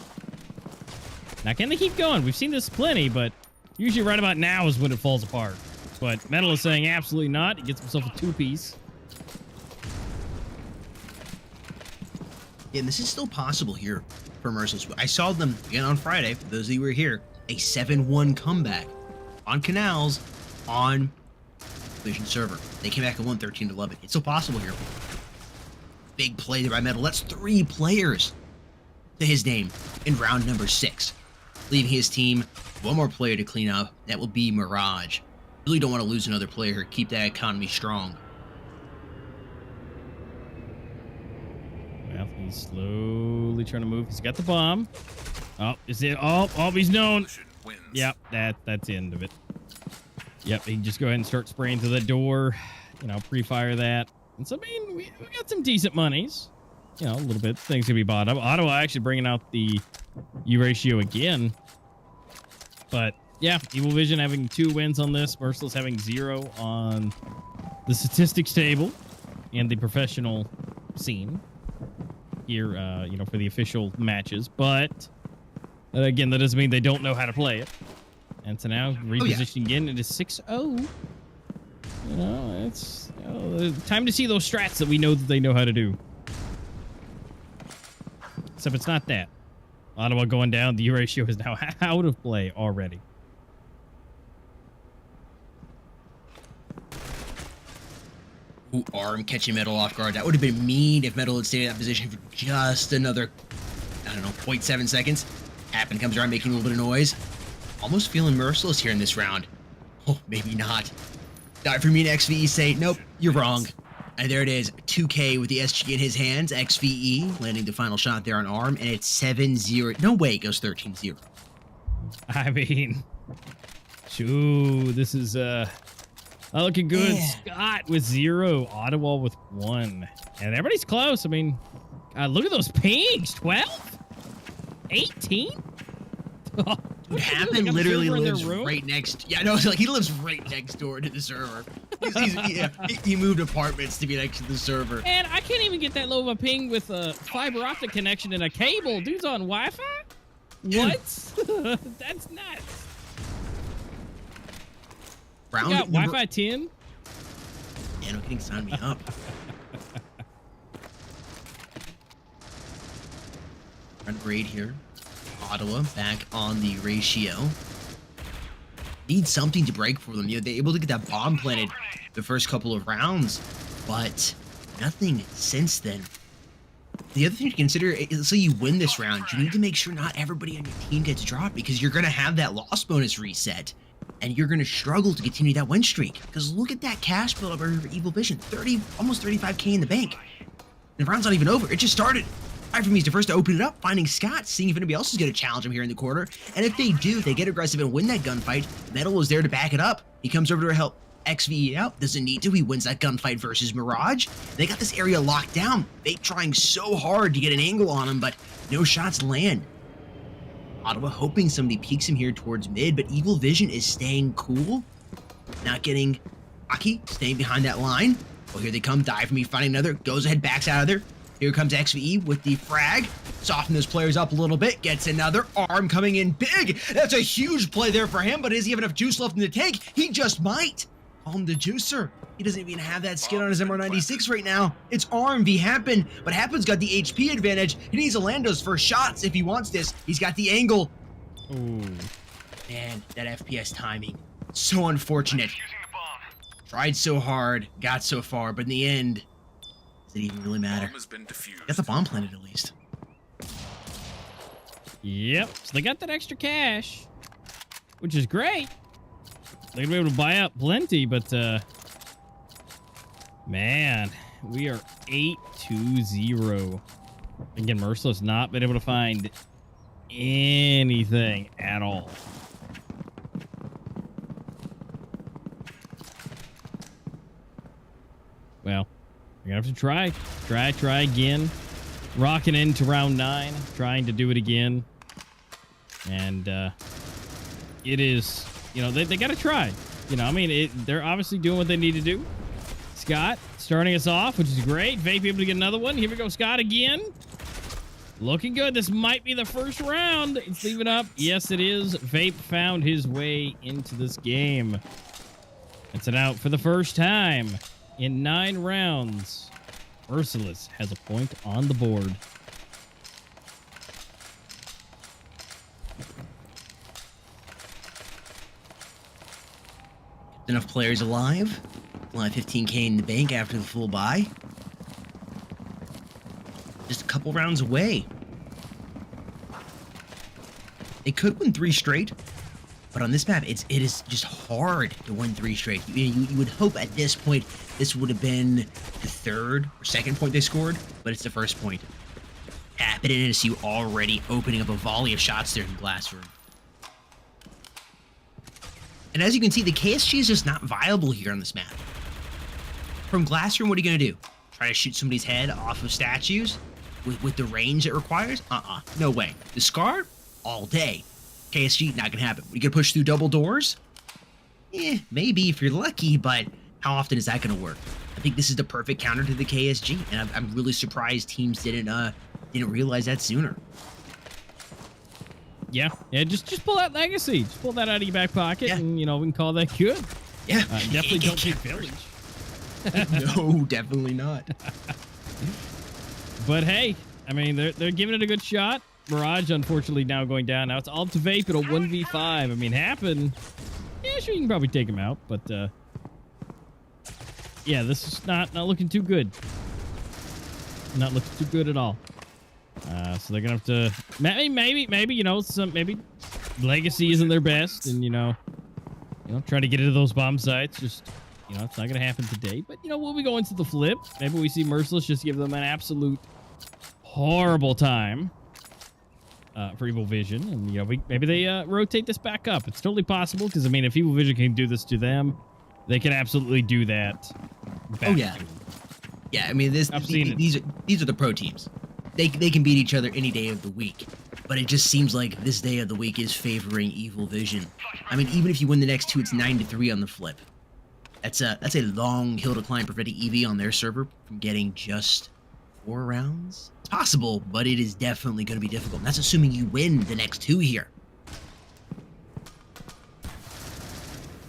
Now, can they keep going? We've seen this plenty, but usually right about now is when it falls apart. But Metal is saying absolutely not. He gets himself a 2-piece. Yeah, and this is still possible here for Merciless. I saw them again on Friday, for those of you who were here, a 7-1 comeback on Canals on Vision server. They came back and won 13-11. It's still possible here. Big play there by Metal. That's 3 players to his name in round number 6. Leaving his team one more player to clean up. That will be Mirage. Really don't want to lose another player here. Keep that economy strong. Well, he's slowly trying to move. He's got the bomb. Oh, is it? Oh, he's known. Yep, that's the end of it. Yep, he can just go ahead and start spraying to the door. You know, pre-fire that. And so, I mean, we got some decent monies. You know, a little bit. Things can be bought up. Ottawa actually bringing out the U ratio again. But, yeah, Evil Vision having 2 wins on this. Merciless having 0 on the statistics table and the professional scene here, you know, for the official matches. But, again, that doesn't mean they don't know how to play it. And so now, repositioning again into 6-0. You know, it's time to see those strats that we know that they know how to do. Except it's not that. Ottawa going down. The U ratio is now out of play already. Ooh, Arm catching Metal off guard. That would have been mean if Metal had stayed in that position for just another, I don't know, 0.7 seconds. Happen comes around making a little bit of noise. Almost feeling Merciless here in this round. Oh, maybe not. Die for me and XVE say, nope, you're wrong. And there it is, 2K with the SG in his hands. XVE landing the final shot there on Arm, and it's 7-0. No way it goes 13-0. I mean, shoo, this is looking good. Yeah. Scott with 0, Ottawa with 1. And everybody's close. I mean, look at those pings. 12? 18? What happened literally lives right next. Yeah, no, like he lives right next door to the server. He moved apartments to be next to the server. And I can't even get that low of a ping with a fiber optic connection and a cable. Dude's on Wi-Fi? What? That's nuts. Round you got Wi-Fi 10? Yeah, no kidding. Sign me up. Run grade here. Ottawa back on the ratio. Need something to break for them. You know, they're able to get that bomb planted the first couple of rounds, but nothing since then. The other thing to consider is, let's say you win this round, you need to make sure not everybody on your team gets dropped because you're going to have that loss bonus reset. and you're going to struggle to continue that win streak. Because look at that cash build up for Evil Vision, almost 35k in the bank. And the round's not even over. It just started. Right from he's the first to open it up, finding Scott, seeing if anybody else is going to challenge him here in the corner. And if they do, they get aggressive and win that gunfight. Metal is there to back it up. He comes over to help XVE out. Doesn't need to. He wins that gunfight versus Mirage. They got this area locked down. They trying so hard to get an angle on him, but no shots land. Ottawa hoping somebody peeks him here towards mid, but Evil Vision is staying cool. Not getting Aki, staying behind that line. Well, here they come. Dive from me, finding another. Goes ahead, backs out of there. Here comes XVE with the frag. Soften those players up a little bit. Gets another arm coming in big. That's a huge play there for him, but does he have enough juice left in the tank? He just might. Call him the juicer. He doesn't even have that skin on his MR96 right now. It's arm v Happen, but Happen's got the HP advantage. He needs to land those first shots if he wants this. He's got the angle. Ooh. Man, that FPS timing. So unfortunate. Tried so hard, got so far, but in the end, does it even really matter? Got the bomb planted at least. Yep. So they got that extra cash, which is great. They're gonna be able to buy out plenty, but man, we are 8-2-0. Again, Merciless not been able to find anything at all. Well, you're gonna have to try again. Rocking into round 9, trying to do it again. And it is, you know, they gotta try. You know, I mean, they're obviously doing what they need to do. Scott starting us off, which is great. Vape able to get another one. Here we go, Scott again. Looking good. This might be the first round. It's leaving up. Yes, it is. Vape found his way into this game. It's an out for the first time in 9 rounds. Merciless has a point on the board. Enough players alive. We'll have 15k in the bank after the full buy. Just a couple rounds away. They could win 3 straight, but on this map, it is just hard to win 3 straight. You would hope at this point this would have been the 3rd or 2nd point they scored, but it's the 1st point. Happen and NSU already opening up a volley of shots there in Glass Room. And as you can see, the KSG is just not viable here on this map. From Glass Room, what are you going to do? Try to shoot somebody's head off of statues with the range it requires? No way. The Scar? All day. KSG, not going to happen. You going to push through double doors? Maybe if you're lucky, but how often is that going to work? I think this is the perfect counter to the KSG, and I'm really surprised teams didn't realize that sooner. Yeah, just pull that legacy. Just pull that out of your back pocket, and you know we can call that good. Yeah, definitely don't take Village. No, definitely not. But hey, I mean they're giving it a good shot. Mirage, unfortunately, now going down. Now it's all to Vape at a 1v5. I mean, Happen. Yeah, sure, you can probably take him out, but yeah, this is not looking too good. Not looking too good at all. So they're gonna have to maybe you know maybe Legacy isn't their best, and you know try to get into those bomb sites. Just it's not gonna happen today. But when we go into the flip, maybe we see Merciless just give them an absolute horrible time for Evil Vision, and maybe they rotate this back up. It's totally possible because I mean, if Evil Vision can do this to them, they can absolutely do that. Oh yeah, yeah. I mean, these are the pro teams. They can beat each other any day of the week, but it just seems like this day of the week is favoring Evil Vision. I mean, even if you win the next 2, it's 9-3 on the flip. That's a long hill to climb, preventing EV on their server from getting just 4 rounds. It's possible, but it is definitely going to be difficult. And that's assuming you win the next 2 here.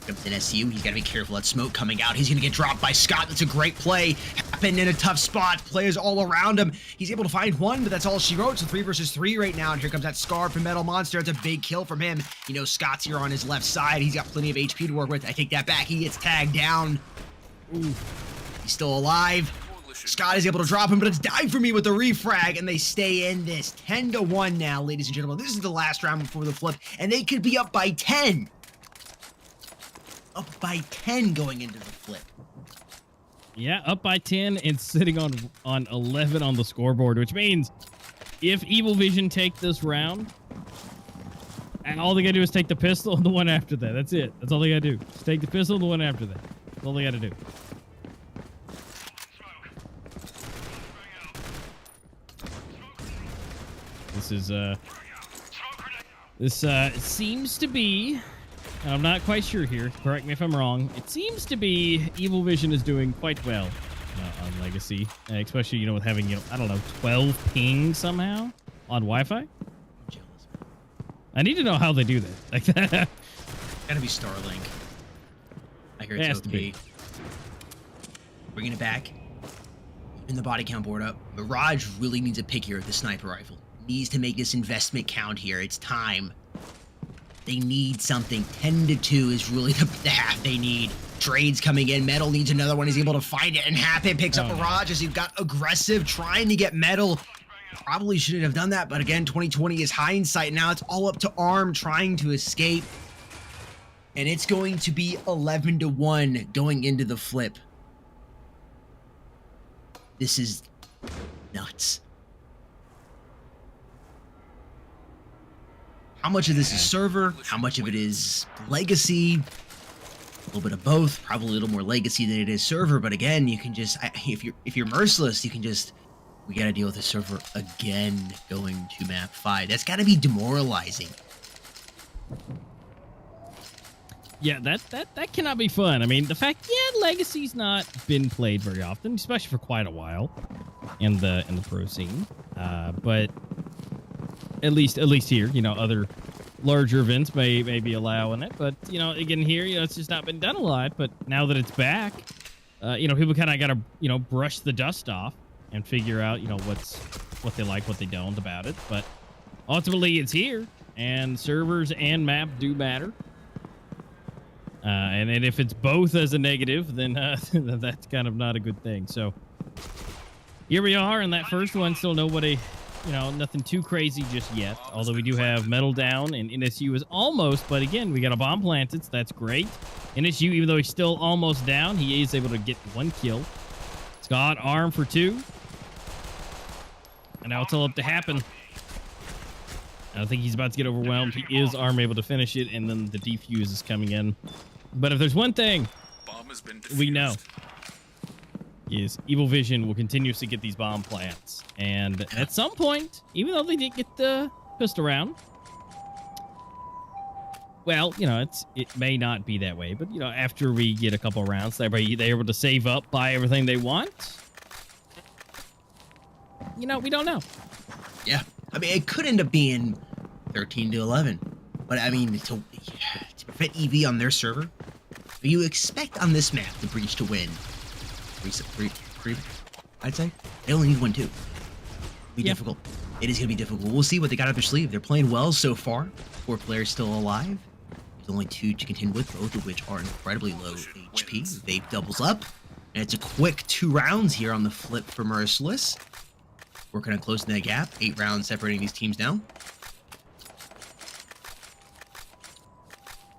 Comes in SU. He's got to be careful. That smoke coming out. He's going to get dropped by Scott. That's a great play. Happened in a tough spot. Players all around him. He's able to find one, but that's all she wrote. So 3 versus 3 right now. And here comes that Scar from Metal Monster. It's a big kill from him. Scott's here on his left side. He's got plenty of HP to work with. I take that back. He gets tagged down. Ooh. He's still alive. Scott is able to drop him, but it's dive for me with the refrag, and they stay in this 10-1 now, ladies and gentlemen. This is the last round before the flip, and they could be up by 10. up by 10 going into the flip. Yeah, up by 10 and sitting on 11 on the scoreboard, which means if Evil Vision take this round, and all they gotta do is take the pistol and the one after that. That's it. That's all they gotta do. Just take the pistol and the one after that. That's all they gotta do. This seems to be, and I'm not quite sure here, correct me if I'm wrong, it seems to be Evil Vision is doing quite well on Legacy, especially, you know, with having, you know, I don't know, 12 ping somehow on Wi-Fi. I need to know how they do that. Like that. Gotta be Starlink. I hear It it's has OP. to be. Bringing it back. In the body count board up. Mirage really needs a pick here with the sniper rifle. Needs to make this investment count here. It's time. They need something. 10-2 is really the half they need. Trades coming in. Metal needs another one. He's able to find it, and Happen picks up Mirage as he got aggressive, trying to get Metal. Probably shouldn't have done that, but again, 2020 is hindsight. Now it's all up to Arm trying to escape. And it's going to be 11-1 going into the flip. This is nuts. How much of this is server? How much of it is legacy? A little bit of both. Probably a little more legacy than it is server. But again, you can just, if you're Merciless, you can just, we got to deal with the server again going to map 5. That's got to be demoralizing. Yeah, that cannot be fun. I mean, the fact, yeah, Legacy's not been played very often, especially for quite a while in the pro scene. But at least here, you know, other larger events may be allowing it. But, you know, again here, you know, it's just not been done a lot. But now that it's back, you know, people kind of got to, you know, brush the dust off and figure out, you know, what they like, what they don't about it. But ultimately, it's here, and servers and map do matter. And if it's both as a negative, then that's kind of not a good thing. So here we are in that first one. Still nobody, you know, nothing too crazy just yet. Although we do have Metal down, and NSU is almost, but again, we got a bomb planted, so that's great. NSU, even though he's still almost down, he is able to get 1 kill. Scott Arm for 2. And now it's all up to Happen. I think he's about to get overwhelmed. He is Arm able to finish it, and then the defuse is coming in. But if there's one thing we know, is Evil Vision will continuously get these bomb plants. And at some point, even though they did get the pistol round, well, you know, it may not be that way. But, you know, after we get a couple rounds, they're able to save up, buy everything they want. You know, we don't know. Yeah. I mean, it could end up being 13-11. But, I mean, to prevent EV on their server, you expect on this map the Breach to win. Three, I'd say. They only need 1, 2. Be difficult. It is going to be difficult. We'll see what they got up their sleeve. They're playing well so far. 4 players still alive. There's only 2 to contend with, both of which are incredibly low HP. Vape doubles up. And it's a quick 2 rounds here on the flip for Merciless. Working on closing that gap. 8 rounds separating these teams down.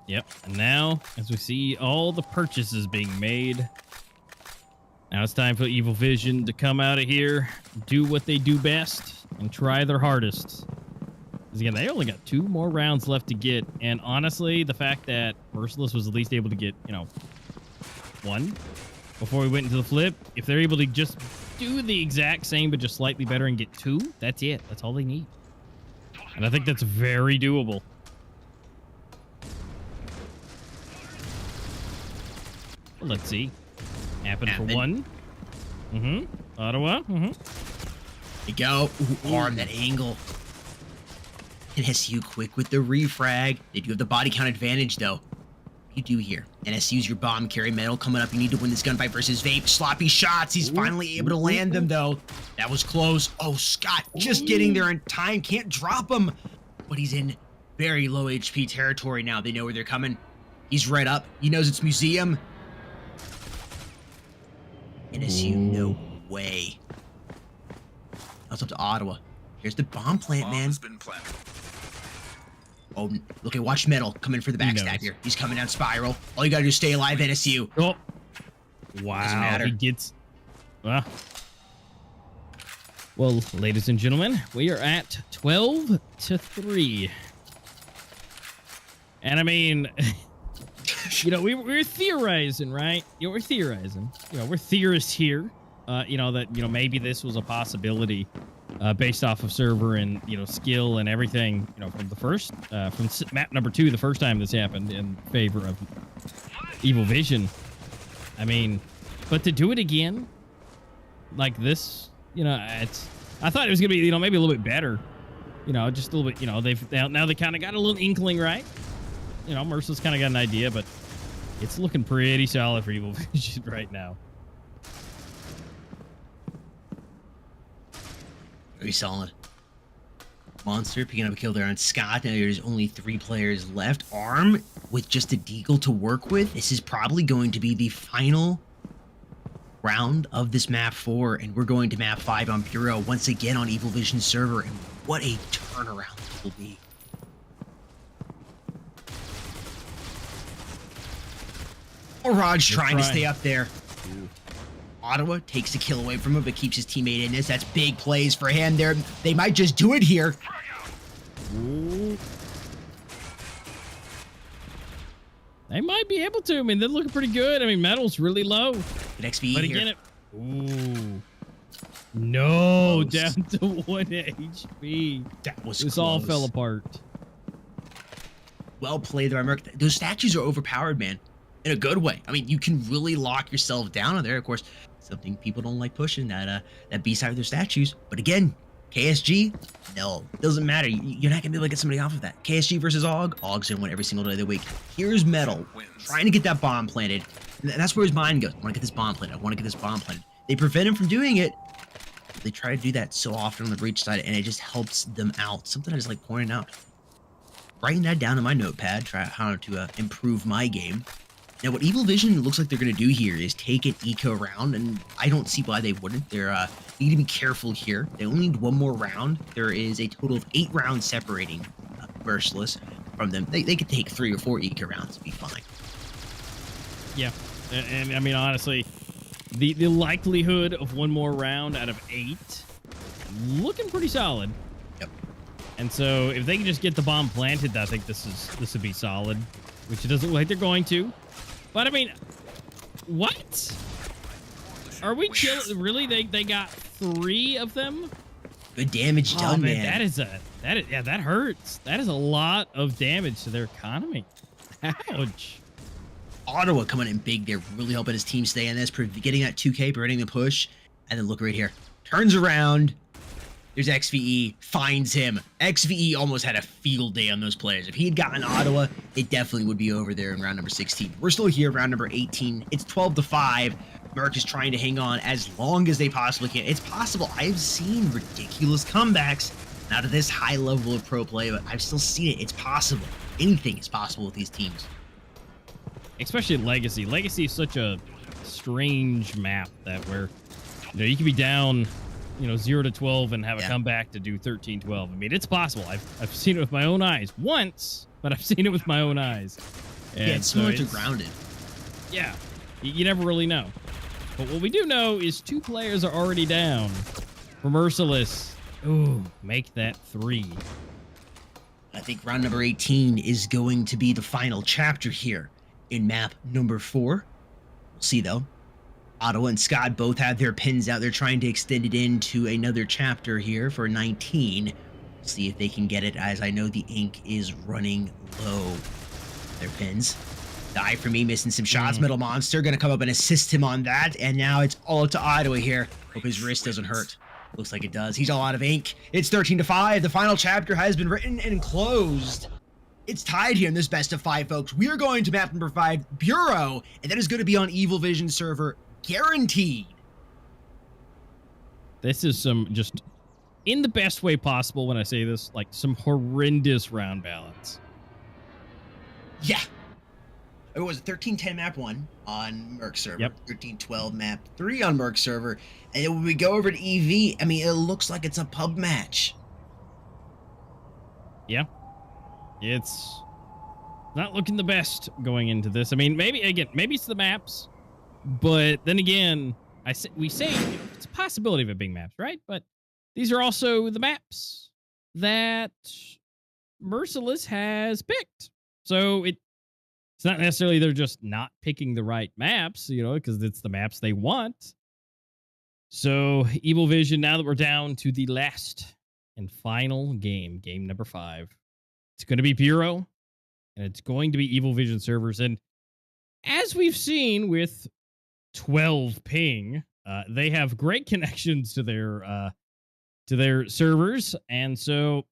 Yep. And now, as we see all the purchases being made, now it's time for Evil Vision to come out of here, do what they do best, and try their hardest. Because again, they only got 2 more rounds left to get. And honestly, the fact that Merciless was at least able to get, you know, 1 before we went into the flip, if they're able to just do the exact same but just slightly better and get 2, that's it. That's all they need. And I think that's very doable. Well, let's see. Happen for 1. Ottawa. There you go. Ooh, Arm that angle. NSU quick with the refrag. They do have the body count advantage, though. What do you do here? NSU's your bomb carry. Metal coming up. You need to win this gunfight versus Vape. Sloppy shots. He's finally able to land them, though. That was close. Oh, Scott just getting there in time. Can't drop him. But he's in very low HP territory now. They know where they're coming. He's right up. He knows it's Museum. NSU, no way. Now it's up to Ottawa. Here's the bomb plant, man. Oh, look at watch Metal coming for the He backstab knows. here. He's coming down Spiral. All you gotta do is stay alive, NSU. Oh, wow! matter. He gets. Well, ladies and gentlemen, we are at 12-3, and I mean, you know, we're theorizing, right? You know, we're theorizing. You know, we're theorists here. You know that maybe this was a possibility. Based off of server and skill and everything, from the first from map number 2, the first time this happened in favor of Evil Vision. I mean, but to do it again like this, I thought it was gonna be maybe a little bit better, just a little bit. Now they kind of got a little inkling, right? Merciless kind of got an idea, but it's looking pretty solid for Evil Vision right now. Very solid. Monster picking up a kill there on Scott. Now there's only 3 players left. Arm with just a deagle to work with. This is probably going to be the final round of this map 4, and we're going to map 5 on Bureau once again on Evil Vision server, and what a turnaround this will be. Raj trying to stay up there. Ooh. Ottawa takes a kill away from him, but keeps his teammate in this. That's big plays for him. They might just do it here. Ooh. They might be able to. I mean, they're looking pretty good. I mean, Metal's really low. Good XP but here. again, ooh. No, Close. down to 1 HP. That was This close. all fell apart. Well played there, Merc. Those statues are overpowered, man. In a good way. I mean, you can really lock yourself down on there. Of course, something people don't like pushing, that B-side of their statues. But again, KSG, no. Doesn't matter. You're not going to be able to get somebody off of that. KSG versus Og. Og's going to win every single day of the week. Here's Metal trying to get that bomb planted. And that's where his mind goes. I want to get this bomb planted. I want to get this bomb planted. They prevent him from doing it. They try to do that so often on the breach side, and it just helps them out. Something I just like pointing out. Writing that down in my notepad. Try how to improve my game. Now, what Evil Vision looks like they're going to do here is take an eco round, and I don't see why they wouldn't. They need to be careful here. They only need 1 more round. There is a total of 8 rounds separating Merciless from them. They could take 3 or 4 eco rounds and be fine. Yeah, and I mean, honestly, the likelihood of 1 more round out of 8 looking pretty solid. Yep. And so if they can just get the bomb planted, I think this would be solid, which it doesn't look like they're going to. But I mean, what? Are we chilling? Really? They got 3 of them? Good damage done, man. That hurts. That is a lot of damage to their economy. Ouch. Ottawa coming in big there, really helping his team stay in this, getting that 2K, preventing the push. And then look right here. Turns around. There's XVE, finds him. XVE almost had a field day on those players. If he had gotten Ottawa, it definitely would be over there in round number 16. We're still here, round number 18. It's 12-5. Merc is trying to hang on as long as they possibly can. It's possible. I've seen ridiculous comebacks out of this high level of pro play, but I've still seen it. It's possible. Anything is possible with these teams. Especially in Legacy. Legacy is such a strange map that where you can be down 0-12 and have a comeback to do 13-12. I mean, it's possible. I've seen it with my own eyes once, but I've seen it with my own eyes. And yeah, it's similar to Grounded. Yeah, you never really know. But what we do know is 2 players are already down for Merciless. Ooh, make that 3. I think round number 18 is going to be the final chapter here in map number 4. We'll see, though. Ottawa and Scott both have their pins out. They're trying to extend it into another chapter here for 19. We'll see if they can get it, as I know the ink is running low. Their pins. Die for me, missing some shots. Metal Monster going to come up and assist him on that. And now it's all up to Ottawa here. Hope his wrist doesn't hurt. Looks like it does. He's all out of ink. It's 13-5. The final chapter has been written and closed. It's tied here in this best of 5, folks. We are going to map number 5, Bureau, and that is going to be on Evil Vision server. Guaranteed. This is some just, in the best way possible when I say this, like some horrendous round balance. Yeah. It was 13-10 map 1 on Merc server. Yep. 13-12 map 3 on Merc server. And when we go over to EV, I mean, it looks like it's a pub match. Yeah. it's not looking the best going into this. I mean, maybe it's the maps, but then again, we say it's a possibility of it being maps, right? But these are also the maps that Merciless has picked. So it's not necessarily they're just not picking the right maps, because it's the maps they want. So Evil Vision, now that we're down to the last and final game number 5, it's going to be Bureau, and it's going to be Evil Vision servers. And as we've seen with 12 ping, they have great connections to their servers, and so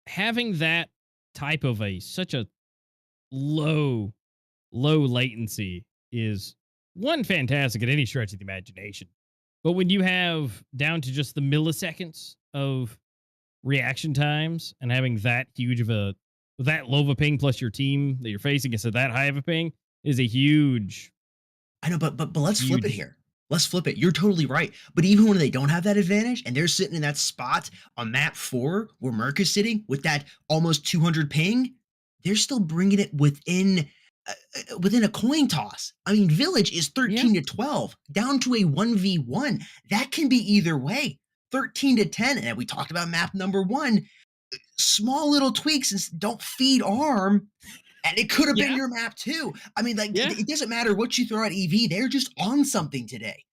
having that type of such a low latency is one fantastic at any stretch of the imagination. But when you have down to just the milliseconds of reaction times and having that huge of that low of a ping plus your team that you're facing is at that high of a ping is a huge. I know, but let's flip it here. Let's flip it. You're totally right. But even when they don't have that advantage and they're sitting in that spot on map 4 where Merc is sitting with that almost 200 ping, they're still bringing it within a coin toss. I mean, Village is 13 to 12 down to a 1v1. That can be either way. 13 to 10. And we talked about map number 1. Small little tweaks and don't feed arm. And it could have been your map too. I mean, it doesn't matter what you throw at EV. They're just on something today.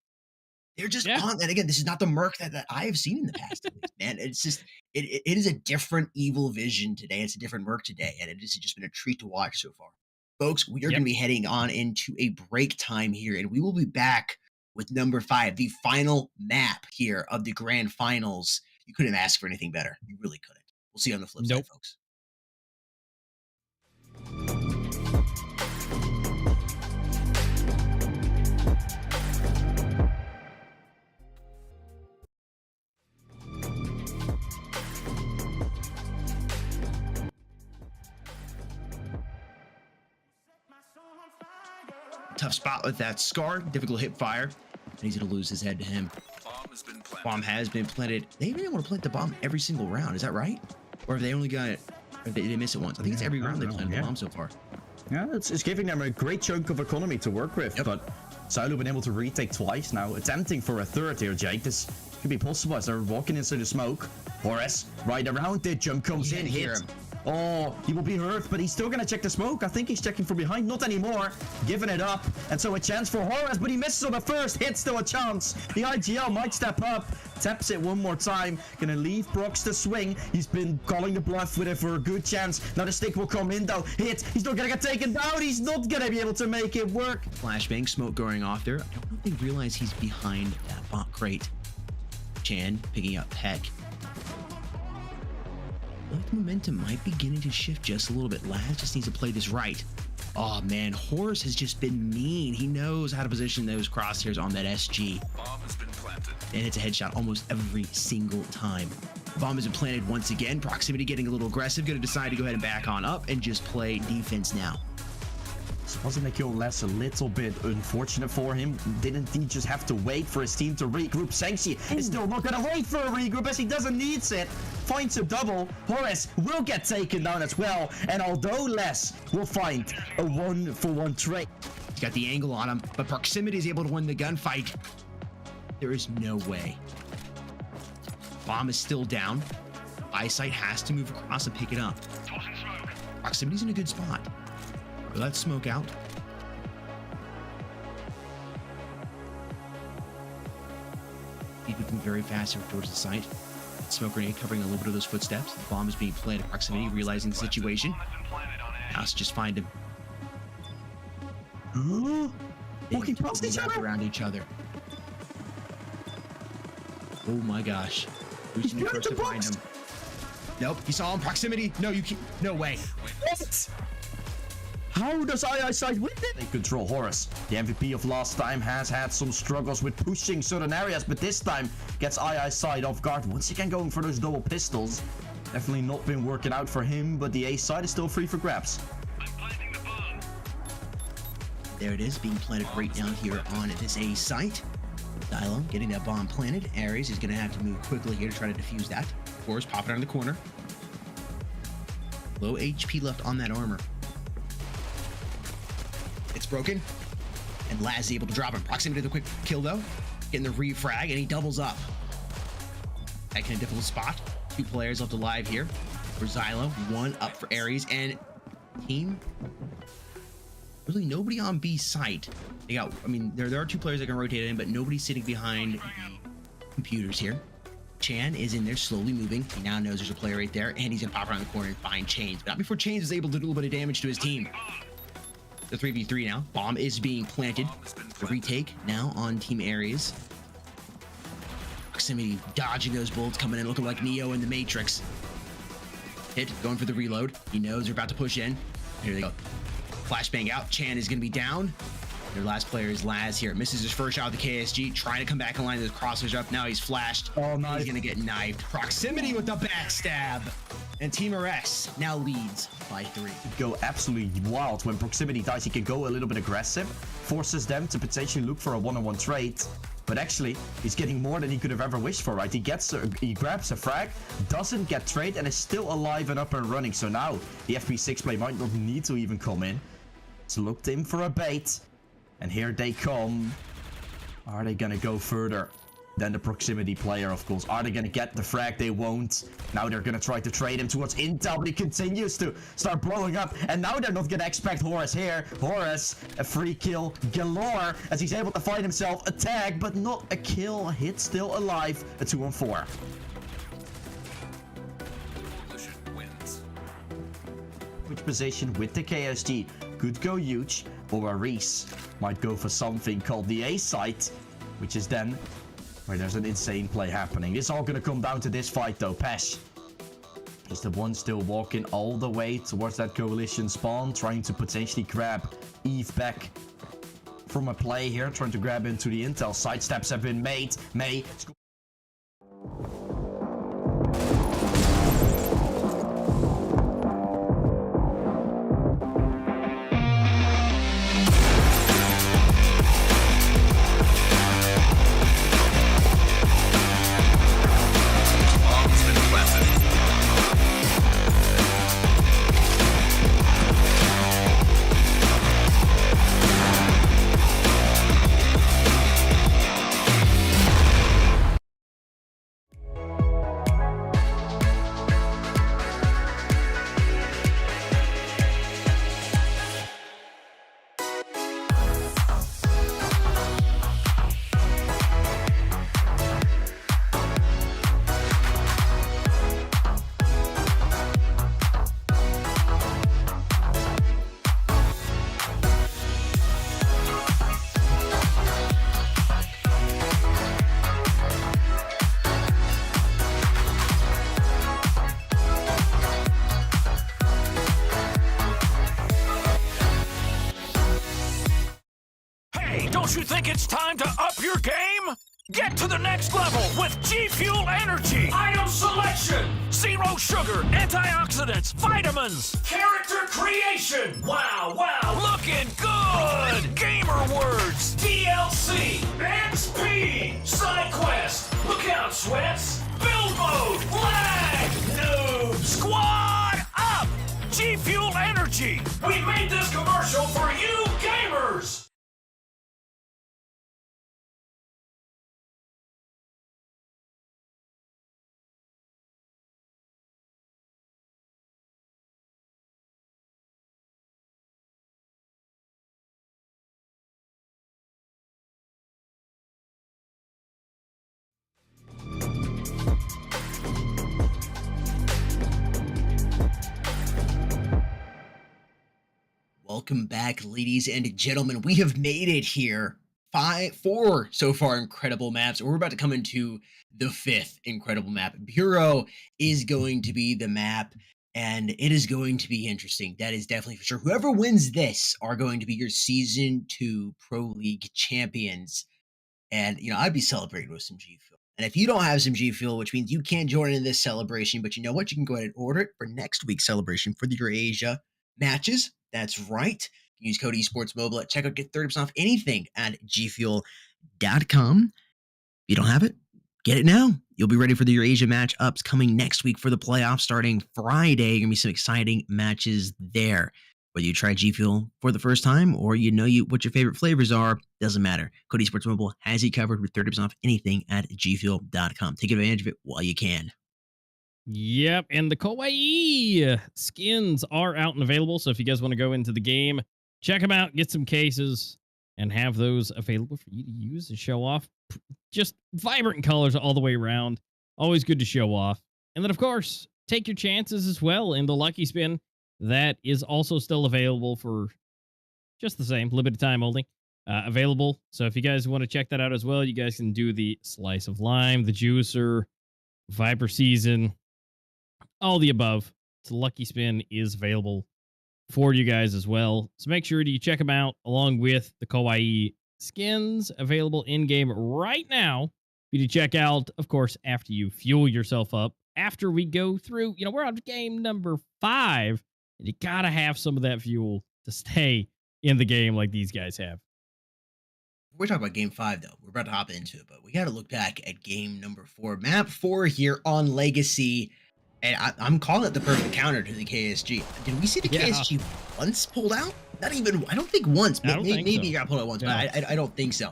They're just on. And again, this is not the Merc that I have seen in the past, at least, man. It's just, it is a different Evil Vision today. It's a different Merc today. And it has just been a treat to watch so far. Folks, we are going to be heading on into a break time here, and we will be back with number 5, the final map here of the grand finals. You couldn't ask for anything better. You really couldn't. We'll see you on the flip side, folks. Tough spot with that Scar. Difficult hip fire. And he's going to lose his head to him. Bomb has been planted. They really want to plant the bomb every single round. Is that right? Or have they only got it? Or they miss it once? I think it's every round they planted the bomb so far. Yeah, it's giving them a great chunk of economy to work with. But Silo been able to retake twice now. Attempting for a third here, Jake. This could be possible as they're walking into the smoke. Horace, right around it. Jump comes in. Hit. Oh, he will be hurt, but he's still going to check the smoke. I think he's checking from behind. Not anymore. Giving it up. And so a chance for Horace, but he misses on the first hit. Still a chance. The IGL might step up. Taps it one more time. Going to leave Brox to swing. He's been calling the bluff with it for a good chance. Now the stick will come in, though. Hit. He's not going to get taken down. He's not going to be able to make it work. Flashbang, smoke going off there. I don't know if they realize he's behind that bot crate. Chan picking up Peck. The momentum might be beginning to shift just a little bit. Laz just needs to play this right. Oh man, Horace has just been mean. He knows how to position those crosshairs on that SG. Bomb has been planted. And it's a headshot almost every single time. Bomb has been planted once again. Proximity getting a little aggressive. Going to decide to go ahead and back on up and just play defense now. Wasn't the kill less a little bit unfortunate for him? Didn't he just have to wait for his team to regroup? Senxi is still not gonna wait for a regroup as he doesn't need it. Finds a double. Horace will get taken down as well. And although Les will find a 1-for-1 trade. He's got the angle on him, but Proximity is able to win the gunfight. There is no way. Bomb is still down. Eyesight has to move across and pick it up. Proximity's in a good spot. Let's smoke out. He's moving very fast towards the site. Smoke grenade covering a little bit of those footsteps. The bomb is being planted at Proximity, realizing the situation. Now let's just find him. Walking past each other. Around each other. Oh my gosh. Who's the first to find him? Nope, he saw him. Proximity. No, you can't. No way. What? How does Eyesight win it? They control Horace. The MVP of last time has had some struggles with pushing certain areas, but this time gets Eyesight off guard. Once again going for those double pistols. Definitely not been working out for him, but the A side is still free for grabs. I'm planting the bomb. There it is, being planted right down here on this A site. Dilo getting that bomb planted. Ares is going to have to move quickly here to try to defuse that. Of course, pop it on the corner. Low HP left on that armor. It's broken, and Laz is able to drop him. Proximity to the quick kill though. Getting the refrag, and he doubles up. Back in a difficult spot. 2 players left alive here for Xylo. 1 up for Ares, and team. Really nobody on B site. They got, I mean, there are 2 players that can rotate in, but nobody's sitting behind the computers here. Chan is in there slowly moving. He now knows there's a player right there, and he's gonna pop around the corner and find Chains. But not before Chains is able to do a little bit of damage to his team. The 3v3 now. Bomb is being planted. The retake now on Team Ares. Proximity dodging those bullets, coming in looking like Neo in the Matrix. Hit, going for the reload. He knows they're about to push in. Here they go. Flashbang out. Chan is going to be down. Their last player is Laz here. Misses his first shot with the KSG. Trying to come back in line. The crossers up. Now he's flashed. Oh, nice. He's going to get knifed. Proximity with the backstab. And Team RS now leads by 3. Go absolutely wild when Proximity dies. He can go a little bit aggressive, forces them to potentially look for a one-on-one trade. But actually, he's getting more than he could have ever wished for, right? He grabs a frag, doesn't get trade, and is still alive and up and running. So now the FP6 play might not need to even come in. It's looked in for a bait, and here they come. Are they gonna go further than the Proximity player, of course? Are they gonna get the frag? They won't. Now they're gonna try to trade him towards Intel, but he continues to start blowing up. And now they're not gonna expect Horus here. Horus, a free kill galore, as he's able to find himself a tag, but not a kill. Hit still alive. A 2-on-4. Which position with the KSG could go huge, or Ares might go for something called the A site, which is then where there's an insane play happening. It's all gonna come down to this fight though. Pesh is the one still walking all the way towards that coalition spawn, trying to potentially grab Eve back from a play here, trying to grab into the intel. Sidesteps have been made. May. Don't you think it's time to up your game? Get to the next level with G Fuel Energy. Item selection. Zero sugar, antioxidants, vitamins. Character creation. Wow, looking good. Gamer words. DLC. XP. Side quest. Look out, sweats. Build mode. Flag. Noob. Squad up. G Fuel Energy. We made this commercial for you gamers. Welcome back, ladies and gentlemen. We have made it here. 4 so far incredible maps. We're about to come into the 5th incredible map. Bureau is going to be the map, and it is going to be interesting. That is definitely for sure. Whoever wins this are going to be your Season 2 Pro League champions. And, you know, I'd be celebrating with some G Fuel. And if you don't have some G Fuel, which means you can't join in this celebration, but you know what? You can go ahead and order it for next week's celebration for the Eurasia matches. That's right. Use code esports mobile at checkout. Get 30% off anything at gfuel.com. If you don't have it, get it now. You'll be ready for the Eurasia matchups coming next week for the playoffs starting Friday. Going to be some exciting matches there. Whether you try G Fuel for the first time or what your favorite flavors are, doesn't matter. Code Esports Mobile has you covered with 30% off anything at gfuel.com. Take advantage of it while you can. Yep, and the Kawaii skins are out and available. So if you guys want to go into the game, check them out, get some cases, and have those available for you to use and show off. Just vibrant colors all the way around. Always good to show off. And then, of course, take your chances as well in the Lucky Spin. That is also still available for just the same, limited time only. Available. So if you guys want to check that out as well, you guys can do the Slice of Lime, the Juicer, Viper Season, all the above. So Lucky Spin is available for you guys as well. So make sure you check them out along with the Kawaii skins available in-game right now for you to check out, of course, after you fuel yourself up. After we go through, we're on game number 5, and you gotta have some of that fuel to stay in the game like these guys have. We're talking about game 5, though. We're about to hop into it, but we got to look back at game number 4. Map 4 here on Legacy. And I'm calling it the perfect counter to the KSG. Did we see the KSG once pulled out? Not even, I don't think once. Maybe it got pulled out once, but I don't think so.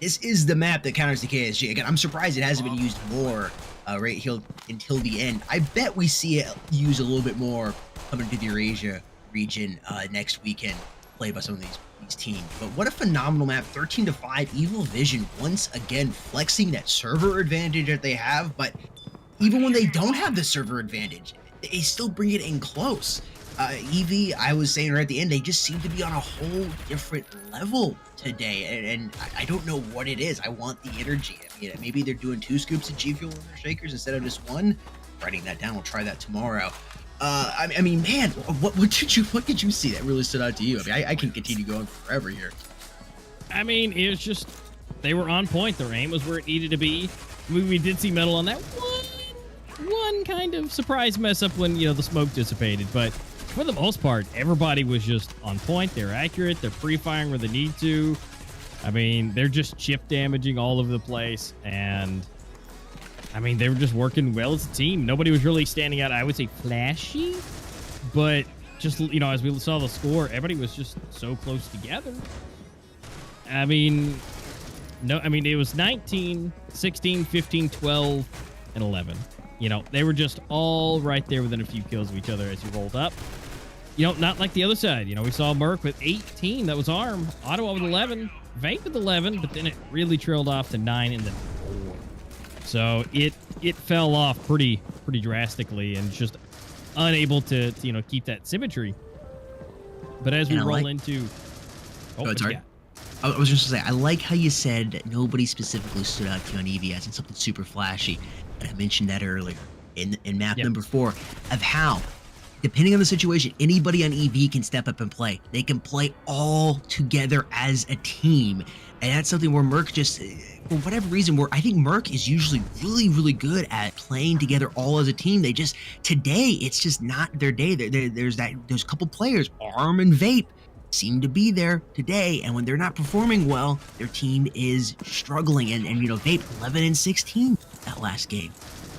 This is the map that counters the KSG. Again, I'm surprised it hasn't been used more right here until the end. I bet we see it used a little bit more coming to the Eurasia region next weekend, played by some of these teams. But what a phenomenal map. 13-5, Evil Vision once again flexing that server advantage that they have, but even when they don't have the server advantage, they still bring it in close. EV, I was saying right at the end, they just seem to be on a whole different level today, and I don't know what it is. I want the energy. I mean, maybe they're doing 2 scoops of G Fuel in their shakers instead of just 1. Writing that down, we'll try that tomorrow. I mean, man, what did you see that really stood out to you? I mean, I can continue going forever here. I mean, it was just, they were on point. Their aim was where it needed to be. We did see Metal on that one kind of surprise mess up when, the smoke dissipated. But for the most part, everybody was just on point. They're accurate. They're pre-firing where they need to. I mean, they're just chip damaging all over the place. And, I mean, they were just working well as a team. Nobody was really standing out, I would say, flashy. But just, as we saw the score, everybody was just so close together. I mean, it was 19, 16, 15, 12, and 11. They were just all right there within a few kills of each other as you rolled up. Not like the other side. We saw Merc with 18. That was ARM. Ottawa with 11. Vape with 11, but then it really trailed off to 9 and then 4. So it fell off pretty drastically and just unable to keep that symmetry. But as we roll into... Oh, it's hard. I was just going to say, I like how you said that nobody specifically stood out to you on EV as in something super flashy. And I mentioned that earlier in map number 4 of how, depending on the situation, anybody on EV can step up and play. They can play all together as a team. And that's something where Merc just, for whatever reason, where I think Merc is usually really, really good at playing together all as a team. They just, today, it's just not their day. There's a couple players, ARM and Vape, seem to be there today, and when they're not performing well, their team is struggling. And Vape 11 and 16 that last game,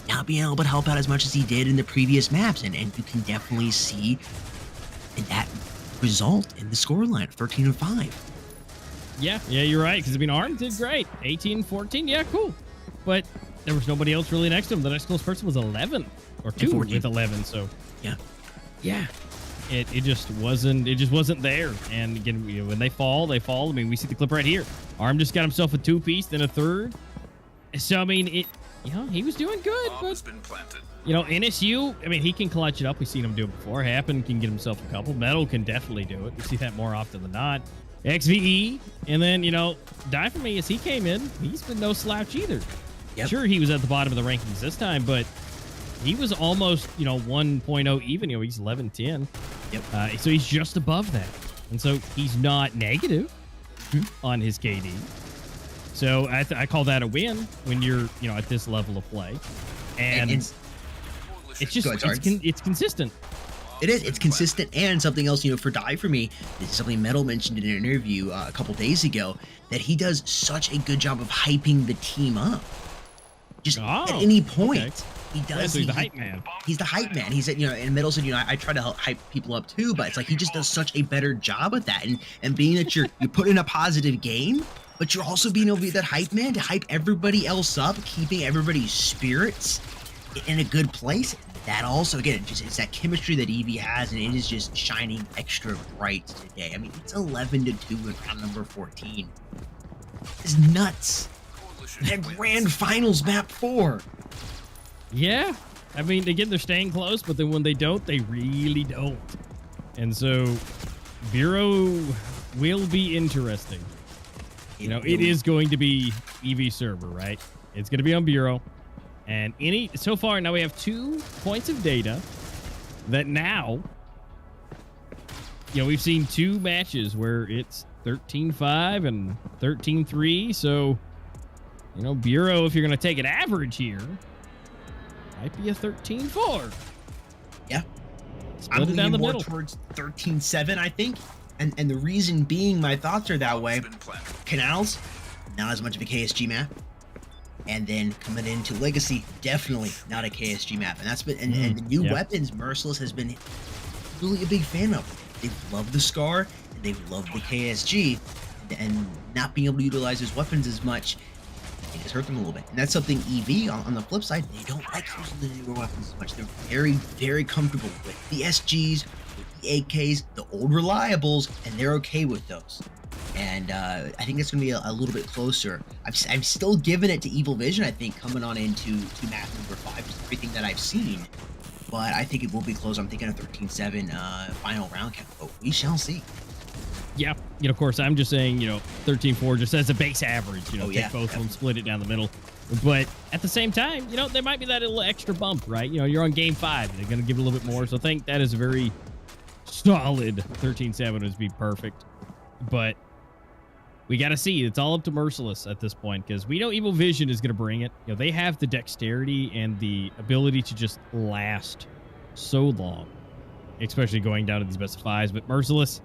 not being able to help out as much as he did in the previous maps, and you can definitely see that result in the scoreline, 13 and 5. Yeah, you're right. Because ARM did great, 18, 14. Yeah, cool, but there was nobody else really next to him. The next close person was 11 or 2 with 11. So yeah. It just wasn't there. And again, when they fall. I mean, we see the clip right here. ARM just got himself a 2-piece, then a 3rd. So I mean, he was doing good. But NSU, I mean, he can clutch it up. We've seen him do it before. Happen can get himself a couple. Metal can definitely do it. We see that more often than not. XVE, and then Die For Me as he came in. He's been no slouch either. Yep. Sure, he was at the bottom of the rankings this time, but he was almost, 1.0 even. He's 11-10. Yep. So he's just above that. And so he's not negative on his KD. So I call that a win when you're, at this level of play. And it's just, it's consistent. It is. It's consistent, and something else, for Die For Me, this is something Metal mentioned in an interview a couple days ago, that he does such a good job of hyping the team up. Just at Oh, any point, okay. he Yeah, does. so he's the hype man. He's the hype man. He's at, in the middle, so I try to help hype people up too, but it's like he just does such a better job with that. And being that you're putting in a positive game, but you're also being able to be that hype man to hype everybody else up, keeping everybody's spirits in a good place. That also, again, it's that chemistry that Eevee has, and it is just shining extra bright today. I mean, it's 11-2 in round number 14. It's nuts. That grand finals map 4. Yeah. I mean, again, they're staying close, but then when they don't, they really don't. And so, Bureau will be interesting. It is going to be EV server, right? It's going to be on Bureau. And so far, now we have 2 points of data that now, we've seen 2 matches where it's 13-5 and 13-3. So, Bureau, if you're going to take an average here, might be a 13-4. Yeah. Split it down the middle. Towards 13-7, I think. And the reason being my thoughts are that way. Canals, not as much of a KSG map. And then coming into Legacy, definitely not a KSG map. And that's been and the new weapons Merciless has been really a big fan of. They've loved the Scar, and they've loved the KSG, and not being able to utilize those weapons as much, it has hurt them a little bit. And that's something EV on the flip side, they don't like using the newer weapons as much. They're very, very comfortable with the SGs, with the AKs, the old reliables, and they're okay with those. And I think it's going to be a little bit closer. I'm still giving it to Evil Vision, I think, coming on into map number 5, just everything that I've seen. But I think it will be close. I'm thinking a 13-7 final round count, but we shall see. Yeah, of course, I'm just saying, 13-4 just as a base average. Take both of them, split it down the middle. But at the same time, there might be that little extra bump, right? You're on game 5. They're going to give it a little bit more. So I think that is a very solid 13-7 would be perfect. But we got to see. It's all up to Merciless at this point, because we know Evil Vision is going to bring it. They have the dexterity and the ability to just last so long, especially going down to these best of 5s. But Merciless,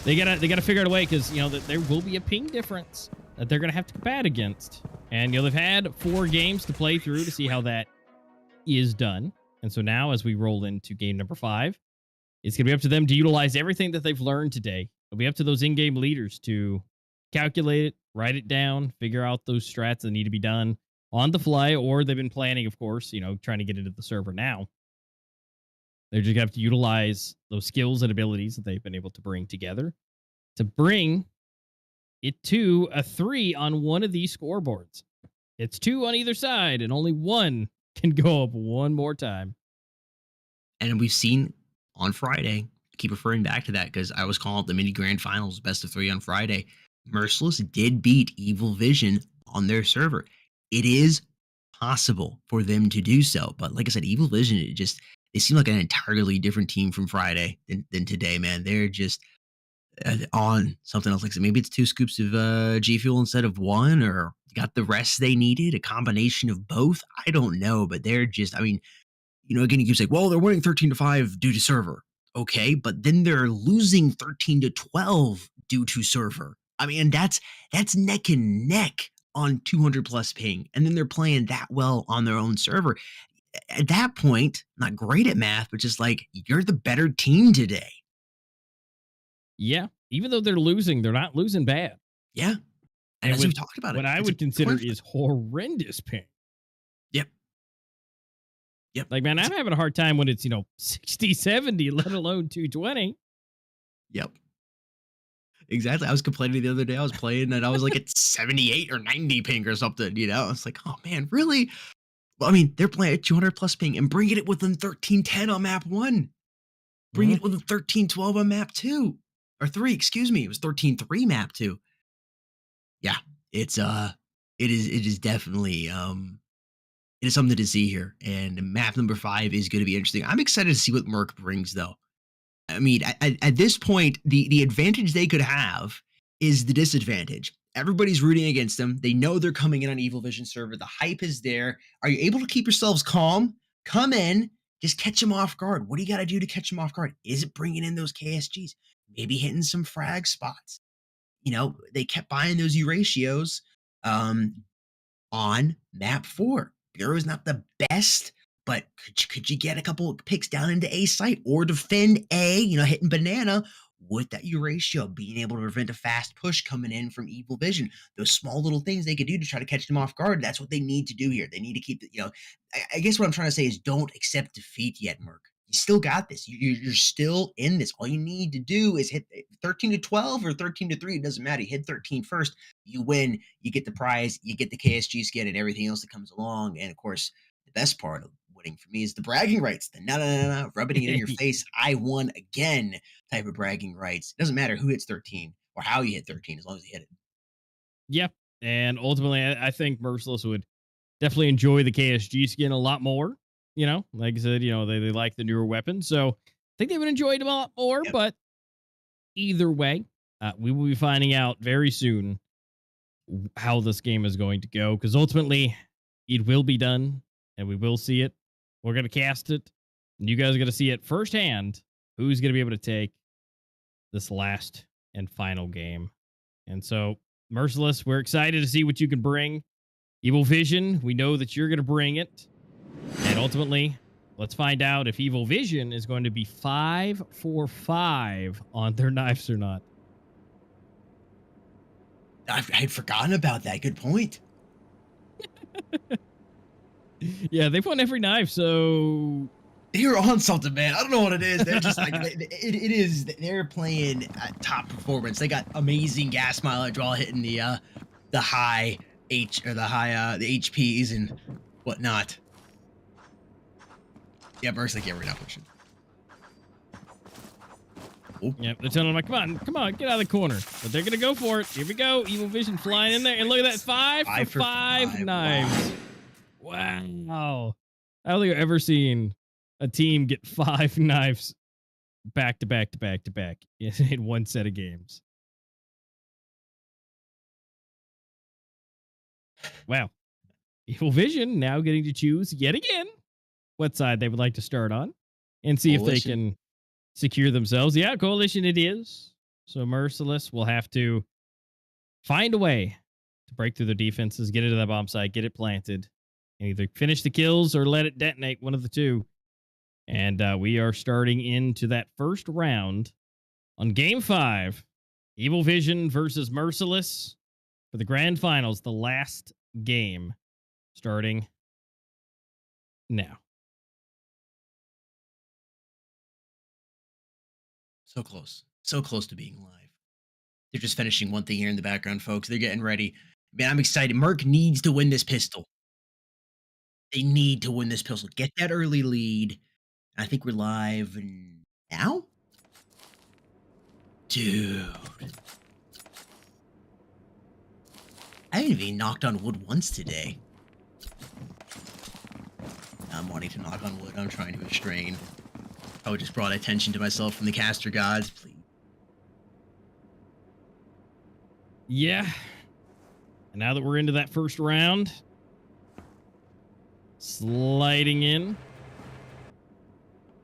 they gotta figure out a way, because that there will be a ping difference that they're gonna have to combat against. And they've had 4 games to play through to see how that is done. And so now, as we roll into game number 5, it's gonna be up to them to utilize everything that they've learned today. It'll be up to those in-game leaders to calculate it, write it down, figure out those strats that need to be done on the fly, or they've been planning, of course, trying to get into the server now. They're just going to have to utilize those skills and abilities that they've been able to bring together to bring it to a 3 on one of these scoreboards. It's 2 on either side, and only one can go up one more time. And we've seen on Friday, keep referring back to that because I was calling it the mini grand finals, best of 3 on Friday. Merciless did beat Evil Vision on their server. It is possible for them to do so, but like I said, Evil Vision, they seem like an entirely different team from Friday than today, man. They're just on something else. Like maybe it's 2 scoops of G Fuel instead of 1, or got the rest they needed, a combination of both. I don't know, but they're just, again, you keep saying, well, they're winning 13-5 due to server. Okay, but then they're losing 13-12 due to server. That's neck and neck on 200 plus ping, and then they're playing that well on their own server. At that point, not great at math, but just like, you're the better team today. Yeah, even though they're losing, they're not losing bad. Yeah, and as we've talked about, what I would consider is horrendous ping. Yep. Like, man, I'm having a hard time when it's, 60, 70, let alone 220. Yep. Exactly. I was complaining the other day. I was playing and I was like at 78 or 90 ping or something, I was like, oh man, really? Well, they're playing at 200 plus ping and bringing it within 13-10 on map 1. Bring it within 13-12 on map 2. Or 3, excuse me. It was 13-3 map 2. Yeah. It is definitely, it is something to see here, and map number 5 is going to be interesting. I'm excited to see what Merc brings, though. At this point, the advantage they could have is the disadvantage. Everybody's rooting against them. They know they're coming in on Evil Vision server. The hype is there. Are you able to keep yourselves calm? Come in, just catch them off guard. What do you got to do to catch them off guard? Is it bringing in those KSGs? Maybe hitting some frag spots. They kept buying those U ratios. on map 4. Bureau is not the best, but could you get a couple of picks down into A site or defend A, hitting banana with that U ratio, being able to prevent a fast push coming in from Evil Vision? Those small little things they could do to try to catch them off guard. That's what they need to do here. They need to keep I guess what I'm trying to say is don't accept defeat yet, Merc. You still got this. You're still in this. All you need to do is hit 13 to 12 or 13 to 3. It doesn't matter. You hit 13 first. You win. You get the prize. You get the KSG skin and everything else that comes along. And of course, the best part of winning for me is the bragging rights. The no, rubbing it in your face. I won again type of bragging rights. It doesn't matter who hits 13 or how you hit 13 as long as you hit it. Yeah. And ultimately, I think Merciless would definitely enjoy the KSG skin a lot more. Like I said, they like the newer weapons. So I think they would enjoy it a lot more. Yep. But either way, we will be finding out very soon how this game is going to go. Because ultimately, it will be done and we will see it. We're going to cast it. And you guys are going to see it firsthand. Who's going to be able to take this last and final game. And so, Merciless, we're excited to see what you can bring. Evil Vision, we know that you're going to bring it. And ultimately, let's find out if Evil Vision is going to be 5 for 5 on their knives or not. I'd forgotten about that. Good point. Yeah, they've won every knife, so They're on something, man. I don't know what it is. They're just like it is. They're playing at top performance. They got amazing gas mileage while hitting the high the HPs and whatnot. Yeah, Merc's like, yeah, we're not pushing. Oh. Yep, they're telling them, come on, get out of the corner. But they're gonna go for it. Here we go. Evil Vision flying in there, and look at that, 5 for 5 knives. Wow. I don't think I've ever seen a team get 5 knives back to back to back to back in one set of games. Wow. Evil Vision now getting to choose yet again what side they would like to start on and see if they can secure themselves. Yeah, Coalition it is. So Merciless will have to find a way to break through their defenses, get into that bomb site, get it planted, and either finish the kills or let it detonate, one of the two. And we are starting into that first round on Game 5. Evil Vision versus Merciless for the grand finals, the last game, starting now. So close. So close to being live. They're just finishing one thing here in the background, folks. They're getting ready. Man, I'm excited. Merc needs to win this pistol. They need to win this pistol. Get that early lead. I think we're live now? Dude. I haven't even knocked on wood once today. I'm wanting to knock on wood. I'm trying to restrain. I just brought attention to myself from the caster gods, please. Yeah. And now that we're into that first round, sliding in.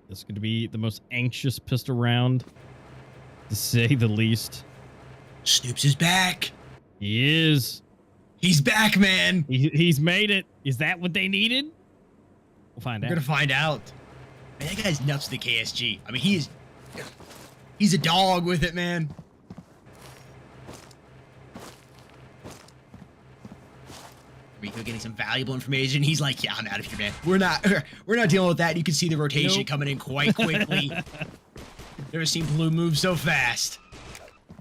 This is going to be the most anxious pistol round, to say the least. Snoops is back. He is. He's back, man. He's made it. Is that what they needed? We'll find out. We're going to find out. Man, that guy's nuts with the KSG. I mean, he's a dog with it, man. Rico getting some valuable information. He's like, yeah, I'm out of here, man. We're not dealing with that. You can see the rotation coming in quite quickly. Never seen Blue move so fast.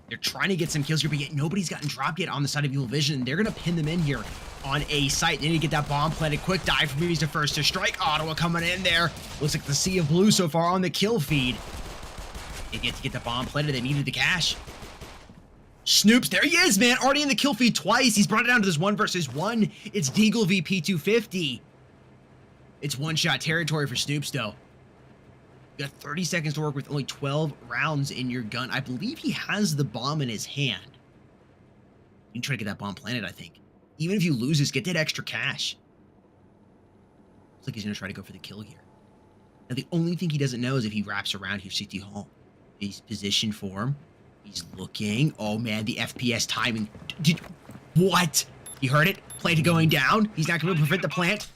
They're trying to get some kills here, but yet nobody's gotten dropped yet on the side of Evil Vision. They're going to pin them in here on A site. They need to get that bomb planted. Quick dive from Movies to first to strike. Ottawa coming in there. Looks like the sea of blue so far on the kill feed. They get to get the bomb planted. They needed the cash. Snoops, there he is, man. Already in the kill feed twice. He's brought it down to this 1 versus 1. It's Deagle VP 250. It's one-shot territory for Snoops, though. You got 30 seconds to work with only 12 rounds in your gun. I believe he has the bomb in his hand. You can try to get that bomb planted, I think. Even if you lose this, get that extra cash. Looks like he's going to try to go for the kill here. Now, the only thing he doesn't know is if he wraps around here, CT Hall. He's positioned for him. He's looking. Oh, man, the FPS timing. What? He heard it. Plant going down. He's not going to prevent the plant.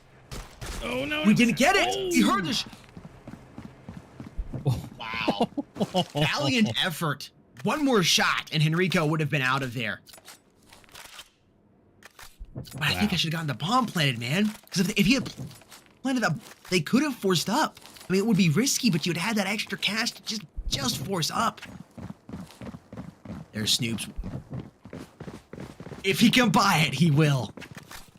Oh, no. We didn't get it. Oh. He heard this. Wow. Valiant effort. One more shot, and Henrico would have been out of there. But I think I should have gotten the bomb planted, man. Because if he had planted up, they could have forced up. I mean, it would be risky, but you'd had that extra cash to just force up. There's Snoops. If he can buy it, he will.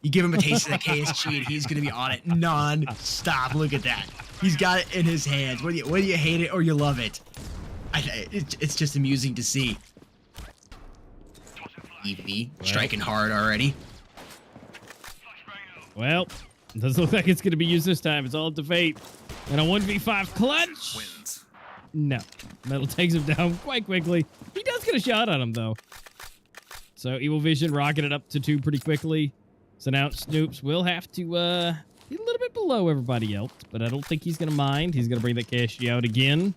You give him a taste of the KSG, and he's going to be on it non-stop. Look at that. He's got it in his hands. Whether you hate it or you love it. It's just amusing to see. EV striking hard already. Well, it doesn't look like it's going to be used this time. It's all up to fate. And a 1v5 clutch. No. Metal takes him down quite quickly. He does get a shot on him, though. So Evil Vision rocketed up to 2 pretty quickly. So now Snoops will have to be a little bit below everybody else, but I don't think he's going to mind. He's going to bring that KSG out again.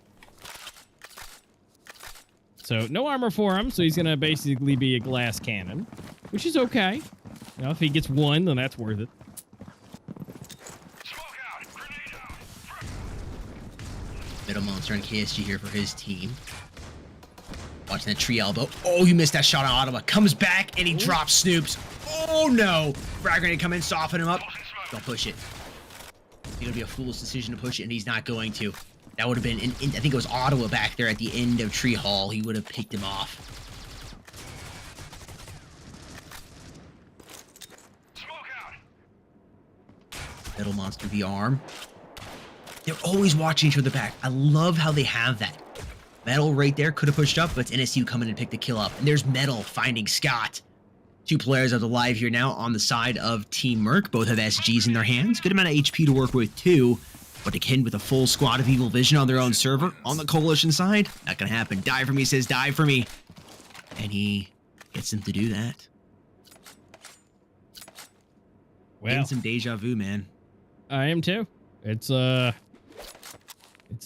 So no armor for him, so he's going to basically be a glass cannon, which is okay. You know, if he gets 1, then that's worth it. Middle monster and KSG here for his team. Watching that tree elbow. Oh, he missed that shot on Ottawa. Comes back and he drops Snoops. Oh no! Frag grenade come in, soften him up. Don't push it. It would be a foolish decision to push it, and he's not going to. That would have been, I think it was Ottawa back there at the end of Tree Hall. He would have picked him off. Middle monster the arm. They're always watching each other back. I love how they have that. Metal right there could have pushed up, but it's NSU coming and pick the kill up. And there's Metal finding Scott. 2 players are alive here now on the side of Team Merc. Both have SGs in their hands. Good amount of HP to work with too. But again, with a full squad of Evil Vision on their own server, on the Coalition side, not gonna happen. Die for me says die for me. And he gets them to do that. Well, Getting some deja vu, man. I am too. It's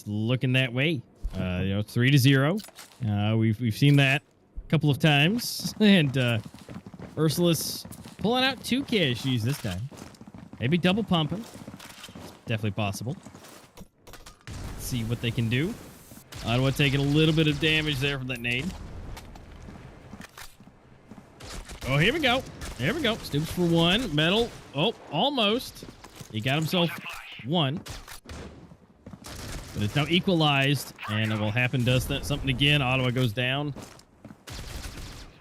looking that way. You know, 3-0. We've seen that a couple of times, and Merciless pulling out 2 KSGs this time. Maybe double pumping. Definitely possible. Let's see what they can do. Ottawa taking a little bit of damage there from that nade. Oh, here we go. There we go. Stoops for 1. Metal. Oh, almost. He got himself 1. But it's now equalized, and it will happen. Does that something again? Ottawa goes down.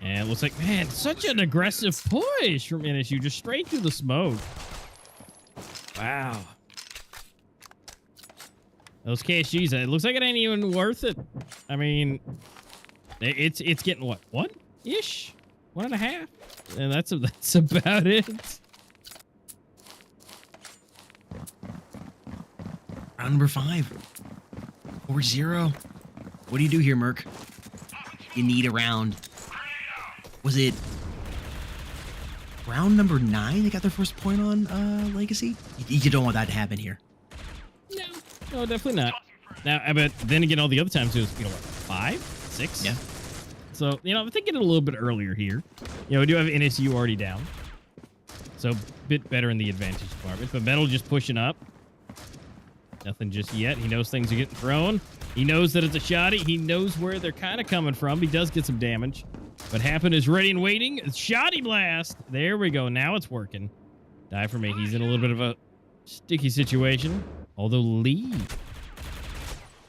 And it looks like, man, such an aggressive push from NSU, just straight through the smoke. Wow. Those KSGs, it looks like it ain't even worth it. I mean, it's getting what? 1-ish? 1.5? And that's about it. Round number 5. 4-0. What do you do here, Merc? You need a round. Was it round number 9 they got their first point on Legacy? You don't want that to happen here. No, definitely not. Now, but then again, all the other times it was, you know, what, 5, 6? Yeah. So, you know, I think it a little bit earlier here. You know, we do have NSU already down. So, a bit better in the advantage department. But Metal just pushing up. Nothing just yet. He knows things are getting thrown. He knows that it's a shotty. He knows where they're kind of coming from. He does get some damage. What happened is ready and waiting. Shotty blast. There we go. Now it's working. Die for me. He's in a little bit of a sticky situation. Although Lee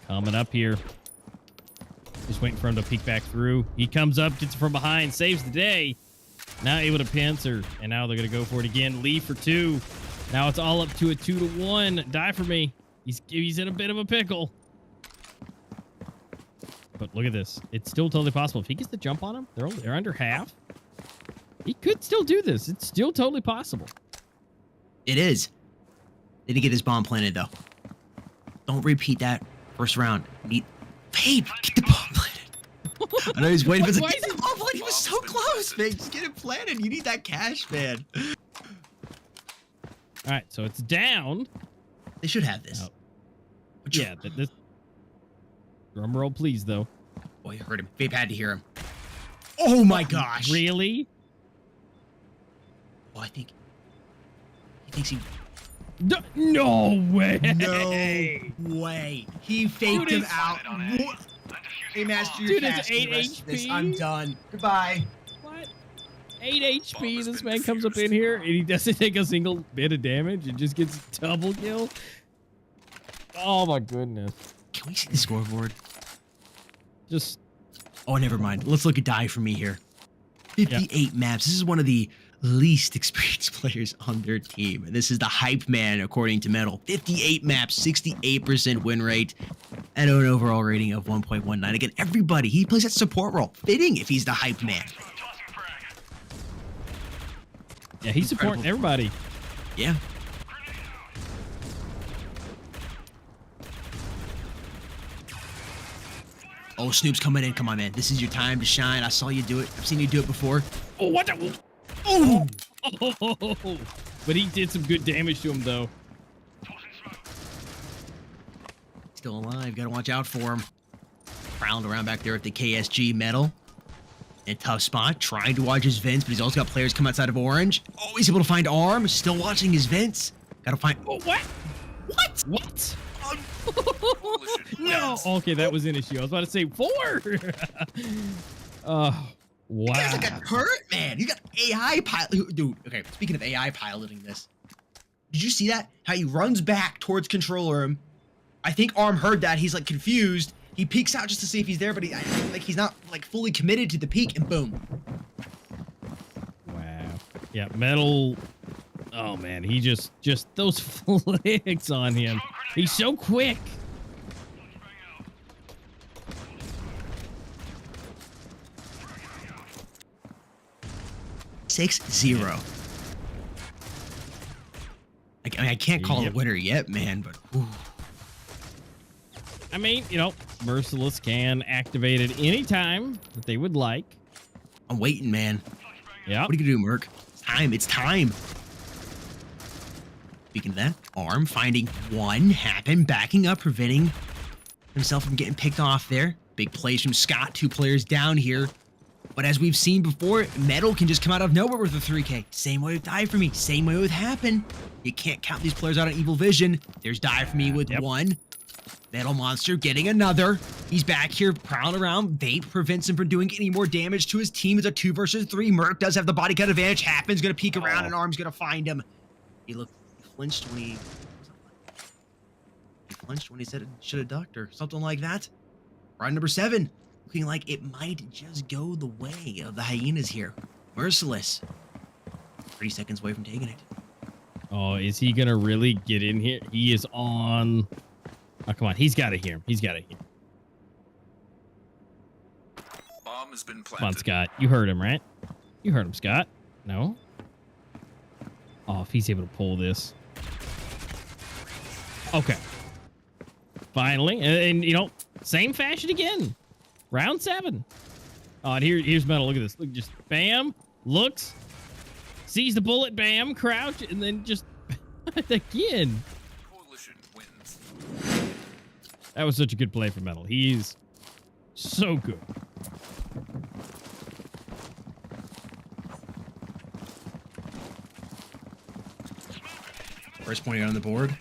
coming up here. Just waiting for him to peek back through. He comes up, gets it from behind, saves the day. Now able to pincer. And now they're going to go for it again. Lee for 2. Now it's all up to a 2-1. Die for me. He's in a bit of a pickle. But look at this. It's still totally possible. If he gets the jump on him, they're under half. He could still do this. It's still totally possible. It is. They didn't get his bomb planted, though. Don't repeat that first round. Babe, get the bomb planted. I know he's waiting for the get the bomb planted. He was so close, man. Just get it planted. You need that cash, man. All right, so it's down. They should have this. Oh. Yeah, this. Drum roll, please, though. Oh, you heard him. Babe had to hear him. Oh my gosh. Really? Oh, I think he thinks he. No way. No way. He faked him out. What? Hey, Master, you're Dude, it's casting the 8 rest of this. HP. I'm done. Goodbye. What? 8 HP. This man comes up in here and he doesn't take a single bit of damage. It just gets double kill. Oh my goodness. Can we see the scoreboard? Just. Oh, never mind. Let's look at die for me here. 58 maps. This is one of the least experienced players on their team. And this is the hype man, according to Metal. 58 maps, 68% win rate, and an overall rating of 1.19. Again, everybody, he plays that support role. Fitting if he's the hype man. Yeah, he's supporting everybody. Yeah. Oh, Snoop's coming in. Come on, man. This is your time to shine. I saw you do it. I've seen you do it before. Oh, what the? Oh! Oh! But he did some good damage to him, though. Still alive. Gotta watch out for him. Prowling around back there at the KSG Metal. In tough spot. Trying to watch his vents, but he's also got players come outside of orange. Oh, he's able to find Arm. Still watching his vents. Gotta find... Oh, what? What? What? No. Okay, that was an issue. I was about to say 4. Oh, wow. He's like a turret, man. You got AI pilot. Dude, okay, speaking of AI piloting this, did you see that? How he runs back towards control room. I think Arm heard that. He's like confused. He peeks out just to see if he's there, but he's not like fully committed to the peek, and boom. Wow. Yeah, Metal. Oh man, he just those flicks on him. He's so quick. Six 0. I mean, I can't call it a winner yet, man, but ooh. I mean, you know, Merciless can activate it anytime that they would like. I'm waiting, man. Yeah. What are you gonna do, Merc? It's time. It's time. Speaking of that, Arm finding one happen, backing up, preventing himself from getting picked off there. Big plays from Scott, 2 players down here. But as we've seen before, Metal can just come out of nowhere with a 3K. Same way with Die For Me, same way with Happen. You can't count these players out on Evil Vision. There's Die For Me with 1. Metal Monster getting another. He's back here prowling around. Vape prevents him from doing any more damage to his team. It's a 2 versus 3. Merc does have the body cut advantage. Happen's gonna peek around and Arm's gonna find him. He flinched when he flinched when he said it should have ducked or something like that. Round number 7. Looking like it might just go the way of the Hyenas here. Merciless. 30 seconds away from taking it. Oh, is he gonna really get in here? He is on. Oh, come on. He's got to hear him. He's got to hear him. Bomb has been planted. Come on, Scott. You heard him, right? You heard him, Scott. No? Oh, if he's able to pull this. Okay. Finally. And you know, same fashion again. Round 7. Oh, and here's Metal. Look at this. Look, just bam. Looks. Sees the bullet. Bam. Crouch. And then just again. Coalition wins. That was such a good play for Metal. He's so good. First point on the board.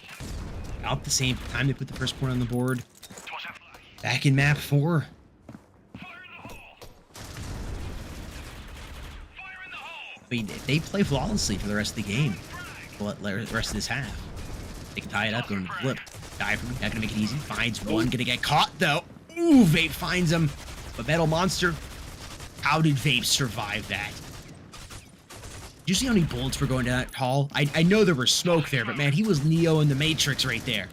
About the same time they put the first point on the board. Back in map 4. I mean, if they play flawlessly for the rest of the game, the rest of this half, they can tie it up, go into the flip. Die For Me, not gonna make it easy. Finds one, gonna get caught though. Ooh, Vape finds him. But Metal Monster, how did Vape survive that? Did you see how many bullets were going down that hall? I know there was smoke there, but man, he was Neo in the Matrix right there.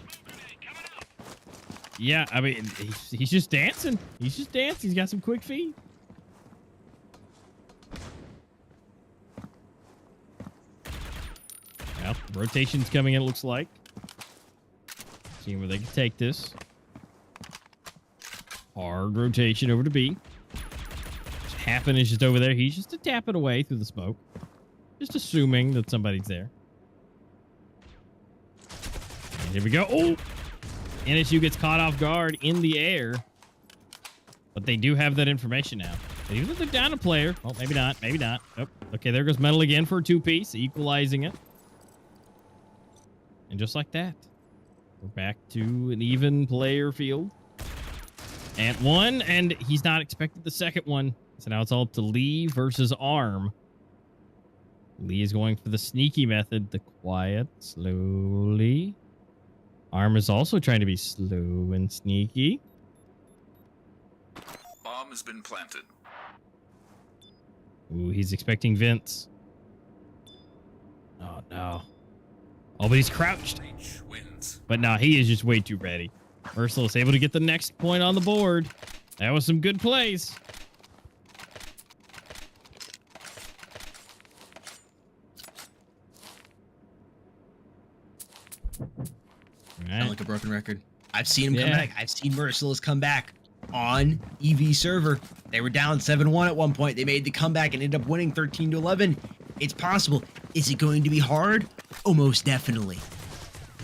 Yeah, I mean, he's just dancing. He's just dancing. He's got some quick feet. Well, rotation's coming in, it looks like. Seeing where they can take this. Hard rotation over to B. Happen is just over there. He's just tapping away through the smoke. Just assuming that somebody's there. And here we go. Oh! NSU gets caught off guard in the air. But they do have that information now. But even though they're down a player, well, maybe not, maybe not. Oh, okay, there goes Metal again for a 2-piece, equalizing it. And just like that, we're back to an even player field. And one, and he's not expected the second one. So now it's all up to Lee versus Arm. Lee is going for the sneaky method, the quiet, slowly. Arm is also trying to be slow and sneaky. Bomb has been planted. Ooh, he's expecting Vince. Oh, no. Oh, but he's crouched. Reach wins. But no, he is just way too ready. Merciless able to get the next point on the board. That was some good plays. Sound like a broken record. I've seen him come back. I've seen Merciless come back on EV server. They were down 7-1 at one point. They made the comeback and ended up winning 13-11. It's possible. Is it going to be hard? Oh, most definitely.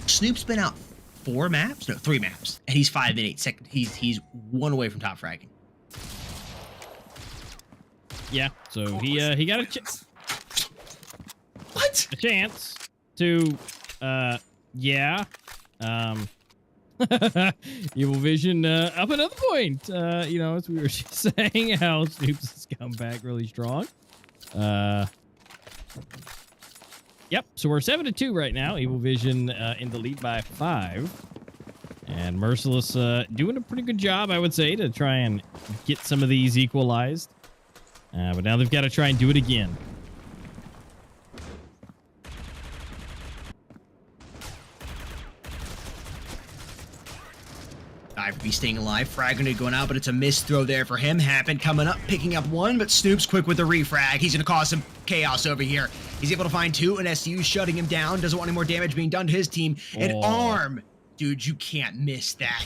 Snoop's been out 4 maps? No, 3 maps. And he's 5-8. Second, he's 1 away from top fragging. Yeah, so he got a chance to Evil Vision up another point. You know, as we were just saying, how Snoop's has come back really strong. Yep, so we're 7-2 right now. Evil Vision in the lead by 5. And Merciless doing a pretty good job, I would say, to try and get some of these equalized. But now they've got to try and do it again. Be staying alive. Frag grenade going out, but it's a missed throw there for him. Happen coming up, picking up 1, but Snoop's quick with the refrag. He's going to cause some chaos over here. He's able to find 2, and SU shutting him down. Doesn't want any more damage being done to his team. And Arm. Dude, you can't miss that.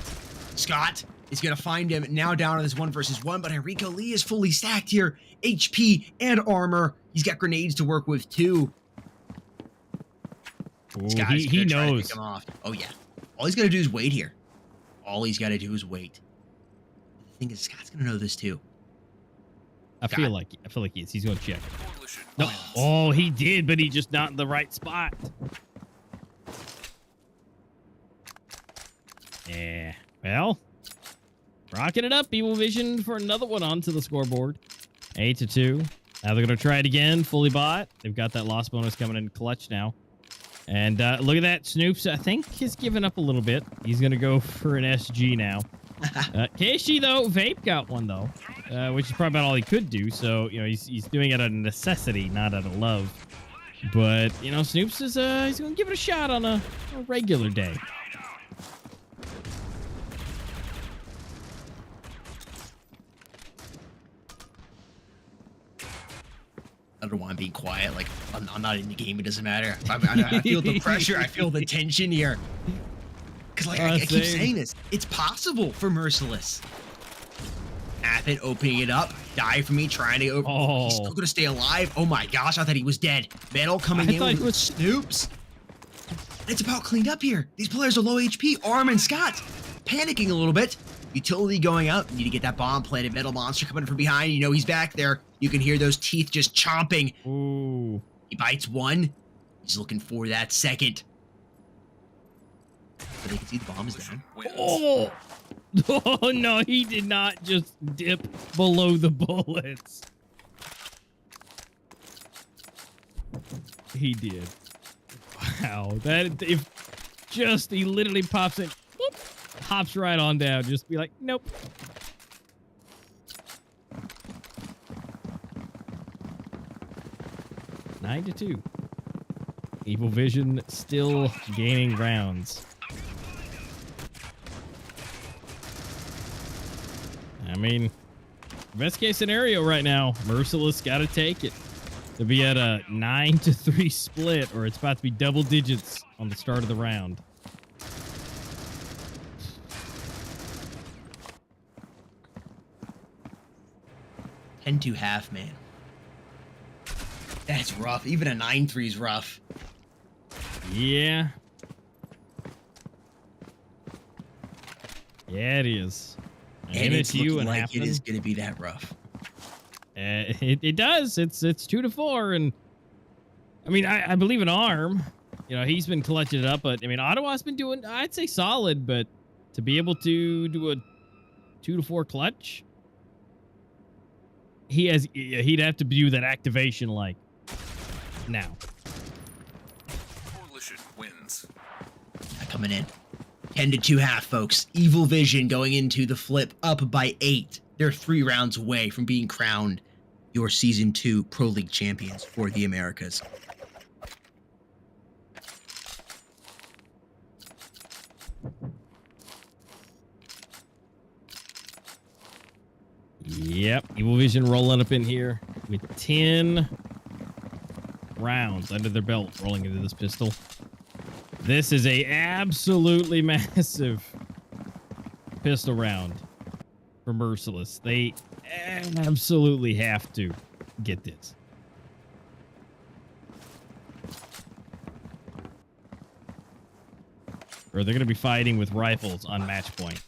Scott is going to find him now down on this 1 versus 1, but Enrico Lee is fully stacked here. HP and armor. He's got grenades to work with, too. Ooh, he knows. Pick him off. Oh, yeah. All he's got to do is wait here. All he's got to do is wait. The thing is, Scott's gonna know this too. I feel like he is. He's gonna check. No. Oh, he did, but he just not in the right spot. Yeah. Well, rocking it up. Evil Vision for another one onto the scoreboard. 8-2. Now they're gonna try it again. Fully bought. They've got that loss bonus coming in clutch now. And look at that. Snoops, I think, has given up a little bit. He's going to go for an SG now. KSG, though, Vape got one, though, which is probably about all he could do. So, you know, he's doing it out of necessity, not out of love. But, you know, Snoops is he's going to give it a shot on a regular day. I don't know why I'm being quiet. Like, I'm not in the game. It doesn't matter. I feel the pressure. I feel the tension here. Because, like, I keep saying this. It's possible for Merciless. Athit opening it up. Die for me, trying to go. Oh. He's still going to stay alive. Oh, my gosh. I thought he was dead. Metal coming in with Snoops. It's about cleaned up here. These players are low HP. Arm and Scott panicking a little bit. Utility going out. Need to get that bomb planted. Metal monster coming from behind. You know he's back there. You can hear those teeth just chomping. Ooh. He bites 1. He's looking for that second. But they can see the bomb is down. Oh! Oh, no, he did not just dip below the bullets. He did. Wow. That, if just, he literally pops in. Whoop, hops right on down. Just be like, nope. 9-2. Evil Vision still gaining rounds. I mean, best case scenario right now, Merciless got to take it. To be at a 9-3 split, or it's about to be double digits on the start of the round. To half, man. That's rough. Even a 9-3 is rough. Yeah. Yeah, it is. And it's NSU looking and like it is Hampton. going to be that rough. It does. It's 2-4, and I mean I believe in Arm. You know, he's been clutching it up, but I mean Ottawa's been doing, I'd say, solid, but to be able to do a 2-4 clutch, he'd have to do that activation like now. Coalition wins. Coming in 10-2 half, folks. Evil Vision going into the flip up by 8. They're 3 rounds away from being crowned your Season 2 Pro League champions for the Americas. Yep, Evil Vision rolling up in here with 10 rounds under their belt, rolling into this pistol. This is a absolutely massive pistol round for Merciless. They absolutely have to get this. Or they're going to be fighting with rifles on match point.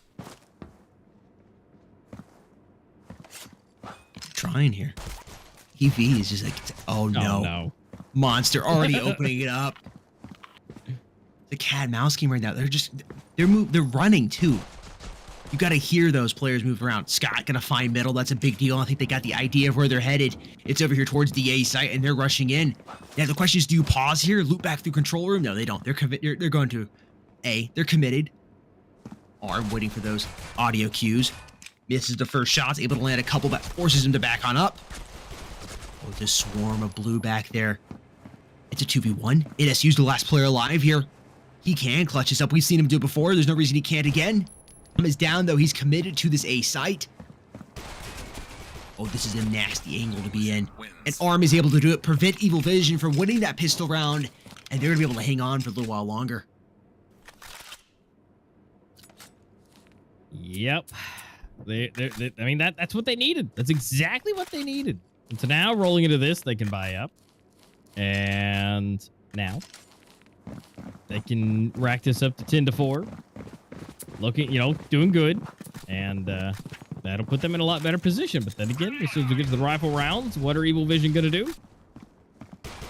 Trying here. EV is just like, oh no. No. Monster already opening it up. The cat and mouse game right now. They're running too. You got to hear those players move around. Scott gonna find middle. That's a big deal. I think they got the idea of where they're headed. It's over here towards the A site, and they're rushing in. Now the question is, do you pause here, loop back through control room? No, they don't. They're going to A. They're committed. Arm waiting for those audio cues. Misses the first shots, able to land a couple, that forces him to back on up. Oh, the swarm of blue back there. It's a 2v1. NSU's the last player alive here. He can clutch this up. We've seen him do it before. There's no reason he can't again. Is down, though. He's committed to this A site. Oh, this is a nasty angle to be in. And Arm is able to do it, prevent Evil Vision from winning that pistol round, and they're going to be able to hang on for a little while longer. Yep. I mean, that's what they needed. That's exactly what they needed. And so now, rolling into this, they can buy up. And now, they can rack this up to 10-4. Looking, doing good. And that'll put them in a lot better position. But then again, as soon as we get to the rifle rounds, what are Evil Vision going to do?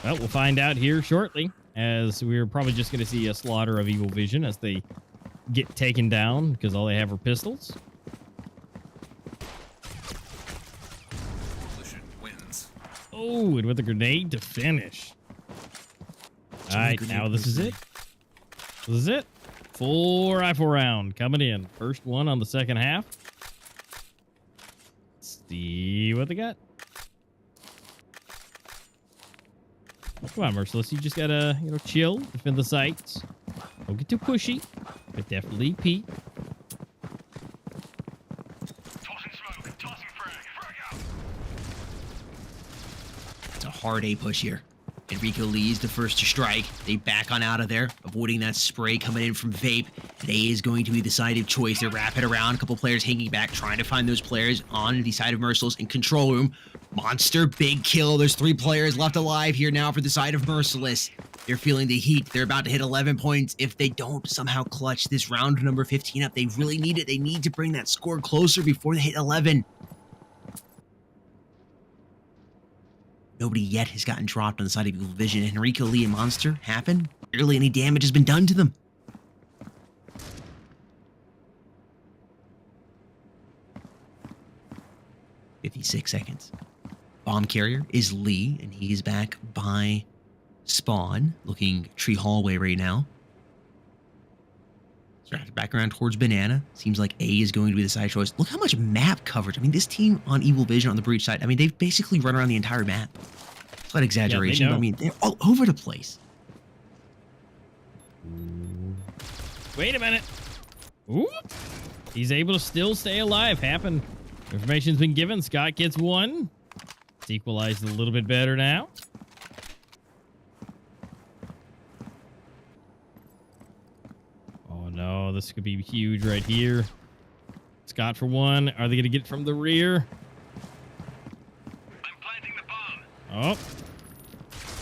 Well, we'll find out here shortly, as we're probably just going to see a slaughter of Evil Vision as they get taken down because all they have are pistols. Coalition wins. Oh, and with a grenade to finish. All right, now this is it. This is it. Full rifle round coming in. First one on the second half. Let's see what they got. Come on, Merciless. You just gotta, chill, defend the sights. Don't get too pushy, but definitely peek. It's a hard A push here. Enrico Lee is the first to strike. They back on out of there, avoiding that spray coming in from Vape. And A is going to be the side of choice. They wrap it around. A couple players hanging back, trying to find those players on the side of Merciless in control room. Monster, big kill. There's 3 players left alive here now for the side of Merciless. They're feeling the heat. They're about to hit 11 points. If they don't somehow clutch this round number 15 up, they really need it. They need to bring that score closer before they hit 11. Nobody yet has gotten dropped on the side of Evil Vision. Enrico Lee and Monster happen. Barely any damage has been done to them. "56 seconds. Bomb carrier is Lee, and he's back by spawn, looking tree hallway right now. So back around towards Banana. Seems like A is going to be the side choice. Look how much map coverage. I mean, this team on Evil Vision on the breach side, I mean, they've basically run around the entire map. It's not exaggeration, but I mean, they're all over the place. Wait a minute. Ooh. He's able to still stay alive. Information's been given. Scott gets 1. It's equalized a little bit better now. Oh no, this could be huge right here. Scott for 1. Are they going to get it from the rear? I'm planting the bomb. Oh.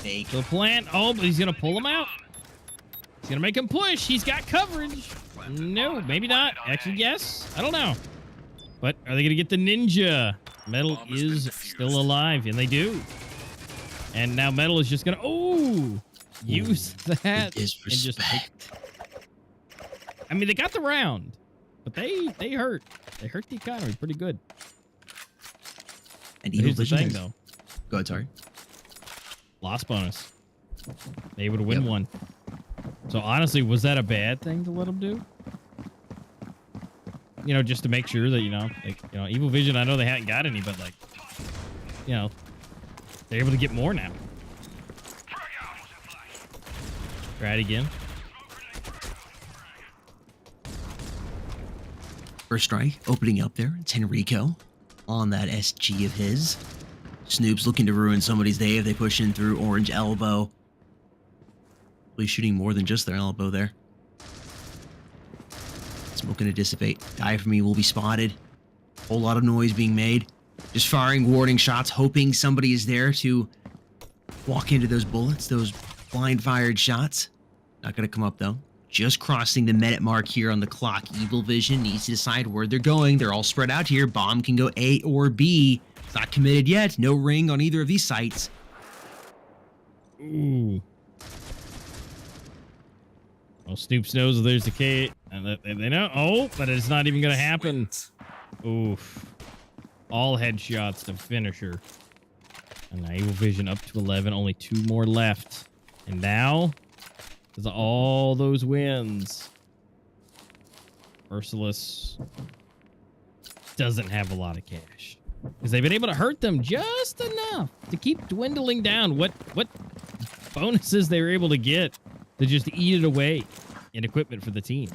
The plant. Oh, but he's going to pull him out. He's going to make him push. He's got coverage. No, maybe not. Actually, yes. I don't know. But are they going to get the ninja? Metal is still alive, and they do. And now Metal is just going to, use that. And just, I mean, they got the round, but they hurt. They hurt the economy pretty good. And here's the thing, though. Go ahead, sorry. Loss bonus. They would win one. So honestly, was that a bad thing to let them do? You know, just to make sure that, Evil Vision, I know they hadn't got any, but like, they're able to get more now. Try it again. First strike opening up there. It's Henrico on that SG of his. Snoop's looking to ruin somebody's day if they push in through orange elbow. Really shooting more than just their elbow there. Smoke gonna dissipate. Die for me will be spotted. Whole lot of noise being made. Just firing warning shots, hoping somebody is there to walk into those bullets, those blind fired shots. Not gonna come up though. Just crossing the minute mark here on the clock. Evil Vision needs to decide where they're going. They're all spread out here. Bomb can go A or B. It's not committed yet. No ring on either of these sites. Ooh. Well, Snoops knows there's the K. And they know. Oh, but it's not even going to happen. Oof. All headshots to finisher. And now Evil Vision up to 11. Only 2 more left. And now, because of all those wins, Merciless doesn't have a lot of cash. Because they've been able to hurt them just enough to keep dwindling down what bonuses they were able to get to just eat it away in equipment for the team.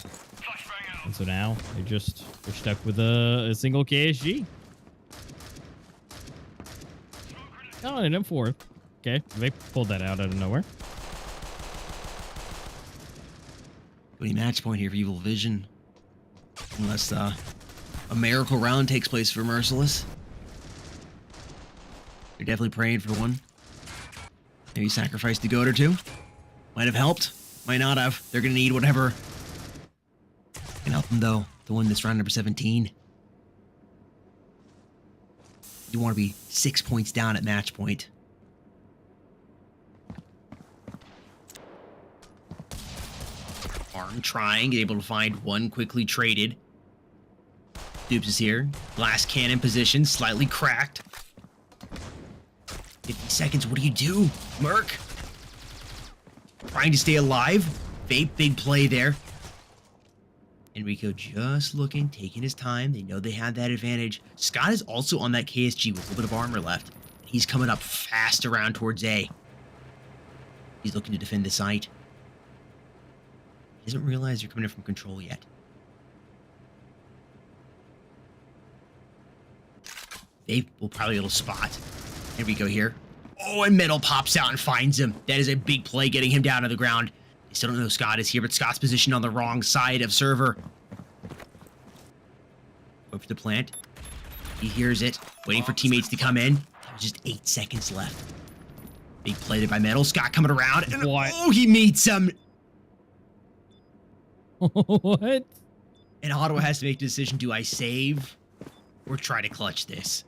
And so now they're stuck with a single KSG. Oh, and an M4. Okay, they pulled that out of nowhere. Any match point here for Evil Vision. Unless a miracle round takes place for Merciless. They're definitely praying for one. Maybe sacrifice the goat or two. Might have helped. Might not have. They're going to need whatever can help them, though, to win this round number 17. You want to be 6 points down at match point. Arm trying, able to find one, quickly traded. Dupes is here. Glass cannon position, slightly cracked. 50 seconds, what do you do, Merc? Trying to stay alive. Vape, big play there. Enrico just looking, taking his time. They know they have that advantage. Scott is also on that KSG with a little bit of armor left. He's coming up fast around towards A. He's looking to defend the site. He doesn't realize you're coming in from control yet. They will probably be able to spot. Here we go here. Oh, and Metal pops out and finds him. That is a big play, getting him down to the ground. I still don't know Scott is here, but Scott's positioned on the wrong side of server. Go for the plant. He hears it, waiting for teammates to come in. There's just 8 seconds left. Big play there by Metal. Scott coming around, and oh, he meets him. What? And Ottawa has to make the decision, do I save or try to clutch this?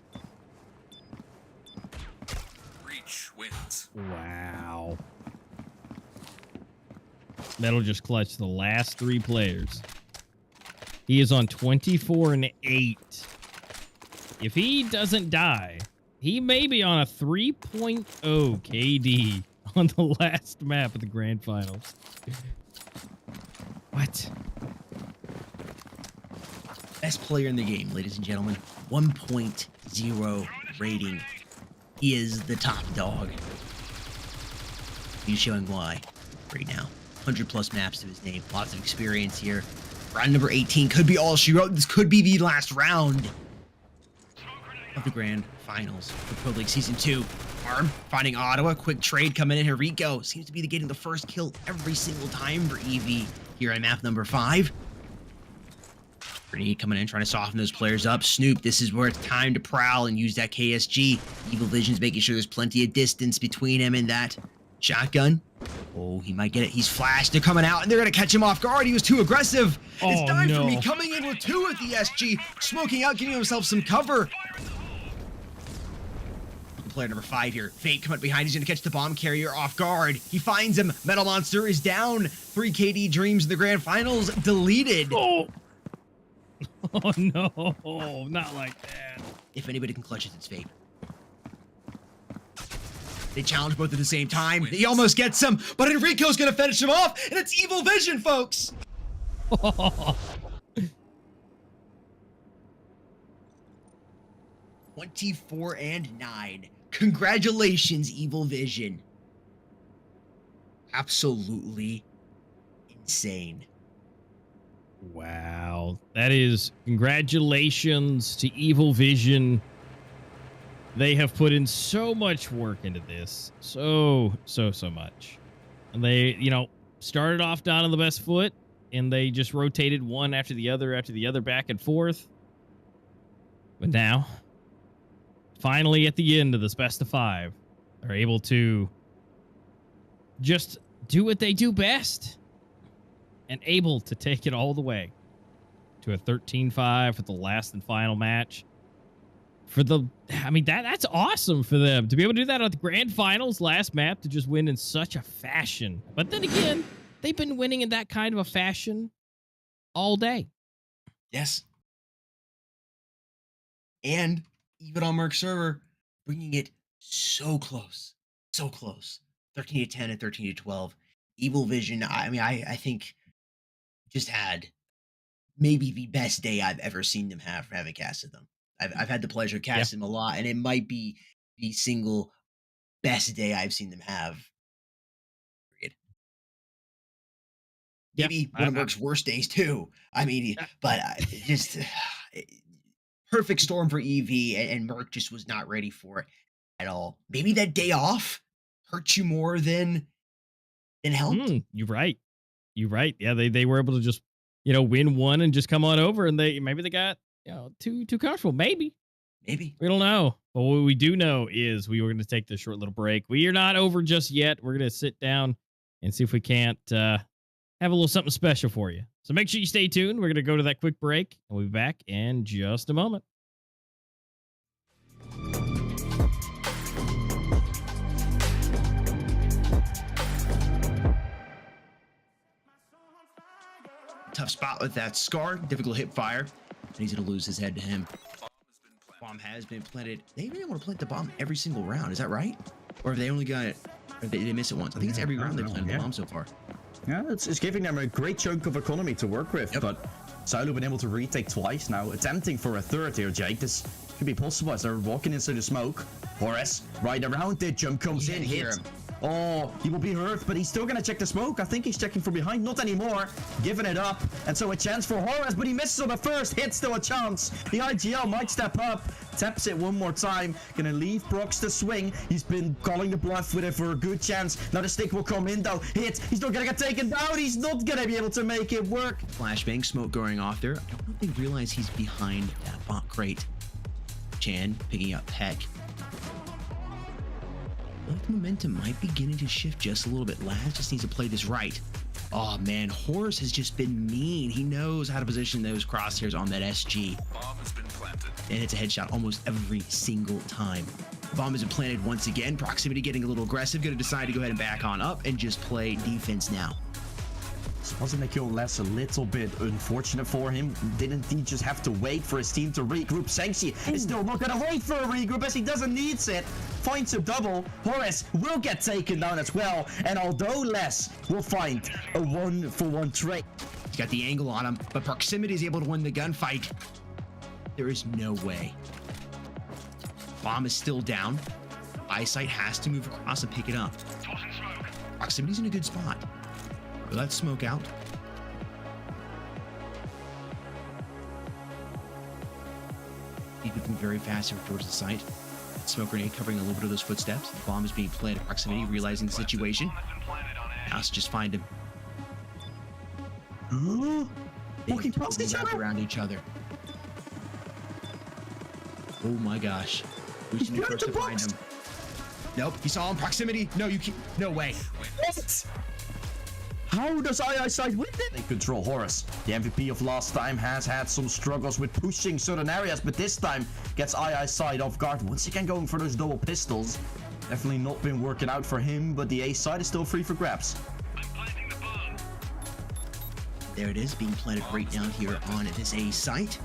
Reach wins. Wow. Metal just clutched the last 3 players. He is on 24-8. If he doesn't die, he may be on a 3.0 KD on the last map of the grand finals. What? Best player in the game, ladies and gentlemen. 1.0 rating. He is the top dog. He's showing why right now. 100+ maps to his name. Lots of experience here. Round number 18 could be all she wrote. This could be the last round of the grand finals for Pro League Season 2. Arm finding Ottawa. Quick trade coming in. Henrico seems to be getting the first kill every single time for EV here on map number 5. Grenade coming in, trying to soften those players up. Snoop, this is where it's time to prowl and use that KSG. Evil Vision's making sure there's plenty of distance between him and that shotgun. Oh, he might get it. He's flashed. They're coming out, and they're going to catch him off guard. He was too aggressive. It's time for me coming in with 2 at the SG, smoking out, giving himself some cover. Player number 5 here. Fate coming up behind. He's going to catch the bomb carrier off guard. He finds him. Metal Monster is down. 3 KD Dreams in the grand finals deleted. Oh, oh no, not like that. If anybody can clutch it, it's Fate. They challenge both at the same time. He almost gets him, but Enrico's going to finish him off, and it's Evil Vision, folks. 24-9. Congratulations, Evil Vision. Absolutely insane. Wow. That is congratulations to Evil Vision. They have put in so much work into this. So much. And they, started off down on the best foot, and they just rotated one after the other, back and forth. But now, finally at the end of this best of 5, they're able to just do what they do best and able to take it all the way to a 13-5 for the last and final match. That's awesome for them to be able to do that at the grand finals last map, to just win in such a fashion. But then again, they've been winning in that kind of a fashion all day. Yes. And even on Merc server, bringing it so close. 13-10 and 13-12. Evil Vision, I think just had maybe the best day I've ever seen them have for having casted them. I've had the pleasure of casting them a lot, and it might be the single best day I've seen them have. Period. Maybe one of Merc's worst days too. But just perfect storm for EV, and Merc just was not ready for it at all. Maybe that day off hurt you more than helped. You're right. Yeah, they were able to just win one and just come on over, and they got too comfortable. Maybe we don't know. But what we do know is we were going to take this short little break. We are not over just yet. We're going to sit down and see if we can't have a little something special for you. So make sure you stay tuned. We're going to go to that quick break, and we'll be back in just a moment. Tough spot with that Scar. Difficult hip fire. And he's going to lose his head to him. Bomb has been planted. They really want to plant the bomb every single round. Is that right? Or have they only got it? Or they miss it once? I think it's every round they've planted the bomb so far. Yeah, it's giving them a great chunk of economy to work with. But Silo been able to retake twice now, attempting for a third here, Jake. This could be possible as they're walking into the smoke. Horace, right around it, jump comes in, hit. Oh, he will be hurt, but he's still gonna check the smoke. I think he's checking from behind. Not anymore. Giving it up. And so a chance for Horace, but he misses on the first hit. Still a chance. The IGL might step up. Taps it one more time. Gonna leave Brox to swing. He's been calling the bluff with it for a good chance. Now the stick will come in though. Hit. He's not gonna get taken down. He's not gonna be able to make it work. Flashbang, smoke going off there. I don't know if they realize he's behind that bot crate. Chan picking up Peck. The momentum might be beginning to shift just a little bit. Laz just needs to play this right. Oh man, Horus has just been mean. He knows how to position those crosshairs on that SG. Bomb has been planted. And it's a headshot almost every single time. Bomb has been planted once again. Proximity getting a little aggressive. Going to decide to go ahead and back on up and just play defense now. Wasn't the kill less a little bit unfortunate for him? Didn't he just have to wait for his team to regroup? Sengsi is still not gonna wait for a regroup as he doesn't need it. Finds a double. Horace will get taken down as well. And although Les will find a 1-for-1 trade. He's got the angle on him, but Proximity is able to win the gunfight. There is no way. Bomb is still down. Eyesight has to move across and pick it up. Proximity's in a good spot. Let's smoke out. He's moving very fast over towards the site. Smoke grenade covering a little bit of those footsteps. The bomb is being planted at Proximity, realizing the situation. Now to just find him. Walking past each other. Around each other. Oh my gosh. Who's going to first to find him? Nope, he saw him. Proximity. No, you can't. No way. What? How does II side win it? They control Horus. The MVP of last time has had some struggles with pushing certain areas, but this time gets II side off guard. Once again going for those double pistols. Definitely not been working out for him, but the A side is still free for grabs. There it is, being planted right down here on this A site.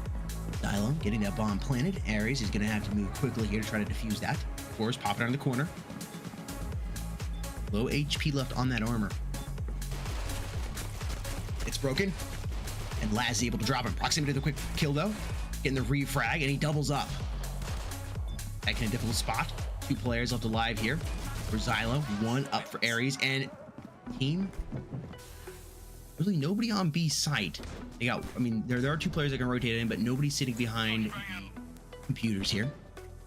Xylo getting that bomb planted. Ares is going to have to move quickly here to try to defuse that. Of course, pop it out of the corner. Low HP left on that armor. It's broken. And Laz is able to drop him. Proximity to the quick kill, though. Getting the refrag, and he doubles up. Back in a difficult spot. 2 players left alive here for Xylo. 1 up for Ares, and team... Really nobody on B site. They got, I mean, there are 2 players that can rotate in, but nobody's sitting behind the computers here.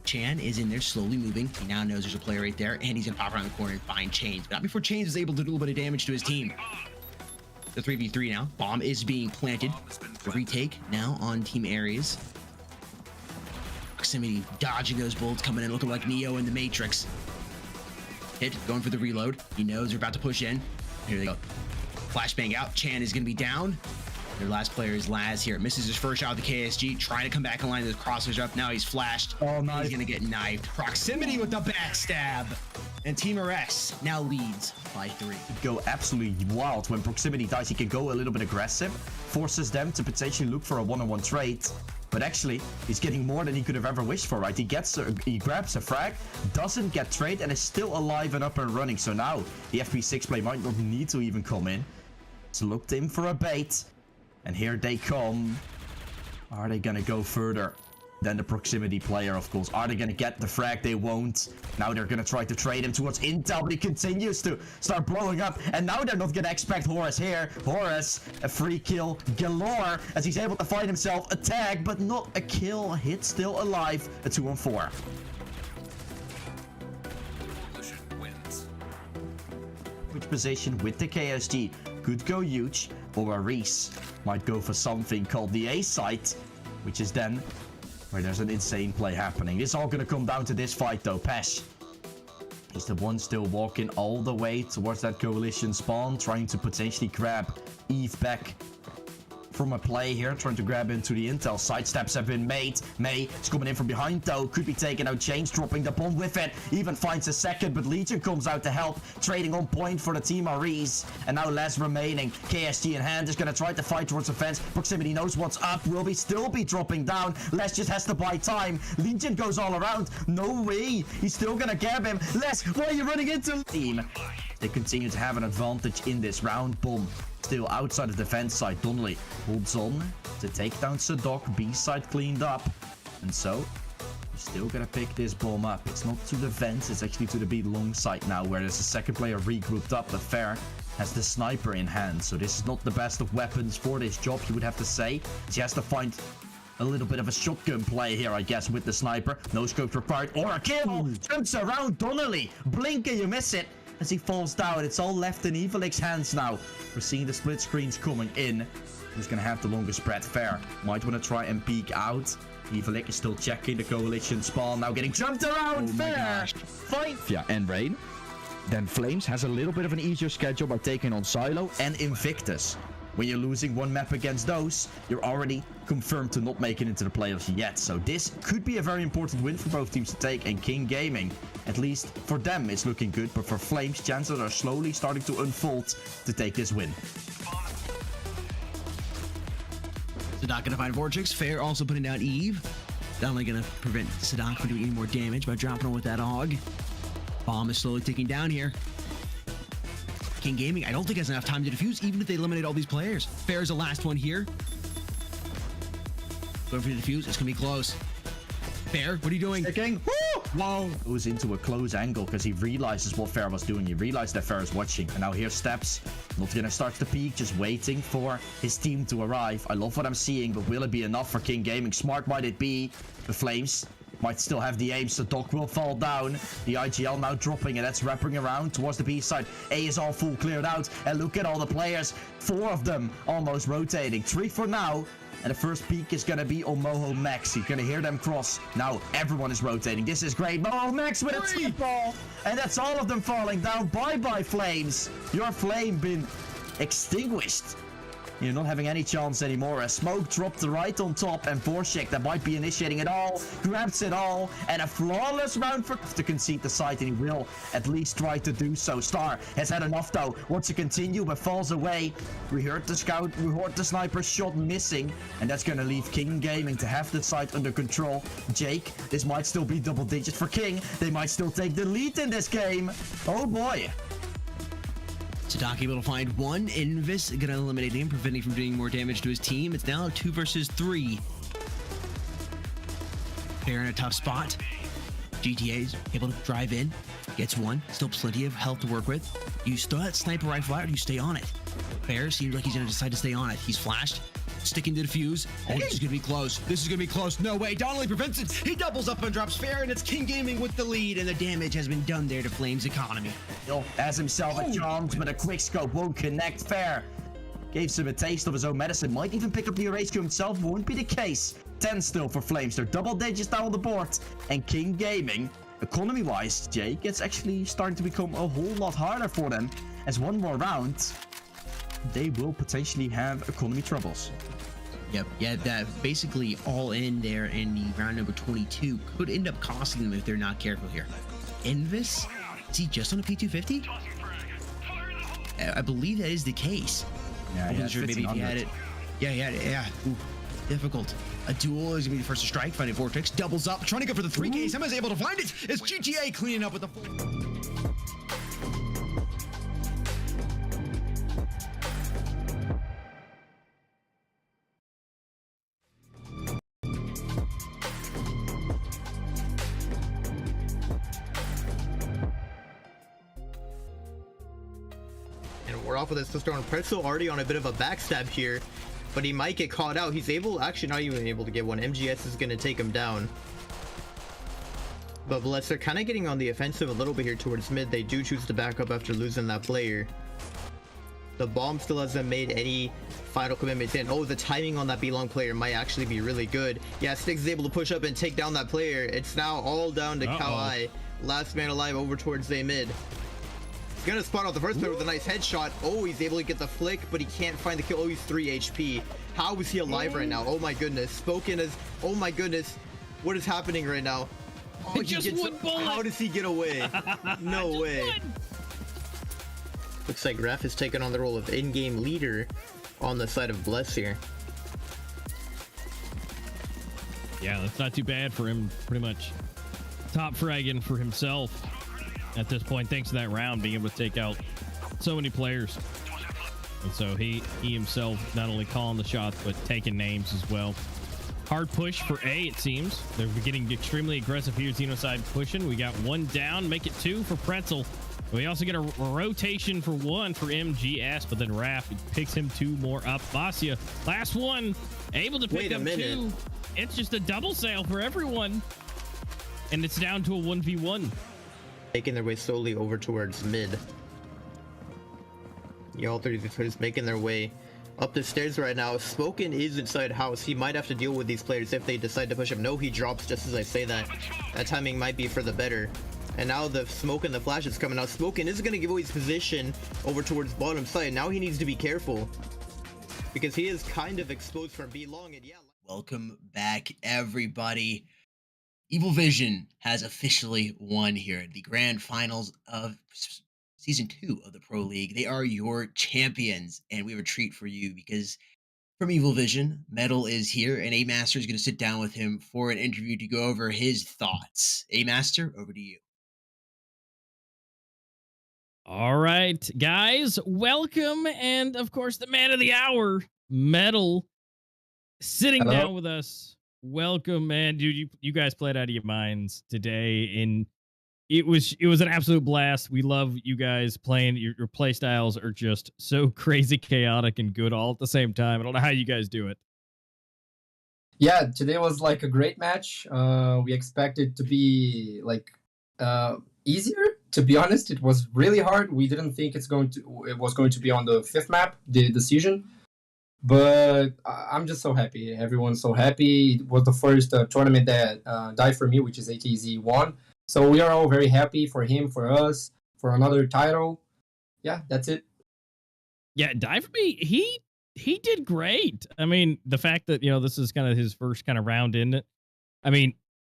Chan is in there slowly moving. He now knows there's a player right there, and he's gonna pop around the corner and find Chains. But not before Chains is able to do a little bit of damage to his team. The 3v3 now. Bomb is being planted. The retake now on Team Ares. Proximity dodging those bullets, coming in looking like Neo in the Matrix. Hit, going for the reload. He knows they're about to push in. Here they go. Flashbang out. Chan is going to be down. Their last player is Laz here. Misses his first shot with the KSG. Trying to come back in line. The crossers up. Now he's flashed. Oh, nice. He's going to get knifed. Proximity with the backstab. And Team RS now leads by 3. Go absolutely wild when Proximity dies. He can go a little bit aggressive. Forces them to potentially look for a one-on-one trade. But actually, he's getting more than he could have ever wished for, right? He grabs a frag, doesn't get trade, and is still alive and up and running. So now, the FP6 play might not need to even come in. It's looked in for a bait. And here they come. Are they gonna go further than the Proximity player, of course? Are they gonna get the frag? They won't. Now they're gonna try to trade him towards Intel, but he continues to start blowing up. And now they're not gonna expect Horus here. Horus, a free kill galore, as he's able to find himself a tag, but not a kill. A hit, still alive. A 2-on-4. Which position with the KSG could go huge, or Reese might go for something called the A site, which is then where there's an insane play happening. It's all gonna come down to this fight though. Pesh is the one still walking all the way towards that coalition spawn, trying to potentially grab Eve back from a play here, trying to grab into the intel. Side steps have been made. May is coming in from behind though, could be taking out Chains, dropping the bomb with it, even finds a second, but Legion comes out to help, trading on point for the team Ares, and now less remaining. KSG in hand is gonna try to fight towards the fence. Proximity knows what's up, will still be dropping down. Les just has to buy time. Legion goes all around, no way, he's still gonna grab him. Les, why are you running into team? They continue to have an advantage in this round. Bomb still outside of the defense side. Donnelly holds on to take down Sadok. B side cleaned up, and so he's still gonna pick this bomb up. It's not to the vents, it's actually to the B long side now, where there's a second player regrouped up. But Fair has the sniper in hand, so this is not the best of weapons for this job, you would have to say. She has to find a little bit of a shotgun play here, I guess, with the sniper. No scopes required, or a kill. Jumps around Donnelly, blink and you miss it as he falls down. It's all left in Evilic's hands now. We're seeing the split screens coming in. Who's gonna have the longest spread? Fair might want to try and peek out. Evilic is still checking the coalition spawn, now getting jumped around. Fair fight. Yeah, and Rain. Then Flames has a little bit of an easier schedule by taking on Xylo and Invictus. When you're losing one map against those, you're already confirmed to not make it into the playoffs yet. So this could be a very important win for both teams to take. And King Gaming, at least for them, it's looking good. But for Flames, chances are slowly starting to unfold to take this win. Sadok gonna find Vortex. Fair also putting down Eve. Not only gonna prevent Sadok from doing any more damage by dropping him with that AUG. Bomb is slowly ticking down here. King Gaming, I don't think has enough time to defuse, even if they eliminate all these players. Fair's the last one here. Going for the defuse, it's gonna be close. Fair, what are you doing? Woo! Whoa! Goes into a close angle because he realizes what Fair was doing. He realized that Fair is watching. And now here Steps, not gonna start the peak, just waiting for his team to arrive. I love what I'm seeing, but will it be enough for King Gaming? Smart might it be. The Flames might still have the aim, so Doc will fall down. The IGL now dropping, and that's wrapping around towards the B side. A is all full cleared out, and look at all the players. 4 of them almost rotating. 3 for now, And the first peak is gonna be on Moho Max. You're gonna hear them cross. Now everyone is rotating. This is great. Moho Max with a tip ball. And that's all of them falling down. Bye-bye, Flames. Your flame been extinguished. You're not having any chance anymore. A smoke dropped right on top, and Vorshek that might be initiating it all, grabs it all, and a flawless round for to concede the site, and he will at least try to do so. Star has had enough though, wants to continue but falls away. We heard the scout, we heard the sniper shot missing, and that's gonna leave King Gaming to have the site under control. Jake, this might still be double digits for King. They might still take the lead in this game. Oh boy. Sadaki able to find one. Invis gonna eliminate him, preventing from doing more damage to his team. It's now 2 versus 3. They're in a tough spot. GTA's able to drive in, gets one. Still plenty of health to work with. You still that sniper rifle out, or you stay on it. Bear seems like he's gonna decide to stay on it. He's flashed, sticking to the fuse. Oh, this is gonna be close. This is gonna be close. No way. Donnelly prevents it. He doubles up and drops Fair, and it's King Gaming with the lead, and the damage has been done there to Flames economy. Hill has himself a chance, but a quick scope won't connect. Fair gave some a taste of his own medicine. Might even pick up the erase to himself. Won't be the case. 10 still for Flames. They're double digits down on the board. And King Gaming, economy-wise, Jake, it's actually starting to become a whole lot harder for them. As one more round, they will potentially have economy troubles. Yep, yeah, that basically all in there in the round number 22 could end up costing them if they're not careful here. Invis, is he just on a P250? I believe that is the case. Yeah, I wasn't sure maybe if he had it. Yeah. Ooh, difficult. A duel is gonna be the first to strike, finding Vortex, doubles up, trying to go for the 3K. Someone's able to find it. It's GTA cleaning up with the full. We're off of this sister on Pretzel already on a bit of a backstab here, but he might get caught out. He's actually not even able to get one. MGS is going to take him down. But Blitz, they're kind of getting on the offensive a little bit here towards mid. They do choose to back up after losing that player. The bomb still hasn't made any final commitments in. Oh, the timing on that B-long player might actually be really good. Yeah, Styx is able to push up and take down that player. It's now all down to Kawhi. Last man alive over towards A mid. Gonna spot out the first player with a nice headshot. Oh, he's able to get the flick, but he can't find the kill. Oh, he's 3 HP. How is he alive right now? Oh my goodness. Spoken as, oh my goodness. What is happening right now? Oh, just one bullet. How does he get away? No way. Looks like Raf has taken on the role of in-game leader on the side of Bless here. Yeah, that's not too bad for him. Pretty much top fragging for himself at this point, thanks to that round, being able to take out so many players. And so he himself not only calling the shots, but taking names as well. Hard push for A, it seems. They're getting extremely aggressive here. Xenoside pushing. We got one down, make it 2 for Pretzel. We also get a rotation for 1 for MGS, but then Raph picks him 2 more up. Vasya, last one, able to pick up 2. It's just a double sale for everyone. And it's down to a 1v1. Making their way slowly over towards mid. Y'all 33 making their way up the stairs right now. Spoken is inside house. He might have to deal with these players if they decide to push him. No, he drops just as I say that. That timing might be for the better. And now the smoke and the flash is coming out. Spoken is going to give away his position over towards bottom side. Now he needs to be careful because he is kind of exposed from B long. And yeah. Welcome back, everybody. Evil Vision has officially won here at the grand finals of season 2 of the Pro League. They are your champions, and we have a treat for you because from Evil Vision, Metal is here, and A-Master is going to sit down with him for an interview to go over his thoughts. A-Master, over to you. All right, guys, welcome. And of course, the man of the hour, Metal, sitting down with us. Welcome, man. Dude, you guys played out of your minds today, and it was an absolute blast. We love you guys playing. Your play styles are just so crazy chaotic and good all at the same time. I don't know how you guys do it. Yeah, today was like a great match. We expected to be like easier. To be honest, it was really hard. We didn't think it was going to be on the 5th map, the decision. But I'm just so happy. Everyone's so happy. It was the first tournament that died for me, which is AKZ won. So we are all very happy for him, for us, for another title. Yeah, that's it. Yeah, Die for Me, he did great. I mean, the fact that, this is kind of his first kind of round in it. I mean,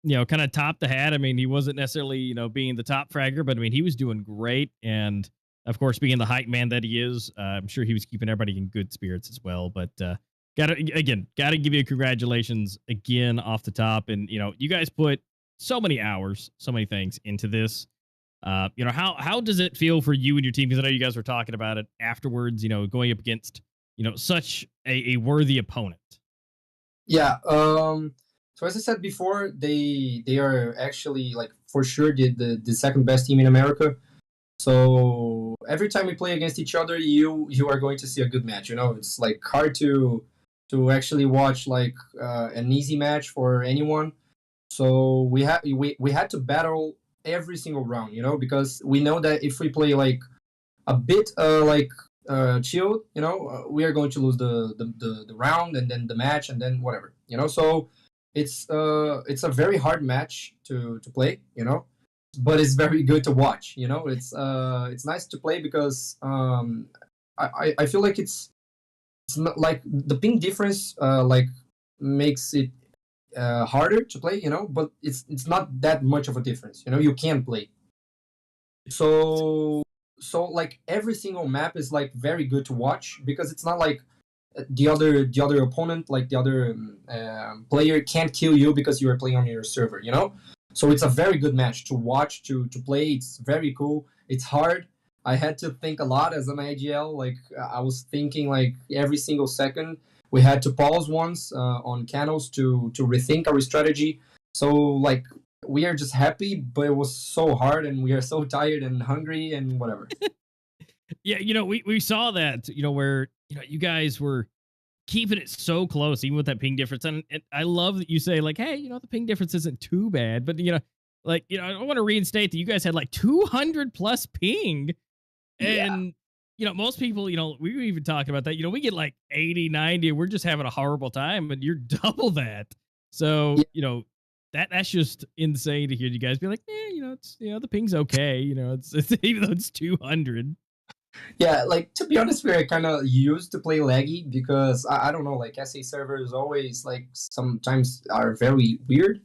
kind of top the hat. I mean, he wasn't necessarily, being the top fragger, but I mean, he was doing great. And of course, being the hype man that he is, I'm sure he was keeping everybody in good spirits as well. But gotta give you congratulations again off the top. And you guys put so many hours, so many things into this. How does it feel for you and your team? Because I know you guys were talking about it afterwards. Going up against such a worthy opponent. Yeah. So as I said before, they are actually like for sure the second best team in America. So every time we play against each other, you are going to see a good match. It's like hard to actually watch like an easy match for anyone. So we had to battle every single round, because we know that if we play like a bit chilled, we are going to lose the round and then the match and then whatever, So it's a very hard match to play, but it's very good to watch. It's nice to play because I feel like it's not like the ping difference like makes it harder to play, but it's not that much of a difference. You can play. So like every single map is like very good to watch because it's not like the other opponent, like the other player can't kill you because you are playing on your server, So it's a very good match to watch, to play. It's very cool. It's hard. I had to think a lot as an IGL. Like I was thinking like every single second. We had to pause once on canals to rethink our strategy. So like we are just happy, but it was so hard and we are so tired and hungry and whatever. Yeah, we saw that, where you guys were keeping it so close, even with that ping difference. And I love that you say like, hey, the ping difference isn't too bad. But I want to reinstate that you guys had like 200 plus ping. And most people, we were even talking about that. We get like 80, 90, and we're just having a horrible time, and you're double that. So, that's just insane to hear you guys be like, it's the ping's okay. It's even though it's 200. Yeah, like to be honest, we're kind of used to play laggy because I don't know, like SA servers always like sometimes are very weird,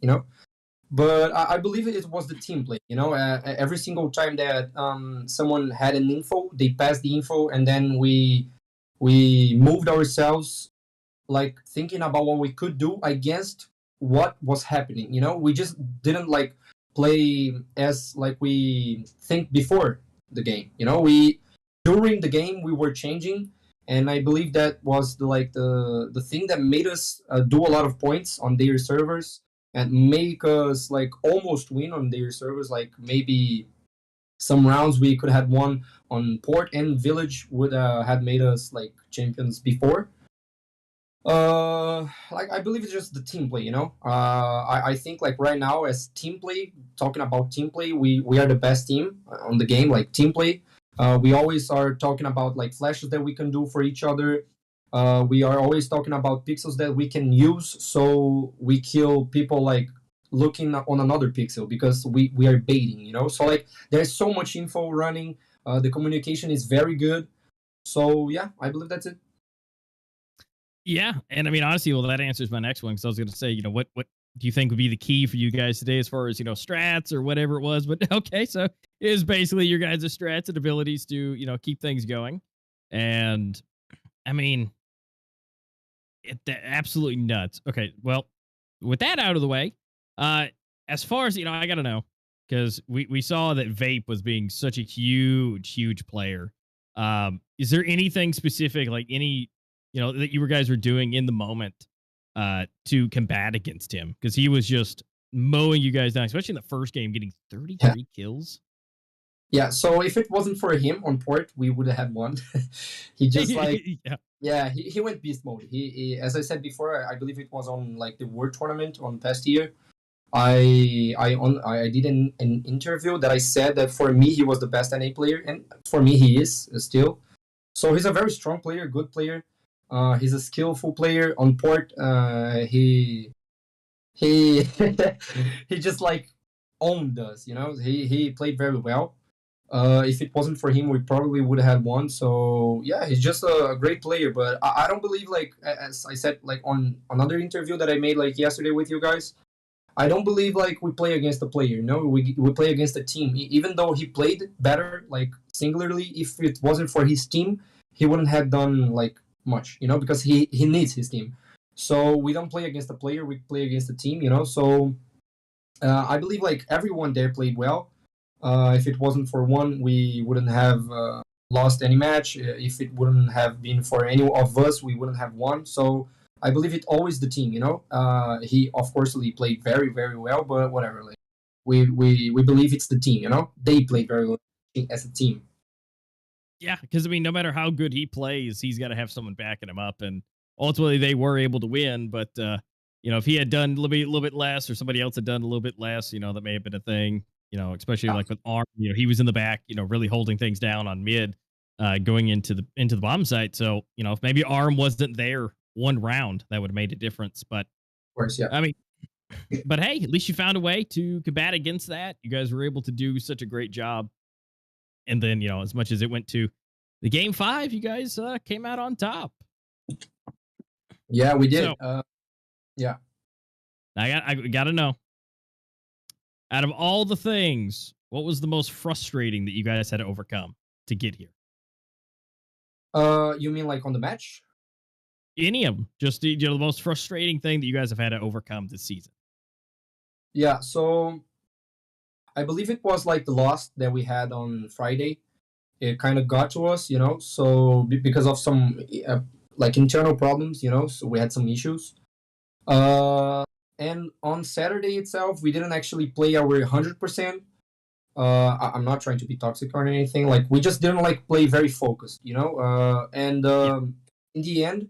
But I believe it was the team play, Every single time that someone had an info, they passed the info, and then we moved ourselves, like thinking about what we could do against what was happening. We just didn't like play as like we think before the game. We during the game we were changing, and I believe that was the thing that made us do a lot of points on their servers and make us like almost win on their servers. Like maybe some rounds we could have won on port and village would have made us like champions before. Like I believe it's just the team play, I think like right now as team play, talking about team play, we are the best team on the game, like team play. We always are talking about like flashes that we can do for each other. We are always talking about pixels that we can use, so we kill people like looking on another pixel because we are baiting, So like there's so much info running. The communication is very good. So yeah, I believe that's it. Yeah, and I mean honestly, well, that answers my next one because I was going to say, what do you think would be the key for you guys today as far as strats or whatever it was? But okay, so it is basically your guys' strats and abilities to keep things going, and I mean. Absolutely nuts. Okay, well, with that out of the way, as far as I gotta know because we saw that Vape was being such a huge player. Is there anything specific, like any that you guys were doing in the moment to combat against him? Because he was just mowing you guys down, especially in the first game, getting 33 kills. Yeah, so if it wasn't for him on port, we would have won. He just like he went beast mode. He as I said before, I believe it was on like the World Tournament on past year. I did an interview that I said that for me he was the best NA player, and for me he is still. So he's a very strong player, good player. He's a skillful player on port. He he just like owned us. He played very well. If it wasn't for him, we probably would have won. So yeah, he's just a great player. But I don't believe, like as I said, like on another interview that I made like yesterday with you guys, I don't believe like we play against a player. No, we play against a team. Even though he played better, like singularly, if it wasn't for his team, he wouldn't have done like much. Because he needs his team. So we don't play against a player. We play against a team. So I believe like everyone there played well. If it wasn't for one, we wouldn't have lost any match. If it wouldn't have been for any of us, we wouldn't have won. So I believe it always the team. He of course he played very very well, but whatever. Like we believe it's the team. They played very well as a team. Yeah, because I mean, no matter how good he plays, he's got to have someone backing him up, and ultimately they were able to win. But if he had done a little bit less, or somebody else had done a little bit less, that may have been a thing. Especially like with Arm, he was in the back, really holding things down on mid, going into the bomb site. So if maybe Arm wasn't there one round, that would have made a difference. But of course, yeah. I mean, but hey, at least you found a way to combat against that. You guys were able to do such a great job. And then, as much as it went to the game 5, you guys came out on top. Yeah, we did. So, yeah. I got to know. Out of all the things, what was the most frustrating that you guys had to overcome to get here? You mean like on the match? Any of them. Just the most frustrating thing that you guys have had to overcome this season. Yeah, so I believe it was like the loss that we had on Friday. It kind of got to us, so because of some like internal problems, so we had some issues. And on Saturday itself, we didn't actually play our 100%. I'm not trying to be toxic or anything. Like we just didn't like play very focused, and in the end,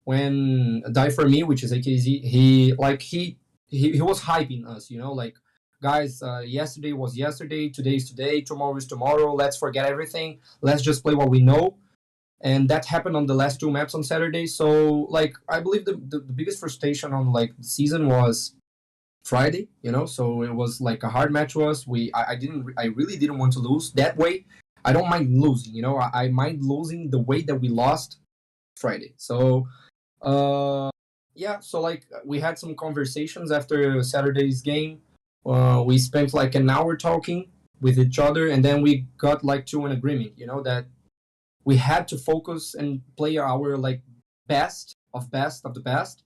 when Die For Me, which is AKZ, he was hyping us, like, guys, yesterday was yesterday, today is today, tomorrow is tomorrow. Let's forget everything. Let's just play what we know. And that happened on the last 2 maps on Saturday. So, like, I believe the biggest frustration on like the season was Friday. So it was like a hard match to us. I really didn't want to lose that way. I don't mind losing. I mind losing the way that we lost Friday. So, yeah. So like we had some conversations after Saturday's game. We spent like an hour talking with each other, and then we got like to an agreement. That we had to focus and play our like best of the best.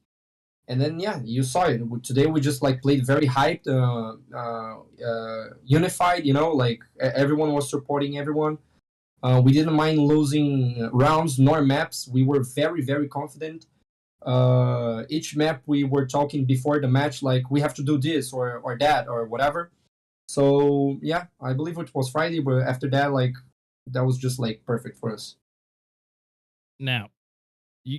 And then yeah, you saw it. Today we just like played very hyped, unified. Like everyone was supporting everyone. We didn't mind losing rounds nor maps. We were very very confident. Each map we were talking before the match, like we have to do this or that or whatever. So yeah, I believe it was Friday, but after that, like that was just like perfect for us. Now,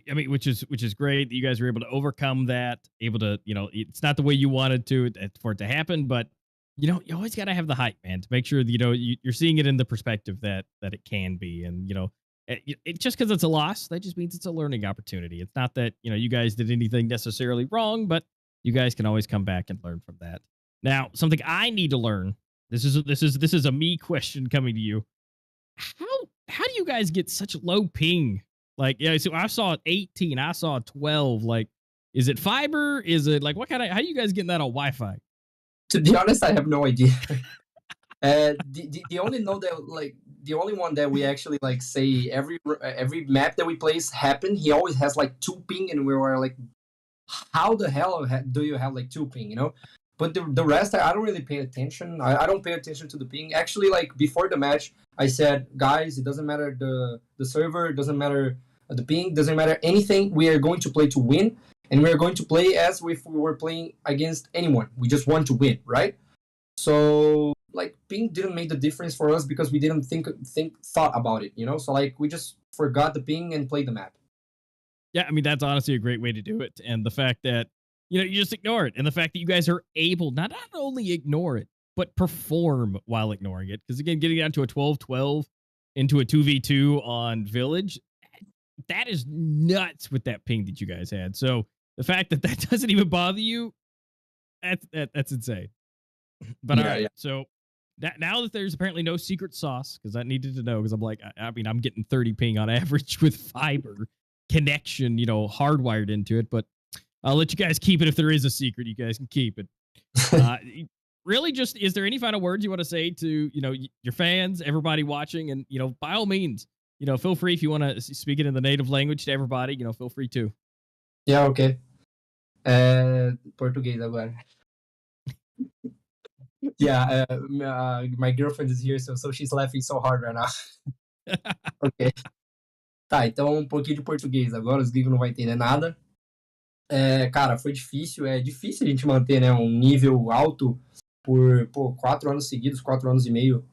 I mean, which is great that you guys were able to overcome that. Able to, it's not the way you wanted to for it to happen, but you always got to have the hype, man, to make sure that you're seeing it in the perspective that it can be, and it just because it's a loss, that just means it's a learning opportunity. It's not that you guys did anything necessarily wrong, but you guys can always come back and learn from that. Now, something I need to learn. This is a me question coming to you. How do you guys get such low ping? Like, yeah, so I saw 18, I saw 12. Like, is it fiber? Is it like how are you guys getting that on Wi-Fi? To be honest, I have no idea. The only know that like the only one that we actually like say every map that we place happen. He always has like 2 ping, and we were like, how the hell do you have like 2 ping? But the rest, I don't really pay attention. I don't pay attention to the ping. Actually, like before the match, I said, guys, it doesn't matter the server, it doesn't matter the ping, doesn't matter anything. We are going to play to win, and we are going to play as if we were playing against anyone. We just want to win, right? So like ping didn't make the difference for us because we didn't thought about it, So like we just forgot the ping and played the map. Yeah, I mean that's honestly a great way to do it, and the fact that you just ignore it, and the fact that you guys are able not only ignore it but perform while ignoring it. Because again, getting down to a 12-12 into a 2v2 on Village, that is nuts with that ping that you guys had. So the fact that that doesn't even bother you, that's insane. But all right, so now that there's apparently no secret sauce, because I needed to know, because I'm like, I mean, I'm getting 30 ping on average with fiber connection, hardwired into it. But I'll let you guys keep it if there is a secret. You guys can keep it. Really, just is there any final words you want to say to your fans, everybody watching, and by all means, feel free if you want to speak it in the native language to everybody. Feel free to. Yeah, okay. Português agora. Yeah, my girlfriend is here, so she's laughing so hard right now. Ok. Tá, então um pouquinho de português agora, os gringos não vão entender nada. Cara, foi difícil, é difícil a gente manter, né, um nível alto por 4 anos seguidos, 4 anos e meio.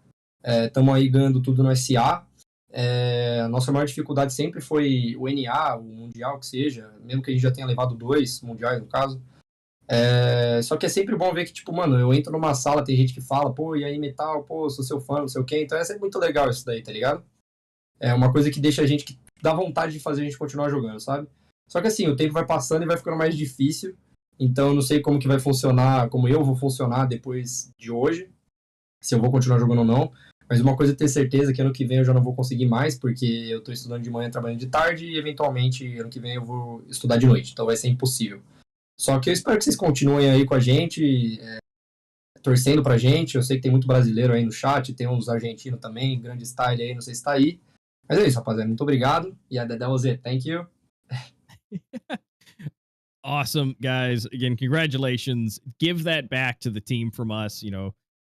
Estamos aí ganhando tudo no SA. A nossa maior dificuldade sempre foi o NA, o Mundial, que seja, mesmo que a gente já tenha levado 2 mundiais, no caso. Só que é sempre bom ver que, tipo, mano, eu entro numa sala, tem gente que fala, pô, e aí, Metal, pô, sou seu fã, não sei o quê. Então é sempre muito legal isso daí, tá ligado? É uma coisa que deixa a gente, que dá vontade de fazer a gente continuar jogando, sabe? Só que assim, o tempo vai passando e vai ficando mais difícil. Então eu não sei como que vai funcionar, como eu vou funcionar depois de hoje, se eu vou continuar jogando ou não. Mas uma coisa é ter certeza que ano que vem eu já não vou conseguir mais, porque eu tô estudando de manhã, trabalhando de tarde, e eventualmente ano que vem eu vou estudar de noite. Então vai ser impossível. Só que eu espero que vocês continuem aí com a gente, torcendo pra gente. Eu sei que tem muito brasileiro aí no chat, tem uns argentinos também, grande style aí, não sei se tá aí. Mas é isso, rapaziada. Muito obrigado. Yeah, that was it. Thank you. Awesome, guys. Again, congratulations. Give that back to the team from us.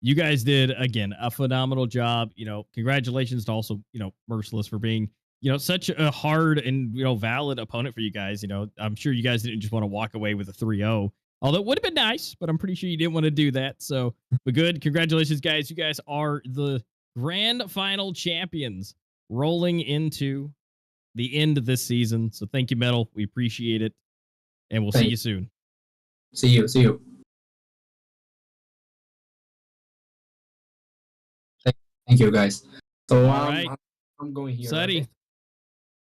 You guys did, again, a phenomenal job. Congratulations to also, Merciless for being, such a hard and, valid opponent for you guys. I'm sure you guys didn't just want to walk away with a 3-0, although it would have been nice, but I'm pretty sure you didn't want to do that. So, but good. Congratulations, guys. You guys are the grand final champions rolling into the end of this season. So thank you, Metal. We appreciate it. And we'll see you soon. See you. Thank you, guys. So all right. I'm going here. Suddy. Okay?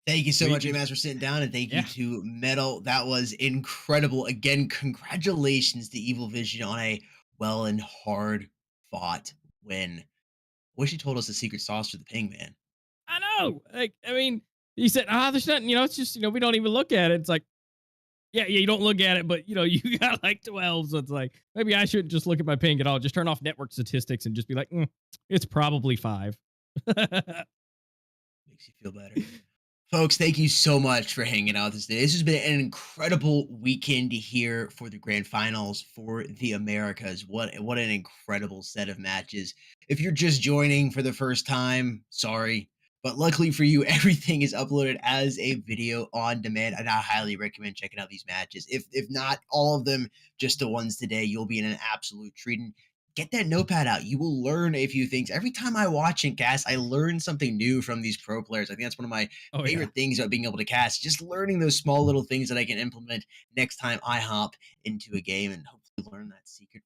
Thank you so much, Master, for sitting down, and thank you to Metal. That was incredible. Again, congratulations to Evil Vision on a well and hard fought win. Wish you told us the secret sauce for the ping, man. I know. He said, there's nothing, it's just, we don't even look at it. It's like, yeah, you don't look at it, but, you got like 12. So it's like, maybe I shouldn't just look at my ping at all. Just turn off network statistics and just be like, it's probably 5. Makes you feel better. Folks, thank you so much for hanging out this day. This has been an incredible weekend here for the grand finals for the Americas. What an incredible set of matches. If you're just joining for the first time, sorry. But luckily for you, everything is uploaded as a video on demand, and I highly recommend checking out these matches. If not all of them, just the ones today, you'll be in an absolute treat. And get that notepad out. You will learn a few things. Every time I watch and cast, I learn something new from these pro players. I think that's one of my favorite things about being able to cast, just learning those small little things that I can implement next time I hop into a game and hopefully learn that secret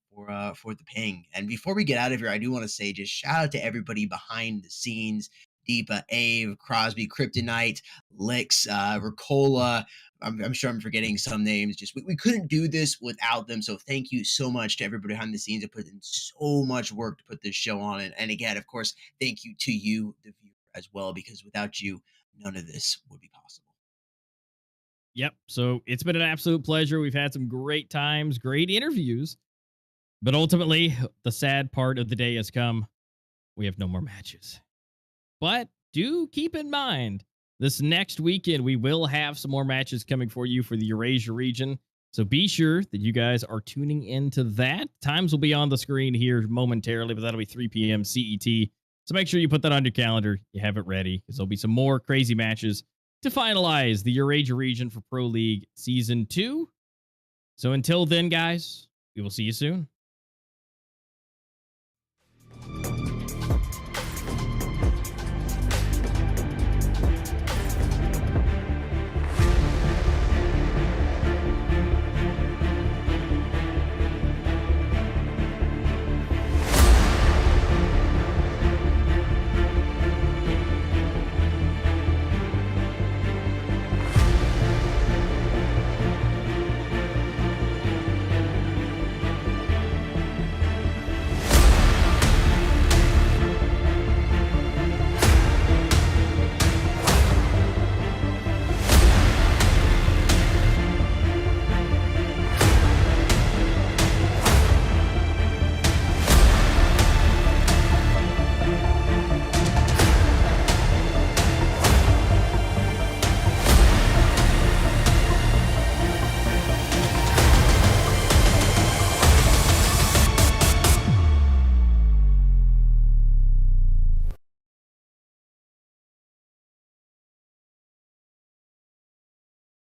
for the ping. And before we get out of here, I do want to say just shout out to everybody behind the scenes. Deepa, Ave, Crosby, Kryptonite, Lix, Ricola. I'm sure I'm forgetting some names. Just we couldn't do this without them. So thank you so much to everybody behind the scenes that put in so much work to put this show on. And again, of course, thank you to you, the viewer, as well, because without you, none of this would be possible. Yep. So it's been an absolute pleasure. We've had some great times, great interviews. But ultimately, the sad part of the day has come. We have no more matches. But do keep in mind, this next weekend, we will have some more matches coming for you for the Eurasia region. So be sure that you guys are tuning into that. Times will be on the screen here momentarily, but that'll be 3 p.m. CET. So make sure you put that on your calendar. You have it ready, because there'll be some more crazy matches to finalize the Eurasia region for Pro League Season 2. So until then, guys, we will see you soon.